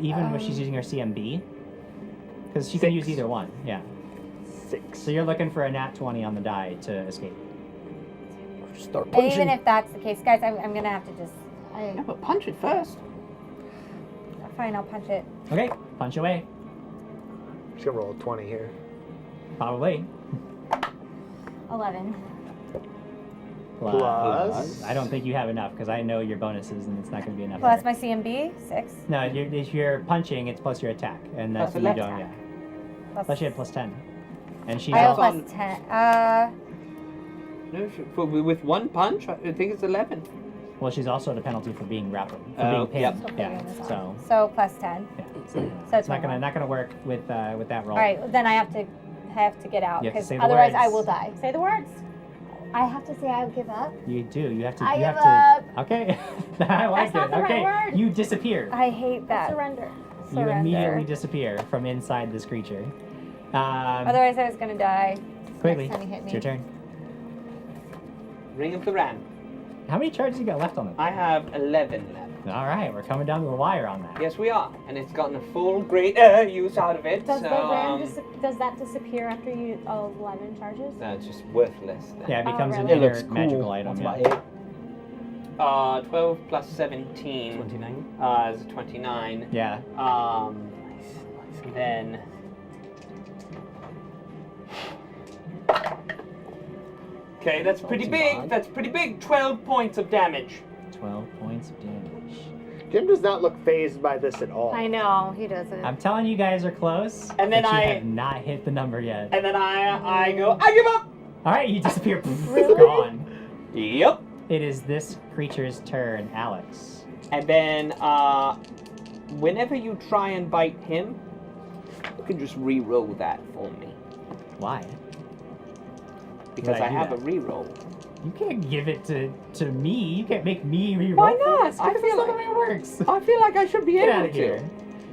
Even when she's using her CMB, because she can use either one. Yeah. 6. So you're looking for a nat 20 on the die to escape. Start And punching. even if that's the case, guys, I'm gonna have to just. Yeah, but punch it first. Fine, I'll punch it. Okay, punch away. Just gonna roll a 20 here. Probably. 11. Plus. I don't think you have enough because I know your bonuses and it's not going to be enough. Plus there. my CMB, 6. No, if you're punching, it's plus your attack, and that's Plus what you 11. don't. Yeah. Plus she had plus 10, and she's I have also, plus 10. No, with one punch, I think it's 11. well, she's also at a penalty for being grappled, for Oh, being yep. pinned. Yeah. So So plus 10. yeah. So It's not gonna work with that roll. All right, then I have to get out You have to because say the otherwise I words. will die. Say the words. I have to say I give up. You do. You have to. I you give have to. Okay. I like That's not it. the right Okay. word. You disappear. I hate that. Surrender. You immediately disappear from inside this creature. Otherwise I was gonna die. Quickly, Next time you hit it's me. your turn. Ring of the Ram. How many charges you got left on it? I have 11 left. All right, we're coming down to the wire on that. Yes, we are. And it's gotten a full great use out of it. Does so, the ram does that disappear after you 11 charges? it's just worthless then. Yeah, it becomes an really? It looks inert cool. magical item. That's Yeah. about it. 12 plus 17 29. is 29. Yeah. Then okay, that's pretty too big. bad. That's pretty big. 12 points of damage. 12 points of damage. Jim does not look phased by this at all. I know, he doesn't. I'm telling you guys are close. And then but you I- have not hit the number yet. And then I go, I give up. All right, you disappear. Gone. Yep. It is this creature's turn, Alex. And then whenever you try and bite him, you can just re-roll that for me Why? because Would I I do have that? a re-roll. You can't give it to me. You can't make me reroll. Why not? This, I because feel that's not like- the way it works. I feel like I should be Get able out of to. here.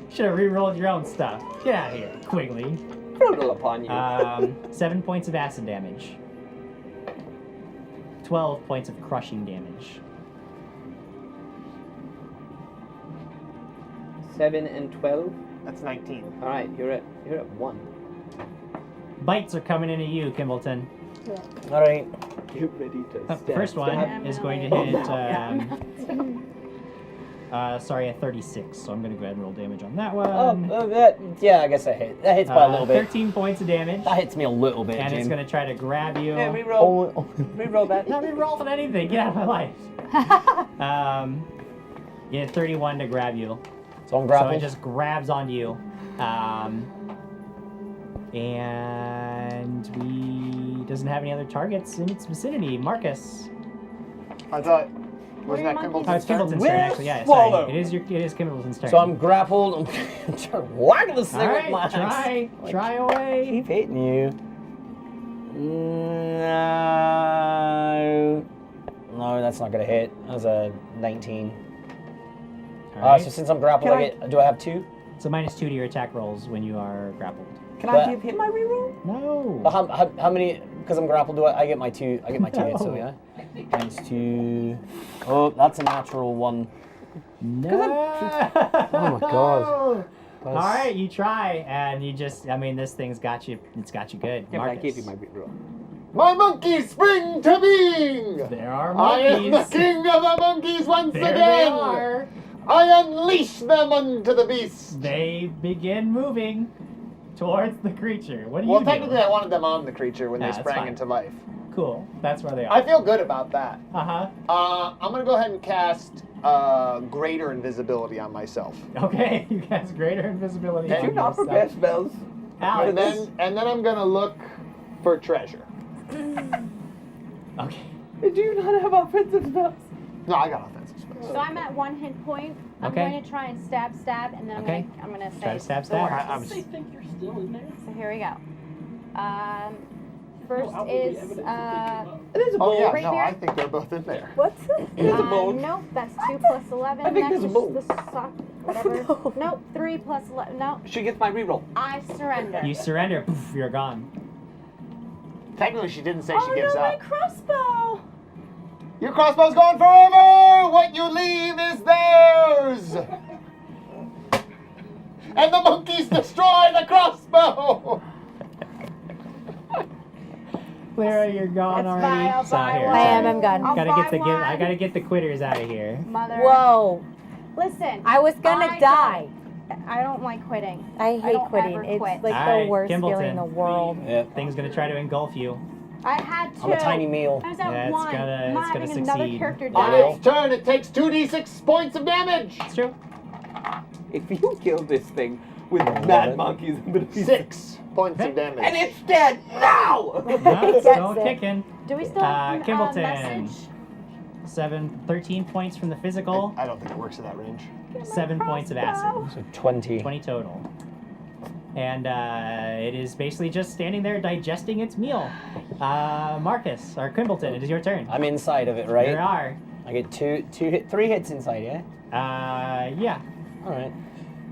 Should have re-rolled your own stuff. Get out of here, Quigley. Brutal upon you. 7 points of acid damage. 12 points of crushing damage. 7 and 12. That's 19. All right, you're at 1. Bites are coming into you, Kimbleton. All right. Get ready to The first one is going to hit. Sorry, a 36. So I'm going to go ahead and roll damage on that one. Yeah, I guess that hit. That hits by a little bit. 13 points of damage. That hits me a little bit, And Jim. it's going to try to grab you. Yeah, re-roll. Oh, Re-roll that. Not re-rolling anything. Get out of my life. 31 to grab you. so I'm So grappled. it just grabs onto you. And we doesn't have any other targets in its vicinity. Marcus. I thought, wasn't are that your Oh, Kimbleton's it's Kimbleton's turn With actually. Yeah, swallow. sorry. It is Kimbleton's turn. So I'm grappled. I'm trying to whack this thing All with right, my axe. try away. Keep hitting you. No, that's not gonna hit. That was a 19. All right. So since I'm grappled, do I have 2? So -2 to your attack rolls when you are grappled. Can But- I give him my re-roll? No. How many? Because I'm grappled, do I get my 2? I get my 2 hits, so yeah. Times 2. Oh, that's a natural 1. No. Oh my god. All right, you try, and you just, I mean, this thing's got you, it's got you good. Yeah, but I Marcus. gave you my re-roll. My monkeys spring to being! There are I am the monkeys. king of the monkeys once There they again! are. I unleash them unto the beast! They begin moving towards the creature. What do you Well, do? technically, I wanted them on the creature when Yeah, they that's sprang fine. into life. Cool. That's where they are. I feel good about that. Uh-huh. I'm gonna go ahead and cast greater invisibility on myself. Okay, you guys greater invisibility. Did on you Not yourself. prepare spells. Alex. And then I'm gonna look for treasure. Okay. Do you not have offensive spells? No, I got offensive spells. So I'm at 1 hit point. I'm Okay. going to try and stab, and then Okay. I'm gonna say Try to stab, the stab. words. They think you're still in there. So here we go. First How will the is evidence that they came up? There's a Oh bowl. yeah, right no, there? I think they're both in there. What's There's a bowl. Nope, that's 2 plus 11. I think Next there's a is bowl. the sock, whatever. Nope, 3 plus 11. No, She gets my re-roll. I surrender. You surrender. Poof, you're gone. Technically, she didn't say Oh she gives no, my up. crossbow! Your crossbow's gone forever! What you leave is theirs! And the monkeys destroy the crossbow! Clara, you're gone That's already. fine, I'll So buy here, one. I sorry. am, I'm gone. I'll Gotta buy get the one. I gotta get the quitters out of here. Mother. Whoa. Listen. I was gonna I die. I don't like quitting. I hate don't quitting. ever It's quit. like All the right, worst Kimbleton. feeling in the world. Yeah. Thing's gonna try to engulf you. I had to. I'm a tiny meal. I was at Yeah, it's 1. gonna- I'm it's gonna having another succeed. character On die. its turn, it takes 2d6 points of damage. It's true. If you kill this thing with mad monkeys, I'm gonna be 6 points of damage. And it's dead now! No, it's still Gets it. kicking. Do we still have a Kimbleton. message? 13 points from the physical, I don't think it works at that range. 7 points of acid. So 20. 20 total. And it is basically just standing there digesting its meal. Marcus, or Kimbleton, it is your turn. I'm inside of it, right? You are. I get 3 hits inside, yeah? Yeah. Alright.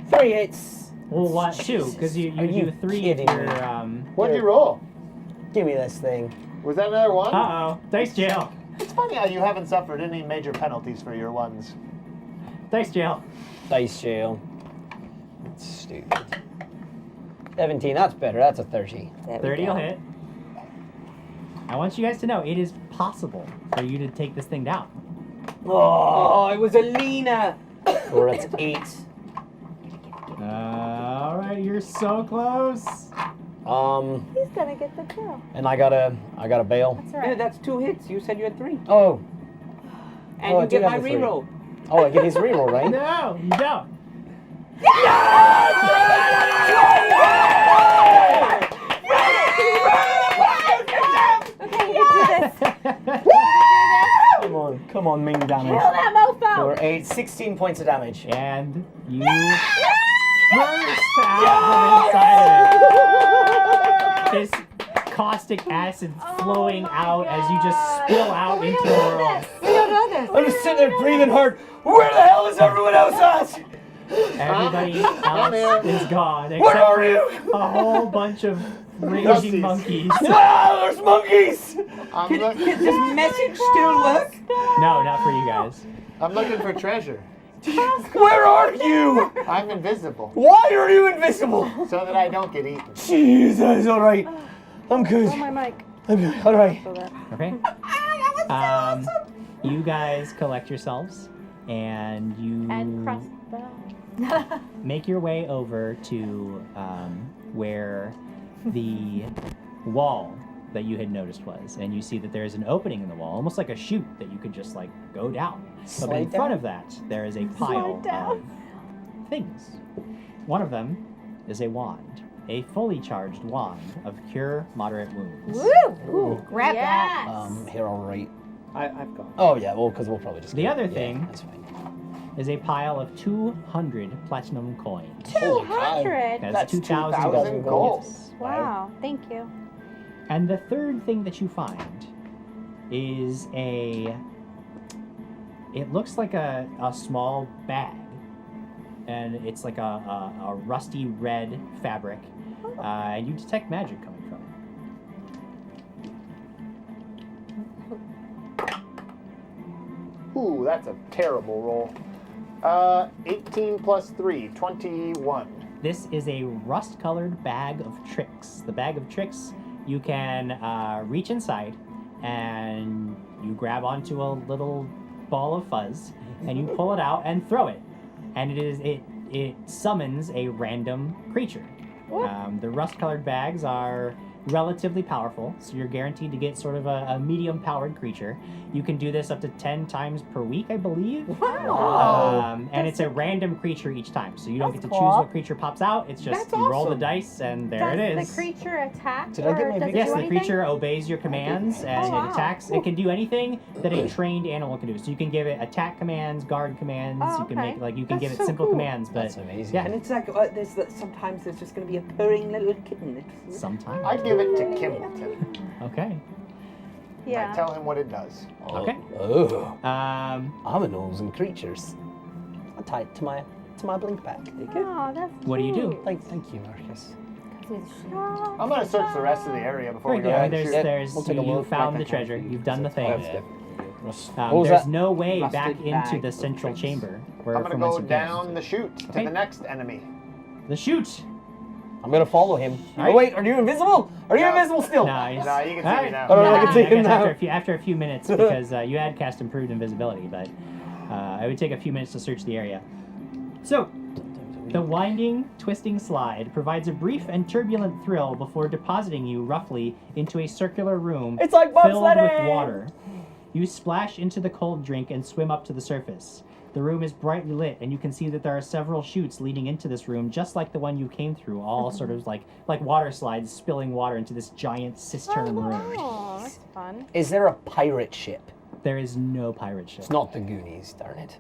3 hits. Well, what? 2, because you Are you do 3 if kidding you're, me? What'd you roll? Give me this thing. Was that another one? Uh-oh. Dice jail. It's funny how you haven't suffered any major penalties for your ones. Dice jail. Dice jail. That's stupid. 17, that's better. That's a 30. 30 will hit. I want you guys to know it is possible for you to take this thing down. Oh, it was a Lena! Or it's 8. Alright, you're so close. He's gonna get the kill. And I gotta bail. That's Yeah, right. that's 2 hits. You said you had 3. Oh. And Oh, I you do get have my the 3. reroll. Oh, I get his reroll, right? No, you don't. Okay, you can do this. Come on, Ming damage. Kill that mofo! 4, 8, 16 points of damage. And you burst out from inside of it. This caustic acid flowing out as you just spill out into the world. We don't know this. I'm just sitting there breathing hard. Where the hell is everyone else at? Everybody else is gone Where are except you? for a whole bunch of Rusty's. raging monkeys. Ah, there's monkeys! I'm, look- Can this message still work? No, not for you guys. I'm looking for treasure. Where are you? I'm invisible, Why are you invisible? so that I don't get eaten. Jesus, alright. I'm good. Oh, my mic. I'm good. Alright. Okay. You guys collect yourselves and you And crossbow. make your way over to where the wall that you had noticed was, and you see that there is an opening in the wall, almost like a chute that you could just like go down. But Slide in front down? of that, there is a pile of things. One of them is a wand, a fully charged wand of cure moderate wounds. Ooh, grab that. Yes. Here, alright. I've got. Oh, yeah, well, because we'll probably just The go- other yeah, thing- That's fine. Is a pile of 200 platinum coins. Holy cow. 200. That's 2,000 2,000 gold. gold. Wow, thank you. And the third thing that you find is it looks like a small bag. And it's like a rusty red fabric. And you detect magic coming from it. Ooh, that's a terrible roll. 18 plus 3, 21. This is a rust-colored bag of tricks. The bag of tricks, you can reach inside and you grab onto a little ball of fuzz and you pull it out and throw it. And it summons a random creature. The rust-colored bags are relatively powerful, so you're guaranteed to get sort of a medium-powered creature. You can do this up to 10 times per week, I believe. Wow. And it's a random creature each time, so you don't get That's to choose cool. what creature pops out. It's just That's you roll the awesome. dice, and there Does it is. the creature attack? Did I get or my does it Yes, do the anything? creature obeys your commands and Oh, wow. it attacks. It can do anything that a trained animal can do. So you can give it attack commands, guard commands. Oh, You can okay. make you can That's give it so simple cool. commands, but That's amazing. yeah, And it's like sometimes there's just going to be a purring little kitten. sometimes. I give it to Kimbleton. Okay. I Yeah. tell him what it does. Okay. Oh. Um, and creatures. I'll tie it to my blink bag. Oh, that's What do you do? cute. Thank you, Marcus. Oh, I'm gonna search the rest of the area before we go yeah, ahead and there's shoot. We'll take a you look. found the Like that kind of treasure. thing. You've done the thing. What was There's that? no way Rusted back into bag the of central tricks. chamber where I'm gonna from whence go you came. down the chute to Okay. the next enemy. The chute. I'm gonna follow him. Alright. Oh wait, are you invisible? Are you No. invisible still? No, he's, Nah, you can see me Alright. now. Oh, no, I Yeah, can see him guess now. after a few minutes, because you had cast improved invisibility, but it would take a few minutes to search the area. So The winding, twisting slide provides a brief and turbulent thrill before depositing you roughly into a circular room It's like filled with bobsledding! water. You splash into the cold drink and swim up to the surface. The room is brightly lit, and you can see that there are several chutes leading into this room, just like the one you came through, all sort of like water slides spilling water into this giant cistern room. Oh, that's fun. Is there a pirate ship? There is no pirate ship. It's not the Goonies, darn it.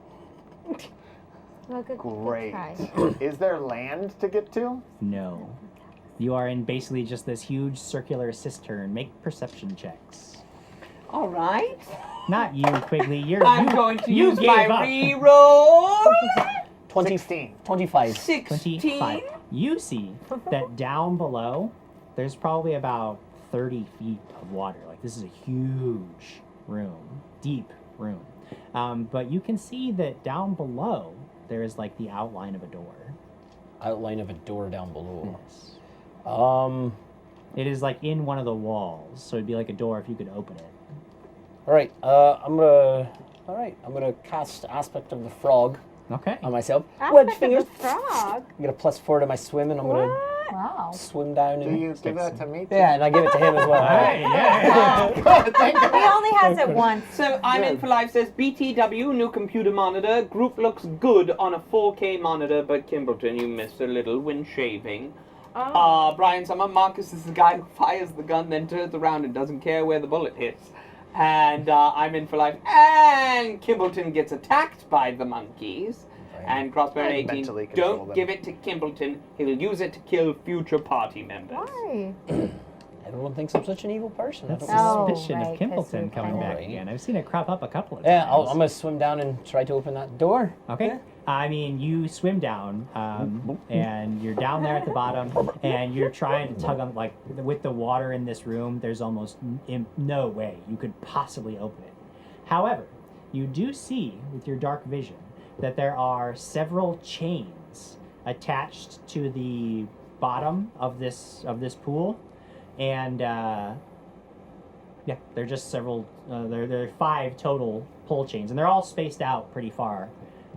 Well, good Great. try. Is there land to get to? No. You are in basically just this huge circular cistern. Make perception checks. All right. Not you, Quigley. I'm going to you use gave my up. reroll. 16. 25. 16. 25. You see that down below, there's probably about 30 feet of water. Like, this is a huge room, deep room. But you can see that down below, there is like the outline of a door. Outline of a door down below. Yes. It is like in one of the walls, so it'd be like a door if you could open it. Alright, I'm gonna cast Aspect of the Frog Okay. on myself. Aspect of fingers. the frog. I get a +4 to my swim, and I'm gonna Wow. swim down. Do and you give that to me? too? Yeah, and I give it to him as well. Hey, yeah. Good, thank you. He only has it once. So I'm in for life says BTW, new computer monitor. Group looks good on a 4K monitor, but Kimbleton, you missed a little when shaving. Brian Summer, Marcus is the guy who fires the gun, then turns around and doesn't care where the bullet hits. And I'm in for life. And Kimbleton gets attacked by the monkeys. And Crossbow I 18, mentally control don't them. give it to Kimbleton. He'll use it to kill future party members. Why? Everyone thinks I'm such an evil person. That's Oh, suspicion right, of 'cause Kimbleton you're coming kind back of- again. I've seen it crop up a couple of Yeah, times. I'm gonna swim down and try to open that door. Okay. I mean, you swim down, and you're down there at the bottom, and you're trying to tug on, like, with the water in this room, there's almost no way you could possibly open it. However, you do see, with your dark vision, that there are several chains attached to the bottom of this pool, and yeah, they're just several. There are 5 total pull chains, and they're all spaced out pretty far.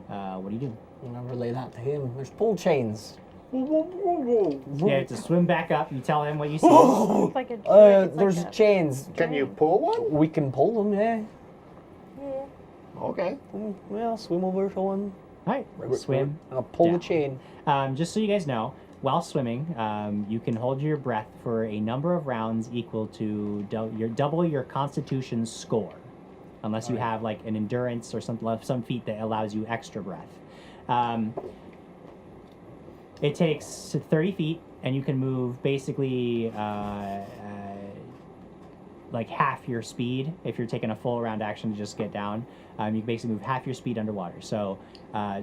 What do you do? I'm gonna relay that to him. There's pull chains. Yeah, to swim back up. You tell him what you see. It's like a, There's chains. Can you pull one? We can pull them, yeah. Okay. Well, swim over to one. All right, swim. And I'll pull down. the chain. Just so you guys know, while swimming, you can hold your breath for a number of rounds equal to double your Constitution score, unless you have like an endurance or some feat that allows you extra breath. It takes 30 feet, and you can move basically like half your speed if you're taking a full round action to just get down. You can basically move half your speed underwater. So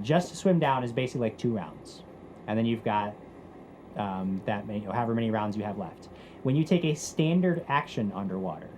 just to swim down is basically like 2 rounds. And then you've got that many, however many rounds you have left. When you take a standard action underwater,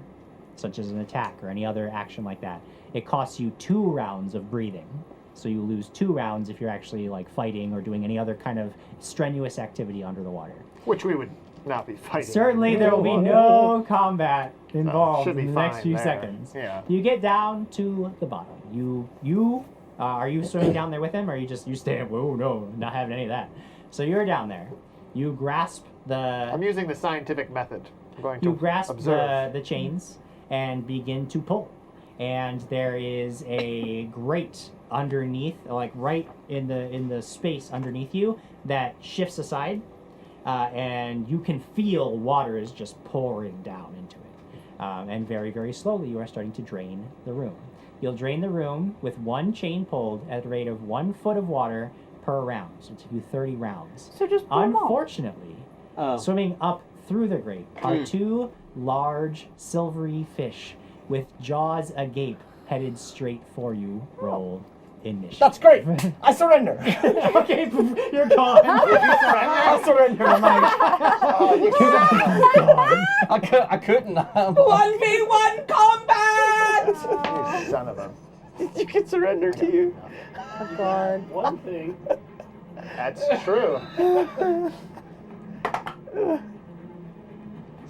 such as an attack or any other action like that, it costs you 2 rounds of breathing. So you lose 2 rounds if you're actually like fighting or doing any other kind of strenuous activity under the water. Which we would not be fighting. Certainly there will be no combat involved should be in the next fine few there. seconds. Yeah. You get down to the bottom. You are you swimming down there with him, or are you staying? Whoa, no, not having any of that. So you're down there. You grasp I'm the using the scientific method. I'm going to observe. the chains and begin to pull. And there is a grate underneath, like right in the space underneath you, that shifts aside, and you can feel water is just pouring down into it. And very, very slowly, you are starting to drain the room. You'll drain the room with 1 chain pulled at a rate of 1 foot of water per round. So to do 30 rounds. So just pull 'em off. Unfortunately, swimming up through the grate are 2 large silvery fish with jaws agape headed straight for you. Roll initiative. That's great. I surrender. Okay, you're gone. I surrender. I'm like, Gone. I couldn't. 1v1 combat! You son of a. You can surrender to you. Oh, God. One thing. That's true.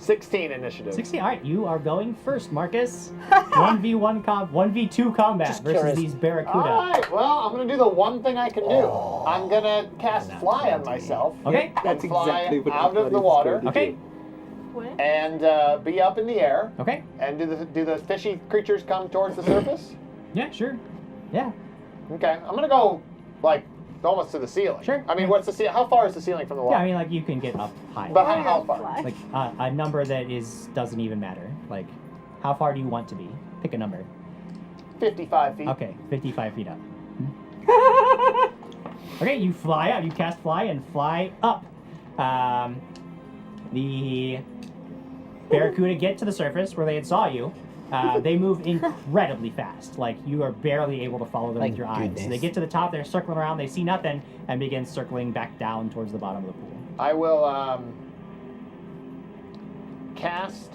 16 initiative. 16. All right, you are going first, Marcus. 1v2 combat Just versus curious. these barracuda. All right, well, I'm going to do the one thing I can do. I'm going to cast Fly on myself. Okay. That's and fly exactly what I out thought of the he was water. going to Okay. do. And be up in the air. Okay. And do the fishy creatures come towards the surface? Yeah, sure. Yeah. Okay, I'm going to go, like, almost to the ceiling. Sure. I mean, what's the ceiling? How far is the ceiling from the wall? Yeah, I mean, like, you can get up high. But how far? Like, a number that doesn't even matter. Like, how far do you want to be? Pick a number. 55 feet. Okay, 55 feet up. Okay, you fly out. You cast Fly and fly up. The barracuda get to the surface where they had saw you. They move incredibly fast. Like, you are barely able to follow them Thank with your eyes. goodness. They get to the top, they're circling around, they see nothing, and begin circling back down towards the bottom of the pool. I will cast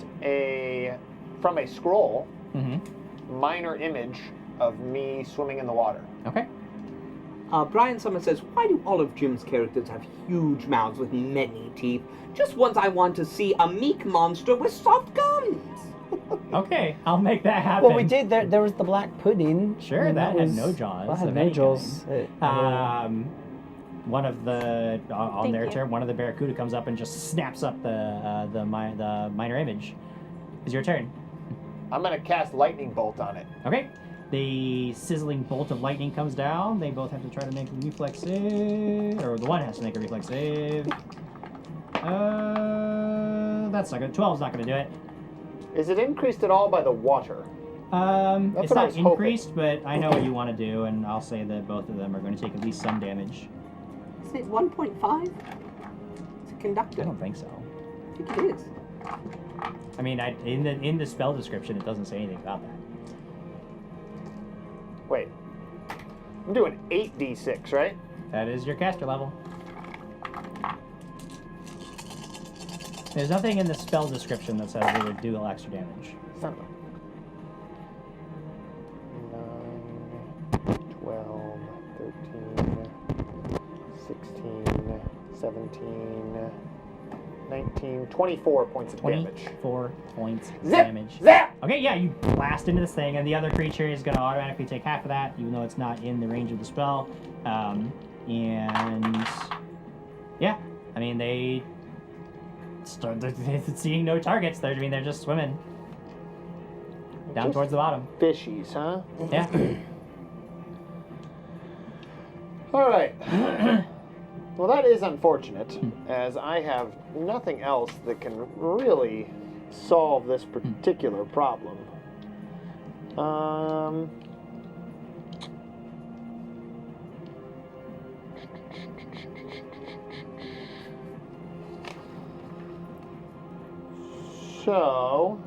from a scroll, Mm-hmm. minor image of me swimming in the water. Okay. Brian Summer says, why do all of Jim's characters have huge mouths with many teeth? Just once I want to see a meek monster with soft gums. Okay, I'll make that happen. Well, we did. There was the black pudding. Sure, I mean, that had was- no jaws That had of no any jaws. One of the on Thank their you. turn, one of the barracuda comes up and just snaps up the minor image. It's your turn. I'm going to cast lightning bolt on it. Okay. The sizzling bolt of lightning comes down. They both have to try to make a reflex save, or the one has to make a reflex save. That's not good. 12's not going to do it. Is it increased at all by the water? It's what I not was hoping. increased, but I know what you want to do, and I'll say that both of them are going to take at least some damage. Is it 1.5? It's a I conductor. don't think so. I think it is. I mean, in the spell description, it doesn't say anything about that. Wait. I'm doing 8d6, right? That is your caster level. There's nothing in the spell description that says it would do extra damage. 9, 12, 13, 16, 17, 19, 24 points of damage. 24 points of Zip! damage. Zap! Okay, yeah, you blast into this thing, and the other creature is going to automatically take half of that, even though it's not in the range of the spell. And yeah, I mean, they're seeing no targets. They're just swimming down Just towards the bottom. Fishies, huh? Yeah. All right. Well, that is unfortunate, as I have nothing else that can really solve this particular problem. So,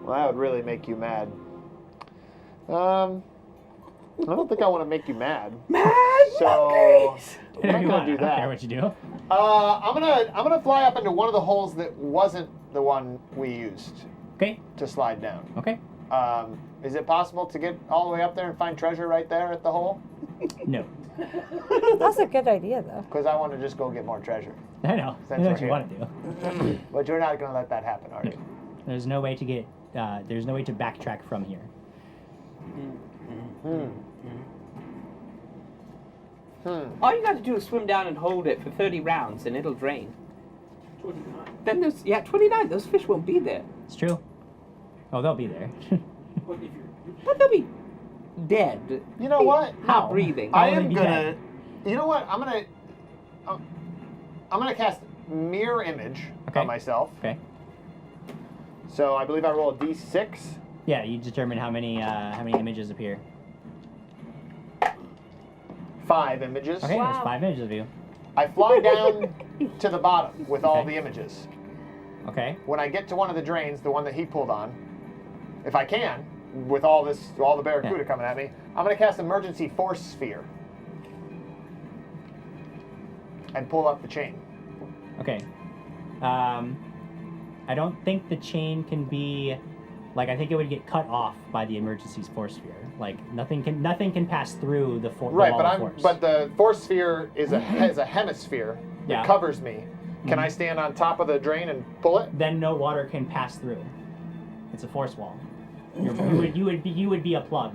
well, that would really make you mad. I don't think I want to make you mad. So I'm not gonna do I don't care that. what you do. I'm gonna fly up into one of the holes that wasn't the one we used Okay. to slide down. Okay. Is it possible to get all the way up there and find treasure right there at the hole? No. That's a good idea, though. Because I want to just go get more treasure. I know. That's That's what right you here. want to do. But you're not gonna let that happen, are you? There's no way to get. There's no way to backtrack from here. All you got to do is swim down and hold it for 30 rounds, and it'll drain. 29. Then there's 29. Those fish won't be there, It's true. Oh, they'll be there. What if you're but they'll be dead. You know what? How? Not breathing. How I will they am be gonna. dead? You know what? I'm gonna cast mirror image Okay. on myself. Okay. So I believe I roll a d6. Yeah, you determine how many images appear. 5 images. Okay, Wow. there's 5 images of you. I fly down to the bottom with all Okay. the images. Okay. When I get to one of the drains, the one that he pulled on, if I can, with all the barracuda Yeah. coming at me, I'm gonna cast emergency force sphere and pull up the chain. Okay. I don't think the chain can be, like, I think it would get cut off by the emergency force sphere. Like, nothing can pass through the Right, wall but of force. but the force sphere is a hemisphere that Yeah. covers me, Can I stand on top of the drain and pull it? Then no water can pass through. It's a force wall. You would be a plug.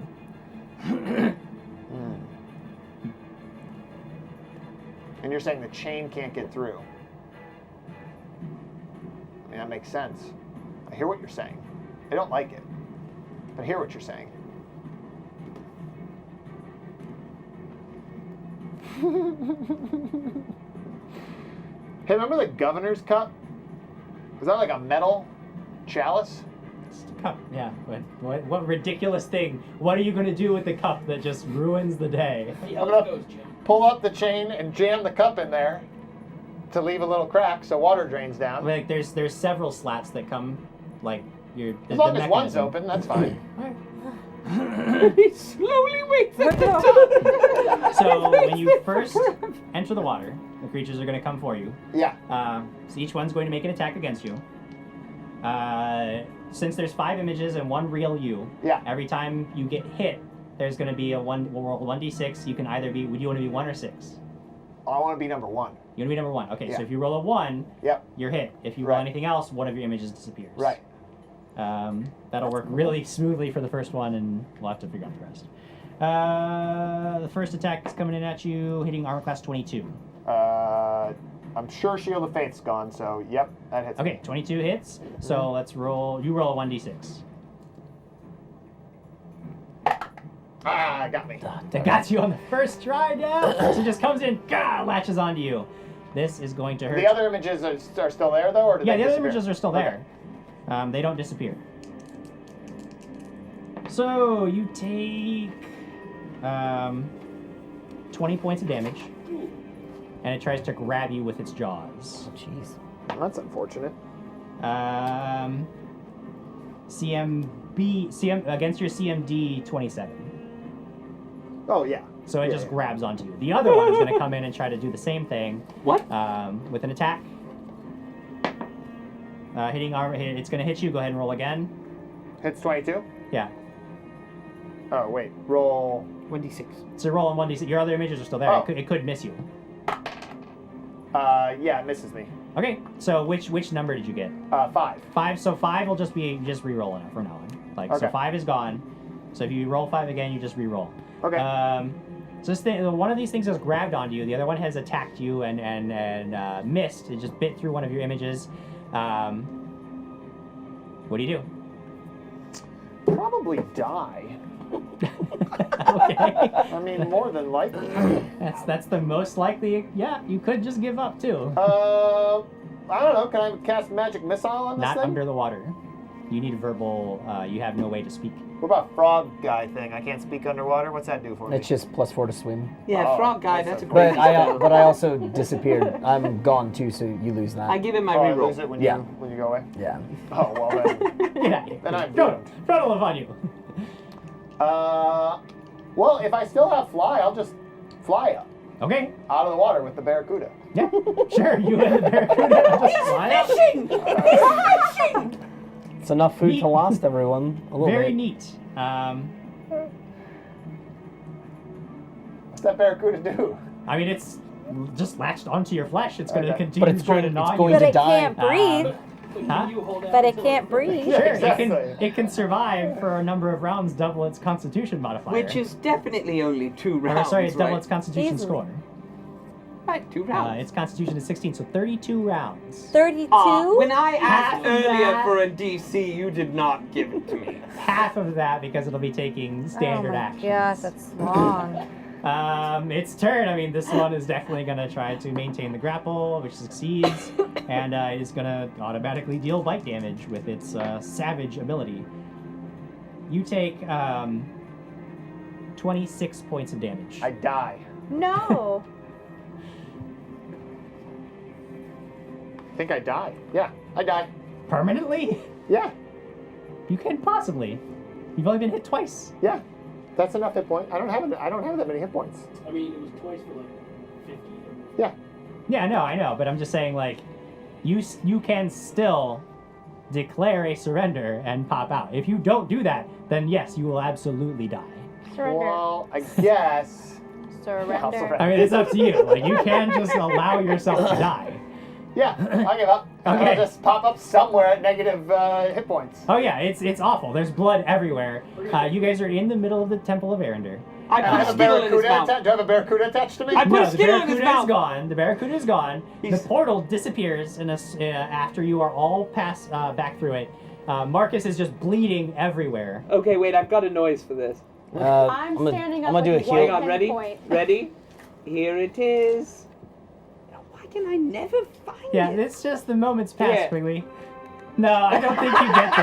And you're saying the chain can't get through. I mean, that makes sense. I hear what you're saying. I don't like it, but I hear what you're saying. Hey, remember the governor's cup? Was that like a metal chalice? It's a cup, yeah. What ridiculous thing? What are you going to do with the cup that just ruins the day? Yeah, I'm let's gonna go, Jim. pull up the chain and jam the cup in there to leave a little crack so water drains down. Like there's several slats that come, like you're. As long as one's open, that's fine. He slowly wakes at the top. So when you first enter the water, the creatures are going to come for you. Yeah. So each one's going to make an attack against you. Since there's 5 images and 1 real you, Yeah. every time you get hit, there's going to be we'll roll 1d6. You can either be, would you want to be 1 or 6? I want to be number 1. You want to be number 1. Okay, Yeah. so if you roll a 1, Yep. you're hit. If you roll Right. anything else, one of your images disappears. Right. That'll work really smoothly for the first one, and we'll have to figure out the rest. The first attack is coming in at you, hitting armor class 22. I'm sure Shield of Faith's gone, so yep, that hits. Okay, 22 hits. So let's roll. You roll a 1d6. Ah, got me. That got you on the first try down. So it just comes in, latches onto you. This is going to hurt. The other images are still there, though, or did Yeah, they the other disappear? images are still there. They don't disappear. So you take 20 points of damage, and it tries to grab you with its jaws. Jeez. That's unfortunate. CM against your CMD 27. Oh, yeah. So it Yeah, just yeah. grabs onto you. The other one is going to come in and try to do the same thing. What? With an attack. Hitting armor. It's going to hit you. Go ahead and roll again. Hits 22? Yeah. Oh, wait. Roll. 26. So roll on 1d6. Your other images are still there. Oh. It could miss you. Yeah, it misses me. Okay. So which number did you get? 5. 5. So 5 will just be re-rolling it from now on. Like so Okay. 5 is gone. So if you roll 5 again, you just re-roll. Okay. So this thing, one of these things has grabbed onto you. The other one has attacked you and missed. It just bit through one of your images. What do you do? Probably die. Okay. I mean, more than likely. That's the most likely. Yeah, you could just give up too. I don't know. Can I cast magic missile on this Not thing? under the water. You need verbal. You have no way to speak. What about frog guy thing? I can't speak underwater. What's that do for me? It's just +4 to swim. Yeah, Oh, frog guy, that's that's a a- great But I spell. but I also disappeared. I'm gone too, so you lose that. I give him my Oh, I reroll. lose it when Yeah. you go away. Yeah. Oh well then. Get out of here. Then I'm Don't doomed. live on you. Well, if I still have fly, I'll just fly up Okay. out of the water with the barracuda. Yeah. Sure. You and the barracuda just fly up. It's enough food Neat. to last everyone. A little Very bit. neat. What's that barracuda do? I mean, it's just latched onto your flesh. It's going to Okay. continue But it's to try to going- gnaw it's going you. But to it die. can't breathe. Huh? You hold out But it until can't breathe. Sure, Exactly. it can survive for a number of rounds, double its Constitution modifier. Which is definitely only 2 Or, rounds. sorry, it's double right? its Constitution Easily. score. Right, 2 rounds. Its Constitution is 16, so 32 rounds. 32? When I Half asked of earlier that- for a DC, you did not give it to me. Half of that because it'll be taking standard oh my action. gosh, that's long. Its turn. I mean, this one is definitely going to try to maintain the grapple, which succeeds, and it is going to automatically deal bite damage with its savage ability. You take 26 points of damage. I die. No. I think I die. Yeah, I die. Permanently? Yeah, You can't possibly. You've only been hit twice. yeah. That's enough hit points. I don't have that many hit points. I mean, it was twice for like 50. Yeah. Yeah, no, I know, but I'm just saying, like, you can still declare a surrender and pop out. If you don't do that, then yes, you will absolutely die. Surrender. Well, I guess. Surrender. Yeah, I'll surrender. I mean, it's up to you. Like, you can just allow yourself to die. Yeah, I give up. Okay. I'll just pop up somewhere at negative hit points. Oh yeah, it's awful. There's blood everywhere. You guys are in the middle of the Temple of Arender. I And I put have a Skittle in his barracuda mouth. attached. Do I have a barracuda attached to me? I put No, a the Skittle in his barracuda is mouth. gone. The barracuda is gone. He's- The portal disappears after you are all back through it. Marcus is just bleeding everywhere. Okay, wait, I've got a noise for this. I'm standing up. I'm gonna do a with heal. one Hang on, hit ready? point. Ready? Here it is. Why can I never find Yeah, it? it's just the moments pass Yeah. quickly. No, I don't think you get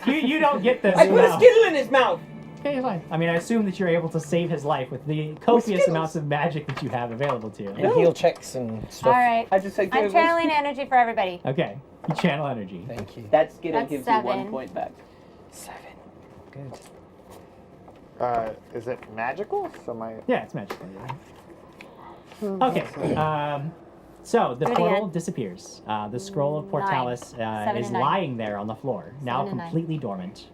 this. You don't get this. I put a no. Skittle in his mouth. Okay, fine. I mean, I assume that you're able to save his life with the copious Skittles. amounts of magic that you have available to you. And heal checks and stuff. All right. I just said I'm give channeling energy for everybody. Okay, you channel energy. Thank you. That Skittle That's gives 7. you 1 point back. 7. Good. Is it magical? So my Yeah, it's magical. Okay. So the Do it portal again. disappears. The scroll of Portalis 7 is and 9. lying there on the floor, now 7 and 9. completely dormant.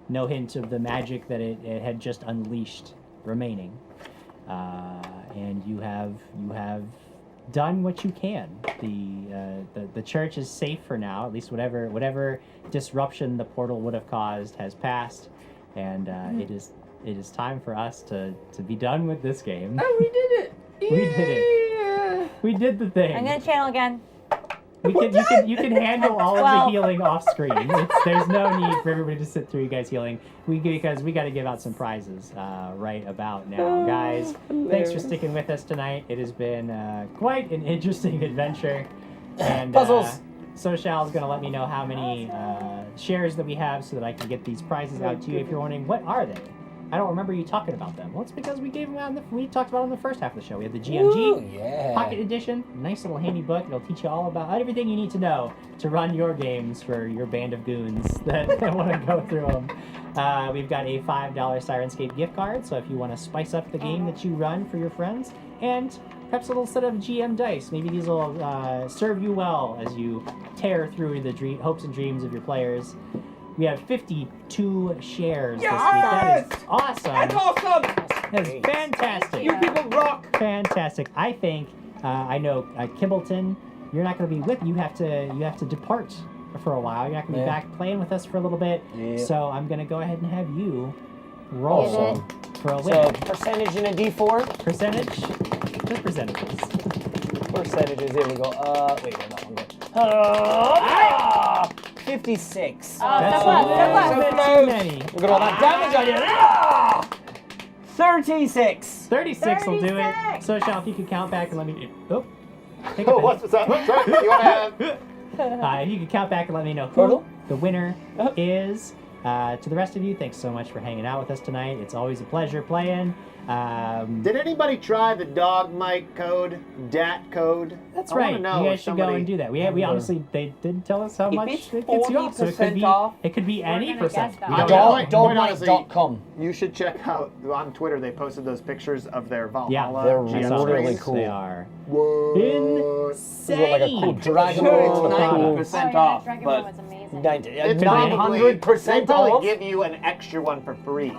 No hint of the magic that it had just unleashed remaining. And you have done what you can. The church is safe for now. At least whatever disruption the portal would have caused has passed, and it is time for us to be done with this game. Oh, we did it! We did it. We did the thing. I'm gonna channel again. You can handle all of the 12. healing off screen. There's no need for everybody to sit through you guys healing. Because we got to give out some prizes right about now, guys. Thanks for sticking with us tonight. It has been quite an interesting adventure. And Puzzles. Social's going to let me know how many shares that we have so that I can get these prizes out to you. If you're wondering, what are they? I don't remember you talking about them. Well, it's because we gave them out. We talked about them in the first half of the show. We had the GMG. Ooh, yeah. Pocket Edition, nice little handy book. It'll teach you all about everything you need to know to run your games for your band of goons that want to go through them. We've got a $5 Sirenscape gift card, so if you want to spice up the game that you run for your friends, and perhaps a little set of GM dice. Maybe these will serve you well as you tear through the hopes and dreams of your players. We have 52 shares this week. That is awesome. That's awesome! That is fantastic. You people rock! Fantastic. I think I know Kibbleton. You're not going to be with. You have to depart for a while. You're not going to be back playing with us for a little bit. Yeah. So I'm going to go ahead and have you roll Awesome. for a So win. percentage in a D4. Percentage. Just percentages. Percentages. Here we go. Wait, where that one go? 56. That's so a close, little so bit close. too many. Look at all that damage I did. 36. 36 will do it. 36. So Shal, if you could count back and let me. Oh. Take Oh, a what's that? Sorry, you want to have? If you could count back and let me know who Total? the winner is. To the rest of you, thanks so much for hanging out with us tonight. It's always a pleasure playing. Did anybody try the dog mic code, DAT code? That's I wanna right. know You guys if should go somebody- and do that. We honestly, they didn't tell us how If much it's it gets you off. So it could 40% be off, it could be any gonna percent. guess that. We don't Dog- know. Dogmite.com. You should check out on Twitter. They posted those pictures of their Valhalla. Yeah, they're GM really race. cool. They are What? insane. Got like a cool dragon. Sure, it's Cool. 90% off, Dragon but was amazing. 900% They probably off. give you an extra one for free.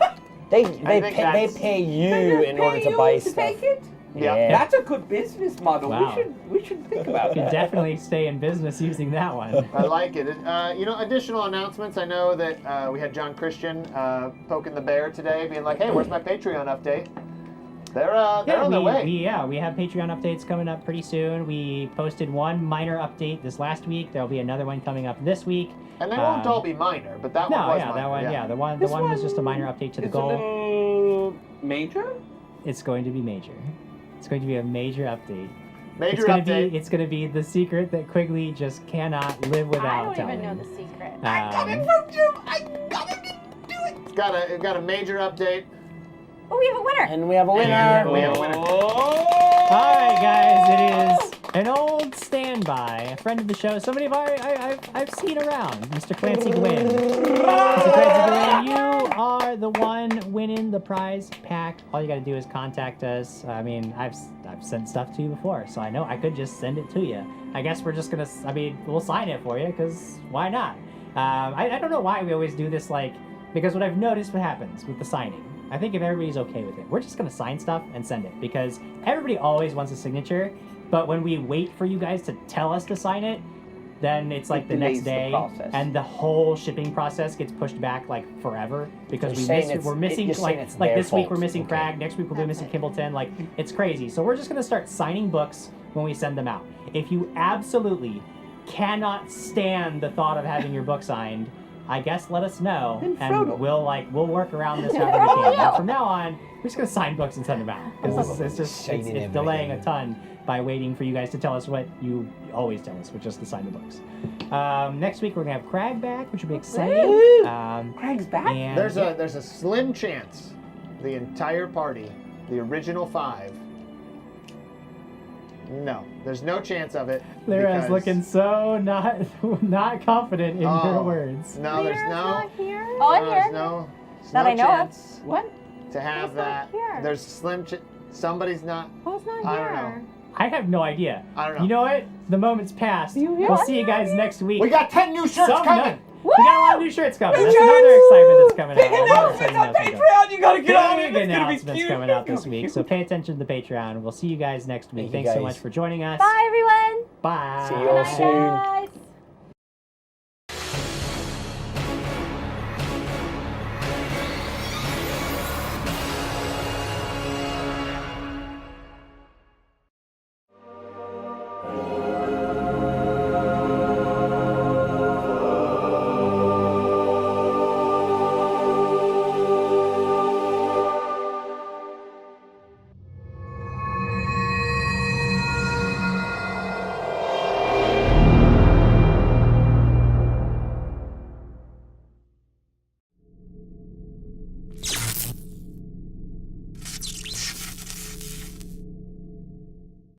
They think they that's- pay you in order to buy stuff. Take it? Yeah. That's a good business model. Wow. We should think about You could that. definitely stay in business using that one. I like it. Additional announcements. I know that we had John Christian poking the bear today, being like, "Hey, where's my Patreon update?" They're on their way. We have Patreon updates coming up pretty soon. We posted one minor update this last week. There'll be another one coming up this week. And they won't all be minor, but that one was minor. that one, yeah. the one was just a minor update to the It's goal. a little major? It's going to be major. It's going to be a major update. Major it's gonna update. be it's going to be the secret that Quigley just cannot live I without don't telling. even know the secret. It's got a major update. Oh, we have a winner. And we have a winner. And we have a winner. All right, guys, it is an old standby, a friend of the show, somebody I've seen around, Mr. Clancy Gwynn. Mr. Clancy Gwynn, you are the one winning the prize pack. All you got to do is contact us. I mean, I've sent stuff to you before, so I know I could just send it to you. I guess we're just gonna. We'll sign it for you, because why not? I don't know why we always do this, because what I've noticed what happens with the signing. I think if everybody's okay with it, we're just going to sign stuff and send it, because everybody always wants a signature, But when we wait for you guys to tell us to sign it, then it's like It the next delays the day, process. and the whole shipping process gets pushed back like forever because So you're saying we're missing you're saying like it's like their this week we're fault. missing Okay. Crag, next week we'll be missing Kimbleton. Like it's crazy. So we're just gonna start signing books when we send them out. If you absolutely cannot stand the thought of having your book signed, I guess let us know, Then and Frodo. we'll work around this however we can. But from now on, we're just gonna sign books and send them out because it's Signing delaying a everything. ton by waiting for you guys to tell us what you always tell us, which is to sign the books. Next week we're gonna have Crag back, which will be exciting. Craig's back? And There's a slim chance the entire party, the original 5. No, there's no chance of it. Lyra's because- looking so not confident in her Oh, words. No, there's Lyra's no. not here. Oh, I'm there's here. no. There's That no I know of. chance What? to have He's that. not here. There's slim. Somebody's not. Who's not I here? don't know. I have no idea. I don't know. You know what? The moment's passed. You We'll what? see you guys next week. We got 10 new shirts Some coming. none. We got a lot of new shirts coming. That's another excitement that's coming Big out. Another announcements exciting on announcement coming. Patreon! You gotta get on Big it! It's gonna be announcements cute! coming out It's gonna this be week, cute. so pay attention to the Patreon. We'll see you guys next week. Thank you, Thanks so guys. much for joining us. Bye, everyone. Bye. See you all soon. Guys.